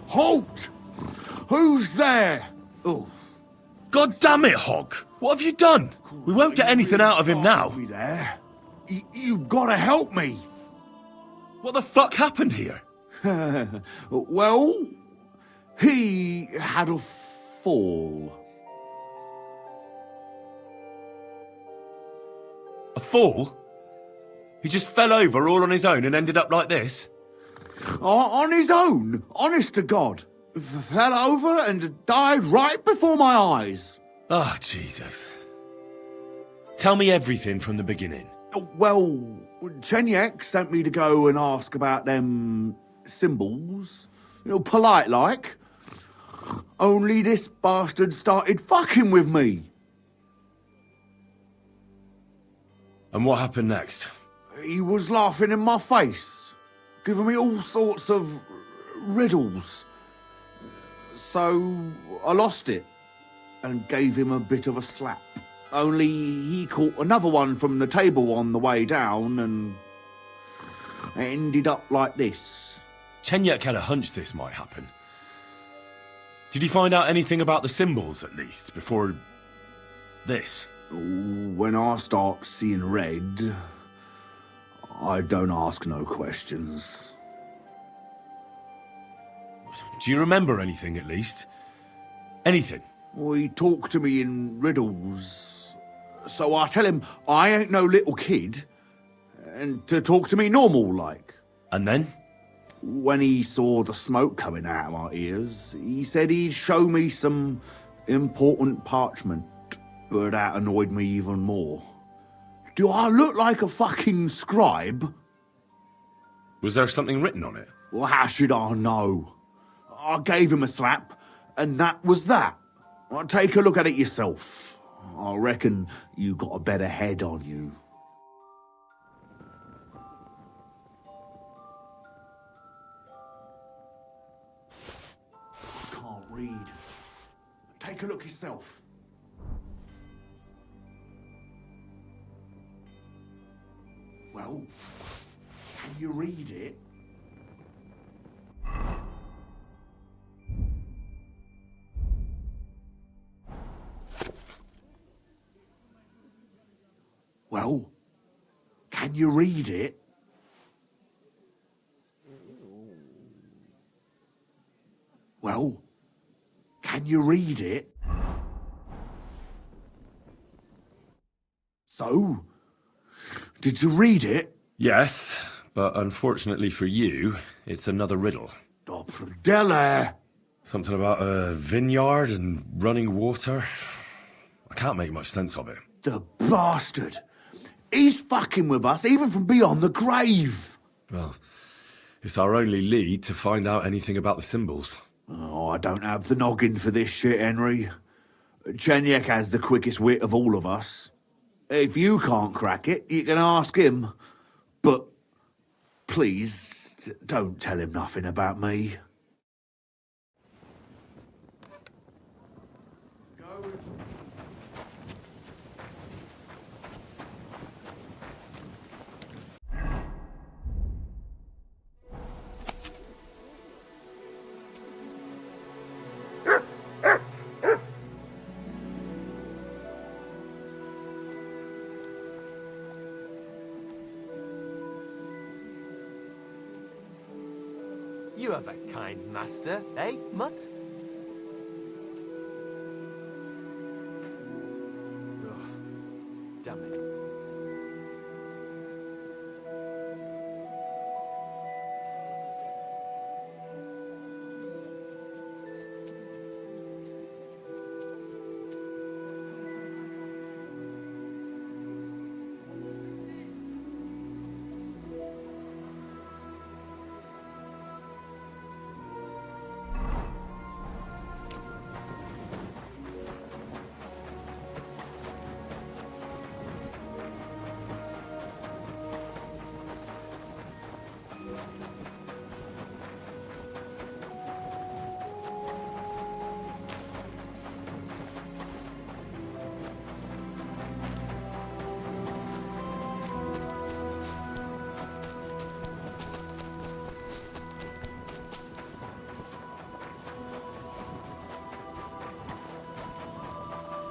Halt! Who's there? Oh. God damn it, Hog! What have you done? We won't get anything out of him now. Be there. You've got to help me. What the fuck happened here? Well, he had a fall. A fall? He just fell over all on his own and ended up like this? On his own, honest to God. Fell over and died right before my eyes. Oh, Jesus. Tell me everything from the beginning. Well, Chenyek sent me to go and ask about them symbols. Polite like. Only this bastard started fucking with me. And what happened next? He was laughing in my face, giving me all sorts of riddles. So I lost it and gave him a bit of a slap. Only he caught another one from the table on the way down and it ended up like this. Chenyek had a hunch this might happen. Did you find out anything about the symbols, at least, before this? When I start seeing red, I don't ask no questions. Do you remember anything, at least? Anything? He talked to me in riddles. So I tell him I ain't no little kid, and to talk to me normal like. And then? When he saw the smoke coming out of my ears, he said he'd show me some important parchment, but that annoyed me even more. Do I look like a fucking scribe? Was there something written on it? Well, how should I know? I gave him a slap, and that was that. Well, take a look at it yourself. I reckon you got a better head on you. I can't read. Take a look yourself. Well, can you read it? Well, can you read it? Well, can you read it? So, did you read it? Yes, but unfortunately for you, it's another riddle. Oh, Pradella! Something about a vineyard and running water. I can't make much sense of it. The bastard! He's fucking with us, even from beyond the grave! Well, it's our only lead to find out anything about the symbols. Oh, I don't have the noggin for this shit, Henry. Chenyek has the quickest wit of all of us. If you can't crack it, you can ask him. But please, don't tell him nothing about me. You have a kind master, eh, Mutt? Damn it.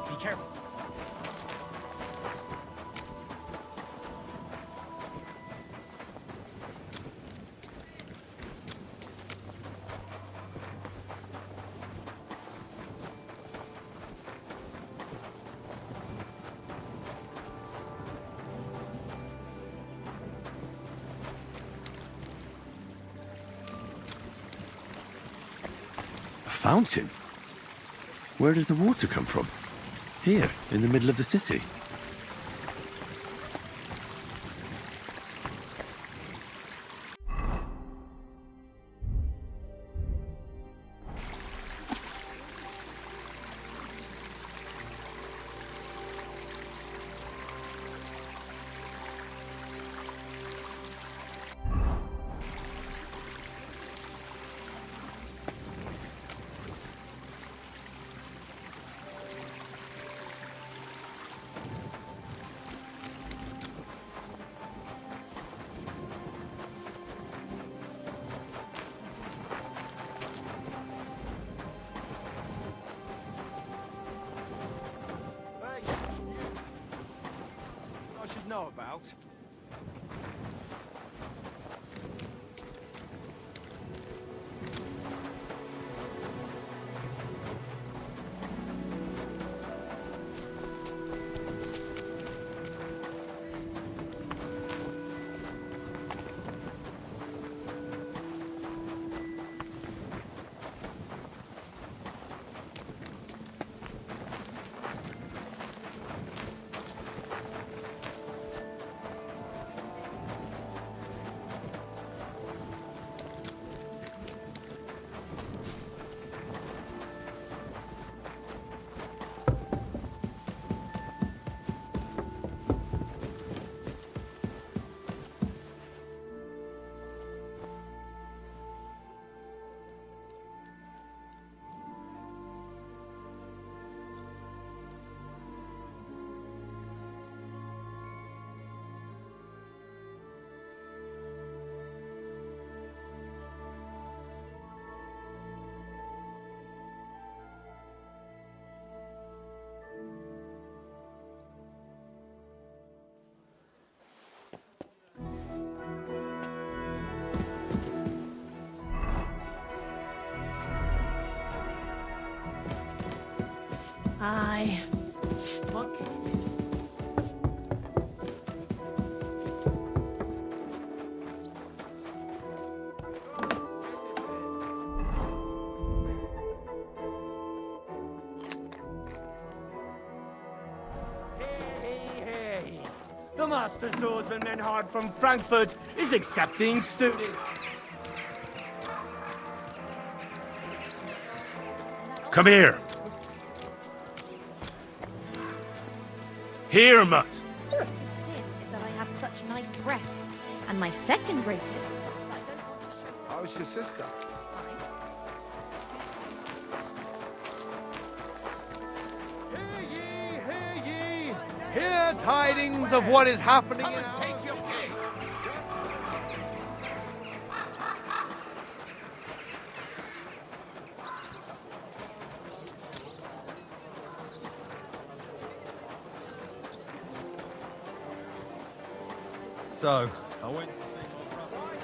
Be careful. A fountain? Where does the water come from? Here, in the middle of the city. Know about. Why? What can it be? Hey, the Master Swordsman Menhard from Frankfurt is accepting students. Come here. Here, mutt. Greatest sin is that I have such nice breasts, and my second greatest. How's your sister? Hear tidings of what is happening in our... Take your pick. So, I went to see my brother.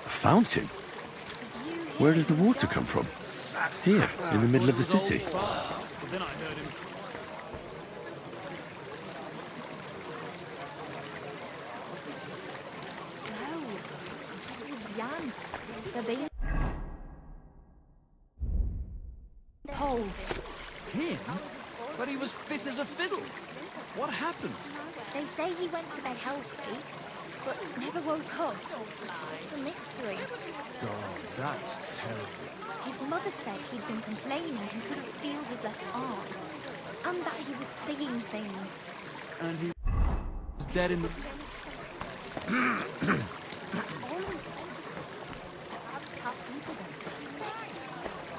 A fountain? Where does the water come from? Here, in the middle of the city. Then I heard him. Jan, the baby. Cold. Him? But he was fit as a fiddle. What happened? They say he went to bed healthy, but never woke up. It's a mystery. God, that's terrible. His mother said he'd been complaining he couldn't feel his left arm, and that he was seeing things. And he was dead in the...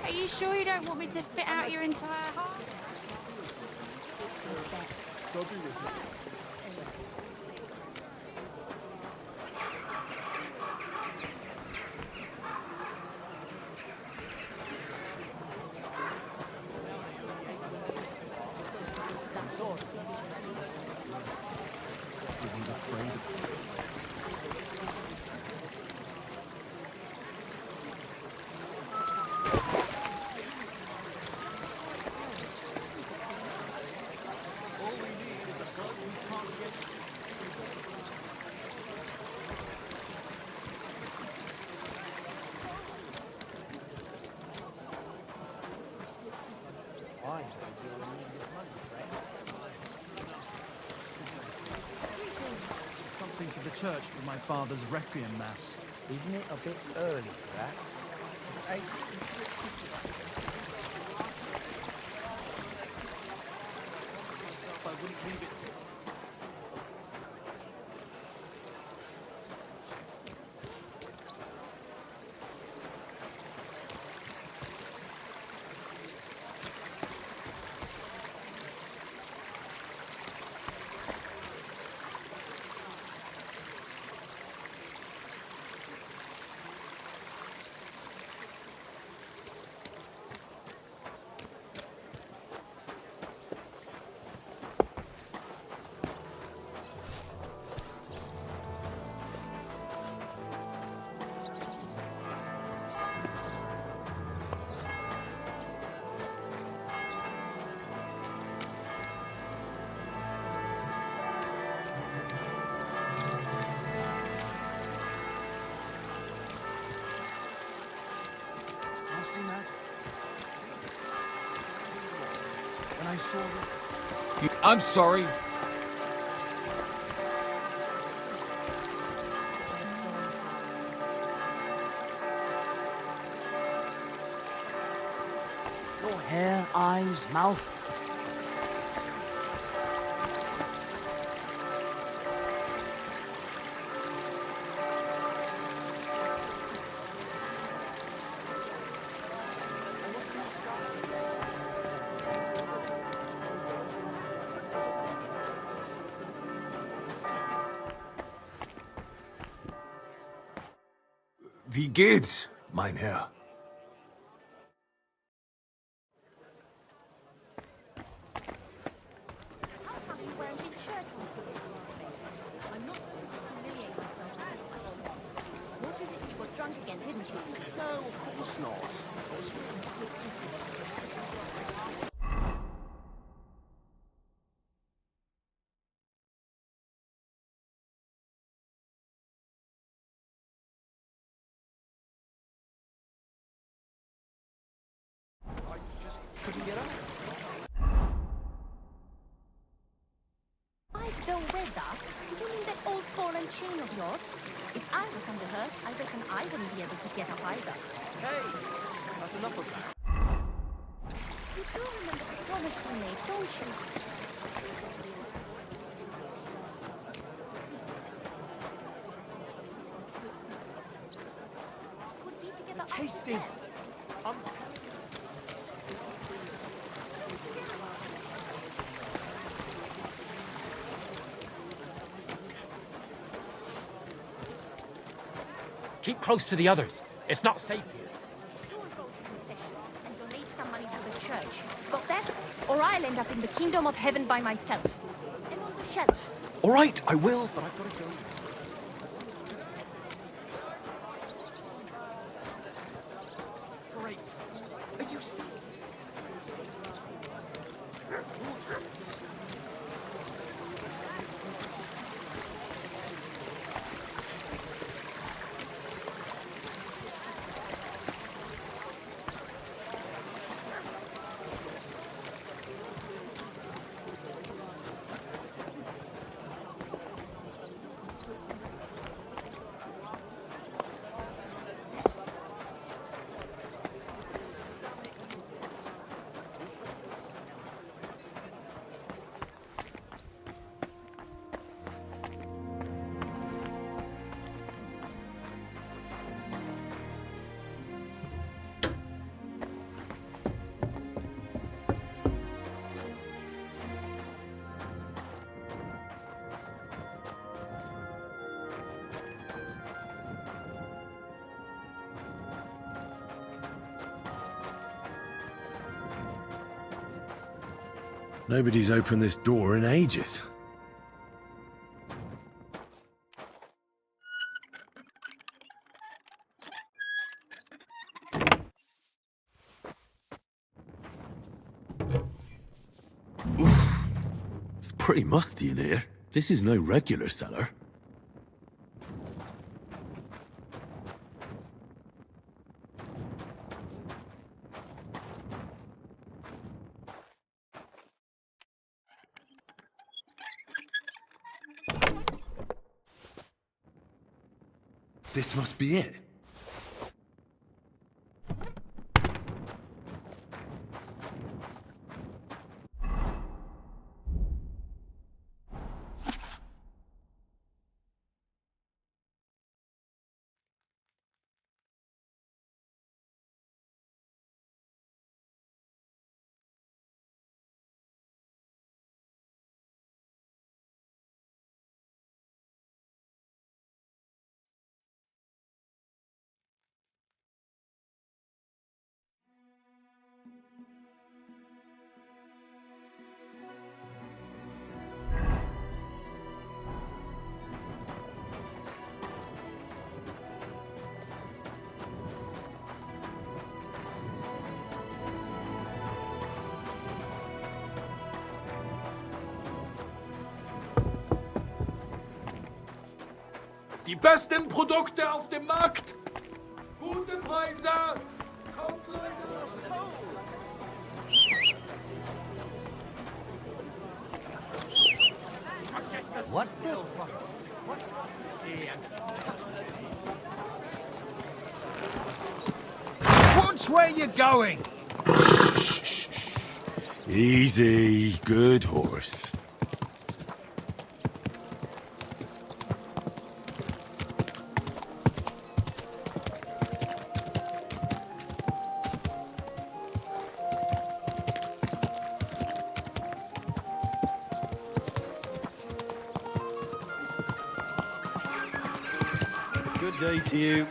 Are you sure you don't want me to fit out your entire heart? Something to the church for my father's requiem mass. Isn't it a bit early for that? It's 8. I wouldn't leave it. When I saw this... I'm sorry. Your hair, eyes, mouth. Wie geht's, mein Herr? yours. If I was under her, I reckon I wouldn't be able to get up either. Hey, that's enough of that. You do remember the promise we made, don't you? Could be together Taste this. Keep close to the others. It's not safe here. You'll go to confession and donate some money to the church. Got that? Or I'll end up in the kingdom of heaven by myself. And on the shelf. All right, I will, but I've got to go. Great. Are you serious? Nobody's opened this door in ages. Oof. It's pretty musty in here. This is no regular cellar. This must be it. Die besten Produkte auf dem Markt. Gute Preise. Kommt, Leute. What the fuck? Watch where you're going! Easy, good horse. Good day to you.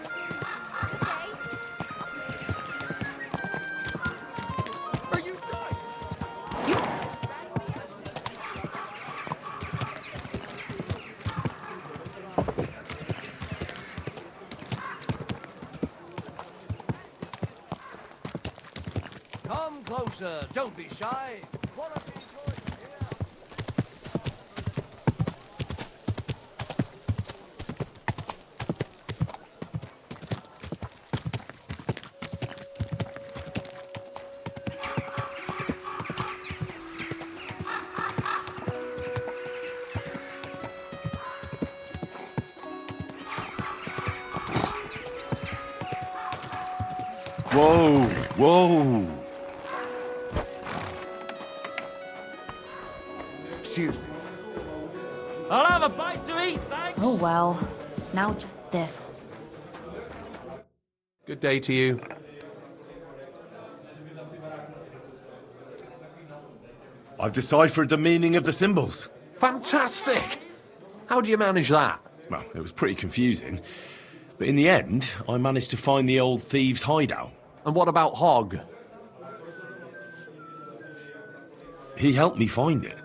Come closer. Don't be shy. Quality choice here. Whoa, whoa. Excuse me. I'll have a bite to eat, thanks. Oh well. Now just this. Good day to you. I've deciphered the meaning of the symbols. Fantastic! How do you manage that? Well, it was pretty confusing. But in the end, I managed to find the old thieves' hideout. And what about Hogg? He helped me find it.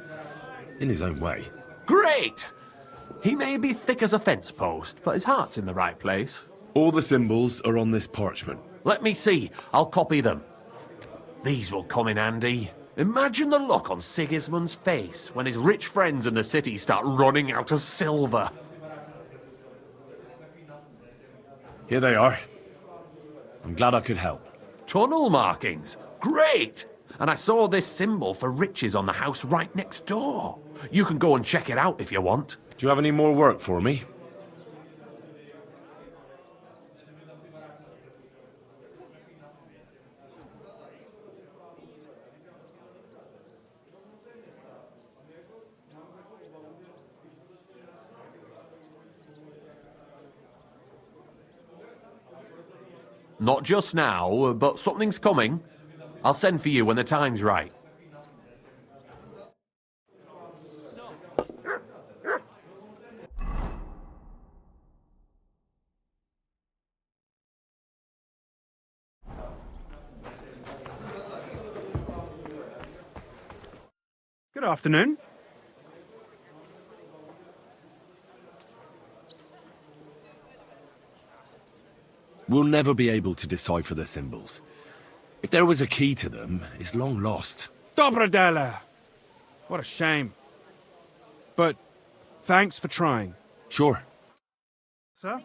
In his own way. Great! He may be thick as a fence post, but his heart's in the right place. All the symbols are on this parchment. Let me see. I'll copy them. These will come in handy. Imagine the look on Sigismund's face when his rich friends in the city start running out of silver. Here they are. I'm glad I could help. Tunnel markings. Great! And I saw this symbol for riches on the house right next door. You can go and check it out if you want. Do you have any more work for me? Not just now, but something's coming. I'll send for you when the time's right. Good afternoon. We'll never be able to decipher the symbols. If there was a key to them, it's long lost. Dobrodela! What a shame. But thanks for trying. Sure. Sir?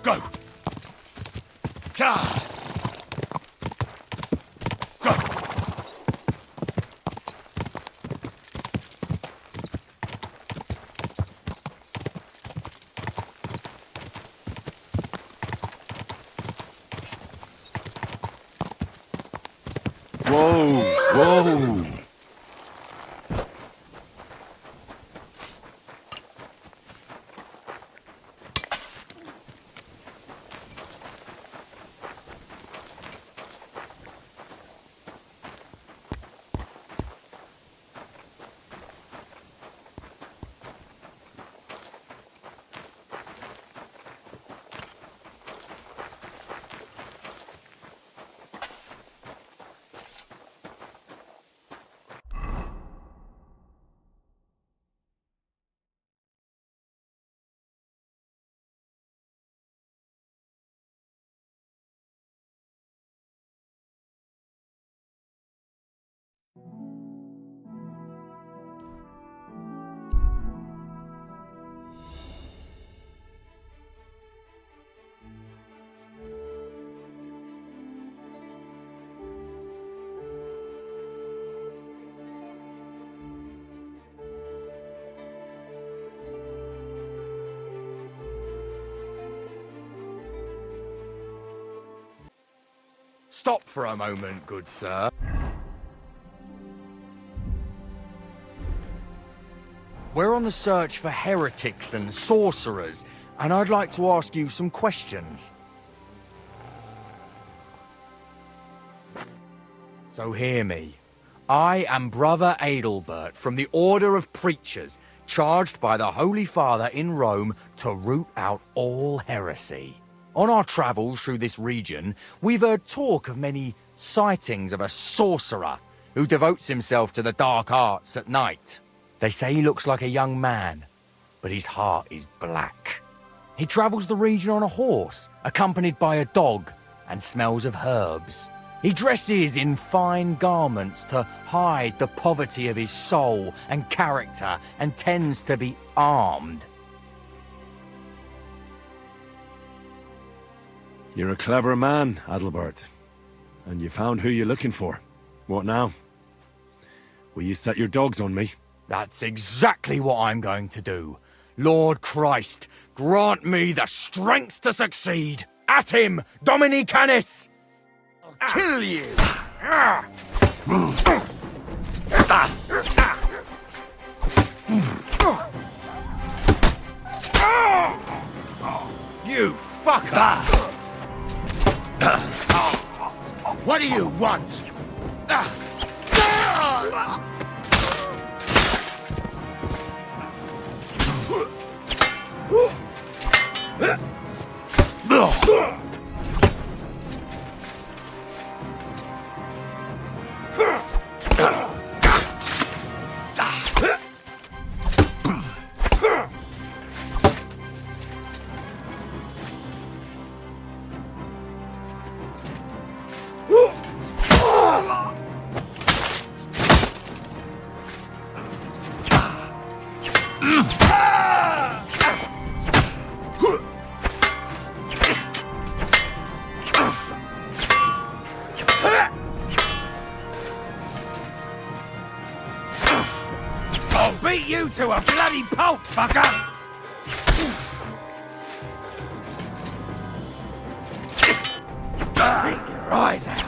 Go! Ka! Go! Whoa! Whoa! Stop for a moment, good sir. We're on the search for heretics and sorcerers, and I'd like to ask you some questions. So hear me. I am Brother Adelbert from the Order of Preachers, charged by the Holy Father in Rome to root out all heresy. On our travels through this region, we've heard talk of many sightings of a sorcerer who devotes himself to the dark arts at night. They say he looks like a young man, but his heart is black. He travels the region on a horse, accompanied by a dog, and smells of herbs. He dresses in fine garments to hide the poverty of his soul and character, and tends to be armed. You're a clever man, Adelbert. And you found who you're looking for. What now? Will you set your dogs on me? That's exactly what I'm going to do. Lord Christ, grant me the strength to succeed. At him, Dominicanus! I'll kill you! You fucker! What do you want? I'll beat you to a bloody pulp, fucker! Rise out!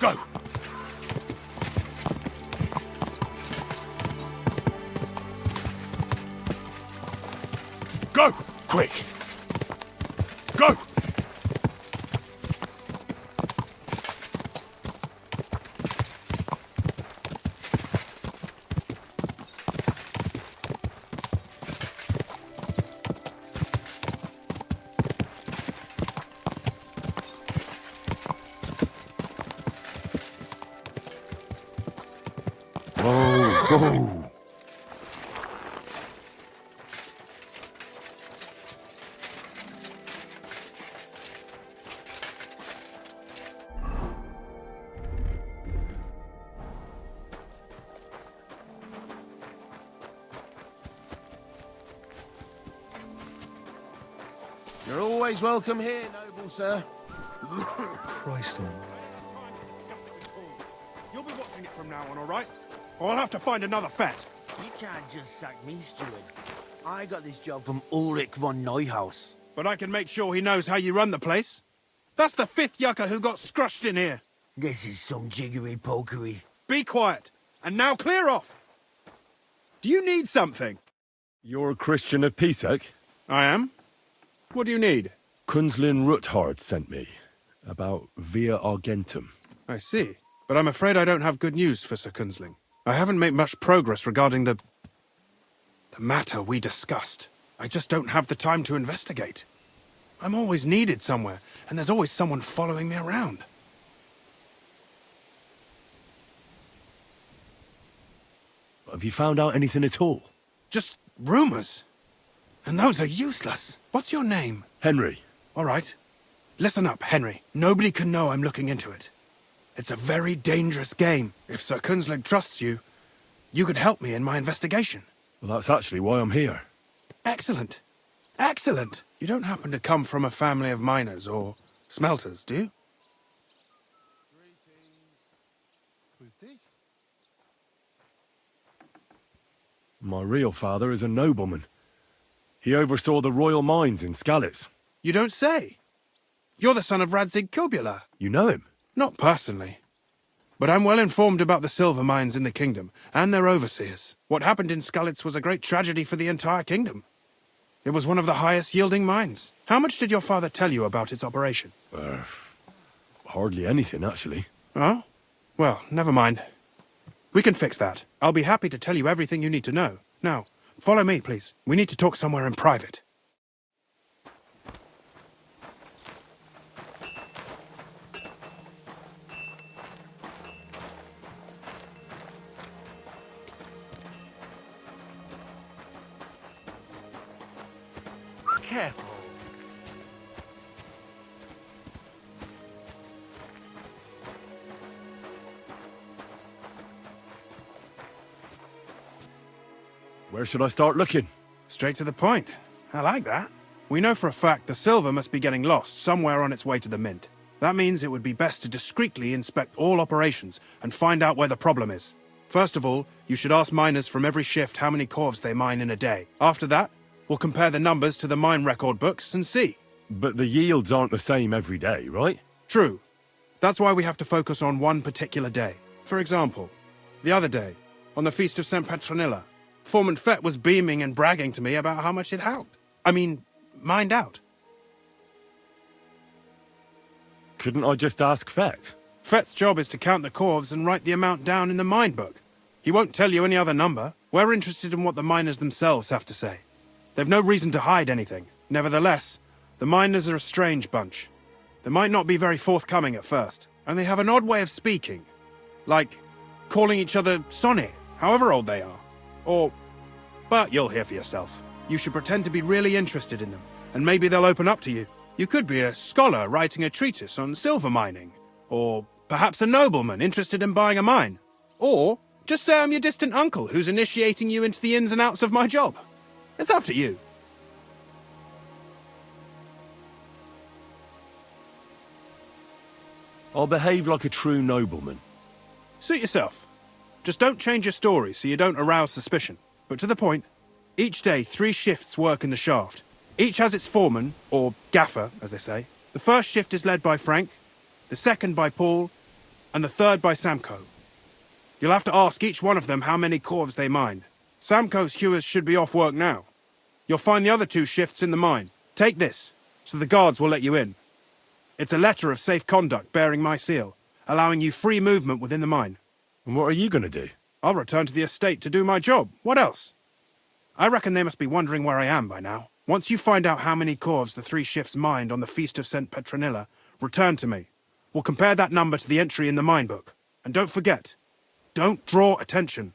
Go! Go! Quick! Go! Go! You're always welcome here, noble sir. Christ on. You'll be watching it from now on, all right? Or I'll have to find another fat. You can't just sack me, steward. I got this job from Ulrich von Neuhaus. But I can make sure he knows how you run the place. That's the 5th yucca who got scrushed in here. This is some jiggery-pokery. Be quiet, and now clear off. Do you need something? You're a Christian of Pisek? I am. What do you need? Kunzlin Ruthard sent me. About Via Argentum. I see. But I'm afraid I don't have good news for Sir Kunzling. I haven't made much progress regarding the matter we discussed. I just don't have the time to investigate. I'm always needed somewhere, and there's always someone following me around. Have you found out anything at all? Just rumors. And those are useless. What's your name? Henry. All right. Listen up, Henry. Nobody can know I'm looking into it. It's a very dangerous game. If Sir Kunzling trusts you, you could help me in my investigation. Well, that's actually why I'm here. Excellent. Excellent. You don't happen to come from a family of miners or smelters, do you? Who's this? My real father is a nobleman. He oversaw the royal mines in Skalitz. You don't say. You're the son of Radzig Kobula. You know him? Not personally. But I'm well informed about the silver mines in the kingdom, and their overseers. What happened in Skalitz was a great tragedy for the entire kingdom. It was one of the highest yielding mines. How much did your father tell you about its operation? Hardly anything, actually. Oh? Well, never mind. We can fix that. I'll be happy to tell you everything you need to know. Now, follow me, please. We need to talk somewhere in private. Careful. Where should I start looking? Straight to the point. I like that. We know for a fact the silver must be getting lost somewhere on its way to the mint. That means it would be best to discreetly inspect all operations and find out where the problem is. First of all, you should ask miners from every shift how many corves they mine in a day. After that, we'll compare the numbers to the mine record books and see. But the yields aren't the same every day, right? True. That's why we have to focus on one particular day. For example, the other day, on the Feast of St. Petronilla, Foreman Fett was beaming and bragging to me about how much it helped. Mined out. Couldn't I just ask Fett? Fett's job is to count the corves and write the amount down in the mine book. He won't tell you any other number. We're interested in what the miners themselves have to say. They've no reason to hide anything. Nevertheless, the miners are a strange bunch. They might not be very forthcoming at first, and they have an odd way of speaking. Like calling each other Sonny, however old they are. But you'll hear for yourself. You should pretend to be really interested in them, and maybe they'll open up to you. You could be a scholar writing a treatise on silver mining, or perhaps a nobleman interested in buying a mine. Or just say I'm your distant uncle who's initiating you into the ins and outs of my job. It's up to you. I'll behave like a true nobleman. Suit yourself. Just don't change your story so you don't arouse suspicion. But to the point, each day 3 shifts work in the shaft. Each has its foreman, or gaffer, as they say. The first shift is led by Frank, the second by Paul, and the third by Samko. You'll have to ask each one of them how many corves they mine. Samko's hewers should be off work now. You'll find the other 2 shifts in the mine. Take this, so the guards will let you in. It's a letter of safe conduct bearing my seal, allowing you free movement within the mine. And what are you going to do? I'll return to the estate to do my job. What else? I reckon they must be wondering where I am by now. Once you find out how many corves the 3 shifts mined on the Feast of St. Petronilla, return to me. We'll compare that number to the entry in the mine book. And don't forget, don't draw attention.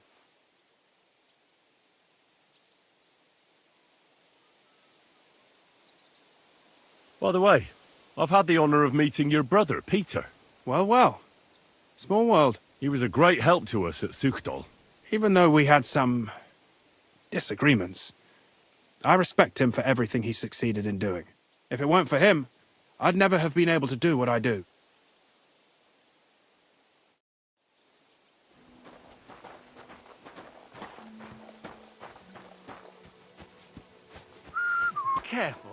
By the way, I've had the honour of meeting your brother, Peter. Well, well. Small world. He was a great help to us at Suchdol. Even though we had some disagreements, I respect him for everything he succeeded in doing. If it weren't for him, I'd never have been able to do what I do. careful.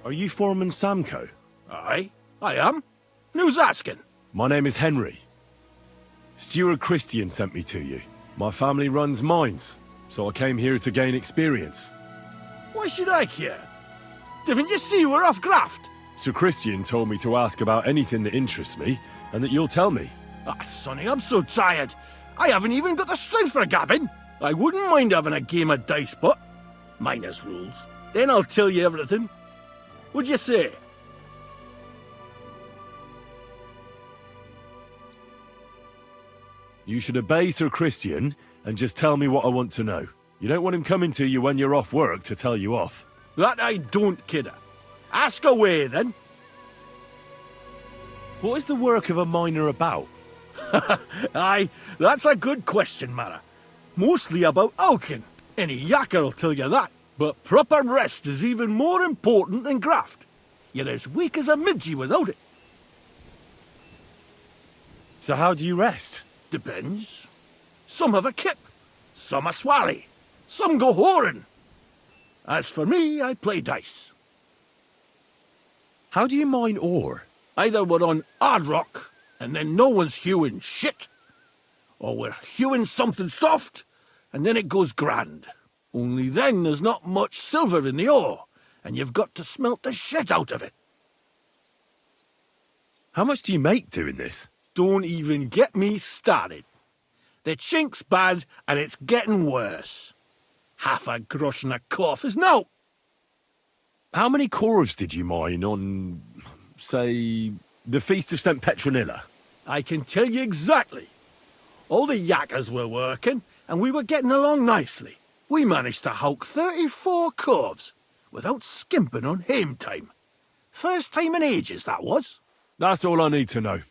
Are you Foreman Samco? Aye, I am. Who's asking? My name is Henry. Steward Christian sent me to you. My family runs mines, so I came here to gain experience. Why should I care? Didn't you see we're off graft? Sir Christian told me to ask about anything that interests me, and that you'll tell me. Ah, Sonny, I'm so tired. I haven't even got the strength for gabbing. I wouldn't mind having a game of dice, but minus rules. Then I'll tell you everything. What'd you say? You should obey Sir Christian and just tell me what I want to know. You don't want him coming to you when you're off work to tell you off. That I don't, kidder. Ask away, then. What is the work of a miner about? Aye, that's a good question, Mara. Mostly about oaking. Any yakker will tell you that. But proper rest is even more important than graft. You're as weak as a midgie without it. So how do you rest? Depends. Some have a kip, some a swally, some go whoring. As for me, I play dice. How do you mine ore? Either we're on hard rock, and then no one's hewing shit, or we're hewing something soft, and then it goes grand. Only then there's not much silver in the ore, and you've got to smelt the shit out of it. How much do you make doing this? Don't even get me started. The chink's bad, and it's getting worse. Half a grosh and a cough is no. How many corves did you mine on, say, the Feast of St. Petronilla? I can tell you exactly. All the yakkers were working, and we were getting along nicely. We managed to howk 34 corves, without skimping on hame time. First time in ages, that was. That's all I need to know.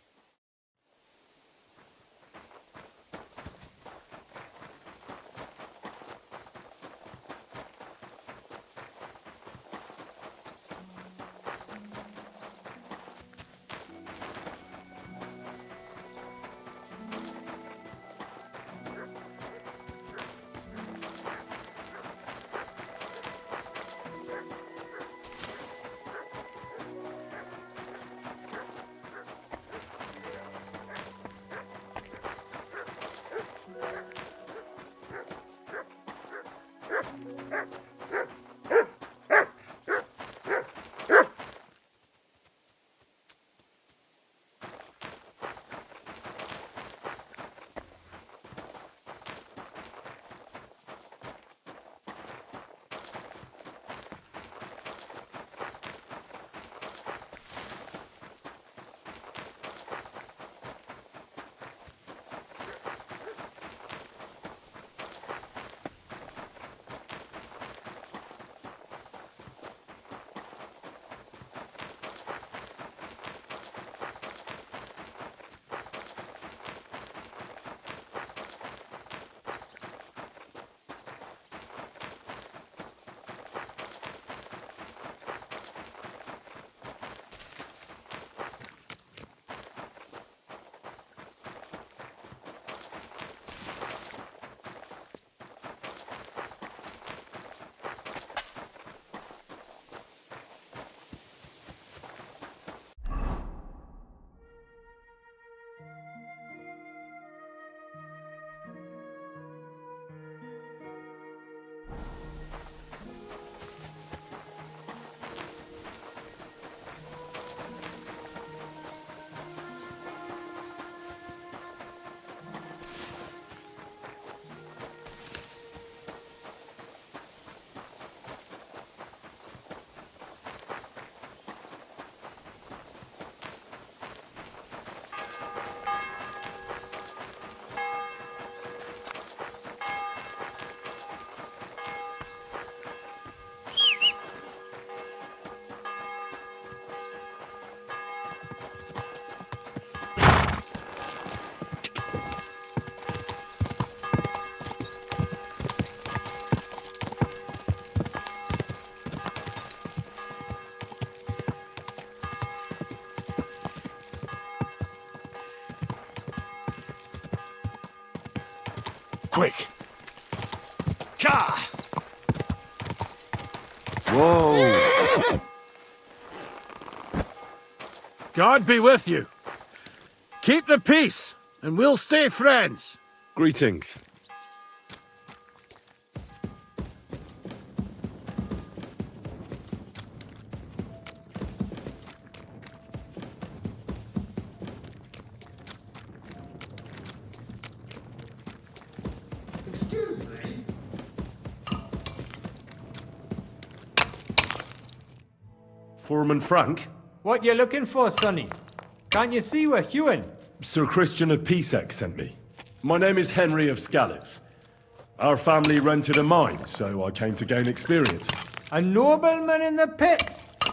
quick. Ka! Whoa! God be with you. Keep the peace, and we'll stay friends. Greetings. Excuse me? Foreman Frank? What you looking for, Sonny? Can't you see we're Hewin? Sir Christian of Peacex sent me. My name is Henry of Scallops. Our family rented a mine, so I came to gain experience. A nobleman in the pit?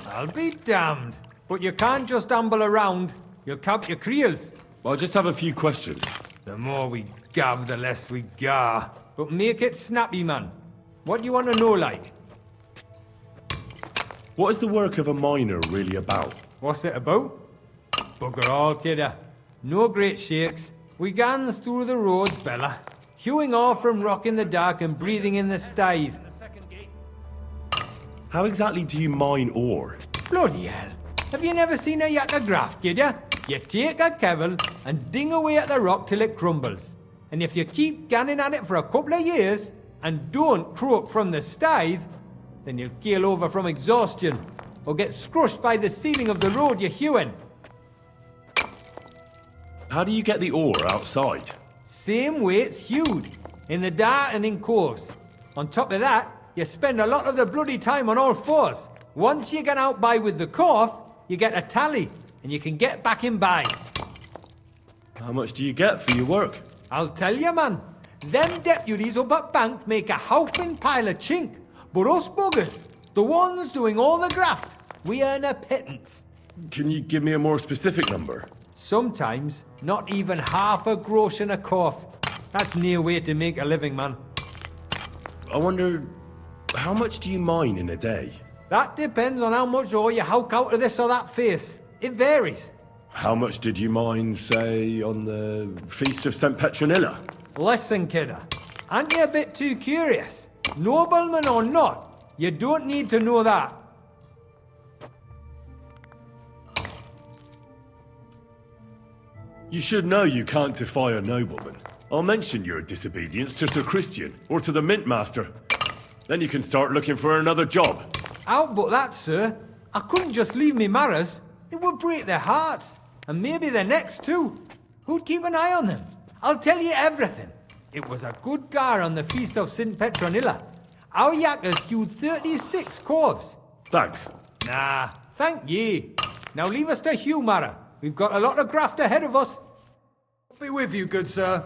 I'll be damned. But you can't just amble around. You'll cap your creels. I just have a few questions. The more we gab, the less we gar. But make it snappy, man. What do you want to know, like? What is the work of a miner really about? What's it about? Bugger all, kidder. No great shakes. We gans through the roads, Bella. Hewing off from rock in the dark and breathing in the stithe. How exactly do you mine ore? Bloody hell. Have you never seen a yakka graft, kid ya? You take a kevel and ding away at the rock till it crumbles. And if you keep ganning at it for a couple of years and don't croak from the stithe, then you'll keel over from exhaustion or get scrushed by the ceiling of the road you're hewing. How do you get the ore outside? Same way it's hewed, in the dark and in coves. On top of that, you spend a lot of the bloody time on all fours. Once you get out by with the cough, you get a tally, and you can get back in by. How much do you get for your work? I'll tell you, man. Them deputies up at bank make a howfing pile of chink. But us buggers, the ones doing all the graft, we earn a pittance. Can you give me a more specific number? Sometimes, not even half a grosh and a cough. That's near way to make a living, man. I wonder, how much do you mine in a day? That depends on how much ore you howk out of this or that face. It varies. How much did you mine, say, on the Feast of St. Petronilla? Listen, kidder. Aren't you a bit too curious? Nobleman or not, you don't need to know that. You should know you can't defy a nobleman. I'll mention your disobedience to Sir Christian or to the Mint Master. Then you can start looking for another job. Out but that, sir. I couldn't just leave me marrows. It would break their hearts. And maybe their necks too. Who'd keep an eye on them? I'll tell you everything. It was a good gar on the Feast of St. Petronilla. Our yakkers hewed 36 corves. Thanks. Nah, thank ye. Now leave us to hew, Mara. We've got a lot of graft ahead of us. Be with you, good sir.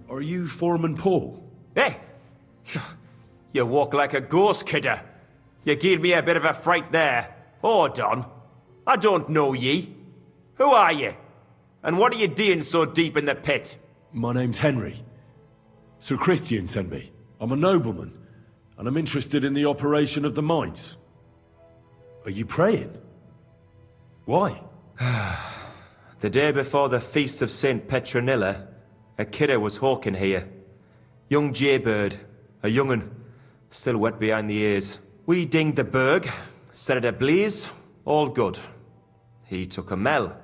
Are you Foreman Paul? Hey! You walk like a ghost, kidder. You gave me a bit of a fright there. Hold on. I don't know ye. Who are you? And what are you doing so deep in the pit? My name's Henry. Sir Christian sent me. I'm a nobleman, and I'm interested in the operation of the mines. Are you praying? Why? The day before the Feast of St. Petronilla, a kidder was hawking here. Young jaybird, a young'un, still wet behind the ears. We dinged the berg, set it ablaze, all good. He took a mell,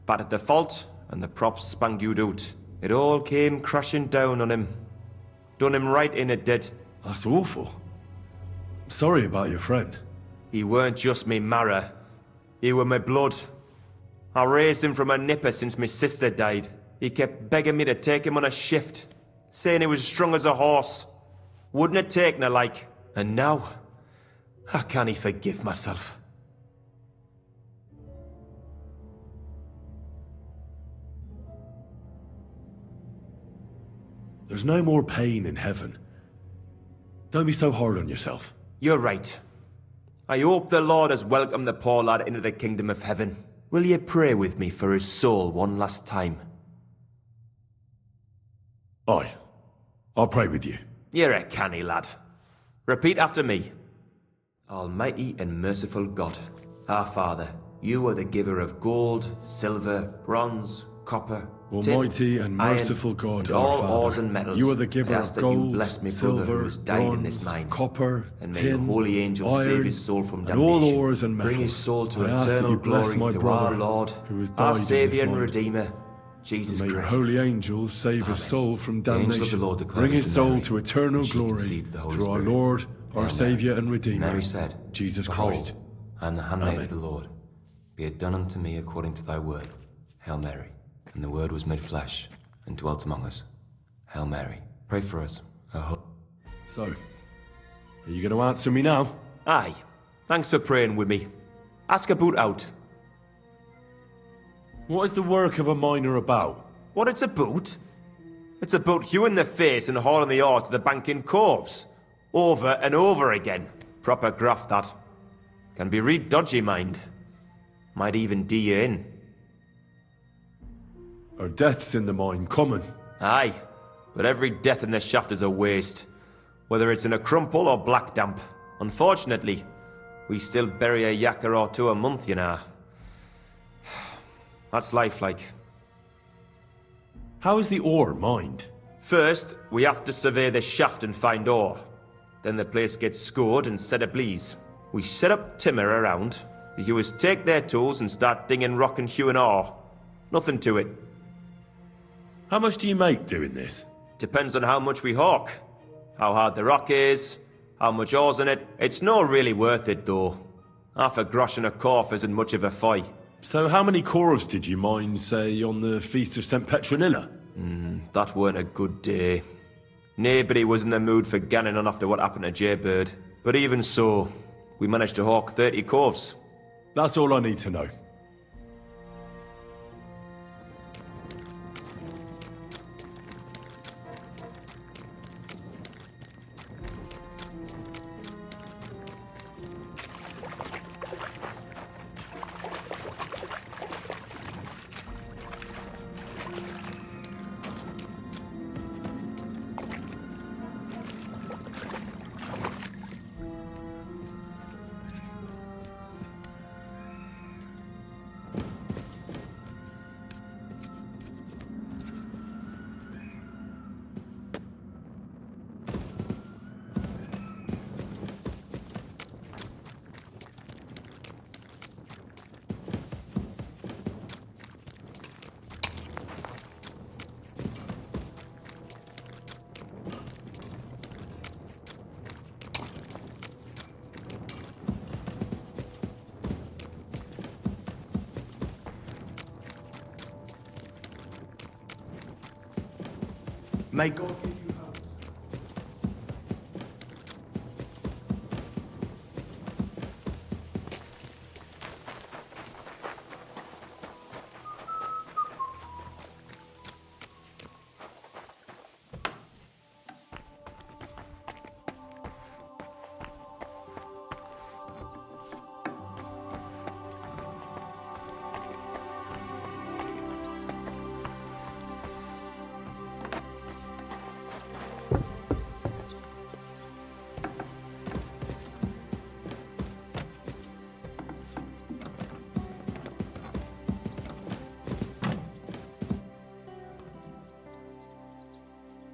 battered the fault, and the props spangued out. It all came crashing down on him. Done him right in, it did. That's awful. Sorry about your friend. He weren't just me marrow. He were my blood. I raised him from a nipper since my sister died. He kept begging me to take him on a shift, saying he was strong as a horse. Wouldn't have taken her like. And now, I can't forgive myself. There's no more pain in heaven. Don't be so hard on yourself. You're right. I hope the Lord has welcomed the poor lad into the kingdom of heaven. Will you pray with me for his soul one last time? Aye. I'll pray with you. You're a canny lad. Repeat after me. Almighty and merciful God, our Father, you are the giver of gold, silver, bronze, copper, Almighty tin, and merciful iron, God, and our all Father, ores and metals. you are the giver I ask of that gold, you bless me brother silver, who has died in this bronze, mine. copper, And may tin, your holy angels iron, save his soul from and damnation. all ores and metals. Bring his soul to I ask that eternal you bless glory my through brother our Lord, who has died our in this Saviour and mine. Redeemer, Jesus And may Christ. your holy angels save his soul from The angel of damnation. the Lord declared Bring his unto soul Mary, to eternal and she glory conceived the Holy through our Spirit. Lord, our Hail Saviour Mary. and Redeemer, Mary said, Jesus Behold, Christ. I am the handmaid Amen. of the Lord. Be it done unto me according to thy word. Hail Mary. And the word was made flesh and dwelt among us. Hail Mary. Pray for us. So, are you going to answer me now? Aye. Thanks for praying with me. Ask about out. What is the work of a miner about? What it's about? It's about hewing the face and hauling the ore to the bank in coves. Over and over again. Proper graft, that. Can be real dodgy, mind. Might even do you in. Are deaths in the mine common? Aye. But every death in the shaft is a waste. Whether it's in a crumple or black damp. Unfortunately, we still bury a yakker or two a month, you know. That's life like. How is the ore mined? First, we have to survey the shaft and find ore. Then the place gets scored and set ablaze. We set up timber around. The hewers take their tools and start dinging rock and hewing ore. Nothing to it. How much do you make doing this? Depends on how much we hawk. How hard the rock is, how much ore's in it. It's not really worth it, though. Half a grosh and a corf isn't much of a fight. So how many corves did you mine, say, on the Feast of St. Petronilla? That weren't a good day. Nobody was in the mood for ganning on after what happened to Jaybird. But even so, we managed to hawk 30 corves. That's all I need to know. May God give you help.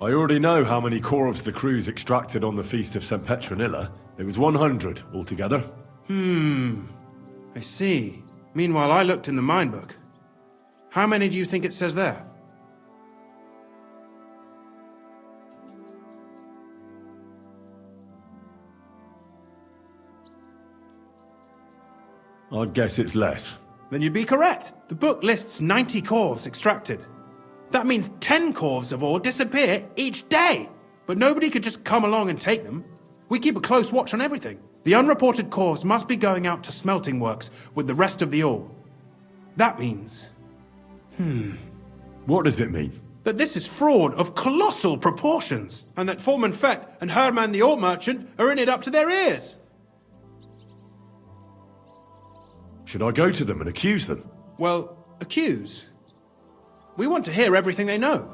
I already know how many corves the crews extracted on the Feast of St. Petronilla. It was 100 altogether. I see. Meanwhile, I looked in the mine book. How many do you think it says there? I'd guess it's less. Then you'd be correct. The book lists 90 corves extracted. That means 10 corves of ore disappear each day. But nobody could just come along and take them. We keep a close watch on everything. The unreported corves must be going out to smelting works with the rest of the ore. That means... What does it mean? that this is fraud of colossal proportions, and that Foreman Fett and Herman the ore merchant are in it up to their ears. Should I go to them and accuse them? Well, accuse? We want to hear everything they know.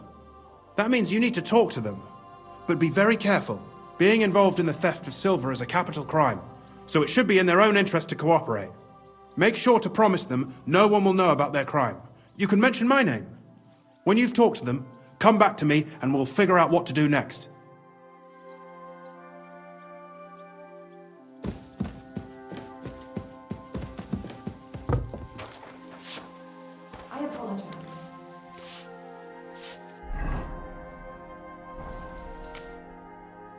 That means you need to talk to them. But be very careful. Being involved in the theft of silver is a capital crime, so it should be in their own interest to cooperate. Make sure to promise them no one will know about their crime. You can mention my name. When you've talked to them, come back to me and we'll figure out what to do next. I apologize.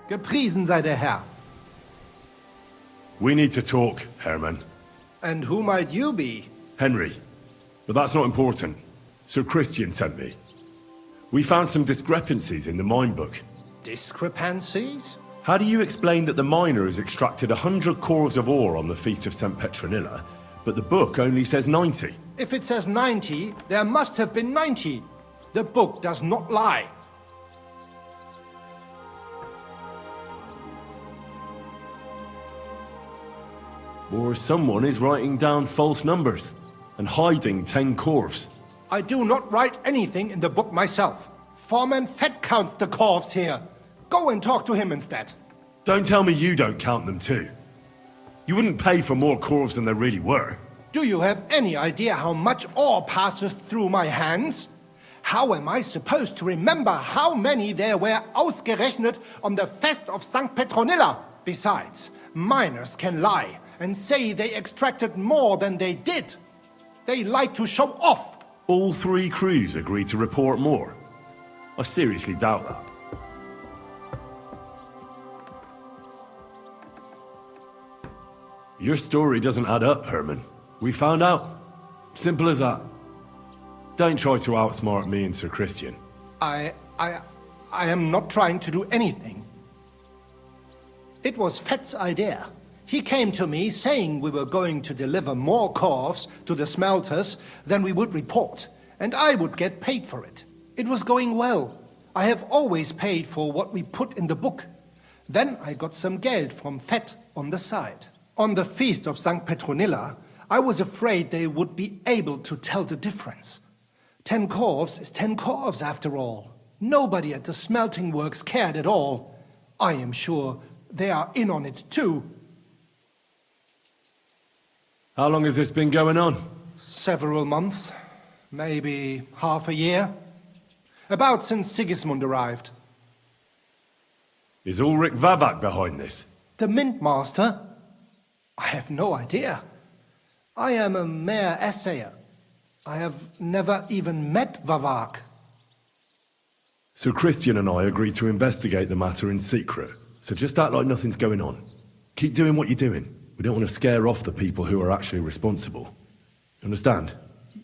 Gepriesen sei der Herr. We need to talk, Herman. And who might you be? Henry. But that's not important. Sir Christian sent me. We found some discrepancies in the mine book. Discrepancies? How do you explain that the miner has extracted 100 cores of ore on the Feast of St. Petronilla, but the book only says 90? If it says 90, there must have been 90. The book does not lie. Or someone is writing down false numbers and hiding 10 corves. I do not write anything in the book myself. Foreman Fett counts the corves here. Go and talk to him instead. Don't tell me you don't count them too. You wouldn't pay for more corves than there really were. Do you have any idea how much ore passes through my hands? How am I supposed to remember how many there were ausgerechnet on the Fest of St. Petronilla? Besides, miners can lie and say they extracted more than they did. They like to show off. All 3 crews agreed to report more. I seriously doubt that. Your story doesn't add up, Herman. We found out. Simple as that. Don't try to outsmart me and Sir Christian. I am not trying to do anything. It was Fett's idea. He came to me saying we were going to deliver more corves to the smelters than we would report, and I would get paid for it. It was going well. I have always paid for what we put in the book. Then I got some geld from Fett on the side. On the Feast of St. Petronilla, I was afraid they would be able to tell the difference. 10 corves is 10 corves after all. Nobody at the smelting works cared at all. I am sure they are in on it too. How long has this been going on? Several months. Maybe half a year. About since Sigismund arrived. Is Ulrich Vavak behind this? The Mint Master? I have no idea. I am a mere assayer. I have never even met Vavak. Sir Christian and I agreed to investigate the matter in secret, so just act like nothing's going on. Keep doing what you're doing. We don't want to scare off the people who are actually responsible. Understand?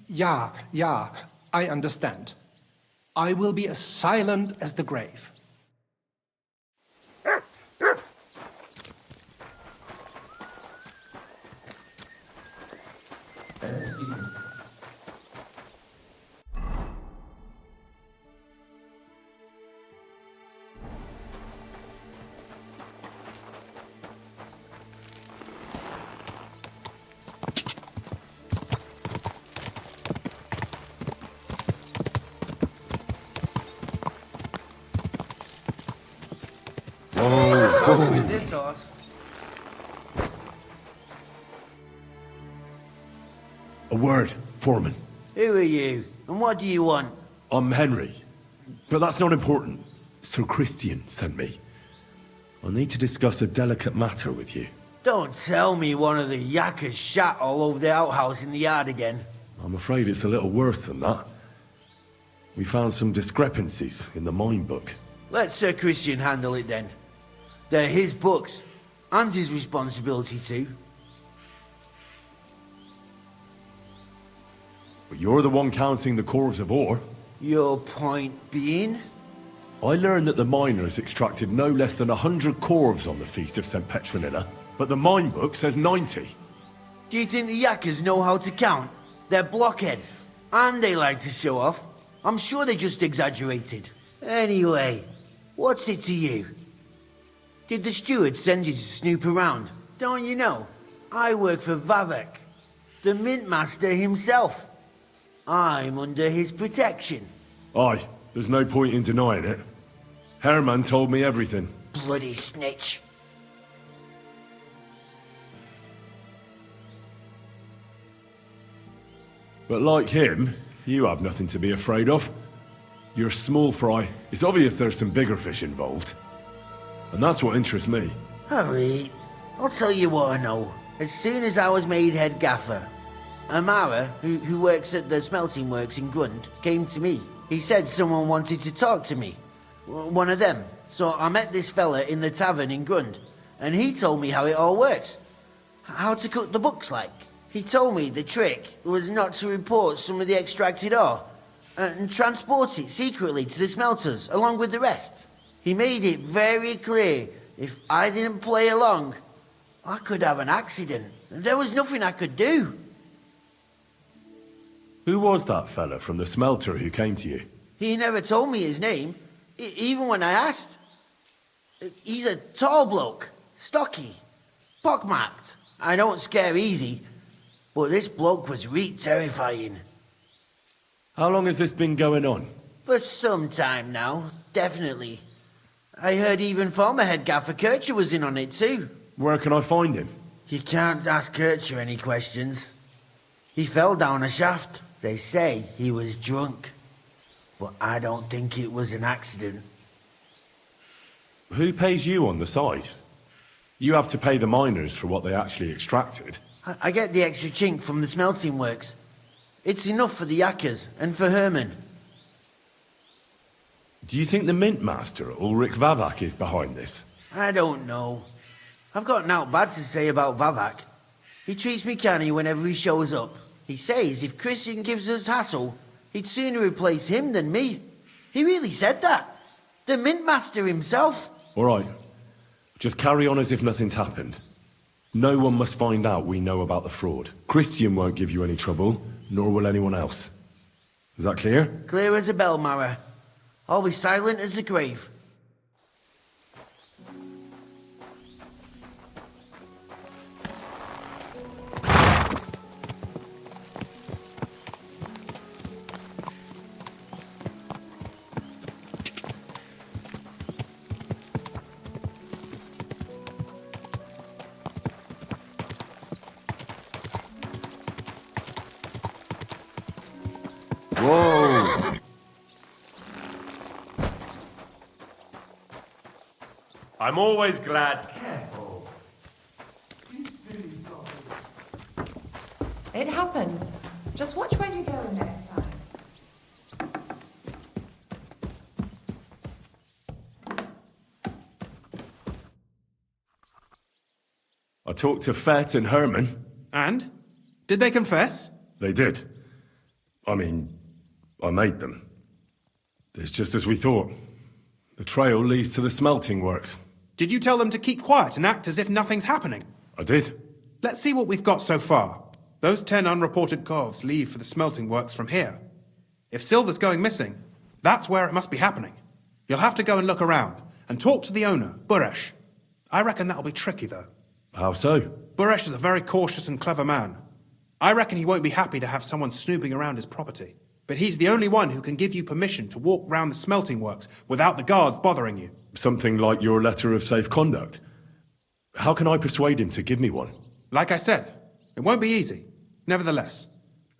Yeah, I understand. I will be as silent as the grave. This horse. A word, Foreman. Who are you, and what do you want? I'm Henry, but that's not important. Sir Christian sent me. I need to discuss a delicate matter with you. Don't tell me one of the yakkers shot all over the outhouse in the yard again. I'm afraid it's a little worse than that. We found some discrepancies in the mine book. Let Sir Christian handle it then. They're his books, and his responsibility too. But you're the one counting the corves of ore. Your point being? I learned that the miners extracted no less than 100 corves on the Feast of St. Petronilla, but the mine book says 90. Do you think the yakkers know how to count? They're blockheads. And they like to show off. I'm sure they just exaggerated. Anyway, what's it to you? Did the steward send you to snoop around? Don't you know? I work for Vavek, the mint master himself. I'm under his protection. Aye, there's no point in denying it. Herman told me everything. Bloody snitch. But like him, you have nothing to be afraid of. You're small fry. It's obvious there's some bigger fish involved. And that's what interests me. Hurry. I'll tell you what I know. As soon as I was made head gaffer, Amara, who works at the smelting works in Grund, came to me. He said someone wanted to talk to me. One of them. So I met this fella in the tavern in Grund, and he told me how it all works. How to cook the books like. He told me the trick was not to report some of the extracted ore, and transport it secretly to the smelters, along with the rest. He made it very clear, if I didn't play along, I could have an accident. There was nothing I could do. Who was that fella from the smelter who came to you? He never told me his name, even when I asked. He's a tall bloke, stocky, pockmarked. I don't scare easy, but this bloke was terrifying. How long has this been going on? For some time now, definitely. I heard even former head gaffer Kircher was in on it too. Where can I find him? You can't ask Kircher any questions. He fell down a shaft. They say he was drunk. But I don't think it was an accident. Who pays you on the side? You have to pay the miners for what they actually extracted. I get the extra chink from the smelting works. It's enough for the yakkers and for Herman. Do you think the mint master, Ulrich Vavak, is behind this? I don't know. I've got naught bad to say about Vavak. He treats me canny whenever he shows up. He says if Christian gives us hassle, he'd sooner replace him than me. He really said that. The mint master himself. All right. Just carry on as if nothing's happened. No one must find out we know about the fraud. Christian won't give you any trouble, nor will anyone else. Is that clear? Clear as a bell, Mara. I'll be silent as the grave. Whoa! I'm always glad. Careful. It happens. Just watch where you go next time. I talked to Fett and Herman. And? Did they confess? They did. I mean, I made them. It's just as we thought. The trail leads to the smelting works. Did you tell them to keep quiet and act as if nothing's happening? I did. Let's see what we've got so far. Those 10 unreported corves leave for the smelting works from here. If silver's going missing, that's where it must be happening. You'll have to go and look around, and talk to the owner, Buresh. I reckon that'll be tricky, though. How so? Buresh is a very cautious and clever man. I reckon he won't be happy to have someone snooping around his property. But he's the only one who can give you permission to walk round the smelting works without the guards bothering you. Something like your letter of safe conduct. How can I persuade him to give me one? Like I said, it won't be easy. Nevertheless,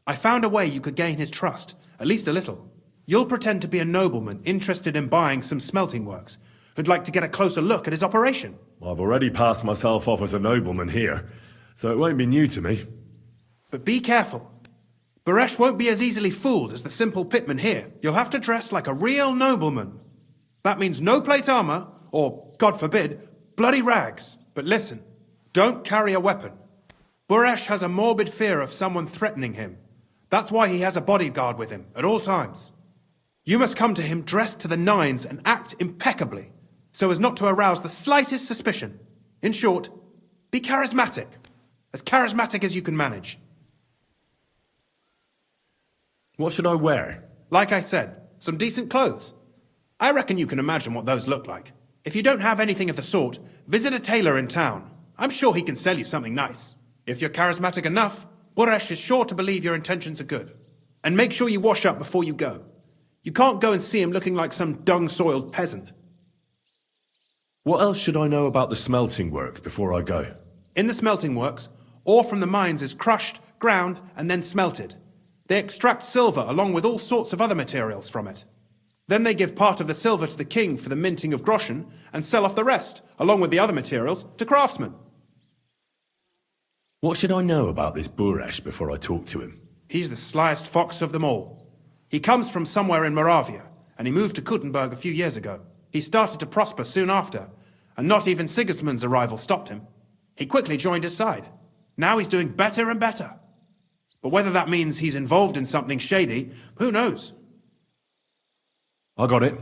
I found a way you could gain his trust, at least a little. You'll pretend to be a nobleman interested in buying some smelting works, who'd like to get a closer look at his operation. I've already passed myself off as a nobleman here, so it won't be new to me. But be careful. Buresh won't be as easily fooled as the simple pitman here. You'll have to dress like a real nobleman. That means no plate armor, or, God forbid, bloody rags. But listen, don't carry a weapon. Buresh has a morbid fear of someone threatening him. That's why he has a bodyguard with him at all times. You must come to him dressed to the nines and act impeccably, so as not to arouse the slightest suspicion. In short, be charismatic. As charismatic as you can manage. What should I wear? Like I said, some decent clothes. I reckon you can imagine what those look like. If you don't have anything of the sort, visit a tailor in town. I'm sure he can sell you something nice. If you're charismatic enough, Buresh is sure to believe your intentions are good. And make sure you wash up before you go. You can't go and see him looking like some dung-soiled peasant. What else should I know about the smelting works before I go? In the smelting works, ore from the mines is crushed, ground, and then smelted. They extract silver along with all sorts of other materials from it. Then they give part of the silver to the king for the minting of groschen, and sell off the rest, along with the other materials, to craftsmen. What should I know about this Buresh before I talk to him? He's the slyest fox of them all. He comes from somewhere in Moravia, and he moved to Kuttenberg a few years ago. He started to prosper soon after, and not even Sigismund's arrival stopped him. He quickly joined his side. Now he's doing better and better. But whether that means he's involved in something shady, who knows? I got it.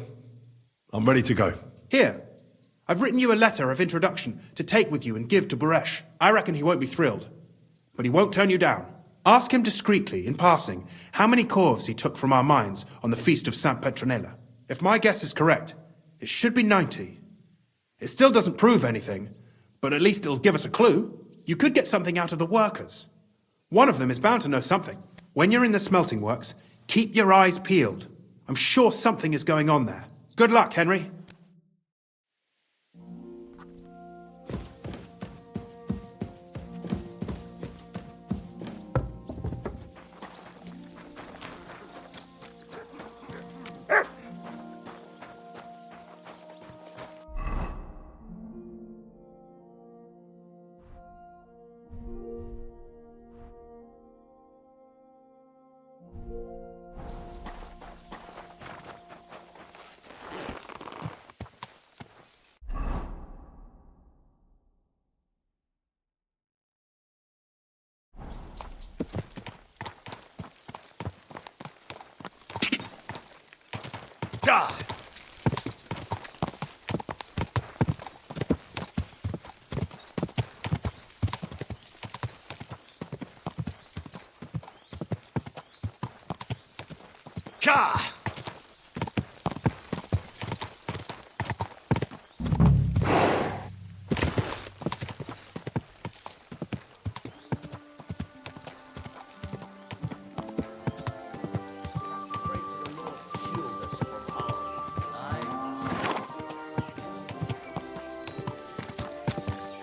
I'm ready to go. Here, I've written you a letter of introduction to take with you and give to Buresh. I reckon he won't be thrilled, but he won't turn you down. Ask him discreetly, in passing, how many corves he took from our mines on the feast of Saint Petronilla. If my guess is correct, it should be 90. It still doesn't prove anything, but at least it'll give us a clue. You could get something out of the workers. One of them is bound to know something. When you're in the smelting works, keep your eyes peeled. I'm sure something is going on there. Good luck, Henry.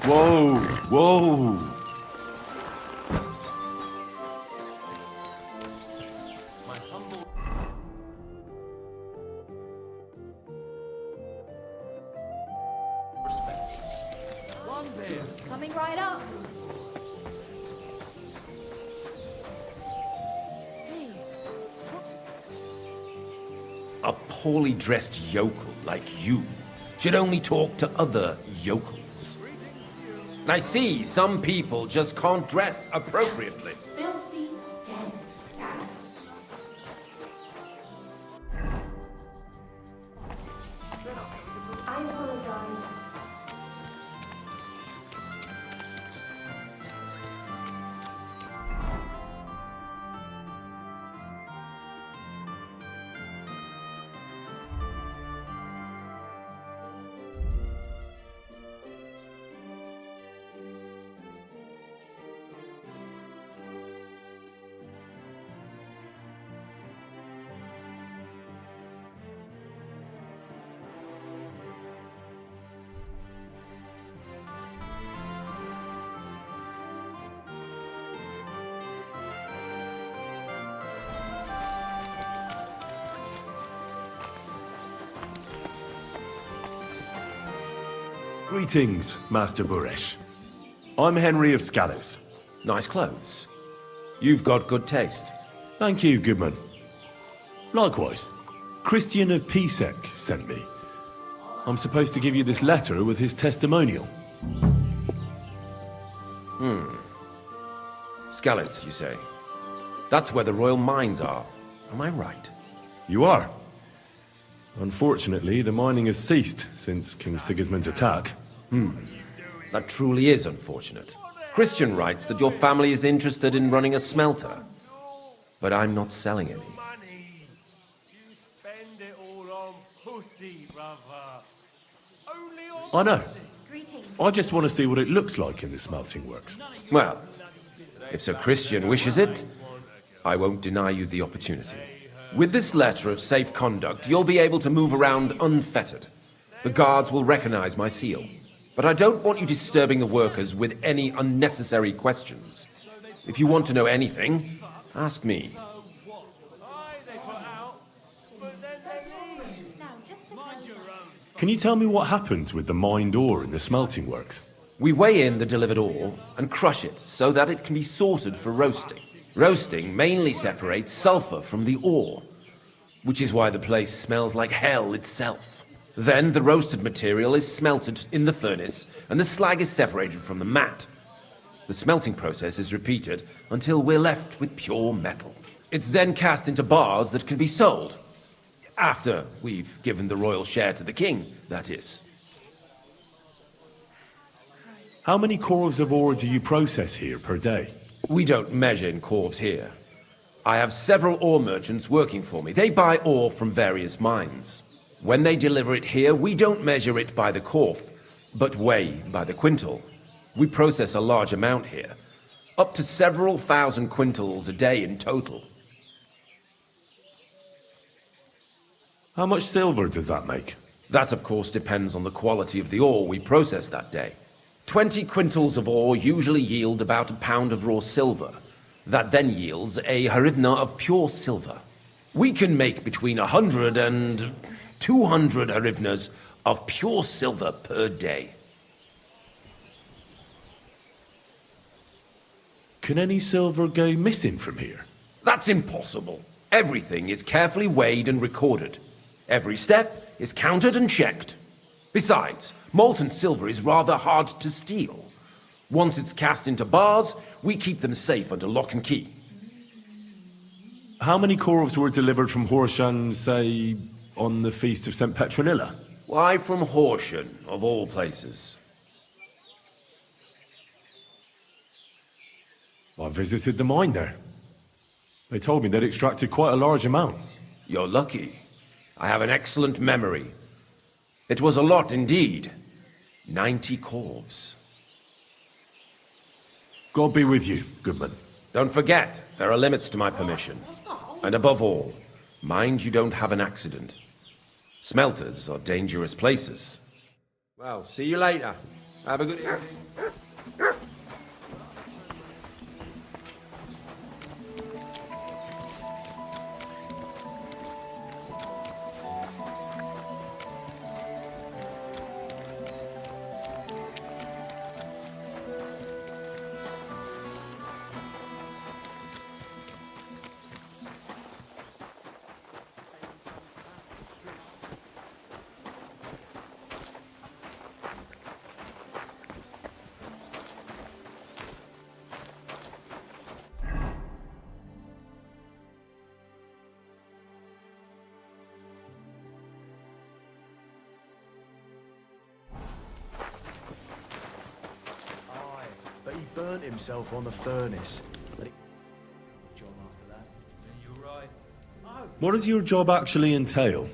Whoa, whoa. Coming right up. A poorly dressed yokel like you should only talk to other yokels. I see some people just can't dress appropriately. Filthy dead cat. I apologize. Greetings, Master Buresh. I'm Henry of Scallis. Nice clothes. You've got good taste. Thank you, Goodman. Likewise, Christian of Pisek sent me. I'm supposed to give you this letter with his testimonial. Scalits, you say? That's where the royal mines are. Am I right? You are. Unfortunately, the mining has ceased since King Sigismund's attack. That truly is unfortunate. Christian writes that your family is interested in running a smelter. But I'm not selling any. You spend it all on pussy, brother. Only on I know. I just want to see what it looks like in the smelting works. Well, if Sir Christian wishes it, I won't deny you the opportunity. With this letter of safe conduct, you'll be able to move around unfettered. The guards will recognize my seal. But I don't want you disturbing the workers with any unnecessary questions. If you want to know anything, ask me. Can you tell me what happens with the mined ore in the smelting works? We weigh in the delivered ore and crush it so that it can be sorted for roasting. Roasting mainly separates sulfur from the ore, which is why the place smells like hell itself. Then the roasted material is smelted in the furnace and the slag is separated from the matte. The smelting process is repeated until we're left with pure metal. It's then cast into bars that can be sold. After we've given the royal share to the king, that is. How many corves of ore do you process here per day? We don't measure in corves here. I have several ore merchants working for me. They buy ore from various mines. When they deliver it here, we don't measure it by the corf, but weigh by the quintal. We process a large amount here, up to several thousand quintals a day in total. How much silver does that make? That, of course, depends on the quality of the ore we process that day. 20 quintals of ore usually yield about a pound of raw silver. That then yields a hryvnia of pure silver. We can make between 100 and 200 hryvnias of pure silver per day. Can any silver go missing from here? That's impossible. Everything is carefully weighed and recorded. Every step is counted and checked. Besides, molten silver is rather hard to steal. Once it's cast into bars, we keep them safe under lock and key. How many corves were delivered from Horsham, say, on the Feast of St. Petronilla? Why from Horsham, of all places? I visited the mine there. They told me they'd extracted quite a large amount. You're lucky. I have an excellent memory. It was a lot indeed. 90 corves. God be with you, Goodman. Don't forget, there are limits to my permission. And above all, mind you don't have an accident. Smelters are dangerous places. Well, see you later. Have a good evening. But he burnt himself on the furnace. What does your job actually entail?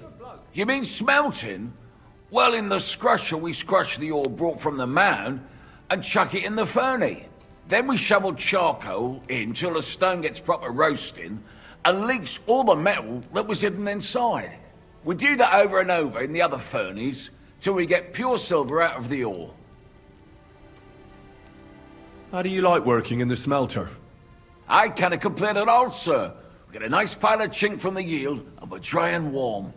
You mean smelting? Well, in the scrusher, we scrush the ore brought from the mound and chuck it in the furnace. Then we shovel charcoal in till the stone gets proper roasting and leaks all the metal that was hidden inside. We do that over and over in the other furnace till we get pure silver out of the ore. How do you like working in the smelter? I can't complain at all, sir. We get a nice pile of chink from the yield and we're dry and warm.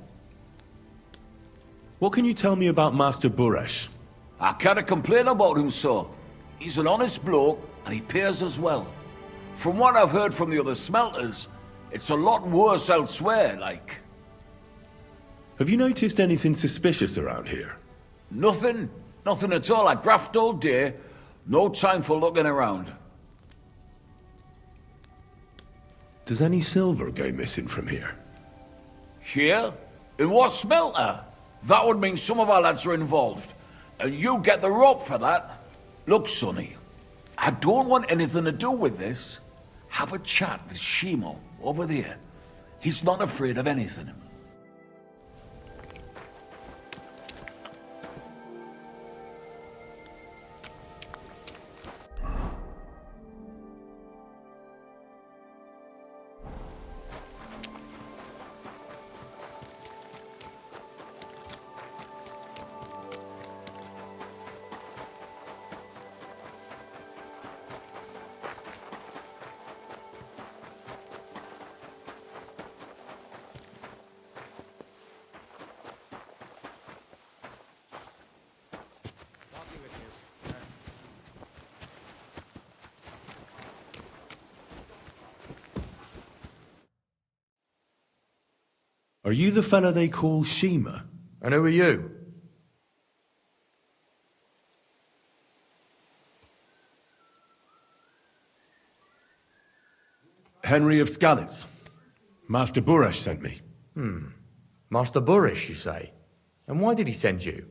What can you tell me about Master Buresh? I can't complain about him, sir. He's an honest bloke and he pays us well. From what I've heard from the other smelters, it's a lot worse elsewhere, like. Have you noticed anything suspicious around here? Nothing. Nothing at all. I graft all day. No time for looking around. Does any silver go missing from here? Here? In what smelter? That would mean some of our lads are involved. And you get the rope for that. Look, Sonny, I don't want anything to do with this. Have a chat with Shimo over there. He's not afraid of anything. Are you the fella they call Shima? And who are you? Henry of Skalitz. Master Buresh sent me. Master Buresh, you say? And why did he send you?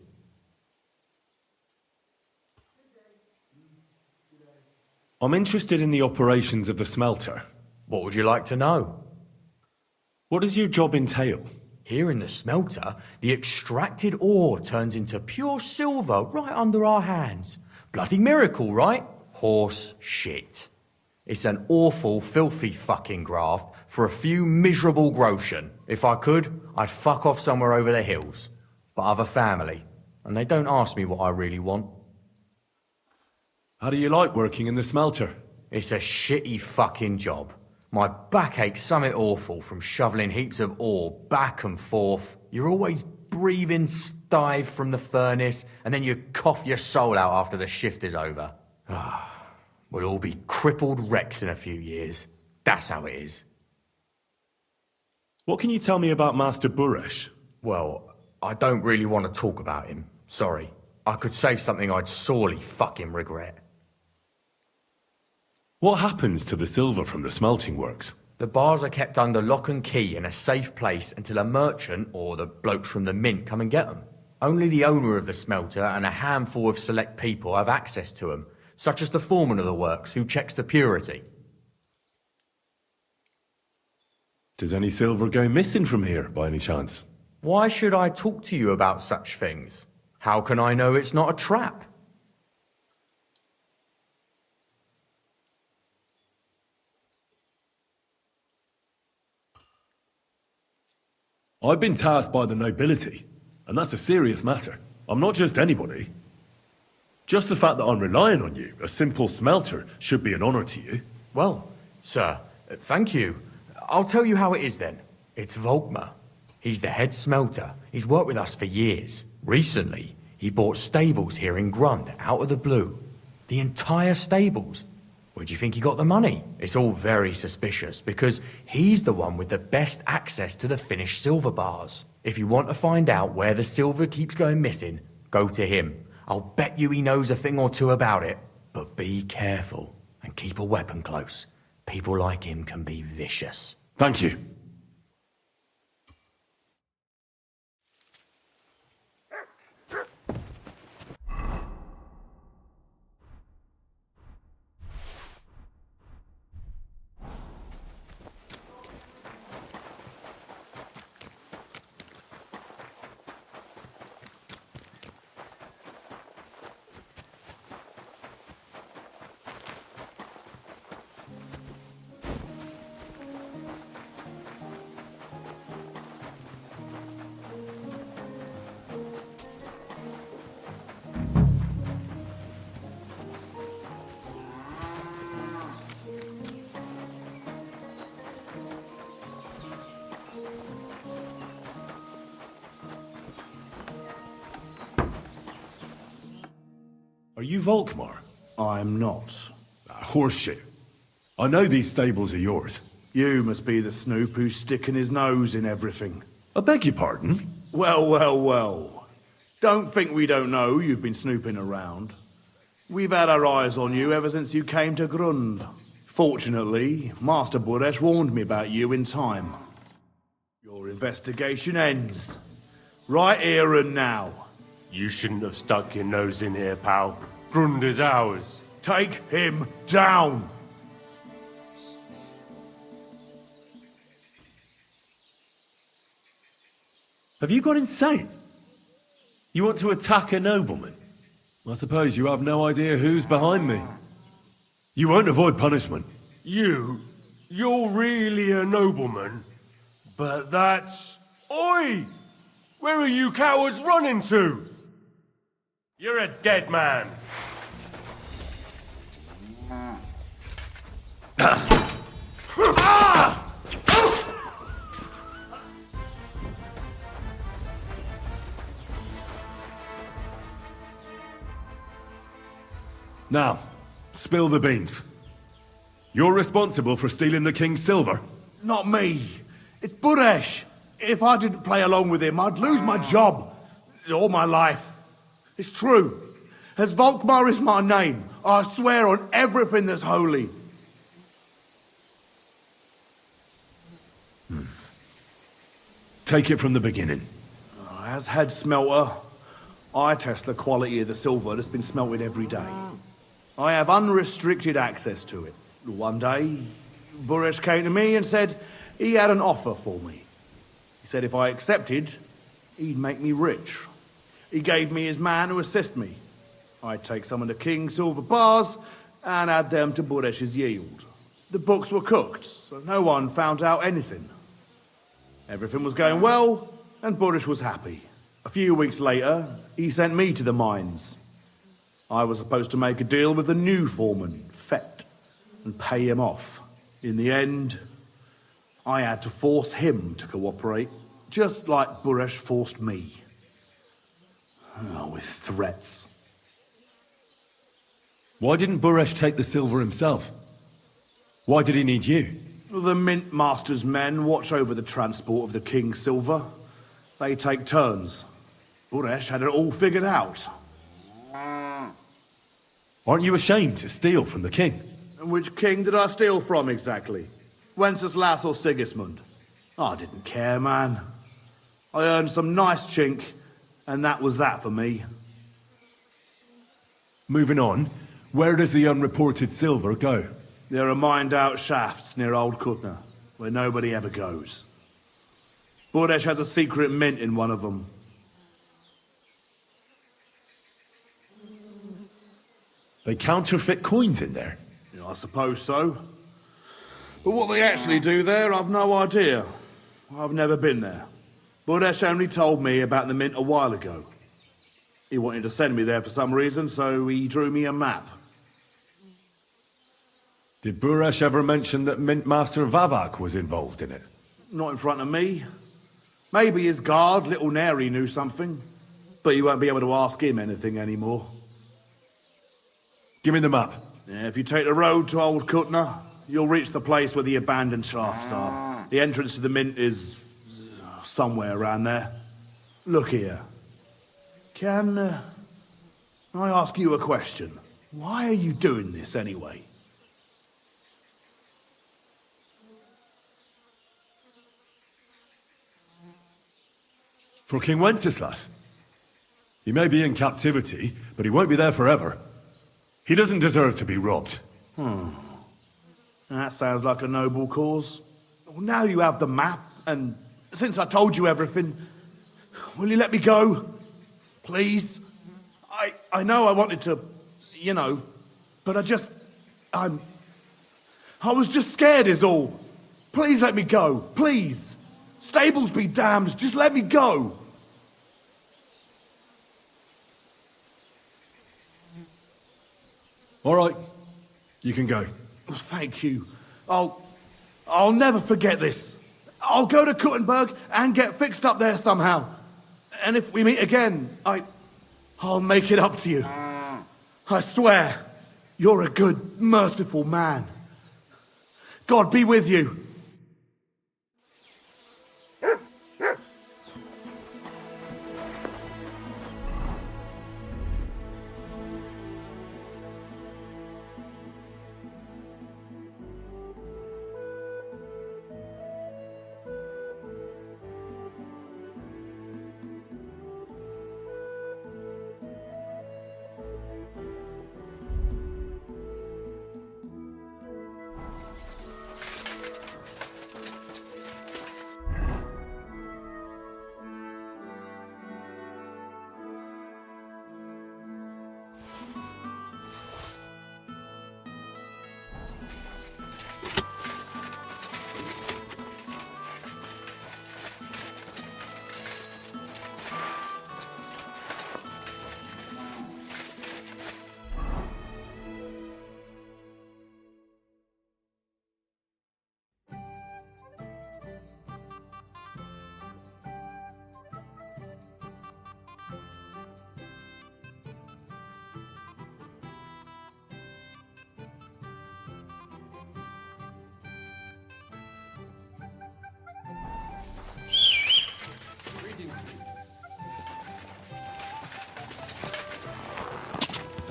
I'm interested in the operations of the smelter. What would you like to know? What does your job entail? Here in the smelter, the extracted ore turns into pure silver right under our hands. Bloody miracle, right? Horse shit. It's an awful, filthy fucking graft for a few miserable groschen. If I could, I'd fuck off somewhere over the hills. But I've a family, and they don't ask me what I really want. How do you like working in the smelter? It's a shitty fucking job. My back aches something awful from shoveling heaps of ore back and forth. You're always breathing stive from the furnace, and then you cough your soul out after the shift is over. We'll all be crippled wrecks in a few years. That's how it is. What can you tell me about Master Buresh? Well, I don't really want to talk about him. Sorry. I could say something I'd sorely fucking regret. What happens to the silver from the smelting works? The bars are kept under lock and key in a safe place until a merchant or the blokes from the mint come and get them. Only the owner of the smelter and a handful of select people have access to them, such as the foreman of the works who checks the purity. Does any silver go missing from here, by any chance? Why should I talk to you about such things? How can I know it's not a trap? I've been tasked by the nobility, and that's a serious matter. I'm not just anybody. Just the fact that I'm relying on you, a simple smelter, should be an honor to you. Well, sir, thank you. I'll tell you how it is then. It's Volkmar. He's the head smelter. He's worked with us for years. Recently, he bought stables here in Grund, out of the blue. The entire stables. Where do you think he got the money? It's all very suspicious, because he's the one with the best access to the finished silver bars. If you want to find out where the silver keeps going missing, go to him. I'll bet you he knows a thing or two about it. But be careful, and keep a weapon close. People like him can be vicious. Thank you. Are you Volkmar? I'm not. Horseshit. I know these stables are yours. You must be the snoop who's sticking his nose in everything. I beg your pardon? Well, well, well. Don't think we don't know you've been snooping around. We've had our eyes on you ever since you came to Grund. Fortunately, Master Buresh warned me about you in time. Your investigation ends. Right here and now. You shouldn't have stuck your nose in here, pal. Grund is ours. Take him down! Have you gone insane? You want to attack a nobleman? I suppose you have no idea who's behind me. You won't avoid punishment. You're really a nobleman? But that's... Oi! Where are you cowards running to? You're a dead man. Now, spill the beans. You're responsible for stealing the king's silver. Not me. It's Buresh. If I didn't play along with him, I'd lose my job. All my life. It's true. As Volkmar is my name, I swear on everything that's holy. Take it from the beginning. As head smelter, I test the quality of the silver that's been smelted every day. I have unrestricted access to it. One day, Buresh came to me and said he had an offer for me. He said if I accepted, he'd make me rich. He gave me his man to assist me. I'd take some of the king's silver bars and add them to Buresh's yield. The books were cooked, so no one found out anything. Everything was going well, and Buresh was happy. A few weeks later, he sent me to the mines. I was supposed to make a deal with the new foreman, Fett, and pay him off. In the end, I had to force him to cooperate, just like Buresh forced me. With threats. Why didn't Buresh take the silver himself? Why did he need you? The Mint Master's men watch over the transport of the king's silver. They take turns. Buresh had it all figured out. Aren't you ashamed to steal from the king? And which king did I steal from exactly? Wenceslas or Sigismund? I didn't care, man. I earned some nice chink, and that was that for me. Moving on, where does the unreported silver go? There are mined-out shafts near Old Kutna, where nobody ever goes. Buresh has a secret mint in one of them. They counterfeit coins in there? I suppose so. But what they actually do there, I've no idea. I've never been there. Buresh only told me about the mint a while ago. He wanted to send me there for some reason, so he drew me a map. Did Buresh ever mention that Mint Master Vavak was involved in it? Not in front of me. Maybe his guard, Little Neri, knew something. But you won't be able to ask him anything anymore. Give me the map. Yeah, if you take the road to Old Kutna, you'll reach the place where the abandoned shafts are. The entrance to the mint is somewhere around there. Look here. Can I ask you a question? Why are you doing this anyway? For King Wenceslas. He may be in captivity, but he won't be there forever. He doesn't deserve to be robbed. That sounds like a noble cause. Well, now you have the map, and since I told you everything, will you let me go? Please? I know I wanted to, but I was just scared is all. Please let me go, please. Stables be damned, just let me go. All right, you can go. Thank you. I'll never forget this. I'll go to Kuttenberg and get fixed up there somehow. And if we meet again, I'll make it up to you. I swear, you're a good, merciful man. God be with you.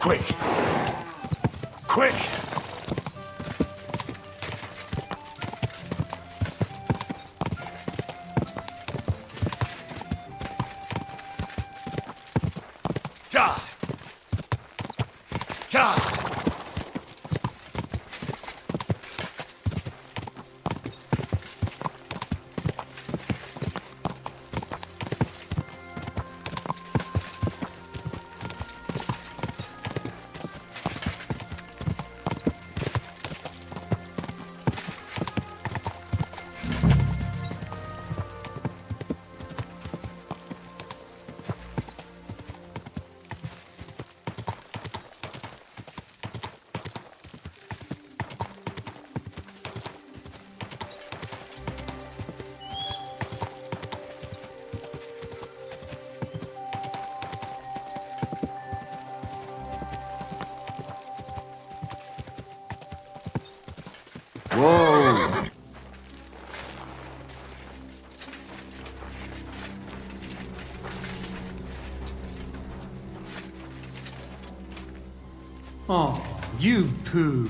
Quick! Quick! Ja! Ja! Whoa! Oh, you poo.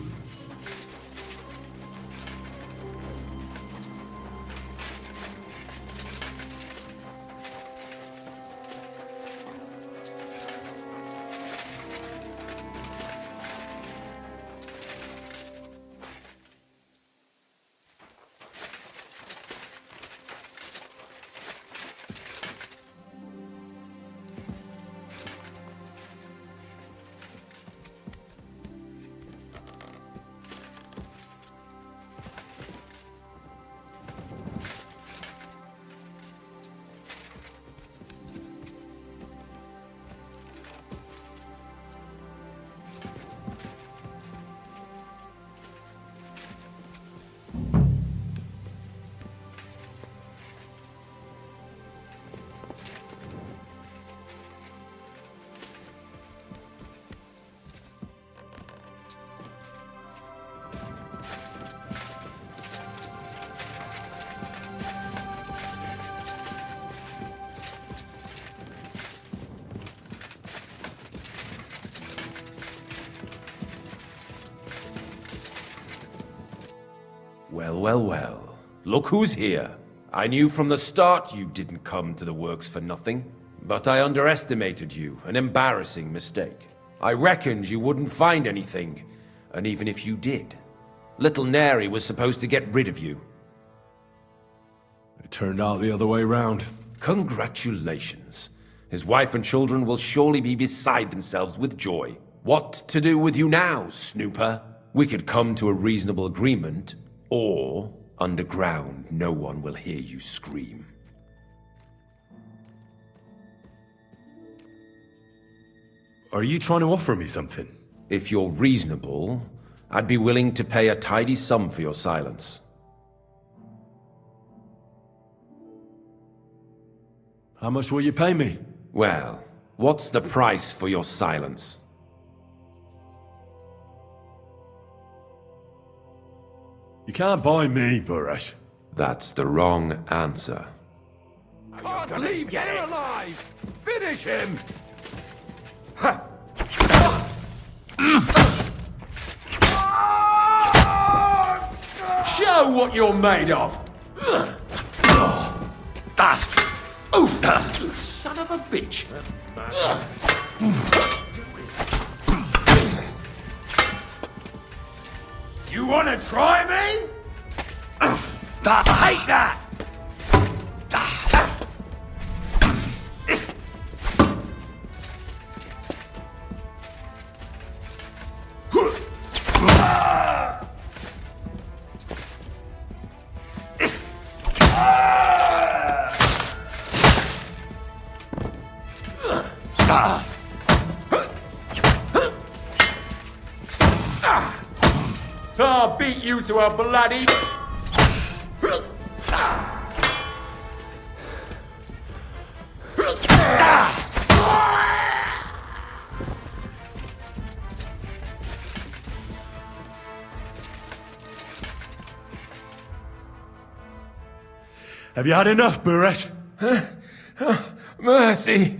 Well, well, well. Look who's here. I knew from the start you didn't come to the works for nothing. But I underestimated you, an embarrassing mistake. I reckoned you wouldn't find anything, and even if you did, little Neri was supposed to get rid of you. It turned out the other way round. Congratulations. His wife and children will surely be beside themselves with joy. What to do with you now, snooper? We could come to a reasonable agreement, or underground no one will hear you scream. Are you trying to offer me something? If you're reasonable, I'd be willing to pay a tidy sum for your silence. How much will you pay me? Well, what's the price for your silence? You can't buy me, Buresh. That's the wrong answer. Can't leave here alive! Finish him! Show what you're made of! Son of a bitch! You wanna try me? I hate that! I'll beat you to a bloody... Have you had enough, Buresh? Mercy!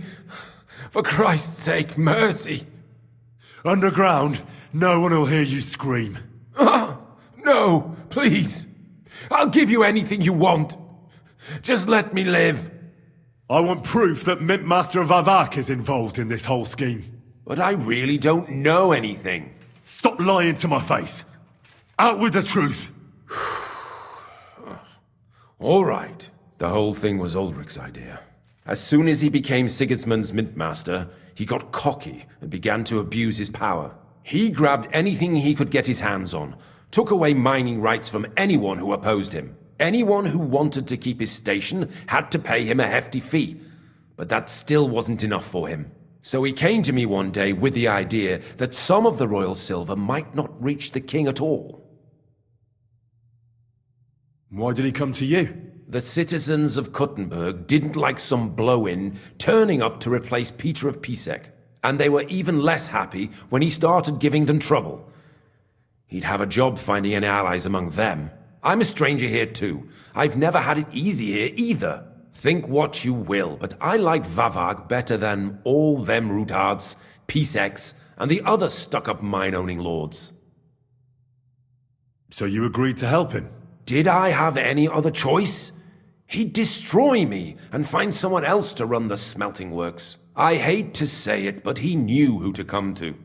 For Christ's sake, mercy! Underground, no one will hear you scream. No, please. I'll give you anything you want. Just let me live. I want proof that Mint Master Vavak is involved in this whole scheme. But I really don't know anything. Stop lying to my face. Out with the truth. All right. The whole thing was Ulrich's idea. As soon as he became Sigismund's Mint Master, he got cocky and began to abuse his power. He grabbed anything he could get his hands on, took away mining rights from anyone who opposed him. Anyone who wanted to keep his station had to pay him a hefty fee. But that still wasn't enough for him. So he came to me one day with the idea that some of the royal silver might not reach the king at all. Why did he come to you? The citizens of Kuttenberg didn't like some blow-in turning up to replace Peter of Pisek, and they were even less happy when he started giving them trouble. He'd have a job finding any allies among them. I'm a stranger here too. I've never had it easy here either. Think what you will, but I like Vavag better than all them Rutards, Piseks, and the other stuck-up mine-owning lords. So you agreed to help him? Did I have any other choice? He'd destroy me and find someone else to run the smelting works. I hate to say it, but he knew who to come to.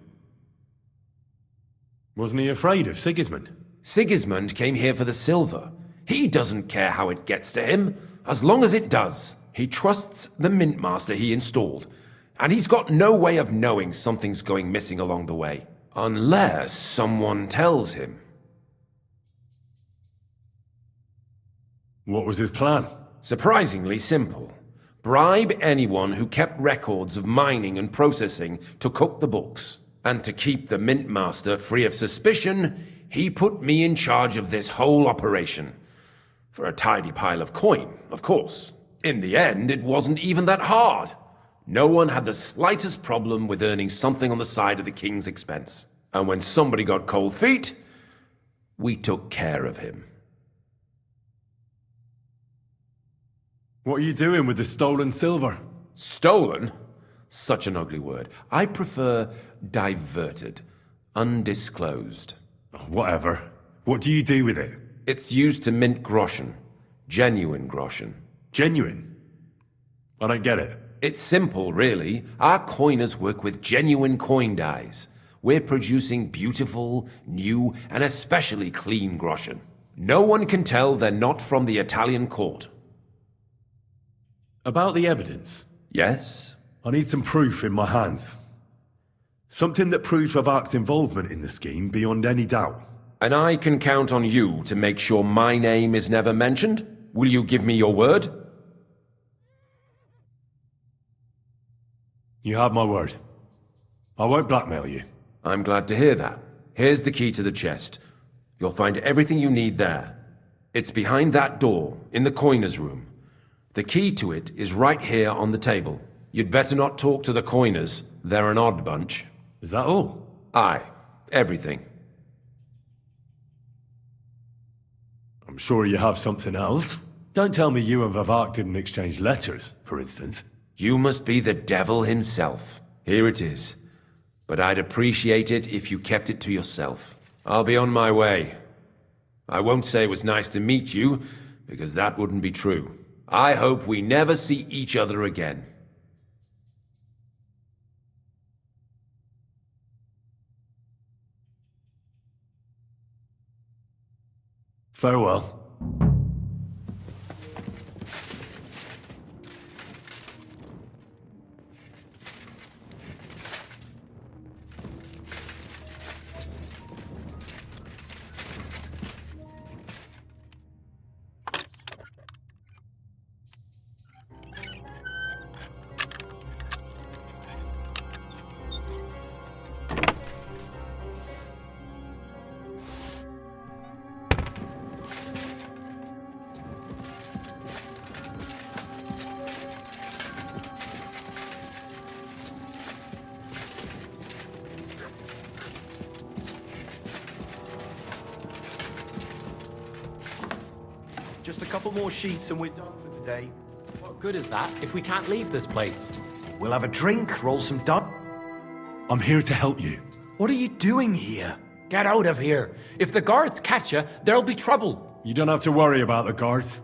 Wasn't he afraid of Sigismund? Sigismund came here for the silver. He doesn't care how it gets to him, as long as it does. He trusts the Mint Master he installed, and he's got no way of knowing something's going missing along the way. Unless someone tells him. What was his plan? Surprisingly simple. Bribe anyone who kept records of mining and processing to cook the books. And to keep the Mint Master free of suspicion, he put me in charge of this whole operation. For a tidy pile of coin, of course. In the end, it wasn't even that hard. No one had the slightest problem with earning something on the side of the king's expense. And when somebody got cold feet, we took care of him. What are you doing with the stolen silver? Stolen? Such an ugly word. I prefer diverted, undisclosed. Whatever. What do you do with it? It's used to mint groschen. Genuine groschen. Genuine? I don't get it. It's simple, really. Our coiners work with genuine coin dies. We're producing beautiful, new, and especially clean groschen. No one can tell they're not from the Italian court. About the evidence? Yes? I need some proof in my hands. Something that proves Vavak's involvement in the scheme beyond any doubt. And I can count on you to make sure my name is never mentioned? Will you give me your word? You have my word. I won't blackmail you. I'm glad to hear that. Here's the key to the chest. You'll find everything you need there. It's behind that door, in the coiner's room. The key to it is right here on the table. You'd better not talk to the coiners. They're an odd bunch. Is that all? Aye. Everything. I'm sure you have something else. Don't tell me you and Vavak didn't exchange letters, for instance. You must be the devil himself. Here it is. But I'd appreciate it if you kept it to yourself. I'll be on my way. I won't say it was nice to meet you, because that wouldn't be true. I hope we never see each other again. Farewell. Just a couple more sheets and we're done for today. What good is that if we can't leave this place? We'll have a drink, roll some dice. I'm here to help you. What are you doing here? Get out of here. If the guards catch you, there'll be trouble. You don't have to worry about the guards.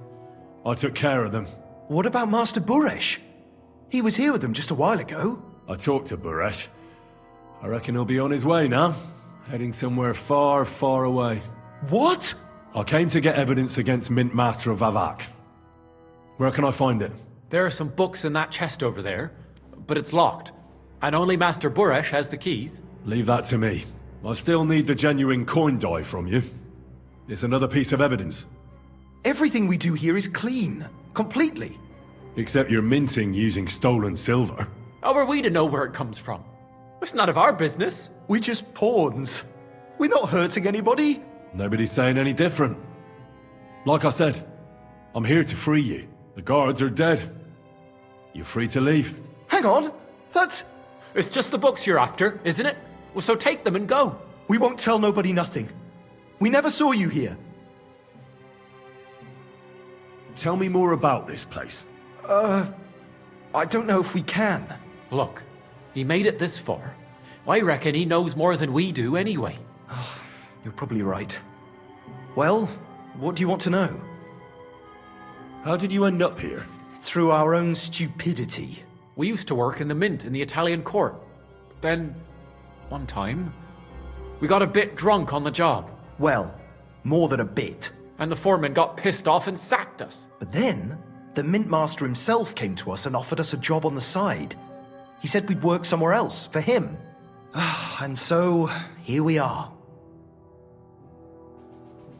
I took care of them. What about Master Buresh? He was here with them just a while ago. I talked to Buresh. I reckon he'll be on his way now, heading somewhere far, far away. What? I came to get evidence against Mint Master of Avak. Where can I find it? There are some books in that chest over there, but it's locked. And only Master Buresh has the keys. Leave that to me. I still need the genuine coin die from you. It's another piece of evidence. Everything we do here is clean. Completely. Except you're minting using stolen silver. How are we to know where it comes from? It's none of our business. We're just pawns. We're not hurting anybody. Nobody's saying any different. Like I said, I'm here to free you. The guards are dead. You're free to leave. Hang on. That's... It's just the books you're after, isn't it? Well, so take them and go. We won't tell nobody nothing. We never saw you here. Tell me more about this place. I don't know if we can. Look, he made it this far. I reckon he knows more than we do anyway. You're probably right. Well, what do you want to know? How did you end up here? Through our own stupidity. We used to work in the mint in the Italian court. Then, one time, we got a bit drunk on the job. Well, more than a bit. And the foreman got pissed off and sacked us. But then, the mint master himself came to us and offered us a job on the side. He said we'd work somewhere else, for him. And so, here we are.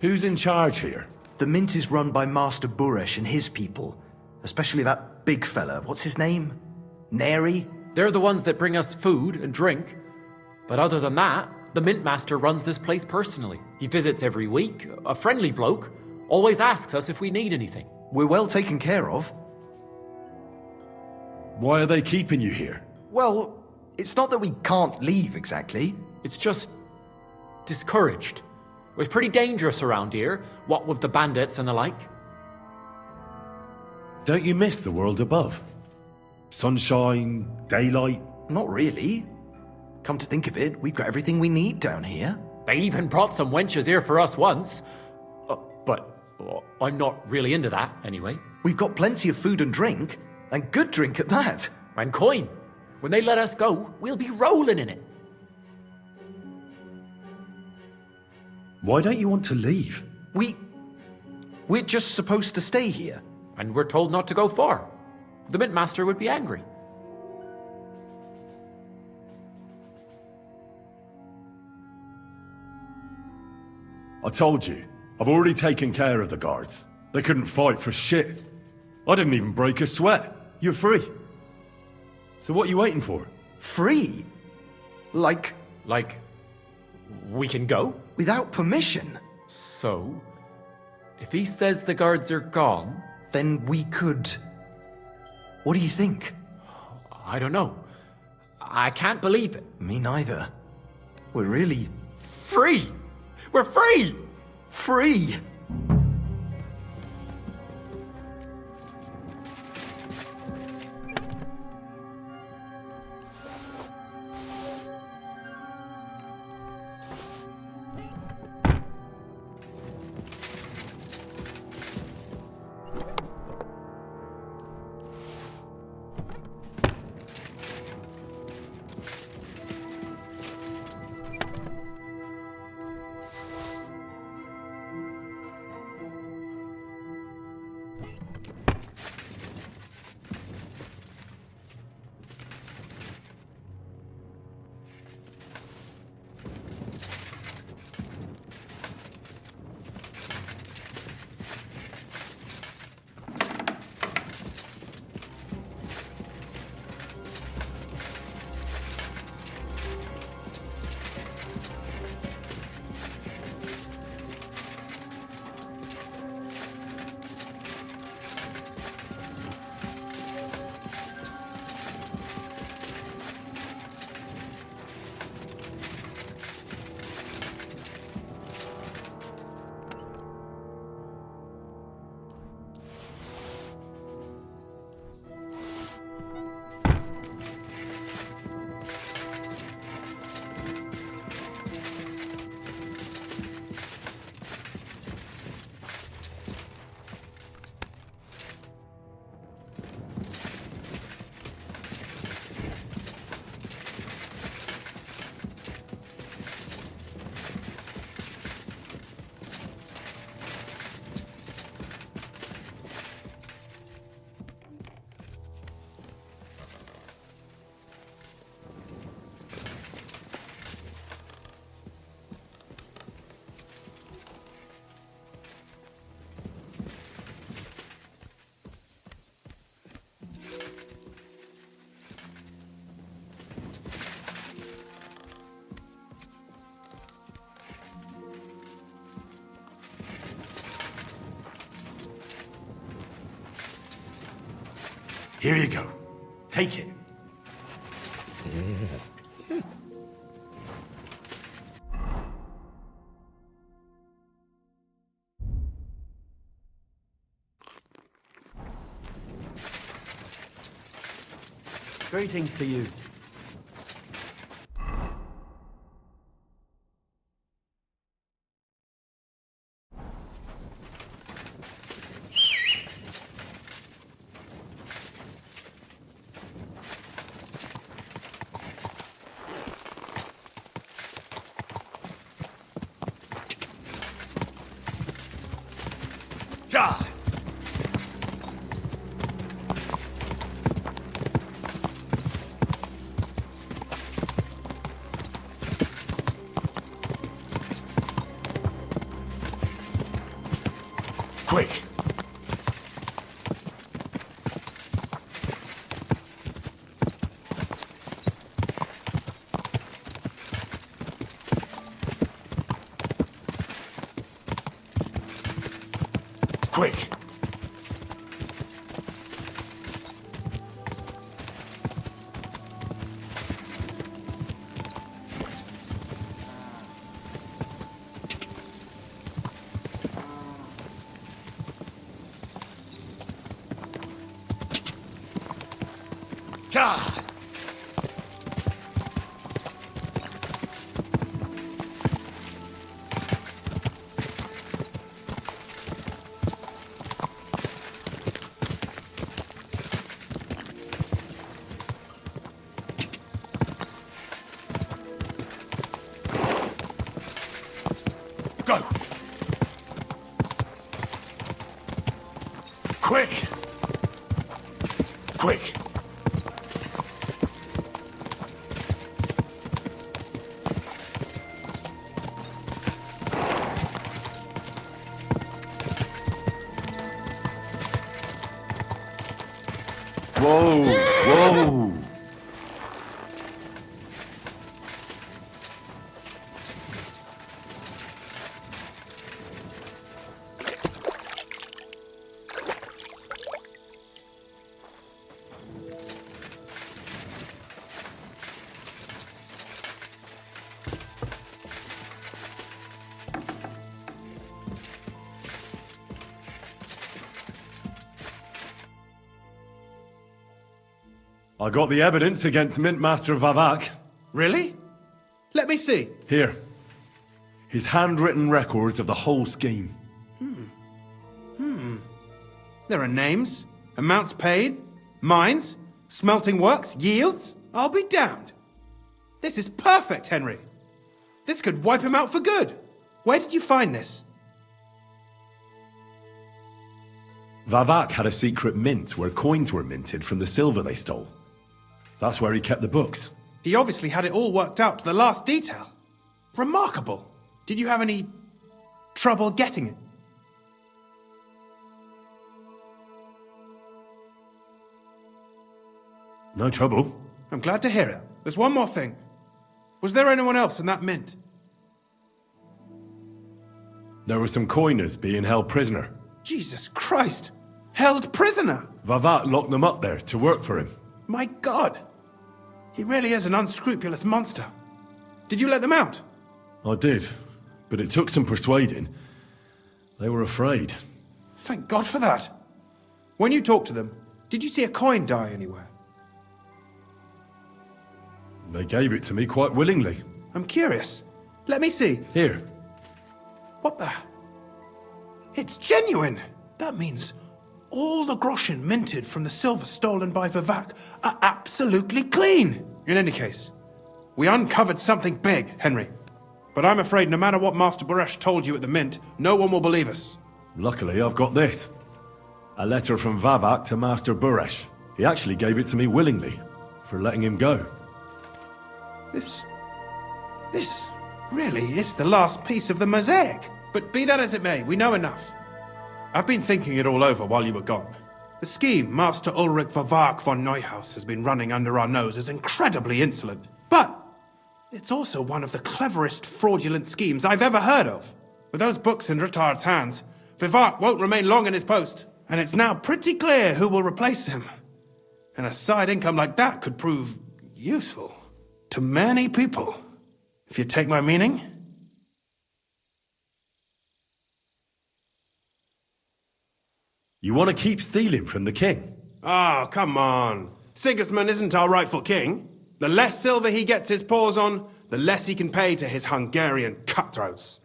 Who's in charge here? The mint is run by Master Buresh and his people. Especially that big fella. What's his name? Neri? They're the ones that bring us food and drink. But other than that, the mint master runs this place personally. He visits every week, a friendly bloke, always asks us if we need anything. We're well taken care of. Why are they keeping you here? Well, it's not that we can't leave exactly. It's just discouraged. It was pretty dangerous around here, what with the bandits and the like. Don't you miss the world above? Sunshine, daylight? Not really. Come to think of it, we've got everything we need down here. They even brought some wenches here for us once. But I'm not really into that, anyway. We've got plenty of food and drink, and good drink at that. And coin. When they let us go, we'll be rolling in it. Why don't you want to leave? We're just supposed to stay here. And we're told not to go far. The mint master would be angry. I told you, I've already taken care of the guards. They couldn't fight for shit. I didn't even break a sweat. You're free. So what are you waiting for? Free? Like, we can go? Without permission? So, if he says the guards are gone... Then we could... What do you think? I don't know. I can't believe it. Me neither. We're really... Free! We're free! Free! Here you go. Take it. Greetings to you. Ja! Quick! Quick! God! Go! Quick! Quick! Whoa! Whoa! I got the evidence against Mint Master Vavak. Really? Let me see. Here. His handwritten records of the whole scheme. There are names, amounts paid, mines, smelting works, yields. I'll be damned. This is perfect, Henry. This could wipe him out for good. Where did you find this? Vavak had a secret mint where coins were minted from the silver they stole. That's where he kept the books. He obviously had it all worked out to the last detail. Remarkable. Did you have any trouble getting it? No trouble. I'm glad to hear it. There's one more thing. Was there anyone else in that mint? There were some coiners being held prisoner. Jesus Christ! Held prisoner! Vavak locked them up there to work for him. My God! He really is an unscrupulous monster. Did you let them out? I did, but it took some persuading. They were afraid. Thank God for that. When you talked to them, did you see a coin die anywhere? They gave it to me quite willingly. I'm curious. Let me see. Here. What the? It's genuine! That means all the groschen minted from the silver stolen by Vavak are absolutely clean! In any case, we uncovered something big, Henry. But I'm afraid no matter what Master Buresh told you at the mint, no one will believe us. Luckily, I've got this. A letter from Vavak to Master Buresh. He actually gave it to me willingly, for letting him go. This really is the last piece of the mosaic. But be that as it may, we know enough. I've been thinking it all over while you were gone. The scheme Master Ulrich Vavak von Neuhaus has been running under our nose is incredibly insolent. But it's also one of the cleverest fraudulent schemes I've ever heard of. With those books in Rittard's hands, Vavak won't remain long in his post. And it's now pretty clear who will replace him. And a side income like that could prove useful to many people, if you take my meaning. You want to keep stealing from the king? Oh, come on. Sigismund isn't our rightful king. The less silver he gets his paws on, the less he can pay to his Hungarian cutthroats.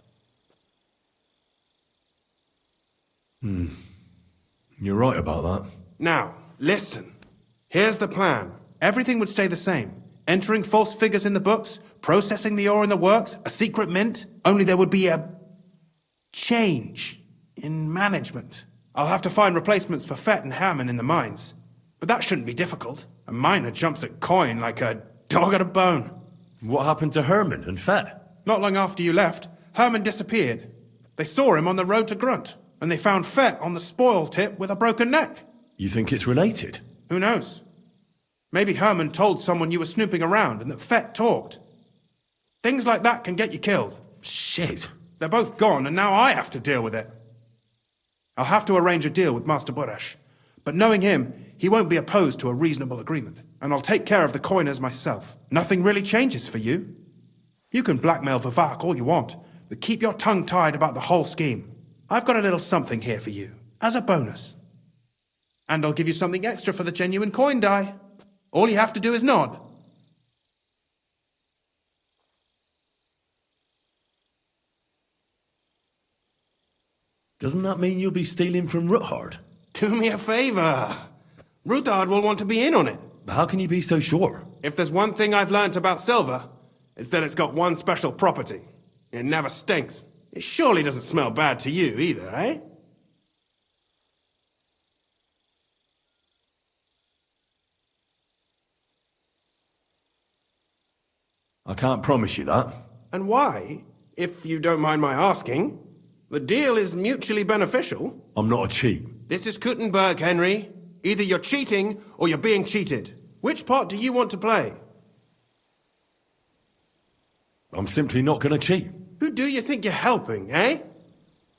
You're right about that. Now, listen. Here's the plan. Everything would stay the same. Entering false figures in the books, processing the ore in the works, a secret mint. Only there would be a change in management. I'll have to find replacements for Fett and Hammond in the mines. But that shouldn't be difficult. A miner jumps at coin like a dog at a bone. What happened to Herman and Fett? Not long after you left, Herman disappeared. They saw him on the road to Grunt, and they found Fett on the spoil tip with a broken neck. You think it's related? Who knows? Maybe Herman told someone you were snooping around and that Fett talked. Things like that can get you killed. Shit. They're both gone, and now I have to deal with it. I'll have to arrange a deal with Master Burash. But knowing him, he won't be opposed to a reasonable agreement. And I'll take care of the coiners myself. Nothing really changes for you. You can blackmail Vivek all you want, but keep your tongue tied about the whole scheme. I've got a little something here for you, as a bonus. And I'll give you something extra for the genuine coin die. All you have to do is nod. Doesn't that mean you'll be stealing from Ruthard? Do me a favor. Ruthard will want to be in on it. How can you be so sure? If there's one thing I've learnt about silver, it's that it's got one special property. It never stinks. It surely doesn't smell bad to you either, eh? I can't promise you that. And why, if you don't mind my asking? The deal is mutually beneficial. I'm not a cheat. This is Kuttenberg, Henry. Either you're cheating or you're being cheated. Which part do you want to play? I'm simply not going to cheat. Who do you think you're helping, eh?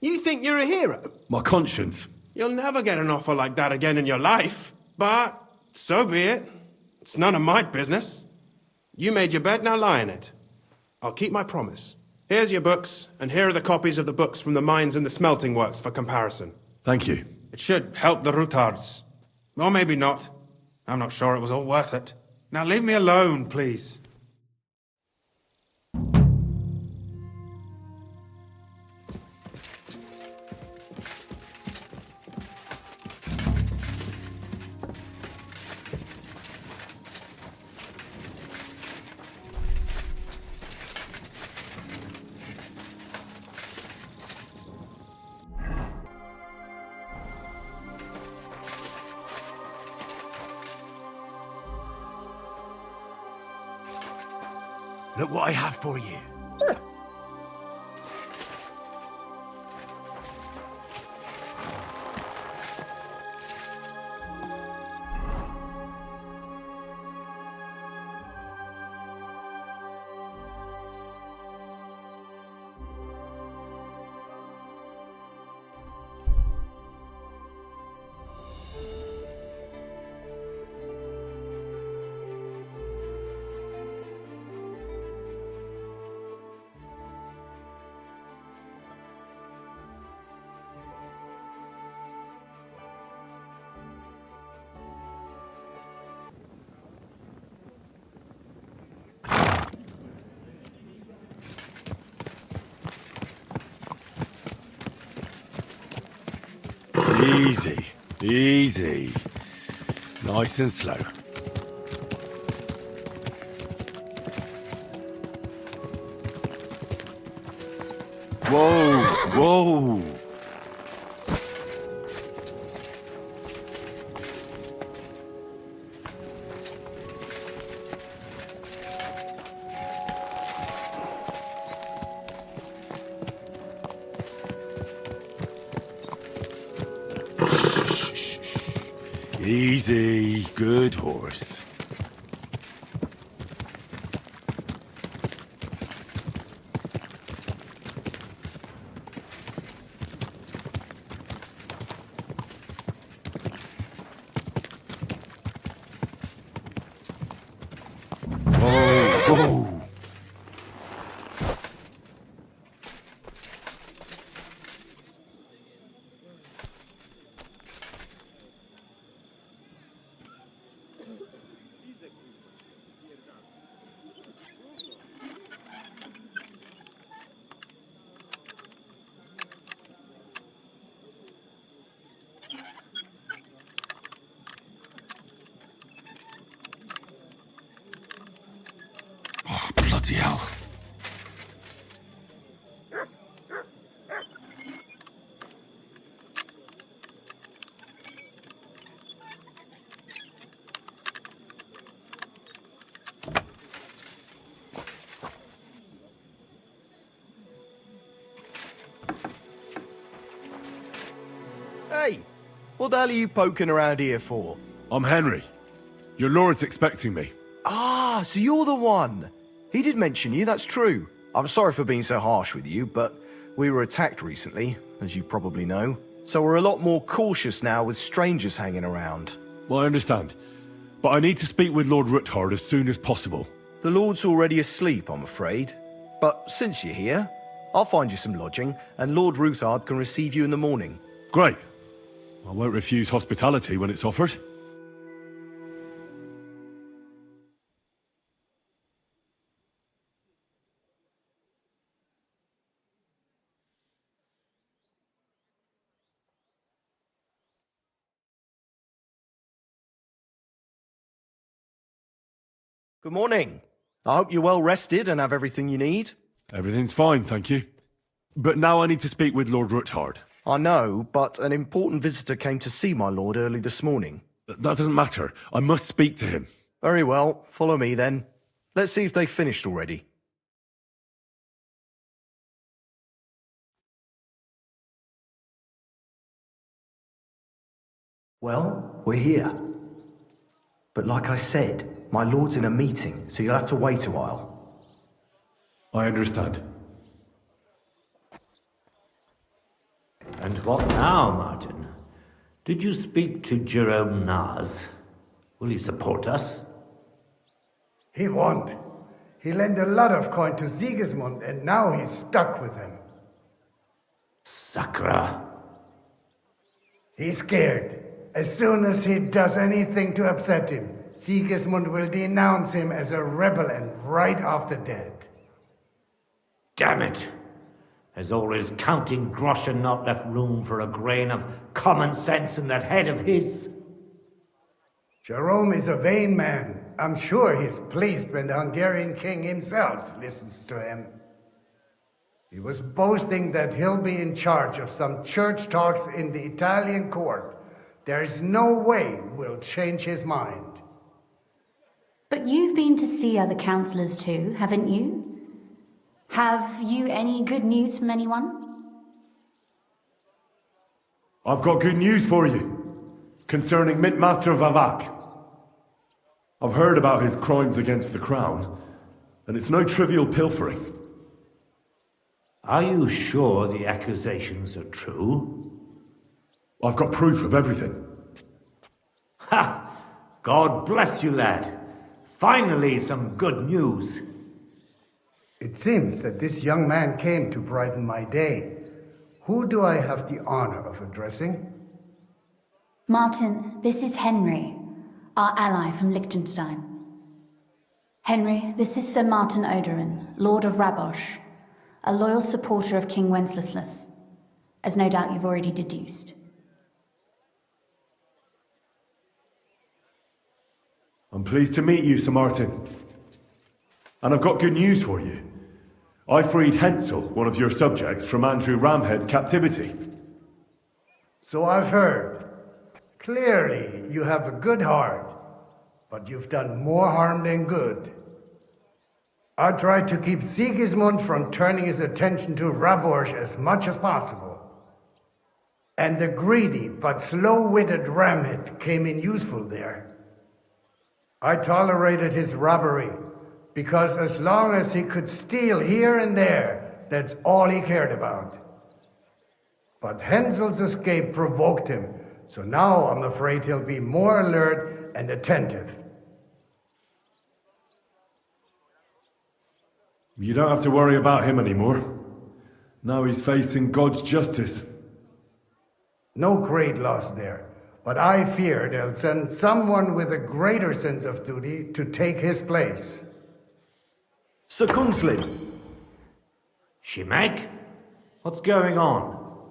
You think you're a hero? My conscience. You'll never get an offer like that again in your life. But so be it. It's none of my business. You made your bed, now lie in it. I'll keep my promise. Here's your books, and here are the copies of the books from the mines and the smelting works for comparison. Thank you. It should help the Rutards. Or maybe not. I'm not sure it was all worth it. Now leave me alone, please. Look what I have for you. Easy, easy. Nice and slow. Whoa, whoa. Easy, good horse. What the hell are you poking around here for? I'm Henry. Your lord's expecting me. Ah, so you're the one. He did mention you, that's true. I'm sorry for being so harsh with you, but we were attacked recently, as you probably know. So we're a lot more cautious now with strangers hanging around. Well, I understand. But I need to speak with Lord Ruthard as soon as possible. The Lord's already asleep, I'm afraid. But since you're here, I'll find you some lodging, and Lord Ruthard can receive you in the morning. Great. I won't refuse hospitality when it's offered. Good morning. I hope you're well rested and have everything you need. Everything's fine, thank you. But now I need to speak with Lord Ruthard. I know, but an important visitor came to see my lord early this morning. That doesn't matter. I must speak to him. Very well. Follow me then. Let's see if they've finished already. Well, we're here. But like I said, my lord's in a meeting, so you'll have to wait a while. I understand. And what now, Martin? Did you speak to Jerome Naz? Will he support us? He won't. He lent a lot of coin to Sigismund, and now he's stuck with him. Sakra. He's scared. As soon as he does anything to upset him, Sigismund will denounce him as a rebel and right after dead. Damn it! Has all his counting groschen not left room for a grain of common sense in that head of his? Jerome is a vain man. I'm sure he's pleased when the Hungarian king himself listens to him. He was boasting that he'll be in charge of some church talks in the Italian court. There is no way we'll change his mind. But you've been to see other councillors too, haven't you? Have you any good news from anyone? I've got good news for you concerning Mint Master Vavak. I've heard about his crimes against the crown, and it's no trivial pilfering. Are you sure the accusations are true? I've got proof of everything. Ha! God bless you, lad. Finally, some good news. It seems that this young man came to brighten my day. Who do I have the honor of addressing? Martin, this is Henry, our ally from Liechtenstein. Henry, this is Sir Martin Odorin, Lord of Rabosh, a loyal supporter of King Wenceslas, as no doubt you've already deduced. I'm pleased to meet you, Sir Martin. And I've got good news for you. I freed Hensel, one of your subjects, from Andrew Ramhead's captivity. So I've heard. Clearly, you have a good heart, but you've done more harm than good. I tried to keep Sigismund from turning his attention to Rabosh as much as possible. And the greedy but slow-witted Ramhead came in useful there. I tolerated his robbery, because as long as he could steal here and there, that's all he cared about. But Hensel's escape provoked him, so now I'm afraid he'll be more alert and attentive. You don't have to worry about him anymore. Now he's facing God's justice. No great loss there, but I fear they'll send someone with a greater sense of duty to take his place. Sir Kunslin. Shimek? What's going on?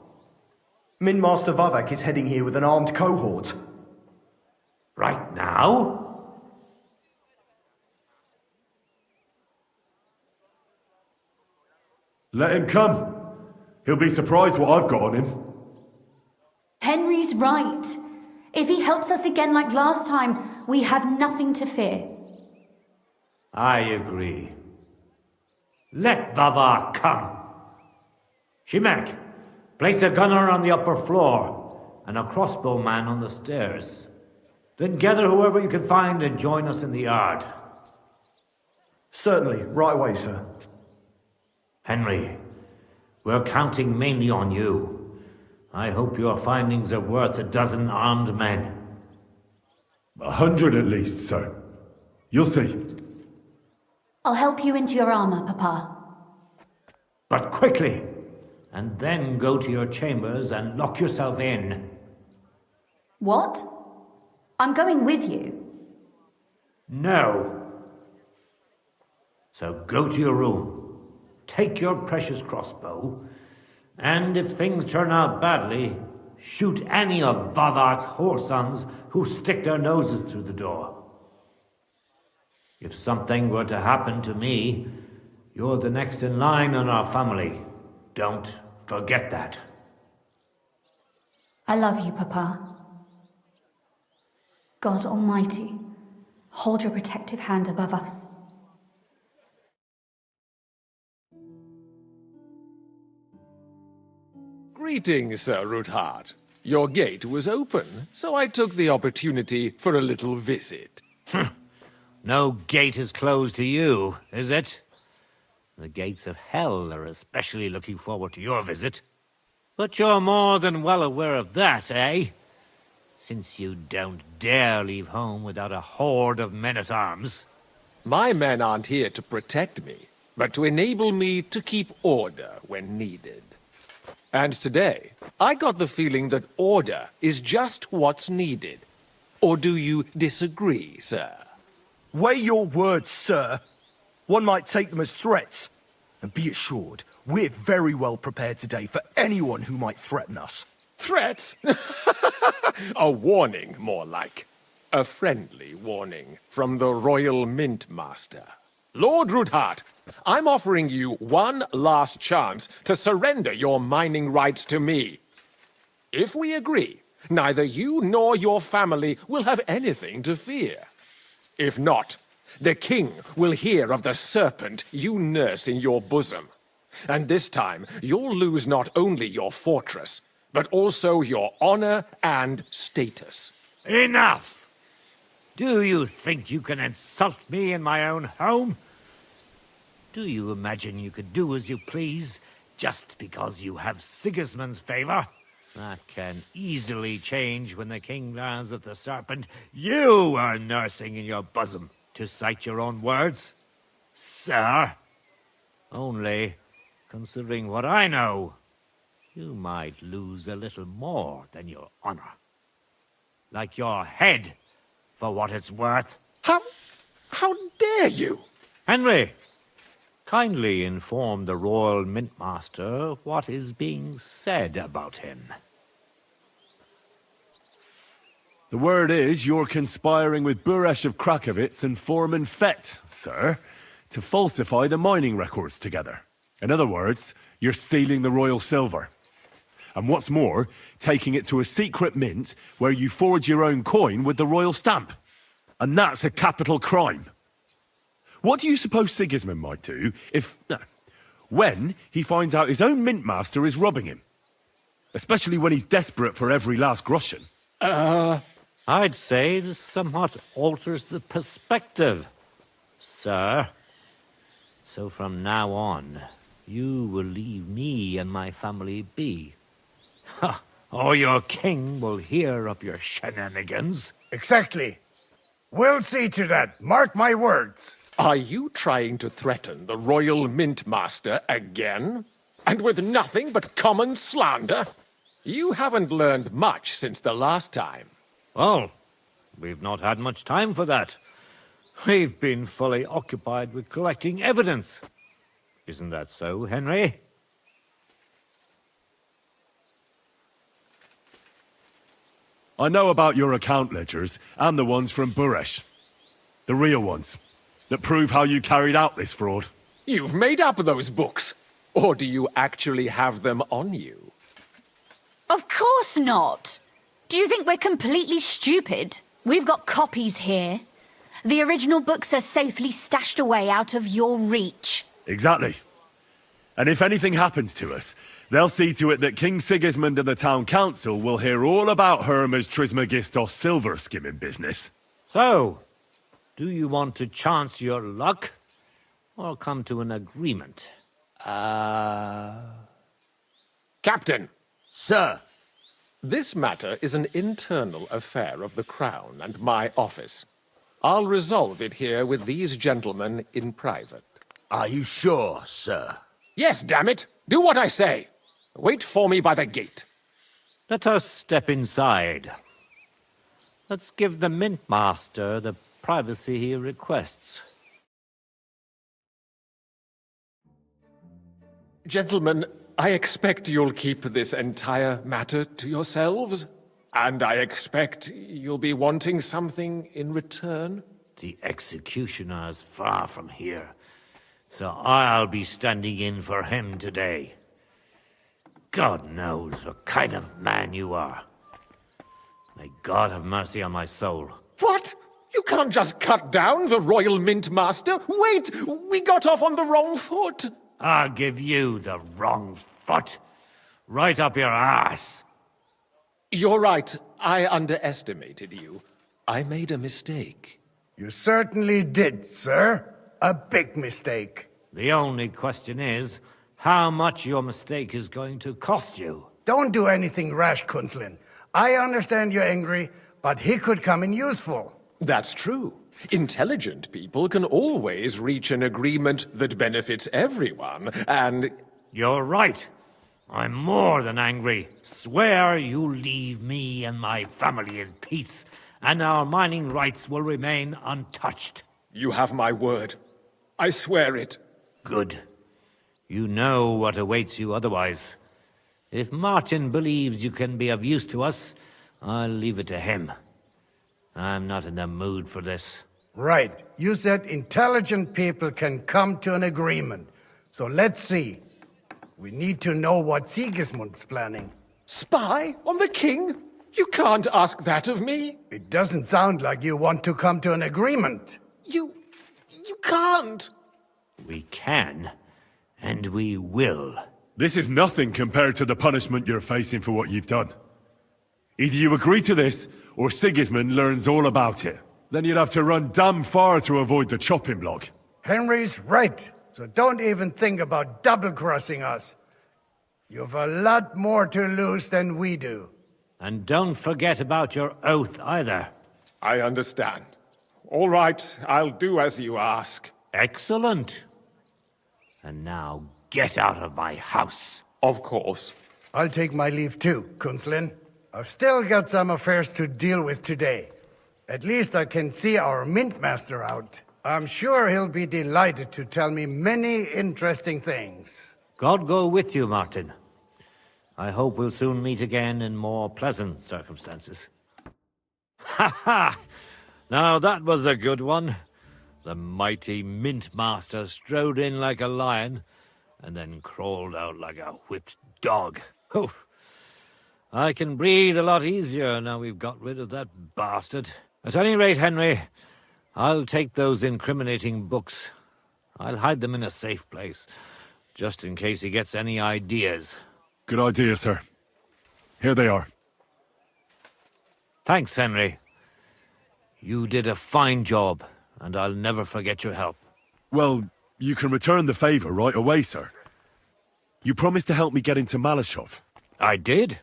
Min Master Vavak is heading here with an armed cohort. Right now? Let him come. He'll be surprised what I've got on him. Henry's right. If he helps us again like last time, we have nothing to fear. I agree. Let Vavak come. Shimek, place a gunner on the upper floor. and a crossbowman on the stairs. Then gather whoever you can find and join us in the yard. Certainly, right away, sir. Henry, we're counting mainly on you. I hope your findings are worth 12 armed men. 100 at least, sir. You'll see. I'll help you into your armor, Papa. But quickly, and then go to your chambers and lock yourself in. What? I'm going with you. No. So go to your room, take your precious crossbow, and if things turn out badly, shoot any of Vadark's whoresons who stick their noses through the door. If something were to happen to me, you're the next in line in our family. Don't forget that. I love you, Papa. God Almighty, hold your protective hand above us. Greetings, Sir Ruthard. Your gate was open, so I took the opportunity for a little visit. No gate is closed to you, is it? The gates of hell are especially looking forward to your visit. But you're more than well aware of that, eh? Since you don't dare leave home without a horde of men-at-arms. My men aren't here to protect me, but to enable me to keep order when needed. And today, I got the feeling that order is just what's needed. Or do you disagree, sir? Weigh your words, sir. One might take them as threats. And be assured, we're very well prepared today for anyone who might threaten us. Threat? A warning, more like. A friendly warning from the Royal Mint Master. Lord Ruthard, I'm offering you one last chance to surrender your mining rights to me. If we agree, neither you nor your family will have anything to fear. If not, the king will hear of the serpent you nurse in your bosom. And this time, you'll lose not only your fortress, but also your honor and status. Enough! Do you think you can insult me in my own home? Do you imagine you could do as you please, just because you have Sigismund's favor? That can easily change when the king learns of the serpent you are nursing in your bosom, to cite your own words. Sir, only, considering what I know, you might lose a little more than your honor. Like your head, for what it's worth. How dare you? Henry, kindly inform the Royal Mintmaster what is being said about him. The word is you're conspiring with Buresh of Krakowitz and Foreman Fett, sir, to falsify the mining records together. In other words, you're stealing the royal silver. And what's more, taking it to a secret mint where you forge your own coin with the royal stamp. And that's a capital crime. What do you suppose Sigismund might do if... when he finds out his own mint master is robbing him? Especially when he's desperate for every last groschen. I'd say this somewhat alters the perspective, sir. So from now on, you will leave me and my family be. Or your king will hear of your shenanigans. Exactly. We'll see to that. Mark my words. Are you trying to threaten the Royal Mint Master again? And with nothing but common slander? You haven't learned much since the last time. Well, we've not had much time for that. We've been fully occupied with collecting evidence. Isn't that so, Henry? I know about your account ledgers and the ones from Buresh. The real ones, that prove how you carried out this fraud. You've made up those books. Or do you actually have them on you? Of course not. Do you think we're completely stupid? We've got copies here. The original books are safely stashed away out of your reach. Exactly. And if anything happens to us, They'll see to it that King Sigismund and the town council will hear all about Hermes Trismegistos' silver skimming business. So, do you want to chance your luck, or come to an agreement? Captain! Sir! This matter is an internal affair of the Crown and my office. I'll resolve it here with these gentlemen in private. Are you sure, sir? Yes, damn it! Do what I say! Wait for me by the gate. Let us step inside. Let's give the Mint Master the privacy he requests. Gentlemen, I expect you'll keep this entire matter to yourselves, and I expect you'll be wanting something in return. The executioner is far from here, so I'll be standing in for him today. God knows what kind of man you are. May God have mercy on my soul. What? You can't just cut down the Royal Mint Master. Wait! We got off on the wrong foot. I'll give you the wrong foot. Right up your ass. You're right. I underestimated you. I made a mistake. You certainly did, sir. A big mistake. The only question is, how much your mistake is going to cost you. Don't do anything rash, Questline. I understand you're angry, but he could come in useful. That's true. Intelligent people can always reach an agreement that benefits everyone, and... You're right. I'm more than angry. Swear you'll leave me and my family in peace, and our mining rights will remain untouched. You have my word. I swear it. Good. You know what awaits you otherwise. If Martin believes you can be of use to us, I'll leave it to him. I'm not in the mood for this. Right. You said intelligent people can come to an agreement. So let's see. We need to know what Sigismund's planning. Spy on the king? You can't ask that of me. It doesn't sound like you want to come to an agreement. You can't. We can, and we will. This is nothing compared to the punishment you're facing for what you've done. Either you agree to this, or Sigismund learns all about it. Then you'd have to run damn far to avoid the chopping block. Henry's right, so don't even think about double-crossing us. You've a lot more to lose than we do. And don't forget about your oath either. I understand. All right, I'll do as you ask. Excellent. And now get out of my house. Of course. I'll take my leave too, Questline. I've still got some affairs to deal with today. At least I can see our Mint Master out. I'm sure he'll be delighted to tell me many interesting things. God go with you, Martin. I hope we'll soon meet again in more pleasant circumstances. Ha ha! Now that was a good one. The mighty Mint Master strode in like a lion, and then crawled out like a whipped dog. Oof. I can breathe a lot easier now we've got rid of that bastard. At any rate, Henry, I'll take those incriminating books. I'll hide them in a safe place, just in case he gets any ideas. Good idea, sir. Here they are. Thanks, Henry. You did a fine job, and I'll never forget your help. Well, you can return the favor right away, sir. You promised to help me get into Malashov. I did.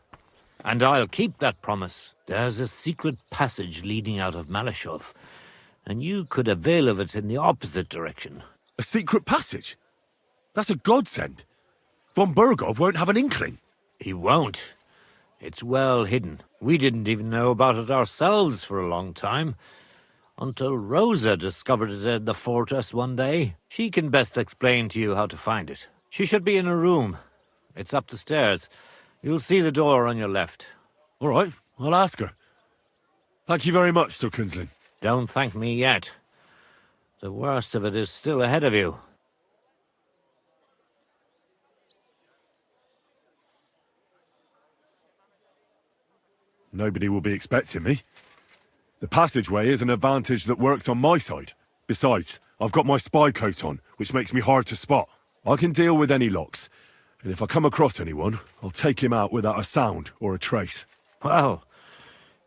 And I'll keep that promise. There's a secret passage leading out of Malashov, and you could avail of it in the opposite direction. A secret passage? That's a godsend. Von Burgov won't have an inkling. He won't. It's well hidden. We didn't even know about it ourselves for a long time, until Rosa discovered it in the fortress one day. She can best explain to you how to find it. She should be in a room. It's up the stairs. You'll see the door on your left. All right, I'll ask her. Thank you very much, Sir Questline. Don't thank me yet. The worst of it is still ahead of you. Nobody will be expecting me. The passageway is an advantage that works on my side. Besides, I've got my spy coat on, which makes me hard to spot. I can deal with any locks. And if I come across anyone, I'll take him out without a sound or a trace. Well,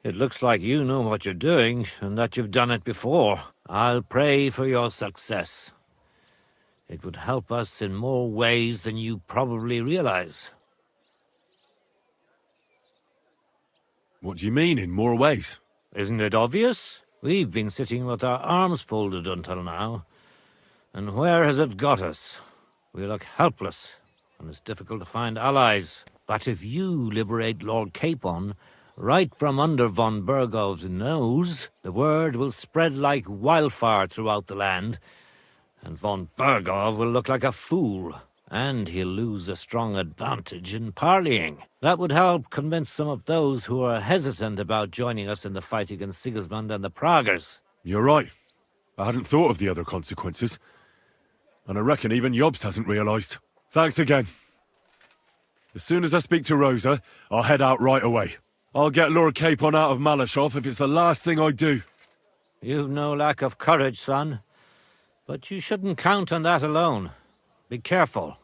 it looks like you know what you're doing, and that you've done it before. I'll pray for your success. It would help us in more ways than you probably realize. What do you mean, in more ways? Isn't it obvious? We've been sitting with our arms folded until now. And where has it got us? We look helpless, and it's difficult to find allies. But if you liberate Lord Capon, right from under von Bergov's nose, the word will spread like wildfire throughout the land, and von Bergov will look like a fool, and he'll lose a strong advantage in parleying. That would help convince some of those who are hesitant about joining us in the fight against Sigismund and the Praguers. You're right. I hadn't thought of the other consequences. And I reckon even Jobst hasn't realised. Thanks again. As soon as I speak to Rosa, I'll head out right away. I'll get Lord Capon out of Malashov if it's the last thing I do. You've no lack of courage, son. But you shouldn't count on that alone. Be careful.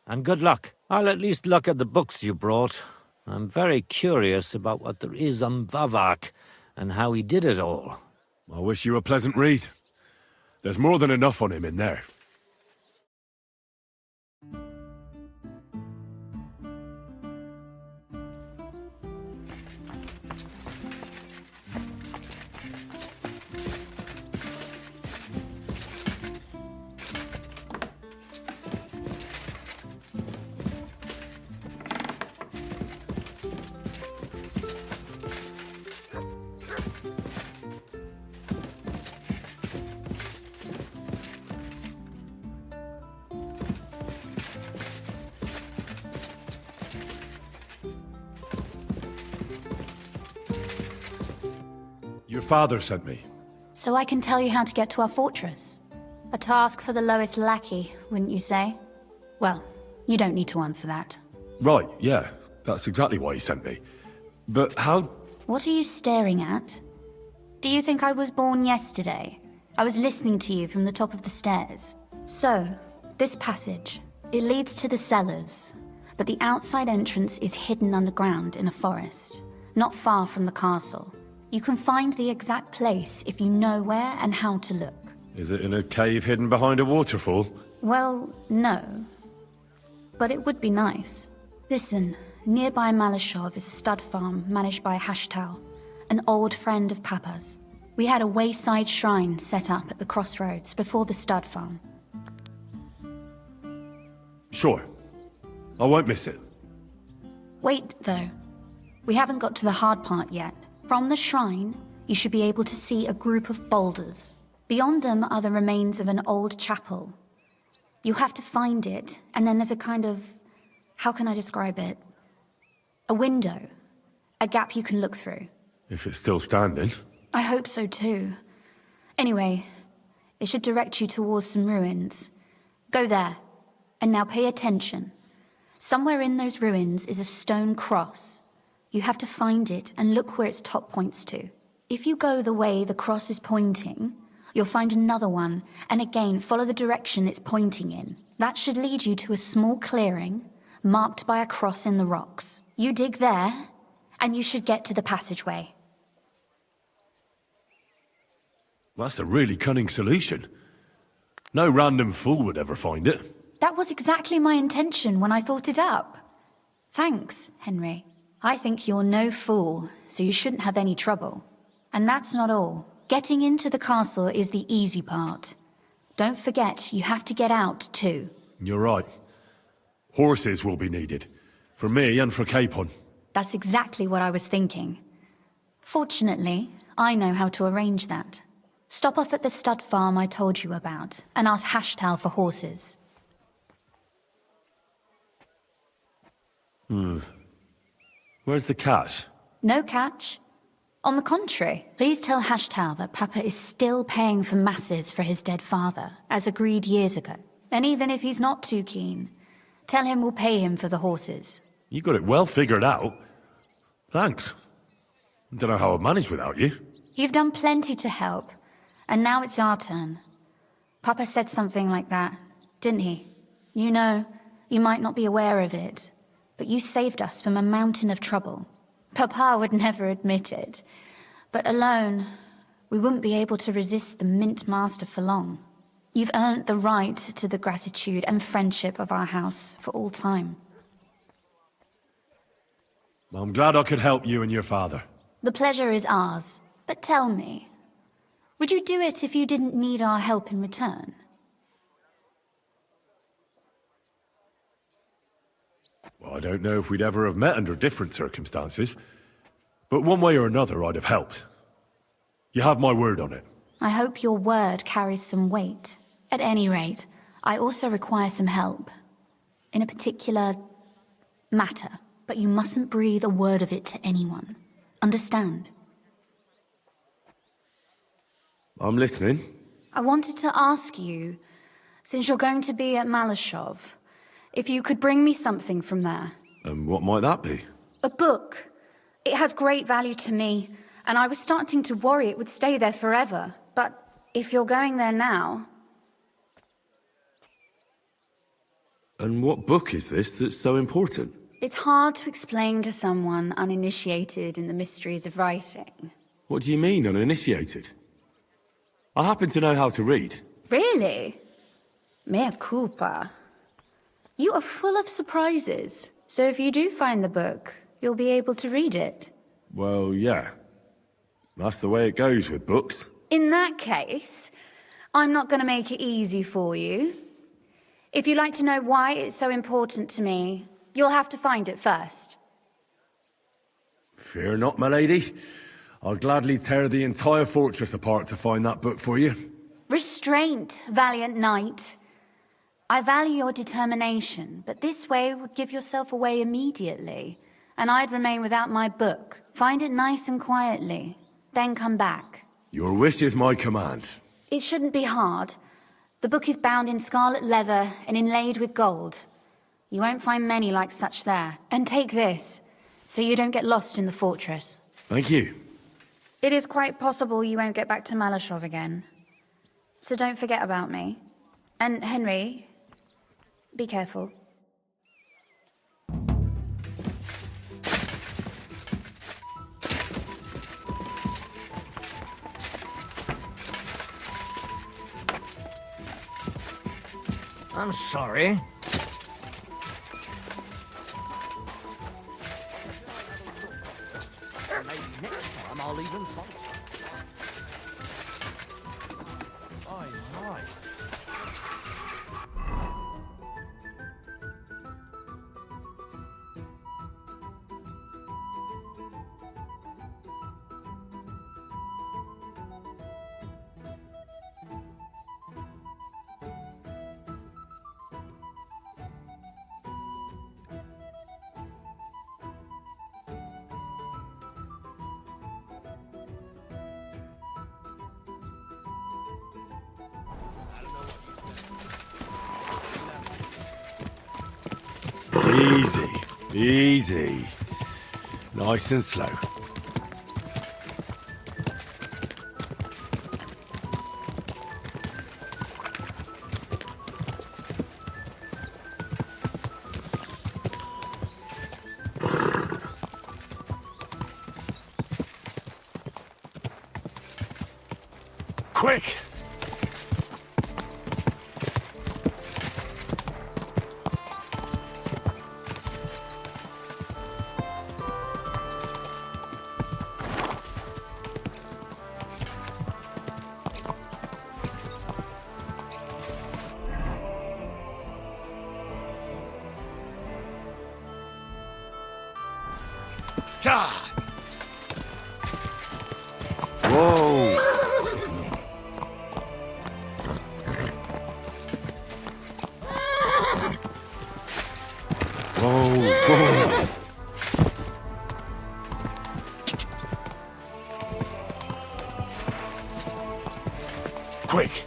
And good luck. I'll at least look at the books you brought. I'm very curious about what there is on Vavak and how he did it all. I wish you a pleasant read. There's more than enough on him in there. Your father sent me. So I can tell you how to get to our fortress. A task for the lowest lackey, wouldn't you say? Well, you don't need to answer that. Right, yeah. That's exactly why he sent me. But how... What are you staring at? Do you think I was born yesterday? I was listening to you from the top of the stairs. So, this passage, it leads to the cellars, but the outside entrance is hidden underground in a forest, not far from the castle. You can find the exact place if you know where and how to look. Is it in a cave hidden behind a waterfall? Well, no. But it would be nice. Listen, nearby Malashov is a stud farm managed by Hashtal, an old friend of Papa's. We had a wayside shrine set up at the crossroads before the stud farm. Sure. I won't miss it. Wait, though. We haven't got to the hard part yet. From the shrine, you should be able to see a group of boulders. Beyond them are the remains of an old chapel. You have to find it, and then there's a kind of... how can I describe it? A window. A gap you can look through. If it's still standing. I hope so too. Anyway, it should direct you towards some ruins. Go there. And now pay attention. Somewhere in those ruins is a stone cross. You have to find it and look where its top points to. If you go the way the cross is pointing, you'll find another one, and again follow the direction it's pointing in. That should lead you to a small clearing, marked by a cross in the rocks. You dig there, and you should get to the passageway. That's a really cunning solution. No random fool would ever find it. That was exactly my intention when I thought it up. Thanks, Henry. I think you're no fool, so you shouldn't have any trouble. And that's not all. Getting into the castle is the easy part. Don't forget, you have to get out too. You're right. Horses will be needed. For me and for Capon. That's exactly what I was thinking. Fortunately, I know how to arrange that. Stop off at the stud farm I told you about, and ask Hashtal for horses. Where's the catch? No catch. On the contrary, please tell Hashtal that Papa is still paying for masses for his dead father, as agreed years ago. And even if he's not too keen, tell him we'll pay him for the horses. You got it well figured out. Thanks. Don't know how I'd manage without you. You've done plenty to help, and now it's our turn. Papa said something like that, didn't he? You know, You might not be aware of it, but you saved us from a mountain of trouble. Papa would never admit it, but alone, we wouldn't be able to resist the Mint Master for long. You've earned the right to the gratitude and friendship of our house for all time. I'm glad I could help you and your father. The pleasure is ours, but tell me, would you do it if you didn't need our help in return? Well, I don't know if we'd ever have met under different circumstances, but one way or another I'd have helped. You have my word on it. I hope your word carries some weight. At any rate, I also require some help. In a particular matter, but you mustn't breathe a word of it to anyone. Understand? I'm listening. I wanted to ask you, since you're going to be at Malashov, if you could bring me something from there. And what might that be? A book. It has great value to me, and I was starting to worry it would stay there forever. But if you're going there now... And what book is this that's so important? It's hard to explain to someone uninitiated in the mysteries of writing. What do you mean, uninitiated? I happen to know how to read. Really? Mea culpa. You are full of surprises. So if you do find the book, you'll be able to read it. Well, yeah. That's the way it goes with books. In that case, I'm not going to make it easy for you. If you'd like to know why it's so important to me, you'll have to find it first. Fear not, my lady. I'll gladly tear the entire fortress apart to find that book for you. Restraint, valiant knight. I value your determination, but this way would give yourself away immediately, and I'd remain without my book. Find it nice and quietly, then come back. Your wish is my command. It shouldn't be hard. The book is bound in scarlet leather and inlaid with gold. You won't find many like such there. And take this, so you don't get lost in the fortress. Thank you. It is quite possible you won't get back to Malashov again. So don't forget about me. And Henry, be careful. I'm sorry. Maybe next time I'll even fight. Aye, aye. Easy, easy. Nice and slow. Quick! God! Whoa! Whoa, whoa! Quick!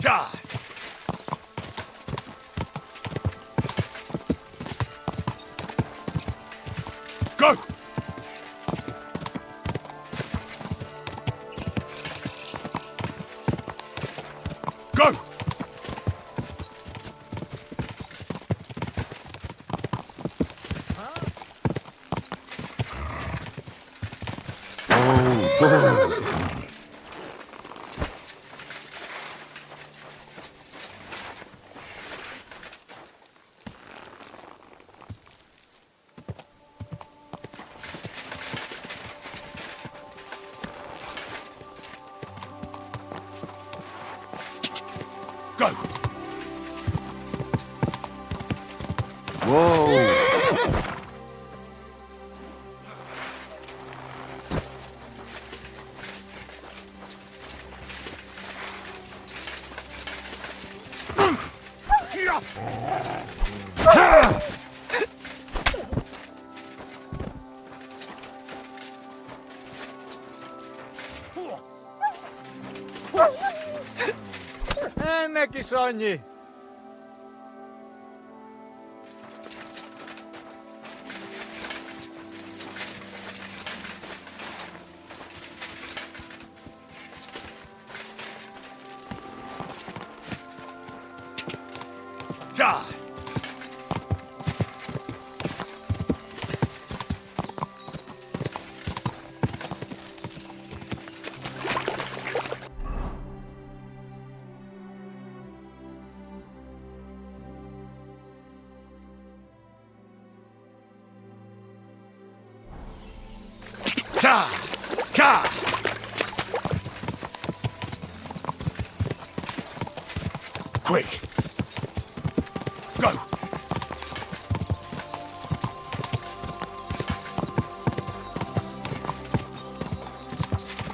Die! Go! Go! Whoa! Ennenkin sogni. Ja! Ka! Ka! Quick! Go!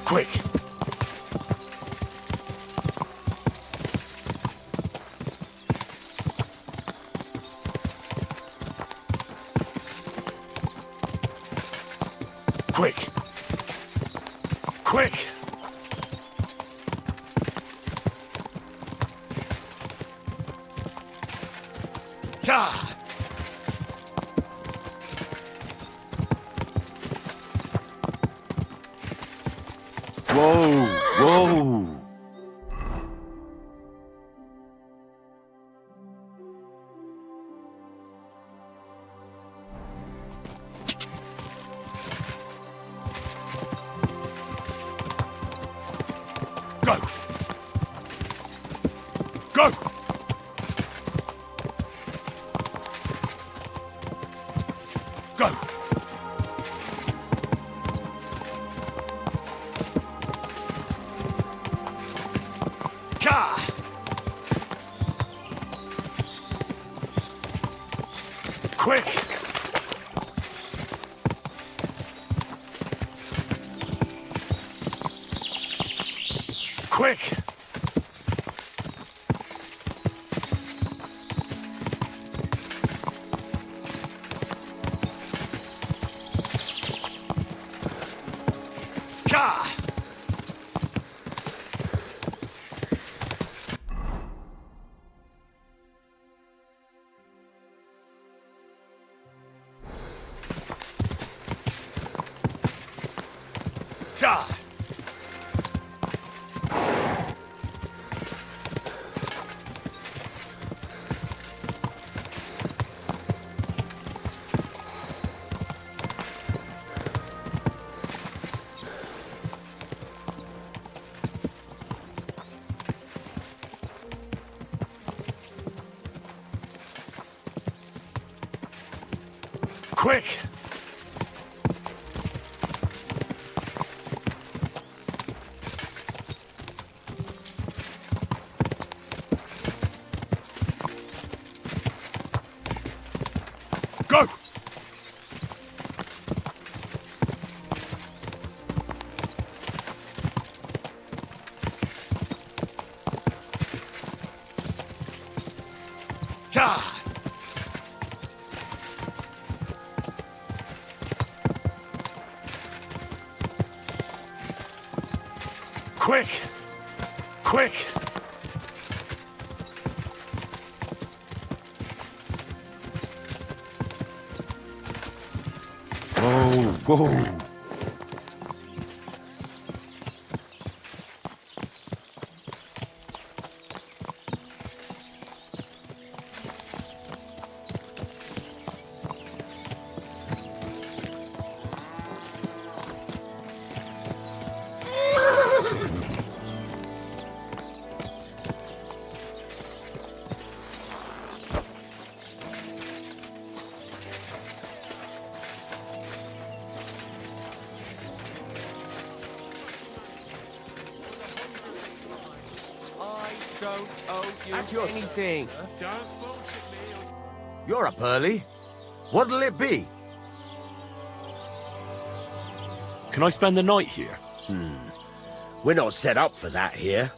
Quick! Quick! Quick! Yeah! Whoa! Whoa! Go! Go! Go! Ka! Quick! Quick! Ka! Ja! Quick! Go! Ja! Quick! Quick! Whoa! Whoa! don't owe you anything. Don't bullshit me. You're up early. What'll it be? Can I spend the night here? We're not set up for that here.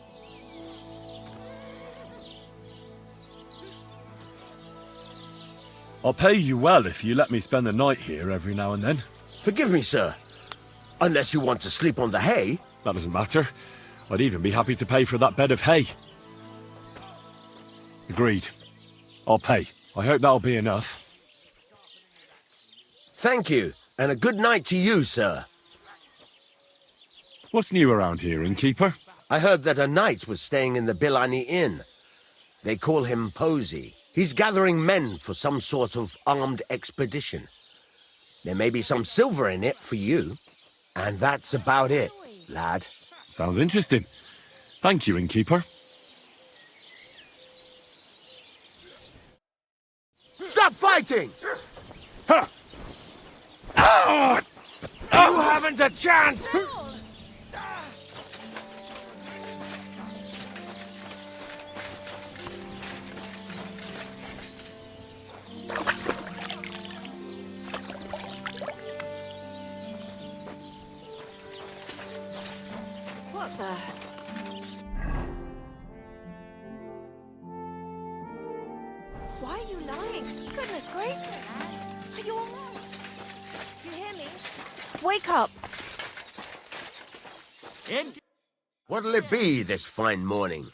I'll pay you well if you let me spend the night here every now and then. Forgive me, sir. Unless you want to sleep on the hay. That doesn't matter. I'd even be happy to pay for that bed of hay. Agreed. I'll pay. I hope that'll be enough. Thank you, and a good night to you, sir. What's new around here, innkeeper? I heard that a knight was staying in the Bilani Inn. They call him Posey. He's gathering men for some sort of armed expedition. There may be some silver in it for you. And that's about it, lad. Sounds interesting. Thank you, innkeeper. Stop fighting! Huh. Oh! You haven't a chance! What the? Why are you lying? Goodness gracious! Are you all right? Do you hear me? Wake up! What'll it be this fine morning?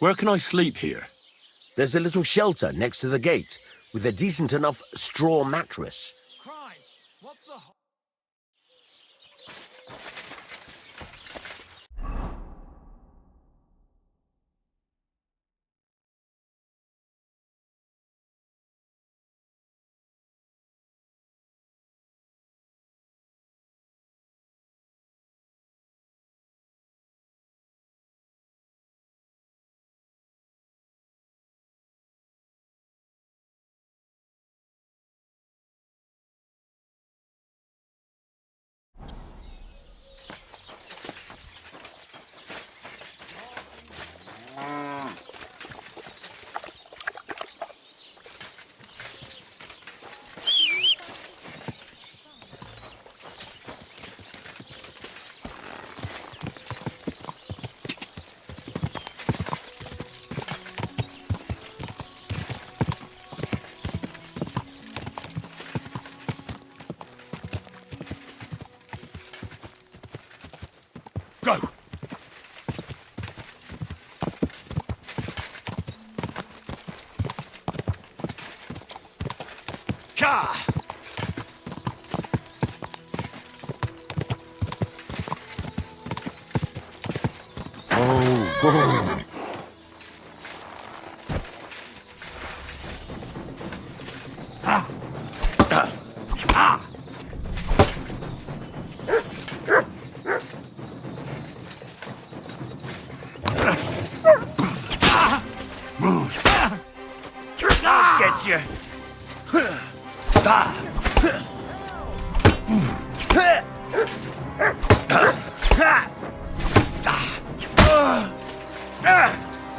Where can I sleep here? There's a little shelter next to the gate, with a decent enough straw mattress. Go! Ka! Oh, boy.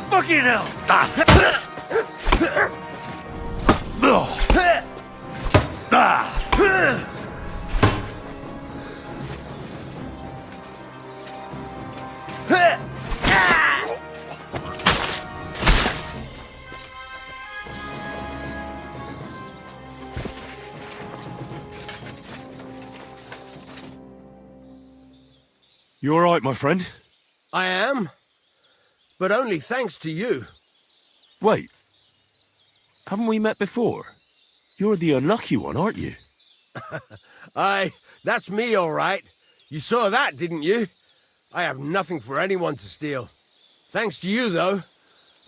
Fucking hell! You all right, my friend? I am, but only thanks to you. Wait. Haven't we met before? You're the unlucky one, aren't you? Aye, that's me, all right. You saw that, didn't you? I have nothing for anyone to steal. Thanks to you, though.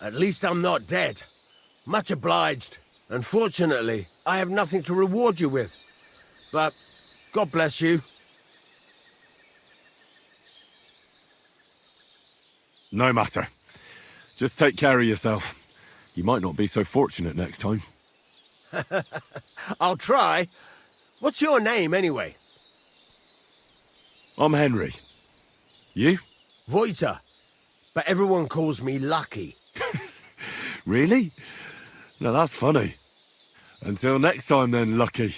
At least I'm not dead. Much obliged. Unfortunately, I have nothing to reward you with. But God bless you. No matter. Just take care of yourself. You might not be so fortunate next time. I'll try. What's your name, anyway? I'm Henry. You? Voita. but everyone calls me Lucky. Really? Now that's funny. Until next time then, Lucky.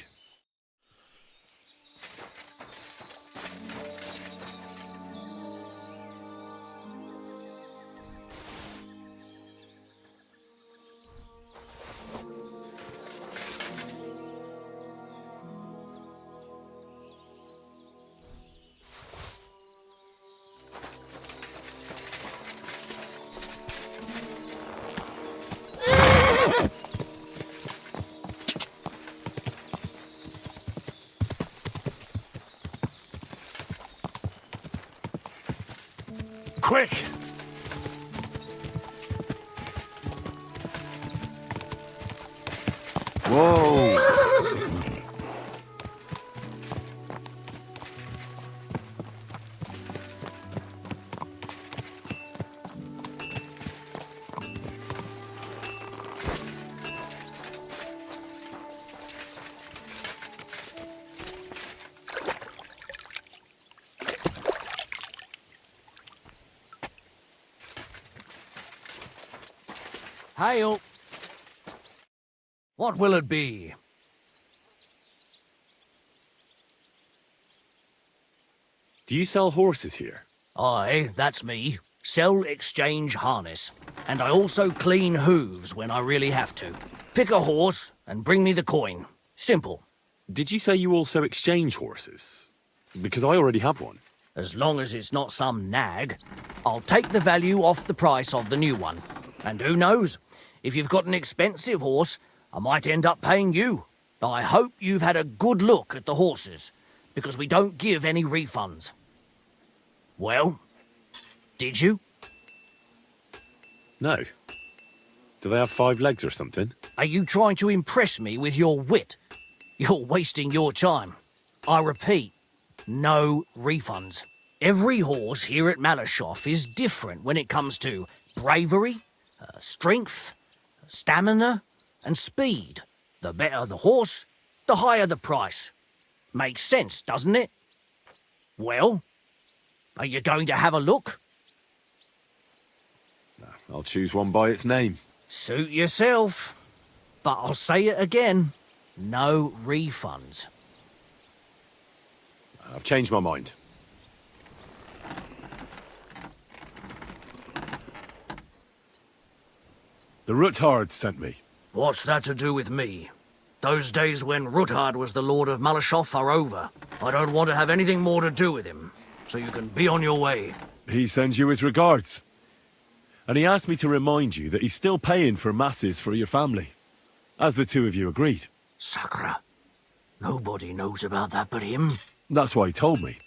Quick! Whoa! Hail. What will it be? Do you sell horses here? Aye, that's me. Sell, exchange, harness. And I also clean hooves when I really have to. Pick a horse and bring me the coin. Simple. Did you say you also exchange horses? Because I already have one. As long as it's not some nag, I'll take the value off the price of the new one. And who knows? If you've got an expensive horse, I might end up paying you. I hope you've had a good look at the horses, because we don't give any refunds. Well, did you? No. Do they have 5 legs or something? Are you trying to impress me with your wit? You're wasting your time. I repeat, no refunds. Every horse here at Malashoff is different when it comes to bravery, strength, stamina, and speed. The better the horse, the higher the price. Makes sense, doesn't it? Well, are you going to have a look? I'll choose one by its name. Suit yourself. But I'll say it again. No refunds. I've changed my mind. The Ruthard sent me. What's that to do with me? Those days when Ruthard was the Lord of Malashoff are over. I don't want to have anything more to do with him, so you can be on your way. He sends you his regards. And he asked me to remind you that he's still paying for masses for your family, as the two of you agreed. Sakura. Nobody knows about that but him. That's why he told me.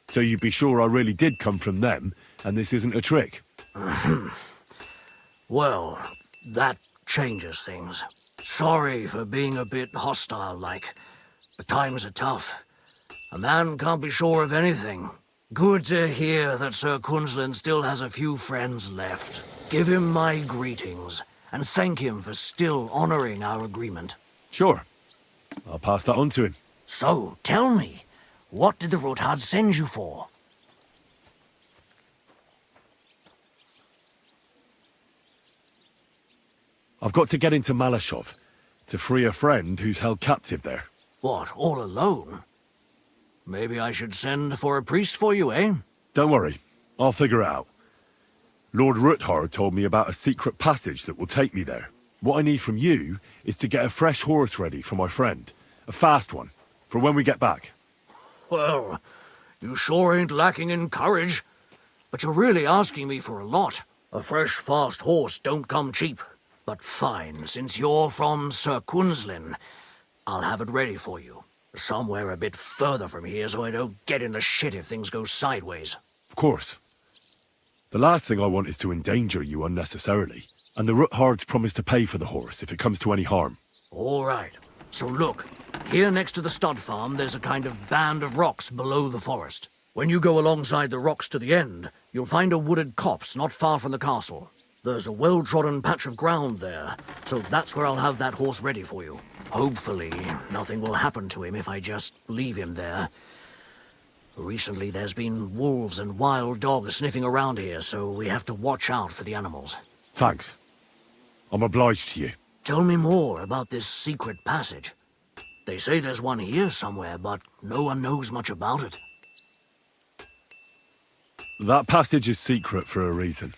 So you'd be sure I really did come from them, and this isn't a trick. Well, that changes things. Sorry for being a bit hostile-like, but times are tough. A man can't be sure of anything. Good to hear that Sir Quinlan still has a few friends left. Give him my greetings, and thank him for still honoring our agreement. Sure. I'll pass that on to him. So, tell me, what did the Ruthard send you for? I've got to get into Malashov to free a friend who's held captive there. What, all alone? Maybe I should send for a priest for you, eh? Don't worry, I'll figure it out. Lord Ruthard told me about a secret passage that will take me there. What I need from you is to get a fresh horse ready for my friend. A fast one, for when we get back. Well, you sure ain't lacking in courage. But you're really asking me for a lot. A fresh, fast horse don't come cheap. But fine, since you're from Sir Quinlan, I'll have it ready for you. Somewhere a bit further from here so I don't get in the shit if things go sideways. Of course. The last thing I want is to endanger you unnecessarily. And the Ruthards promised to pay for the horse if it comes to any harm. All right. So look, here next to the stud farm there's a kind of band of rocks below the forest. When you go alongside the rocks to the end, you'll find a wooded copse not far from the castle. There's a well-trodden patch of ground there, so that's where I'll have that horse ready for you. Hopefully, nothing will happen to him if I just leave him there. Recently there's been wolves and wild dogs sniffing around here, so we have to watch out for the animals. Thanks. I'm obliged to you. Tell me more about this secret passage. They say there's one here somewhere, but no one knows much about it. That passage is secret for a reason.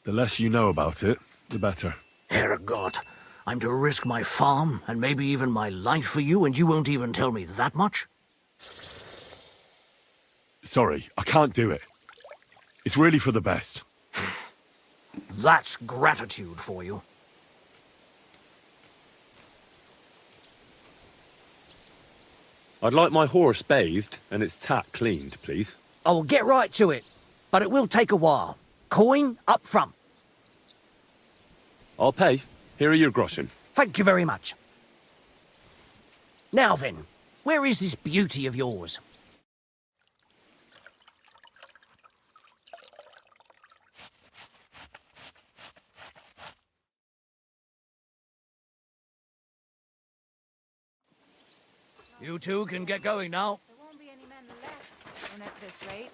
The less you know about it, the better. Herrgott, I'm to risk my farm and maybe even my life for you, and you won't even tell me that much? Sorry, I can't do it. It's really for the best. That's gratitude for you. I'd like my horse bathed and its tack cleaned, please. I will get right to it, but it will take a while. Coin up front. I'll pay. Here are your groschen. Thank you very much. Now then, where is this beauty of yours? You two can get going now. There won't be any men left, and at this rate.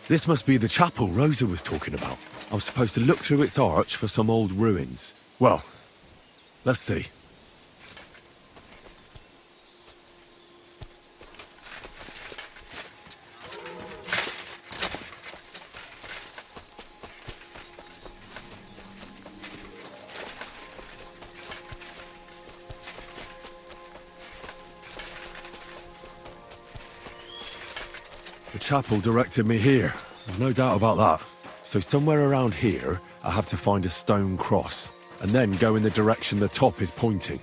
This must be the chapel Rosa was talking about. I was supposed to look through its arch for some old ruins. Well, let's see. The chapel directed me here. There's no doubt about that. So somewhere around here, I have to find a stone cross, and then go in the direction the top is pointing.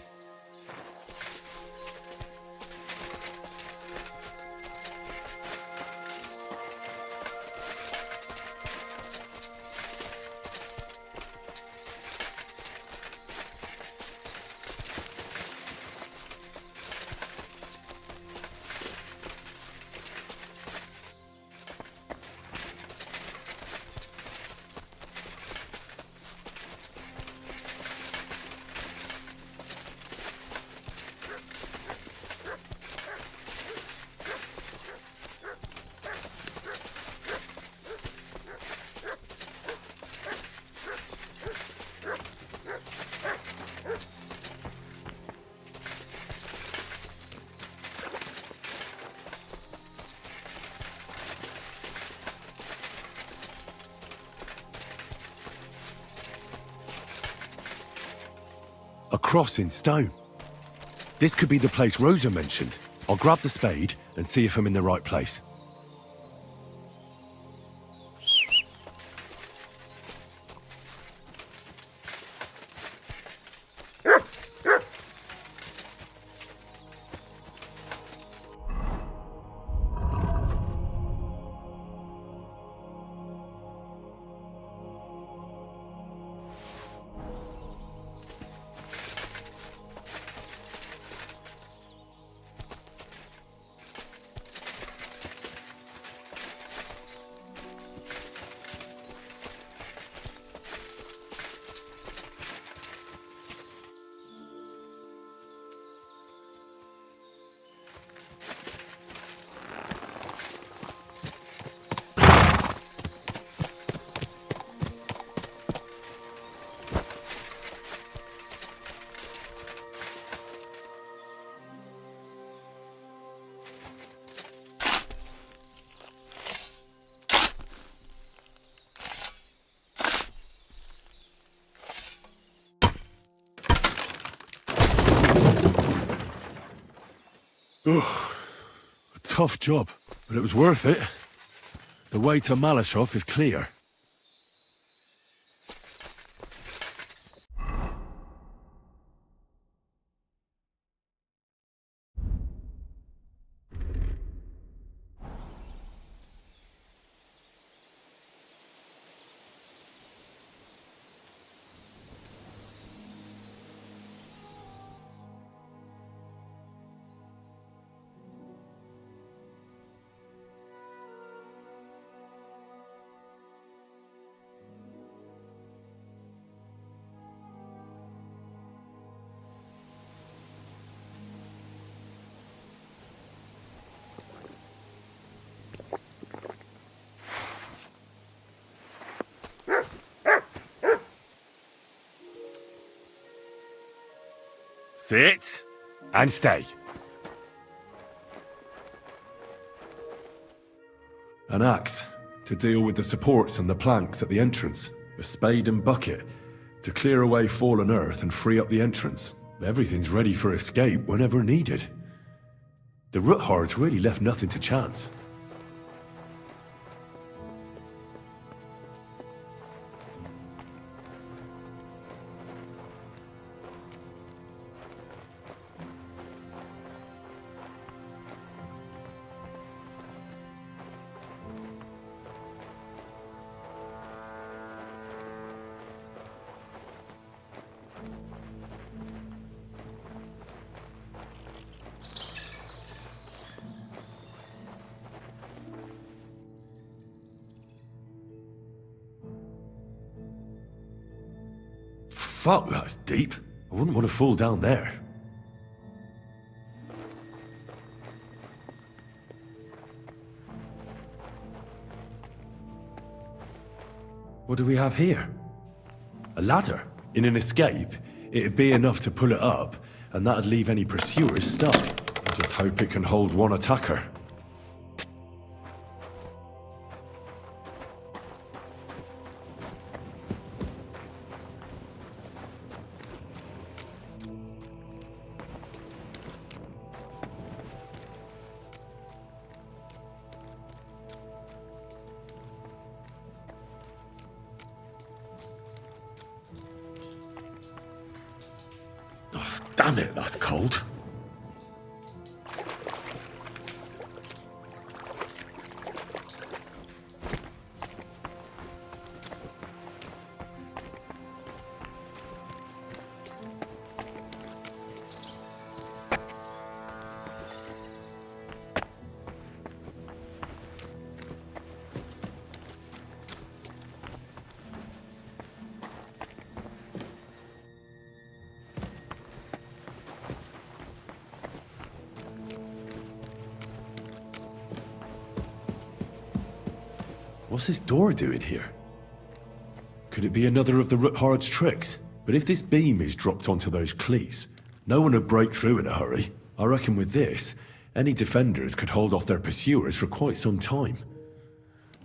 A cross in stone. This could be the place Rosa mentioned. I'll grab the spade and see if I'm in the right place. Ugh, a tough job, but it was worth it. The way to Malashov is clear. Sit and stay. An axe to deal with the supports and the planks at the entrance. A spade and bucket to clear away fallen earth and free up the entrance. Everything's ready for escape whenever needed. The Roothards really left nothing to chance. Fuck, that's deep. I wouldn't want to fall down there. What do we have here? A ladder. In an escape, it'd be enough to pull it up, and that'd leave any pursuers stuck. I just hope it can hold one attacker. Damn it, that's cold. What's this door doing here? Could it be another of the Roothards' tricks? But if this beam is dropped onto those cleats, no one would break through in a hurry. I reckon with this, any defenders could hold off their pursuers for quite some time.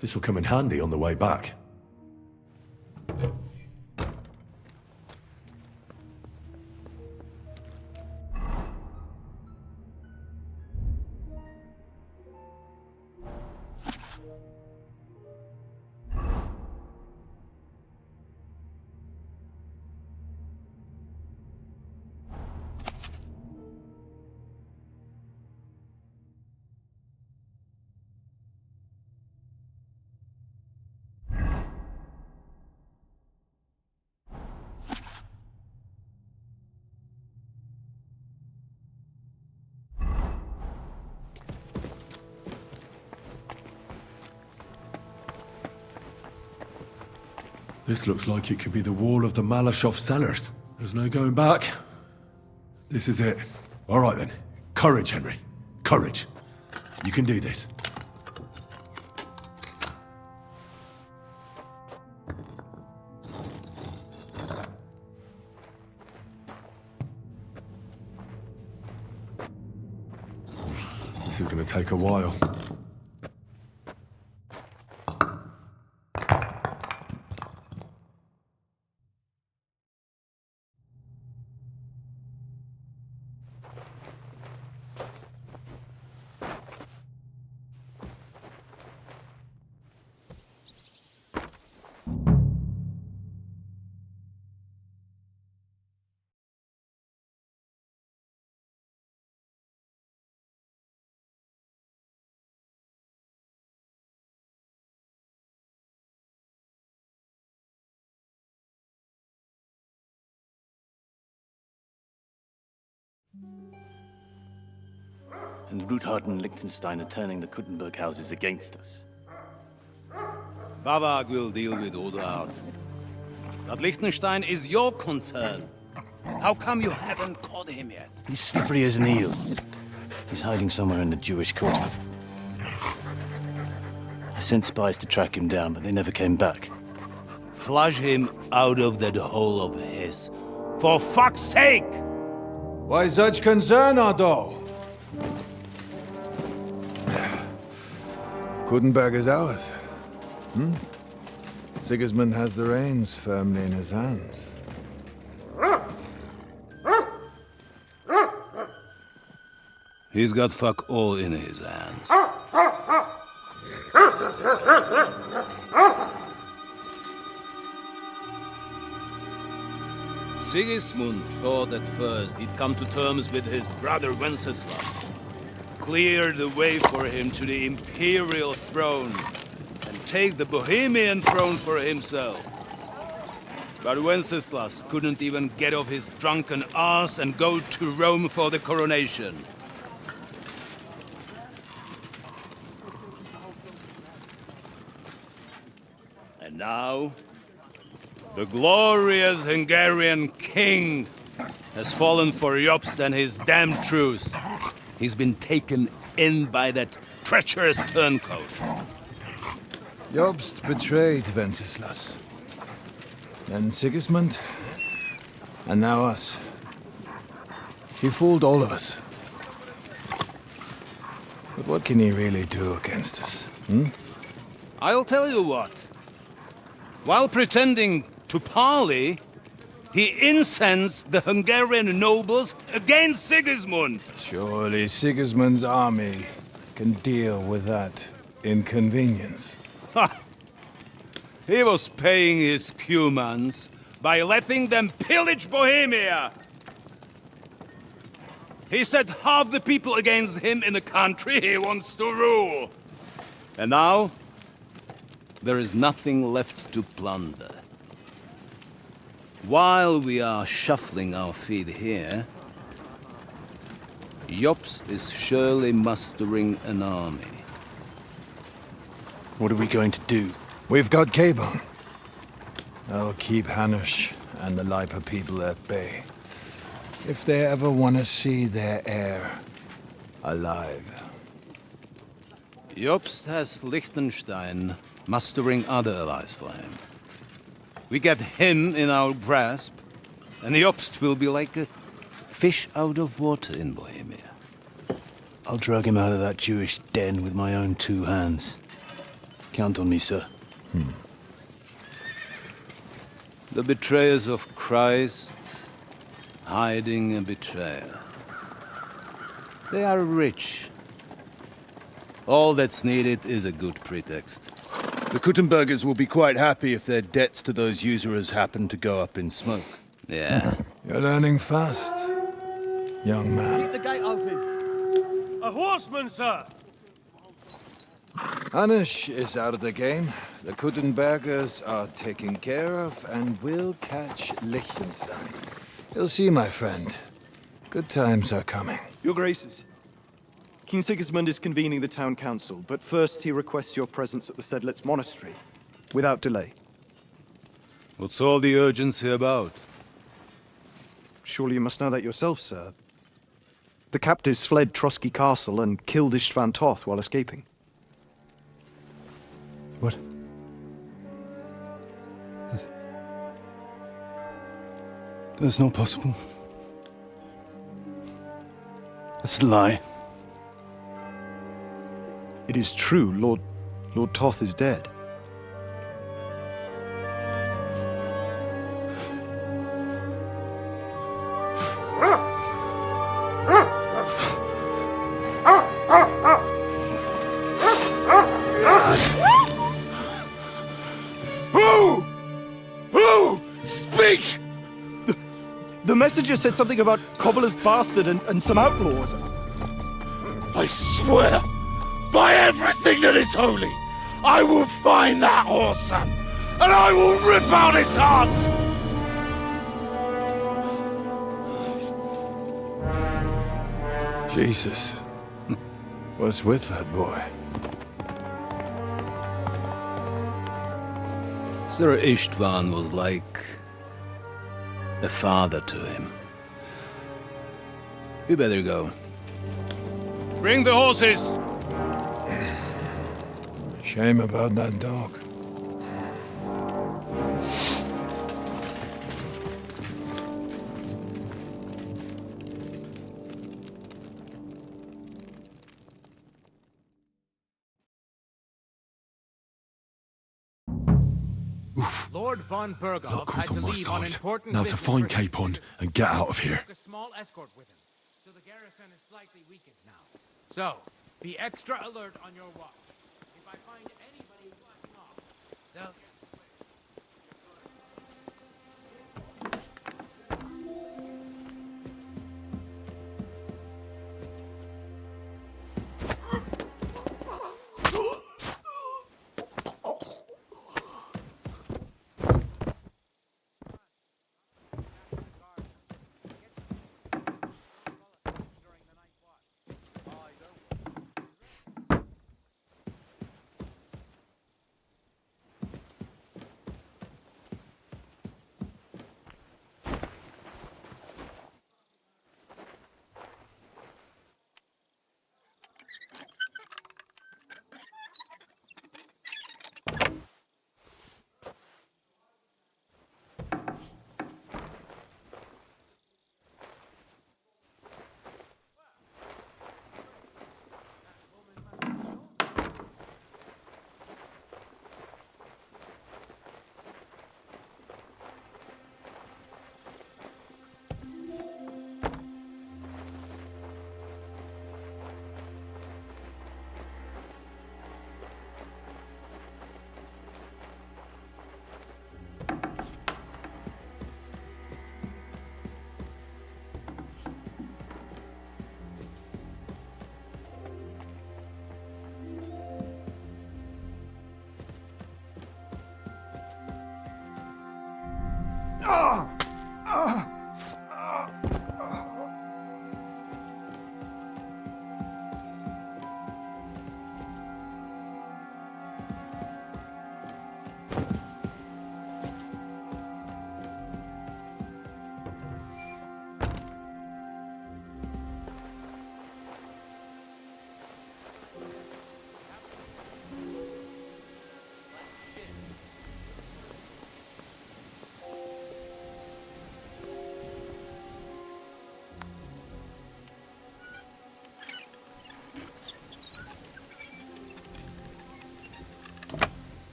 This will come in handy on the way back. This looks like it could be the wall of the Malashov cellars. There's no going back. This is it. All right then. Courage, Henry. Courage. You can do this. This is going to take a while. And Ruthard and Liechtenstein are turning the Kuttenberg houses against us. Bavag will deal with Odoard. But Liechtenstein is your concern. How come you haven't caught him yet? He's slippery as an eel. He's hiding somewhere in the Jewish quarter. I sent spies to track him down, but they never came back. Flush him out of that hole of his. For fuck's sake! Why such concern, Otto? Kuttenberg is ours. Sigismund has the reins firmly in his hands. He's got fuck all in his hands. Sigismund thought at first he'd come to terms with his brother Wenceslas, clear the way for him to the imperial throne, and take the Bohemian throne for himself. But Wenceslas couldn't even get off his drunken ass and go to Rome for the coronation. And now, the glorious Hungarian king has fallen for Jobst and his damn truce. He's been taken in by that treacherous turncoat. Jobst betrayed Wenceslas. Then Sigismund, and now us. He fooled all of us. But what can he really do against us, I'll tell you what. While pretending to parley, he incensed the Hungarian nobles against Sigismund. Surely Sigismund's army can deal with that inconvenience. Ha! He was paying his Cumans by letting them pillage Bohemia. He set half the people against him in the country he wants to rule. And now, there is nothing left to plunder. While we are shuffling our feet here, Jobst is surely mustering an army. What are we going to do? We've got Cabon. I'll keep Hanush and the Lipa people at bay. If they ever want to see their heir alive. Jobst has Liechtenstein mustering other allies for him. We get him in our grasp, and Jobst will be like a fish out of water in Bohemia. I'll drag him out of that Jewish den with my own 2 hands. Count on me, sir. The betrayers of Christ, hiding a betrayer. They are rich. All that's needed is a good pretext. The Kuttenbergers will be quite happy if their debts to those usurers happen to go up in smoke. Yeah. You're learning fast, young man. Keep the gate open. A horseman, sir! Hanush is out of the game. The Kuttenbergers are taken care of and will catch Liechtenstein. You'll see, my friend. Good times are coming. Your Graces, King Sigismund is convening the town council, but first he requests your presence at the Sedlitz monastery, without delay. What's all the urgency about? Surely you must know that yourself, sir. The captives fled Trotsky Castle and killed Istvan Toth while escaping. What? That's not possible. That's a lie. It is true, Lord Toth is dead. Who? Speak! The messenger said something about Cobbler's bastard and some outlaws. I swear, by everything that is holy, I will find that whoreson, and I will rip out his heart! Jesus. What's with that boy? Sir Istvan was like a father to him. You better go. Bring the horses! Shame about that dog. Lord von Berghoff Luck was had to on my leave on side. important Now to business find for- Capon and get out of here. Took a small escort with him, so the garrison is slightly weakened now. So, be extra alert on your watch. If I find anybody slacking off, they'll get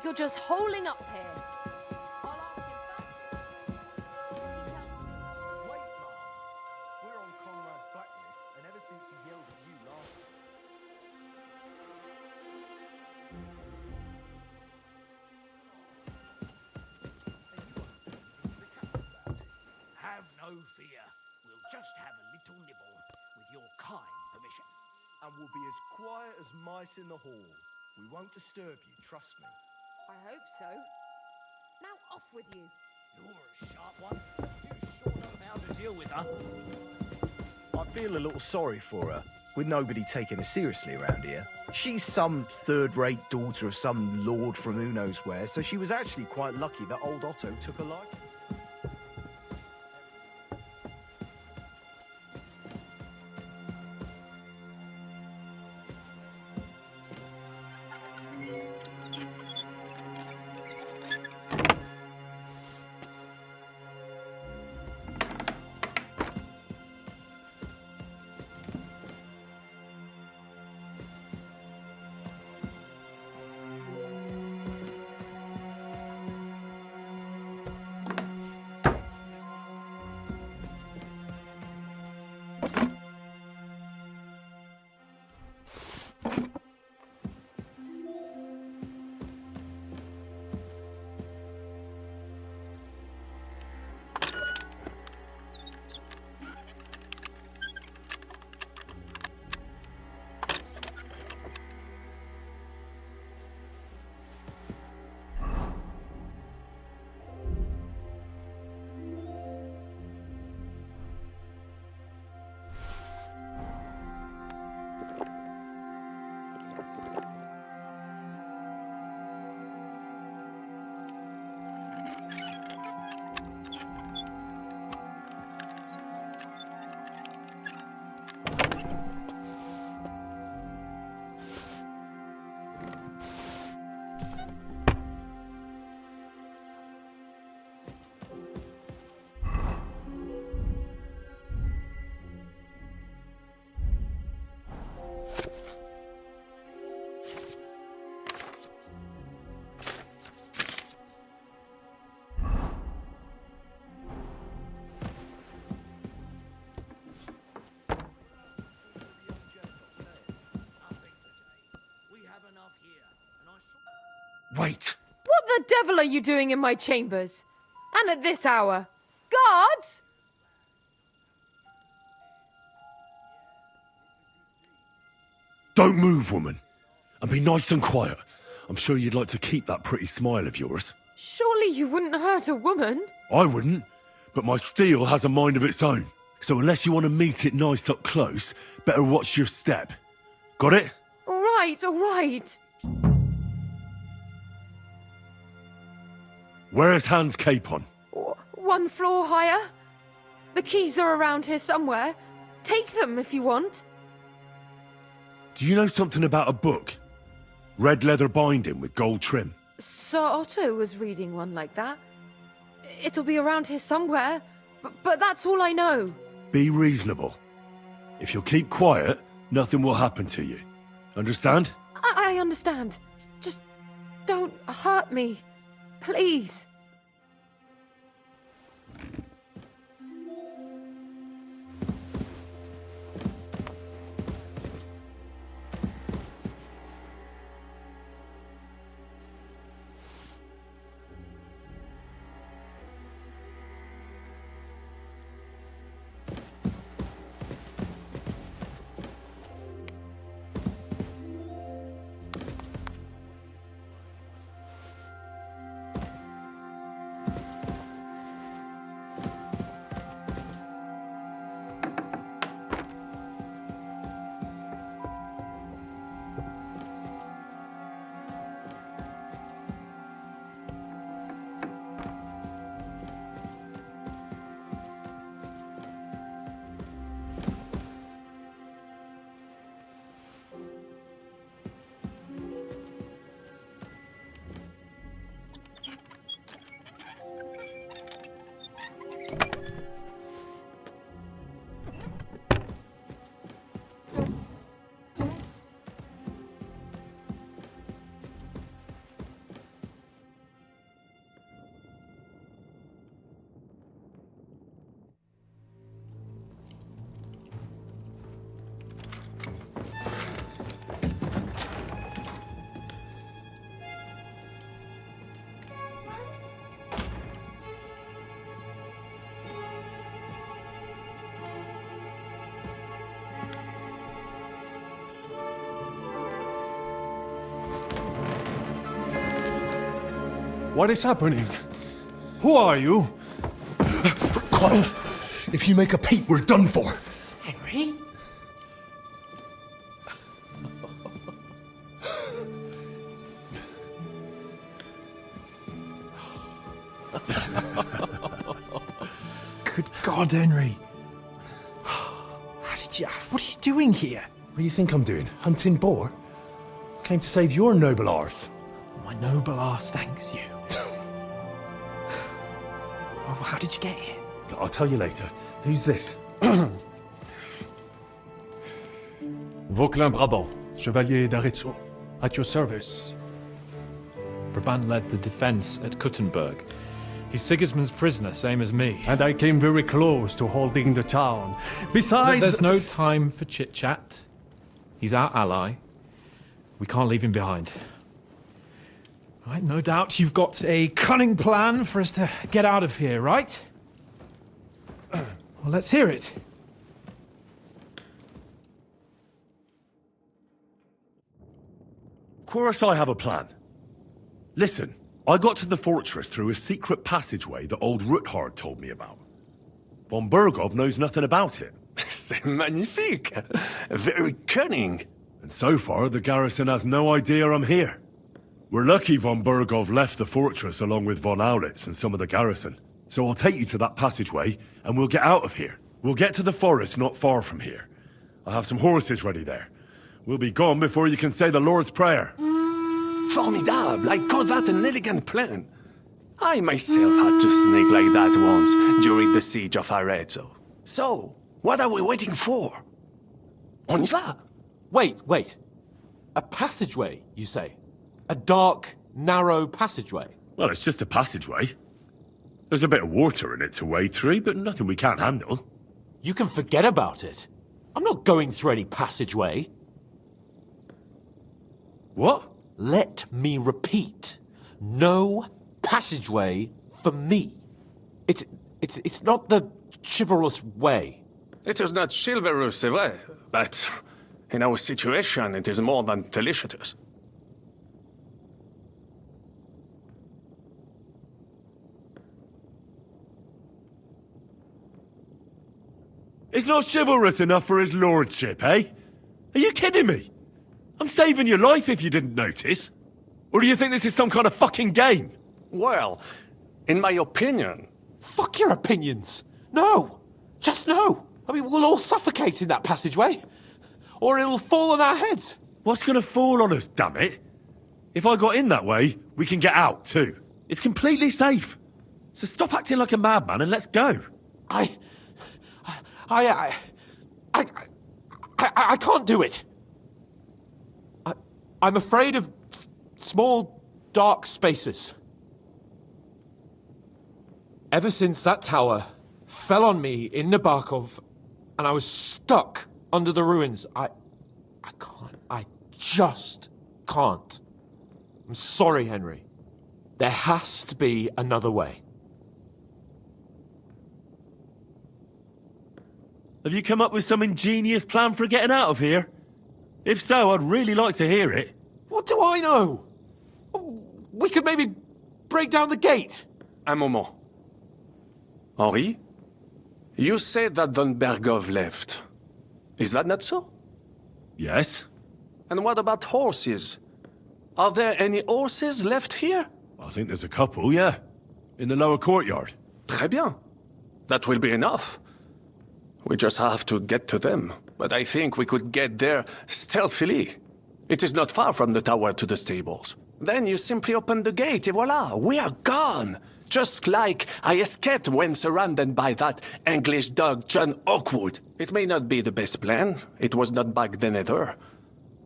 You're just holding up here. Wait, Mom. We're on Conrad's blacklist, and ever since he No fear. We'll just have a little nibble, with your kind permission. And we'll be as quiet as mice in the hall. We won't disturb you, trust me. I hope so. Now off with you. You're a sharp one. You sure know how to deal with her. I feel a little sorry for her, with nobody taking her seriously around here. She's some third-rate daughter of some lord from who knows where, so she was actually quite lucky that old Otto took her life. Wait! What the devil are you doing in my chambers? And at this hour? Guards! Don't move, woman. And be nice and quiet. I'm sure you'd like to keep that pretty smile of yours. Surely you wouldn't hurt a woman? I wouldn't, but my steel has a mind of its own. So unless you want to meet it nice up close, better watch your step. Got it? All right, all right. Where's Hans' cape on? One floor higher. The keys are around here somewhere. Take them if you want. Do you know something about a book? Red leather binding with gold trim. Sir Otto was reading one like that. It'll be around here somewhere, but that's all I know. Be reasonable. If you'll keep quiet, nothing will happen to you. Understand? I understand. Just don't hurt me. Please. What is happening? Who are you? Quiet. If you make a peep, we're done for. Henry? Good God, Henry. What are you doing here? What do you think I'm doing? Hunting boar? Came to save your noble arse. My noble arse thanks you. Oh, how did you get here? I'll tell you later. Who's this? Vauquelin Brabant, Chevalier d'Arezzo, at your service. Brabant led the defense at Kuttenberg. He's Sigismund's prisoner, same as me. And I came very close to holding the town. Besides... There's no time for chit-chat. He's our ally. We can't leave him behind. Right, no doubt you've got a cunning plan for us to get out of here, right? Well, let's hear it. Of course I have a plan. Listen, I got to the fortress through a secret passageway that old Ruthard told me about. Von Bergov knows nothing about it. C'est magnifique! Very cunning. And so far, the garrison has no idea I'm here. We're lucky Von Bergov left the fortress along with Von Aulitz and some of the garrison. So I'll take you to that passageway, and we'll get out of here. We'll get to the forest not far from here. I have some horses ready there. We'll be gone before you can say the Lord's Prayer. Formidable! I call that an elegant plan. I myself had to sneak like that once during the siege of Arezzo. So, what are we waiting for? On y va! Wait. A passageway, you say? A dark, narrow passageway? Well, it's just a passageway. There's a bit of water in it to wade through, but nothing we can't handle. You can forget about it. I'm not going through any passageway. What? Let me repeat. No passageway for me. It's not the chivalrous way. It is not chivalrous, c'est vrai, but in our situation, it is more than delicious. It's not chivalrous enough for his lordship, eh? Are you kidding me? I'm saving your life if you didn't notice. Or do you think this is some kind of fucking game? Well, in my opinion... Fuck your opinions! No! Just no! I mean, we'll all suffocate in that passageway. Or it'll fall on our heads. What's gonna fall on us, damn it? If I got in that way, we can get out, too. It's completely safe. So stop acting like a madman and let's go. I can't do it. I'm afraid of small, dark spaces. Ever since that tower fell on me in Nabarkov, and I was stuck under the ruins, I just can't. I'm sorry, Henry. There has to be another way. Have you come up with some ingenious plan for getting out of here? If so, I'd really like to hear it. What do I know? We could maybe break down the gate. Un moment. Henri? You said that Von Bergov left. Is that not so? Yes. And what about horses? Are there any horses left here? I think there's a couple, yeah. In the lower courtyard. Très bien. That will be enough. We just have to get to them. But I think we could get there stealthily. It is not far from the tower to the stables. Then you simply open the gate, et voila, we are gone! Just like I escaped when surrounded by that English dog John Oakwood. It may not be the best plan, it was not back then either.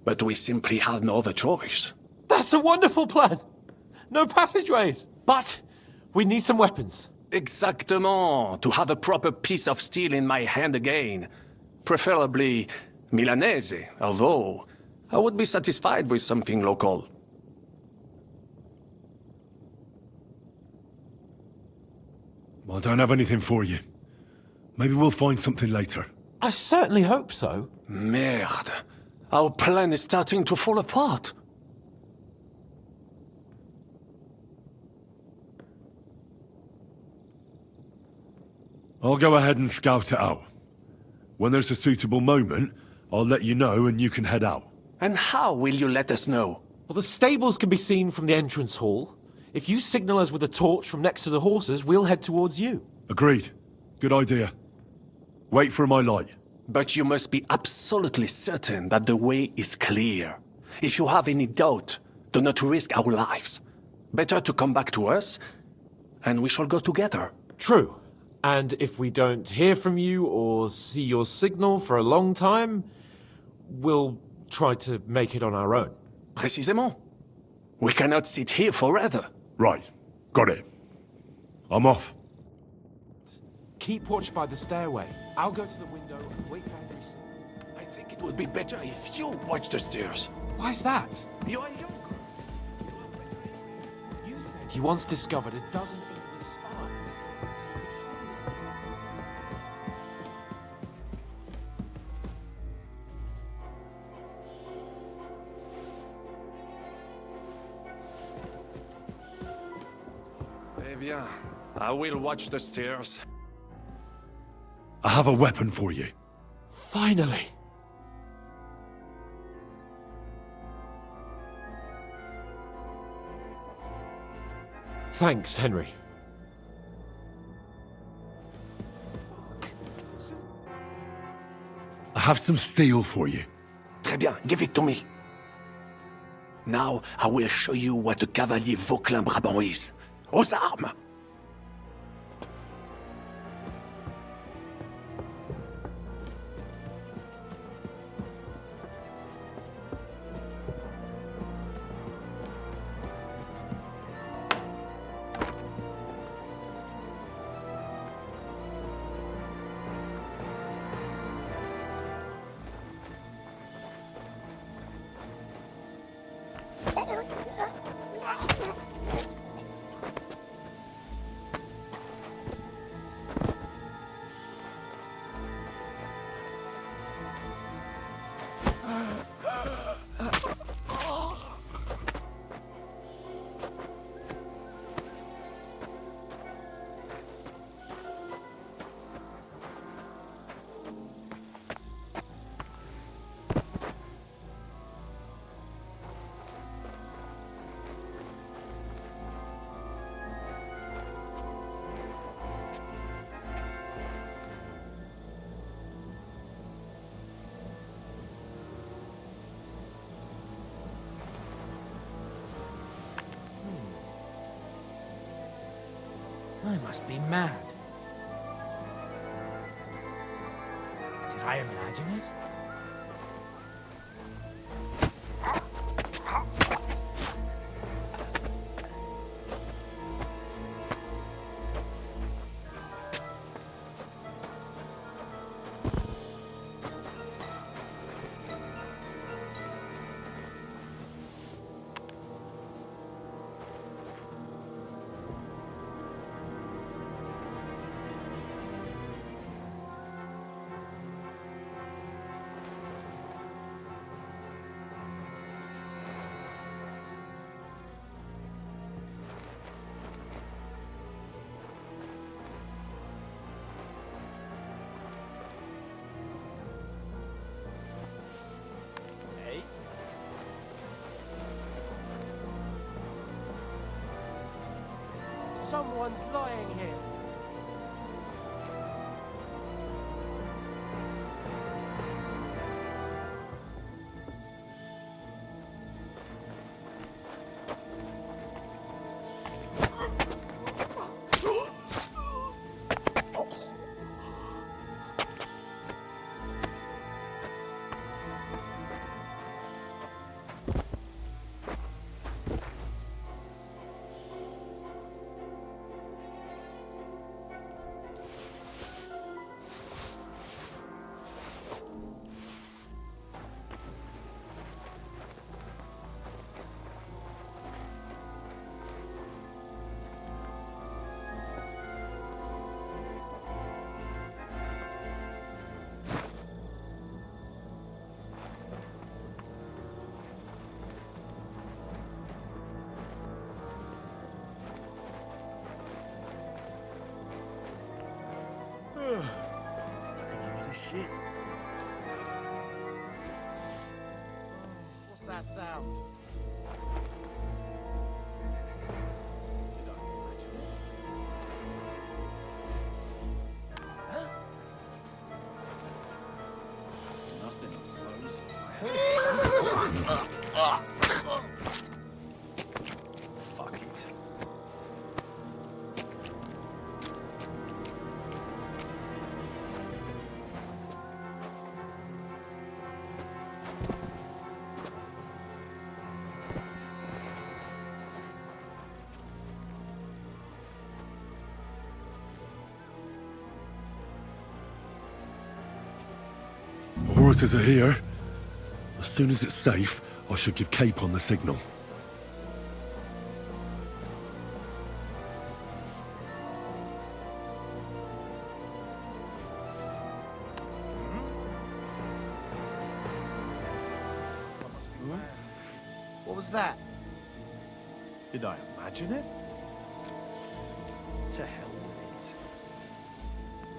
But we simply had no other choice. That's a wonderful plan! No passageways! But we need some weapons. Exactement, to have a proper piece of steel in my hand again. Preferably Milanese, although I would be satisfied with something local. I don't have anything for you. Maybe we'll find something later. I certainly hope so. Merde. Our plan is starting to fall apart. I'll go ahead and scout it out. When there's a suitable moment, I'll let you know and you can head out. And how will you let us know? Well, the stables can be seen from the entrance hall. If you signal us with a torch from next to the horses, we'll head towards you. Agreed. Good idea. Wait for my light. But you must be absolutely certain that the way is clear. If you have any doubt, do not risk our lives. Better to come back to us, and we shall go together. True. And if we don't hear from you or see your signal for a long time, we'll try to make it on our own. Précisément. We cannot sit here forever. Right. Got it. I'm off. Keep watch by the stairway. I'll go to the window and wait for Henry. I think it would be better if you watch the stairs. Why's that? You are younger. You said he once discovered a dozen English spies. Eh bien, I will watch the stairs. I have a weapon for you. Finally. Thanks, Henry. I have some steel for you. Très bien, give it to me. Now I will show you what a cavalier Vauclin-Brabant is. Aux armes! I must be mad. Did I imagine it? Someone's lying here. around. Nothing, I suppose. Fuck it. The horses are here. As soon as it's safe, I should give Cape on the signal. What was that? Did I imagine it? To hell with it.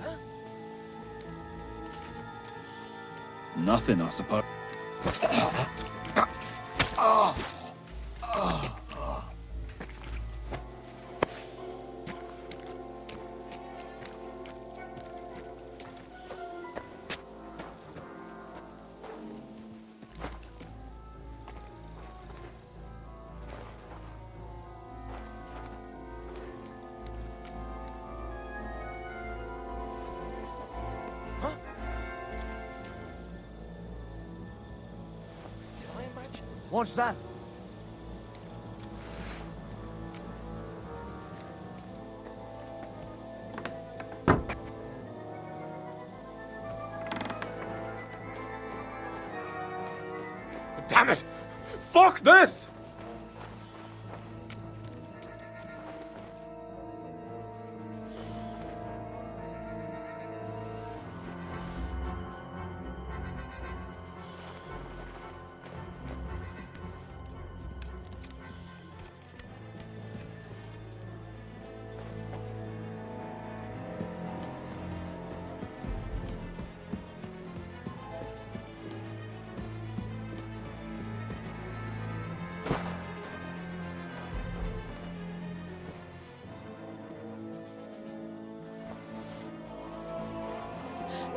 Huh? Nothing, I suppose. What's that? Damn it! Fuck this!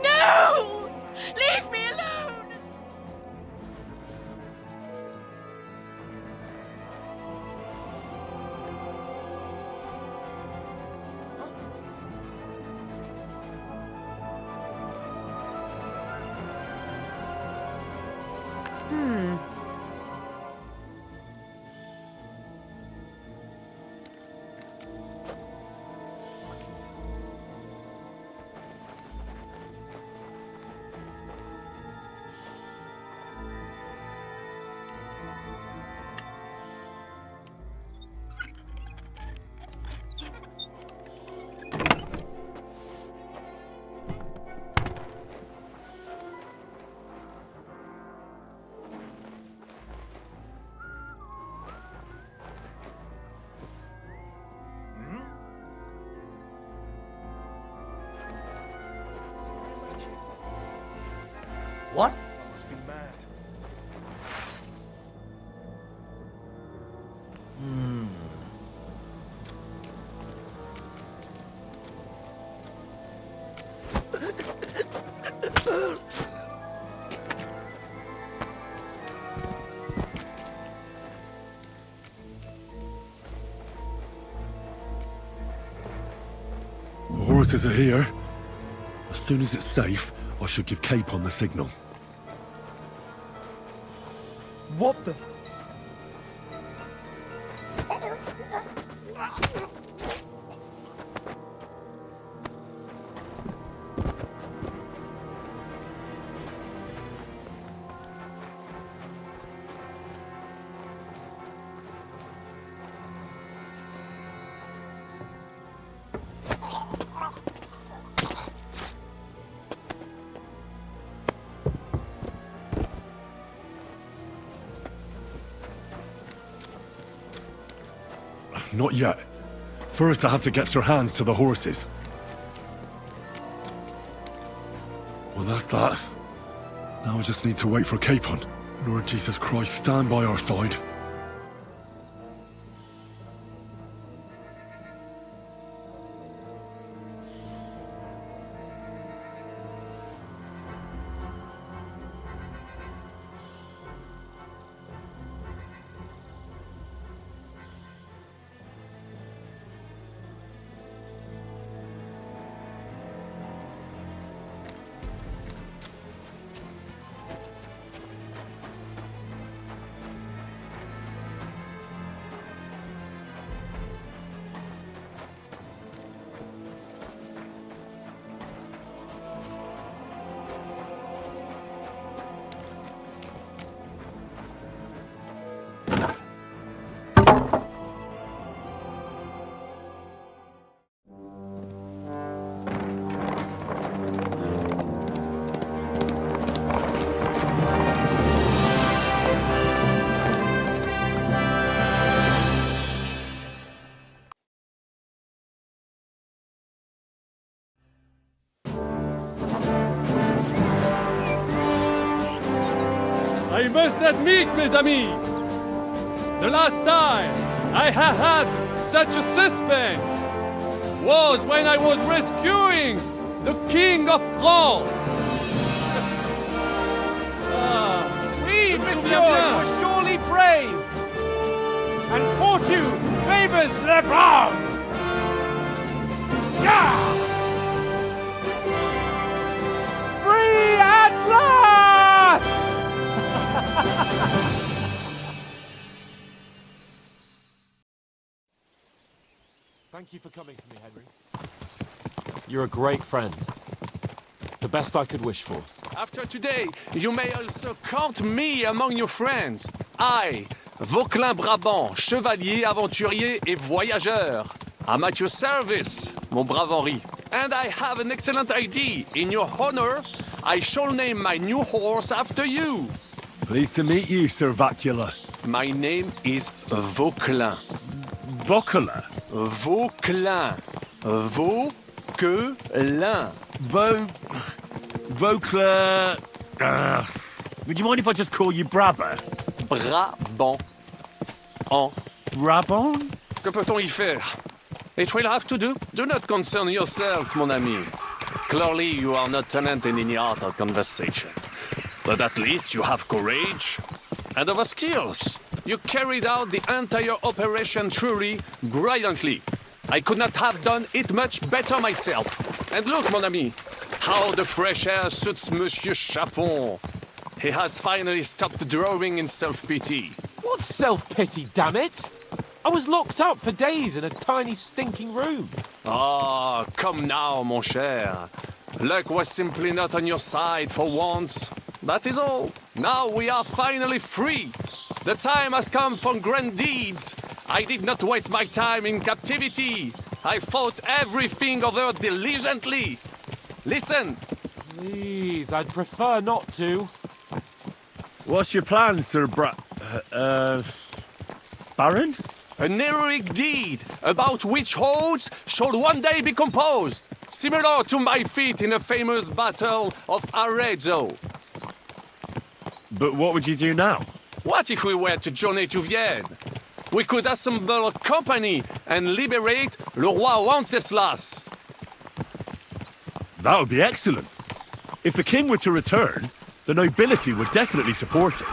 No! Leave me alone! What? I must be mad. The horses are here. As soon as it's safe, I should give Cape on the signal. What the? Not yet. First, I have to get Sir Hans to the horses. Well, that's that. Now I just need to wait for Capon. Lord Jesus Christ, stand by our side. I must admit, mes amis, the last time I have had such a suspense was when I was rescuing the King of France. Oui, monsieur, you were surely brave. And fortune favors le brave. Yeah! Free at last! Thank you for coming for me, Henry. You're a great friend. The best I could wish for. After today, you may also count me among your friends. I, Vauquelin Brabant, chevalier, aventurier et voyageur. I'm at your service, mon brave Henri. And I have an excellent idea. In your honor, I shall name my new horse after you. Pleased to meet you, Sir Vacula. My name is Vauquelin. Vauquelin? Vauquelin. Vauquelin. Vauquelin... would you mind if I just call you Brabant? Brabant. En Brabant? Que peut-on y faire? It will have to do. Do not concern yourself, mon ami. Clearly, you are not talented in the art of conversation. But at least you have courage and other skills. You carried out the entire operation truly brilliantly. I could not have done it much better myself. And look, mon ami, how the fresh air suits Monsieur Chapon. He has finally stopped drawing in self-pity. What self-pity, damn it? I was locked up for days in a tiny stinking room. Ah, come now, mon cher. Luck was simply not on your side for once. That is all. Now we are finally free. The time has come for grand deeds. I did not waste my time in captivity. I fought everything over diligently. Listen. Please, I'd prefer not to. What's your plan, Sir Baron? An heroic deed about which odes shall one day be composed, similar to my feat in the famous Battle of Arezzo. But what would you do now? What if we were to journey to Vienne? We could assemble a company and liberate le roi Wenceslas. That would be excellent. If the king were to return, the nobility would definitely support it.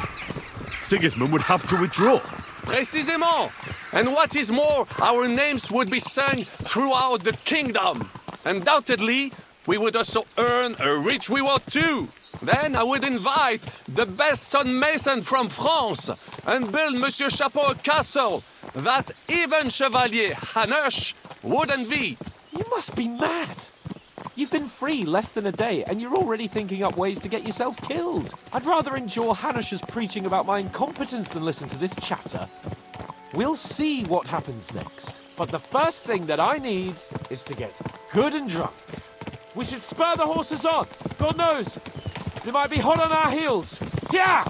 Sigismund would have to withdraw. Précisément! And what is more, our names would be sung throughout the kingdom. Undoubtedly, we would also earn a rich reward too. Then I would invite the best stonemason from France and build Monsieur Chapeau a castle that even Chevalier Hanush would envy. You must be mad. You've been free less than a day and you're already thinking up ways to get yourself killed. I'd rather endure Hanush's preaching about my incompetence than listen to this chatter. We'll see what happens next. But the first thing that I need is to get good and drunk. We should spur the horses on. God knows, they might be hot on our heels. Yeah!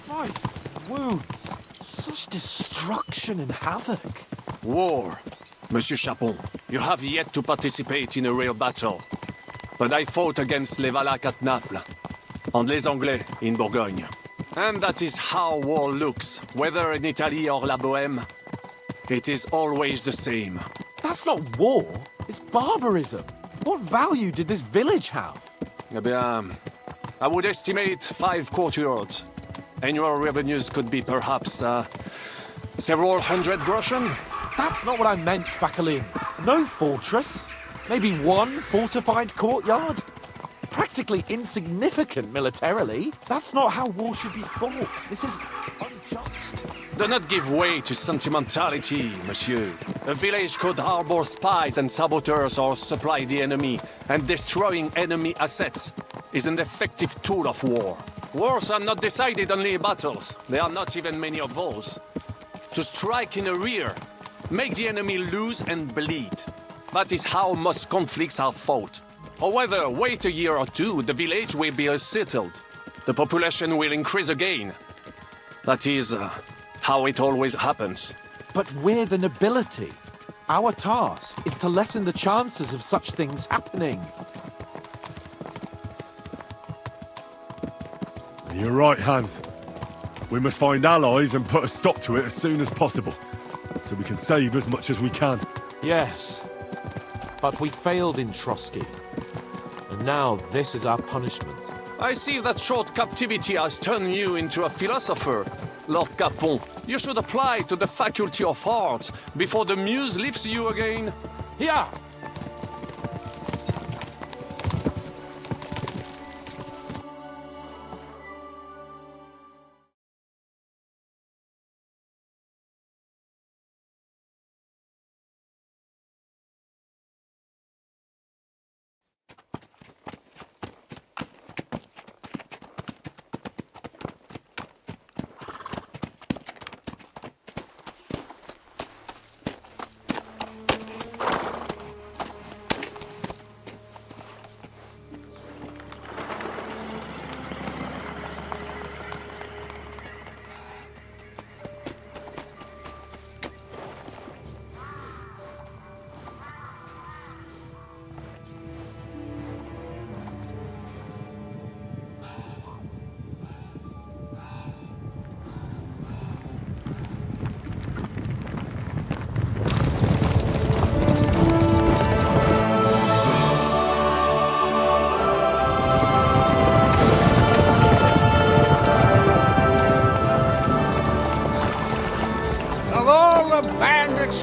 Christ, wounds. Such destruction and havoc. War. Monsieur Chapon, you have yet to participate in a real battle. But I fought against les Valaques at Naples, and les Anglais in Bourgogne. And that is how war looks, whether in Italy or La Bohème. It is always the same. That's not war, it's barbarism. What value did this village have? Eh bien, I would estimate 5 courtyards. Annual revenues could be perhaps, several hundred groschen. That's not what I meant, Bacalin. No fortress. Maybe one fortified courtyard. Practically insignificant militarily. That's not how war should be fought. This is unjust. Do not give way to sentimentality, monsieur. A village could harbor spies and saboteurs or supply the enemy, and destroying enemy assets is an effective tool of war. Wars are not decided only in battles. There are not even many of those. To strike in the rear, make the enemy lose and bleed. That is how most conflicts are fought. However, wait a year or two, the village will be settled. The population will increase again. That is how it always happens. But we're the nobility. Our task is to lessen the chances of such things happening. You're right, Hans. We must find allies and put a stop to it as soon as possible, so we can save as much as we can. Yes, but we failed in Trotsky. And now this is our punishment. I see that short captivity has turned you into a philosopher, Lord Capon. You should apply to the Faculty of Arts before the muse lifts you again. Yeah.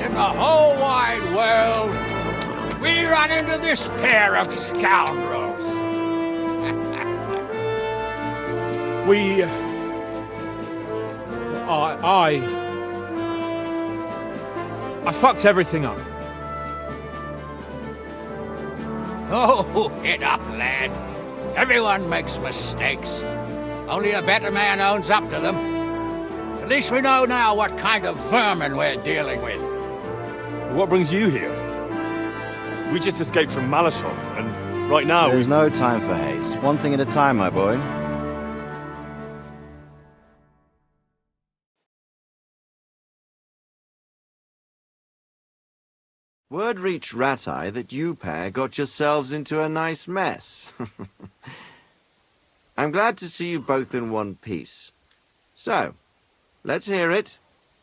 In the whole wide world, we run into this pair of scoundrels. I fucked everything up. Oh, get up, lad. Everyone makes mistakes. Only a better man owns up to them. At least we know now what kind of vermin we're dealing with. What brings you here? We just escaped from Malashov, and right now... There's no time for haste. One thing at a time, my boy. Word reached Rat-Eye that you pair got yourselves into a nice mess. I'm glad to see you both in one piece. So, let's hear it.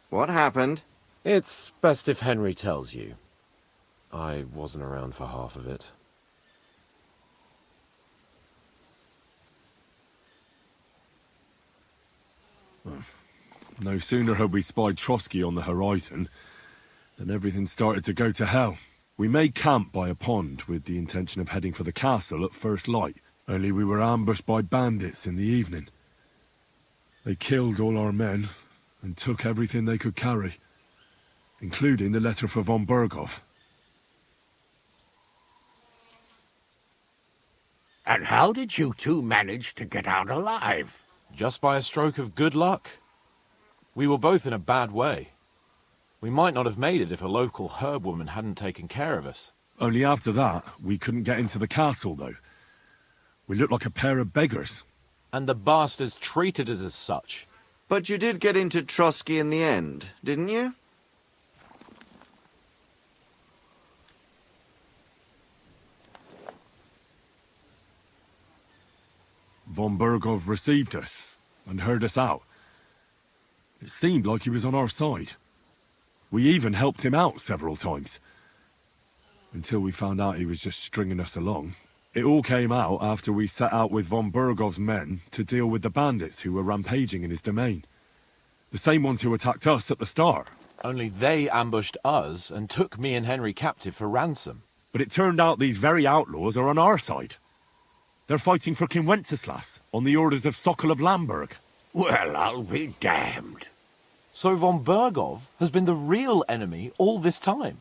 What happened? It's best if Henry tells you. I wasn't around for half of it. No sooner had we spied Trotsky on the horizon than everything started to go to hell. We made camp by a pond with the intention of heading for the castle at first light, only we were ambushed by bandits in the evening. They killed all our men and took everything they could carry, including the letter for von Berghoff. And how did you two manage to get out alive? Just by a stroke of good luck. We were both in a bad way. We might not have made it if a local herb woman hadn't taken care of us. Only after that, we couldn't get into the castle, though. We looked like a pair of beggars. And the bastards treated us as such. But you did get into Trotsky in the end, didn't you? Von Bergov received us and heard us out. It seemed like he was on our side. We even helped him out several times. Until we found out he was just stringing us along. It all came out after we set out with Von Bergov's men to deal with the bandits who were rampaging in his domain. The same ones who attacked us at the start. Only they ambushed us and took me and Henry captive for ransom. But it turned out these very outlaws are on our side. They're fighting for King Wenceslas on the orders of Sokol of Lamberg. Well, I'll be damned. So Von Bergov has been the real enemy all this time.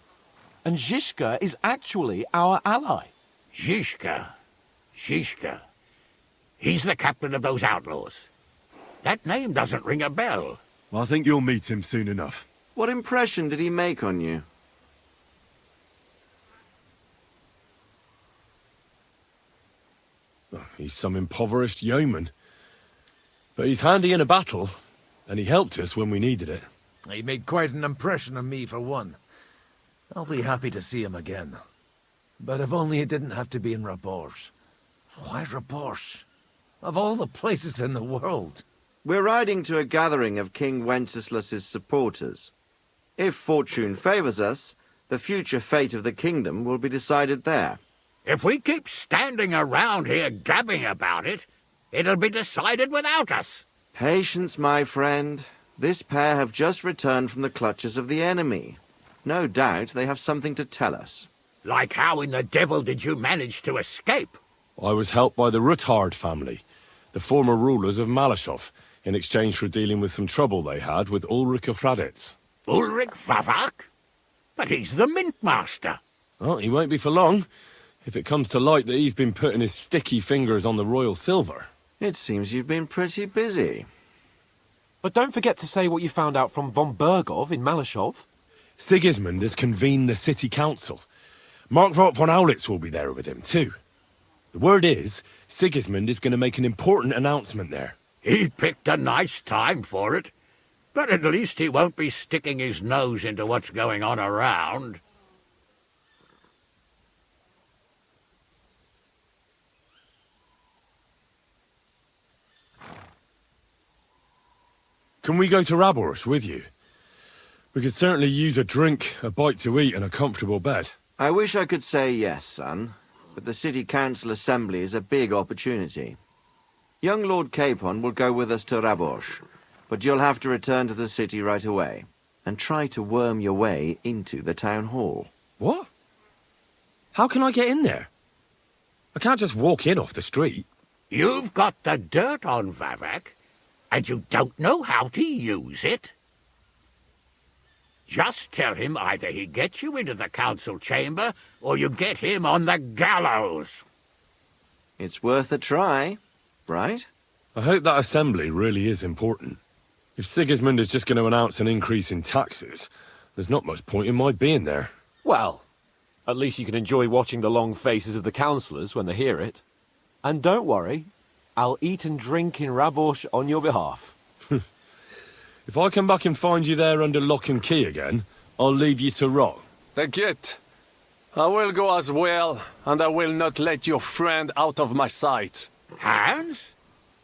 And Zizka is actually our ally. Zizka? He's the captain of those outlaws. That name doesn't ring a bell. Well, I think you'll meet him soon enough. What impression did he make on you? Oh, he's some impoverished yeoman. But he's handy in a battle, and he helped us when we needed it. He made quite an impression on me, for one. I'll be happy to see him again. But if only it didn't have to be in Rabosh. Why Rabosh? Of all the places in the world. We're riding to a gathering of King Wenceslas's supporters. If fortune favors us, the future fate of the kingdom will be decided there. If we keep standing around here gabbing about it, it'll be decided without us. Patience, my friend. This pair have just returned from the clutches of the enemy. No doubt they have something to tell us. Like how in the devil did you manage to escape? I was helped by the Ruthard family, the former rulers of Malashov, in exchange for dealing with some trouble they had with Ulrich of Raditz. Ulrich Vavak? But he's the mint master. Well, he won't be for long, if it comes to light that he's been putting his sticky fingers on the royal silver. It seems you've been pretty busy. But don't forget to say what you found out from Von Bergov in Malashov. Sigismund has convened the city council. Markvart von Aulitz will be there with him, too. The word is, Sigismund is going to make an important announcement there. He picked a nice time for it. But at least he won't be sticking his nose into what's going on around. Can we go to Raborsh with you? We could certainly use a drink, a bite to eat, and a comfortable bed. I wish I could say yes, son, but the city council assembly is a big opportunity. Young Lord Capon will go with us to Raborsh, but you'll have to return to the city right away, and try to worm your way into the town hall. What? How can I get in there? I can't just walk in off the street. You've got the dirt on Vavak, and you don't know how to use it? Just tell him either he gets you into the council chamber, or you get him on the gallows. It's worth a try, right? I hope that assembly really is important. If Sigismund is just going to announce an increase in taxes, there's not much point in my being there. Well, at least you can enjoy watching the long faces of the councillors when they hear it. And don't worry, I'll eat and drink in Raborsh on your behalf. If I come back and find you there under lock and key again, I'll leave you to rot. Take it. I will go as well, and I will not let your friend out of my sight. Hans?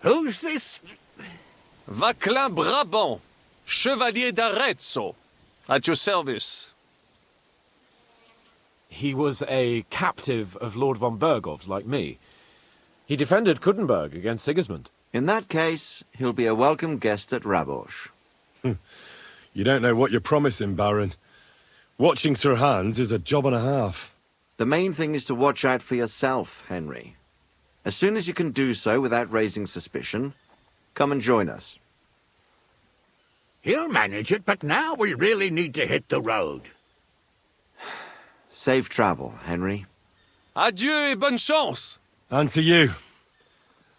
Who's this? Vaclin Brabant, Chevalier d'Arezzo, at your service. He was a captive of Lord von Bergov's, like me. He defended Kuddenberg against Sigismund. In that case, he'll be a welcome guest at Raborsh. You don't know what you're promising, Baron. Watching Sir Hans is a job and a half. The main thing is to watch out for yourself, Henry. As soon as you can do so without raising suspicion, come and join us. He'll manage it, but now we really need to hit the road. Safe travel, Henry. Adieu et bonne chance. And to you.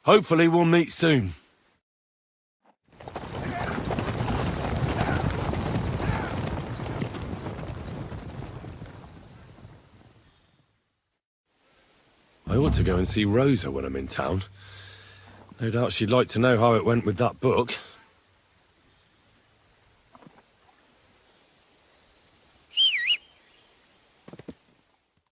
Hopefully we'll meet soon. I ought to go and see Rosa when I'm in town. No doubt she'd like to know how it went with that book.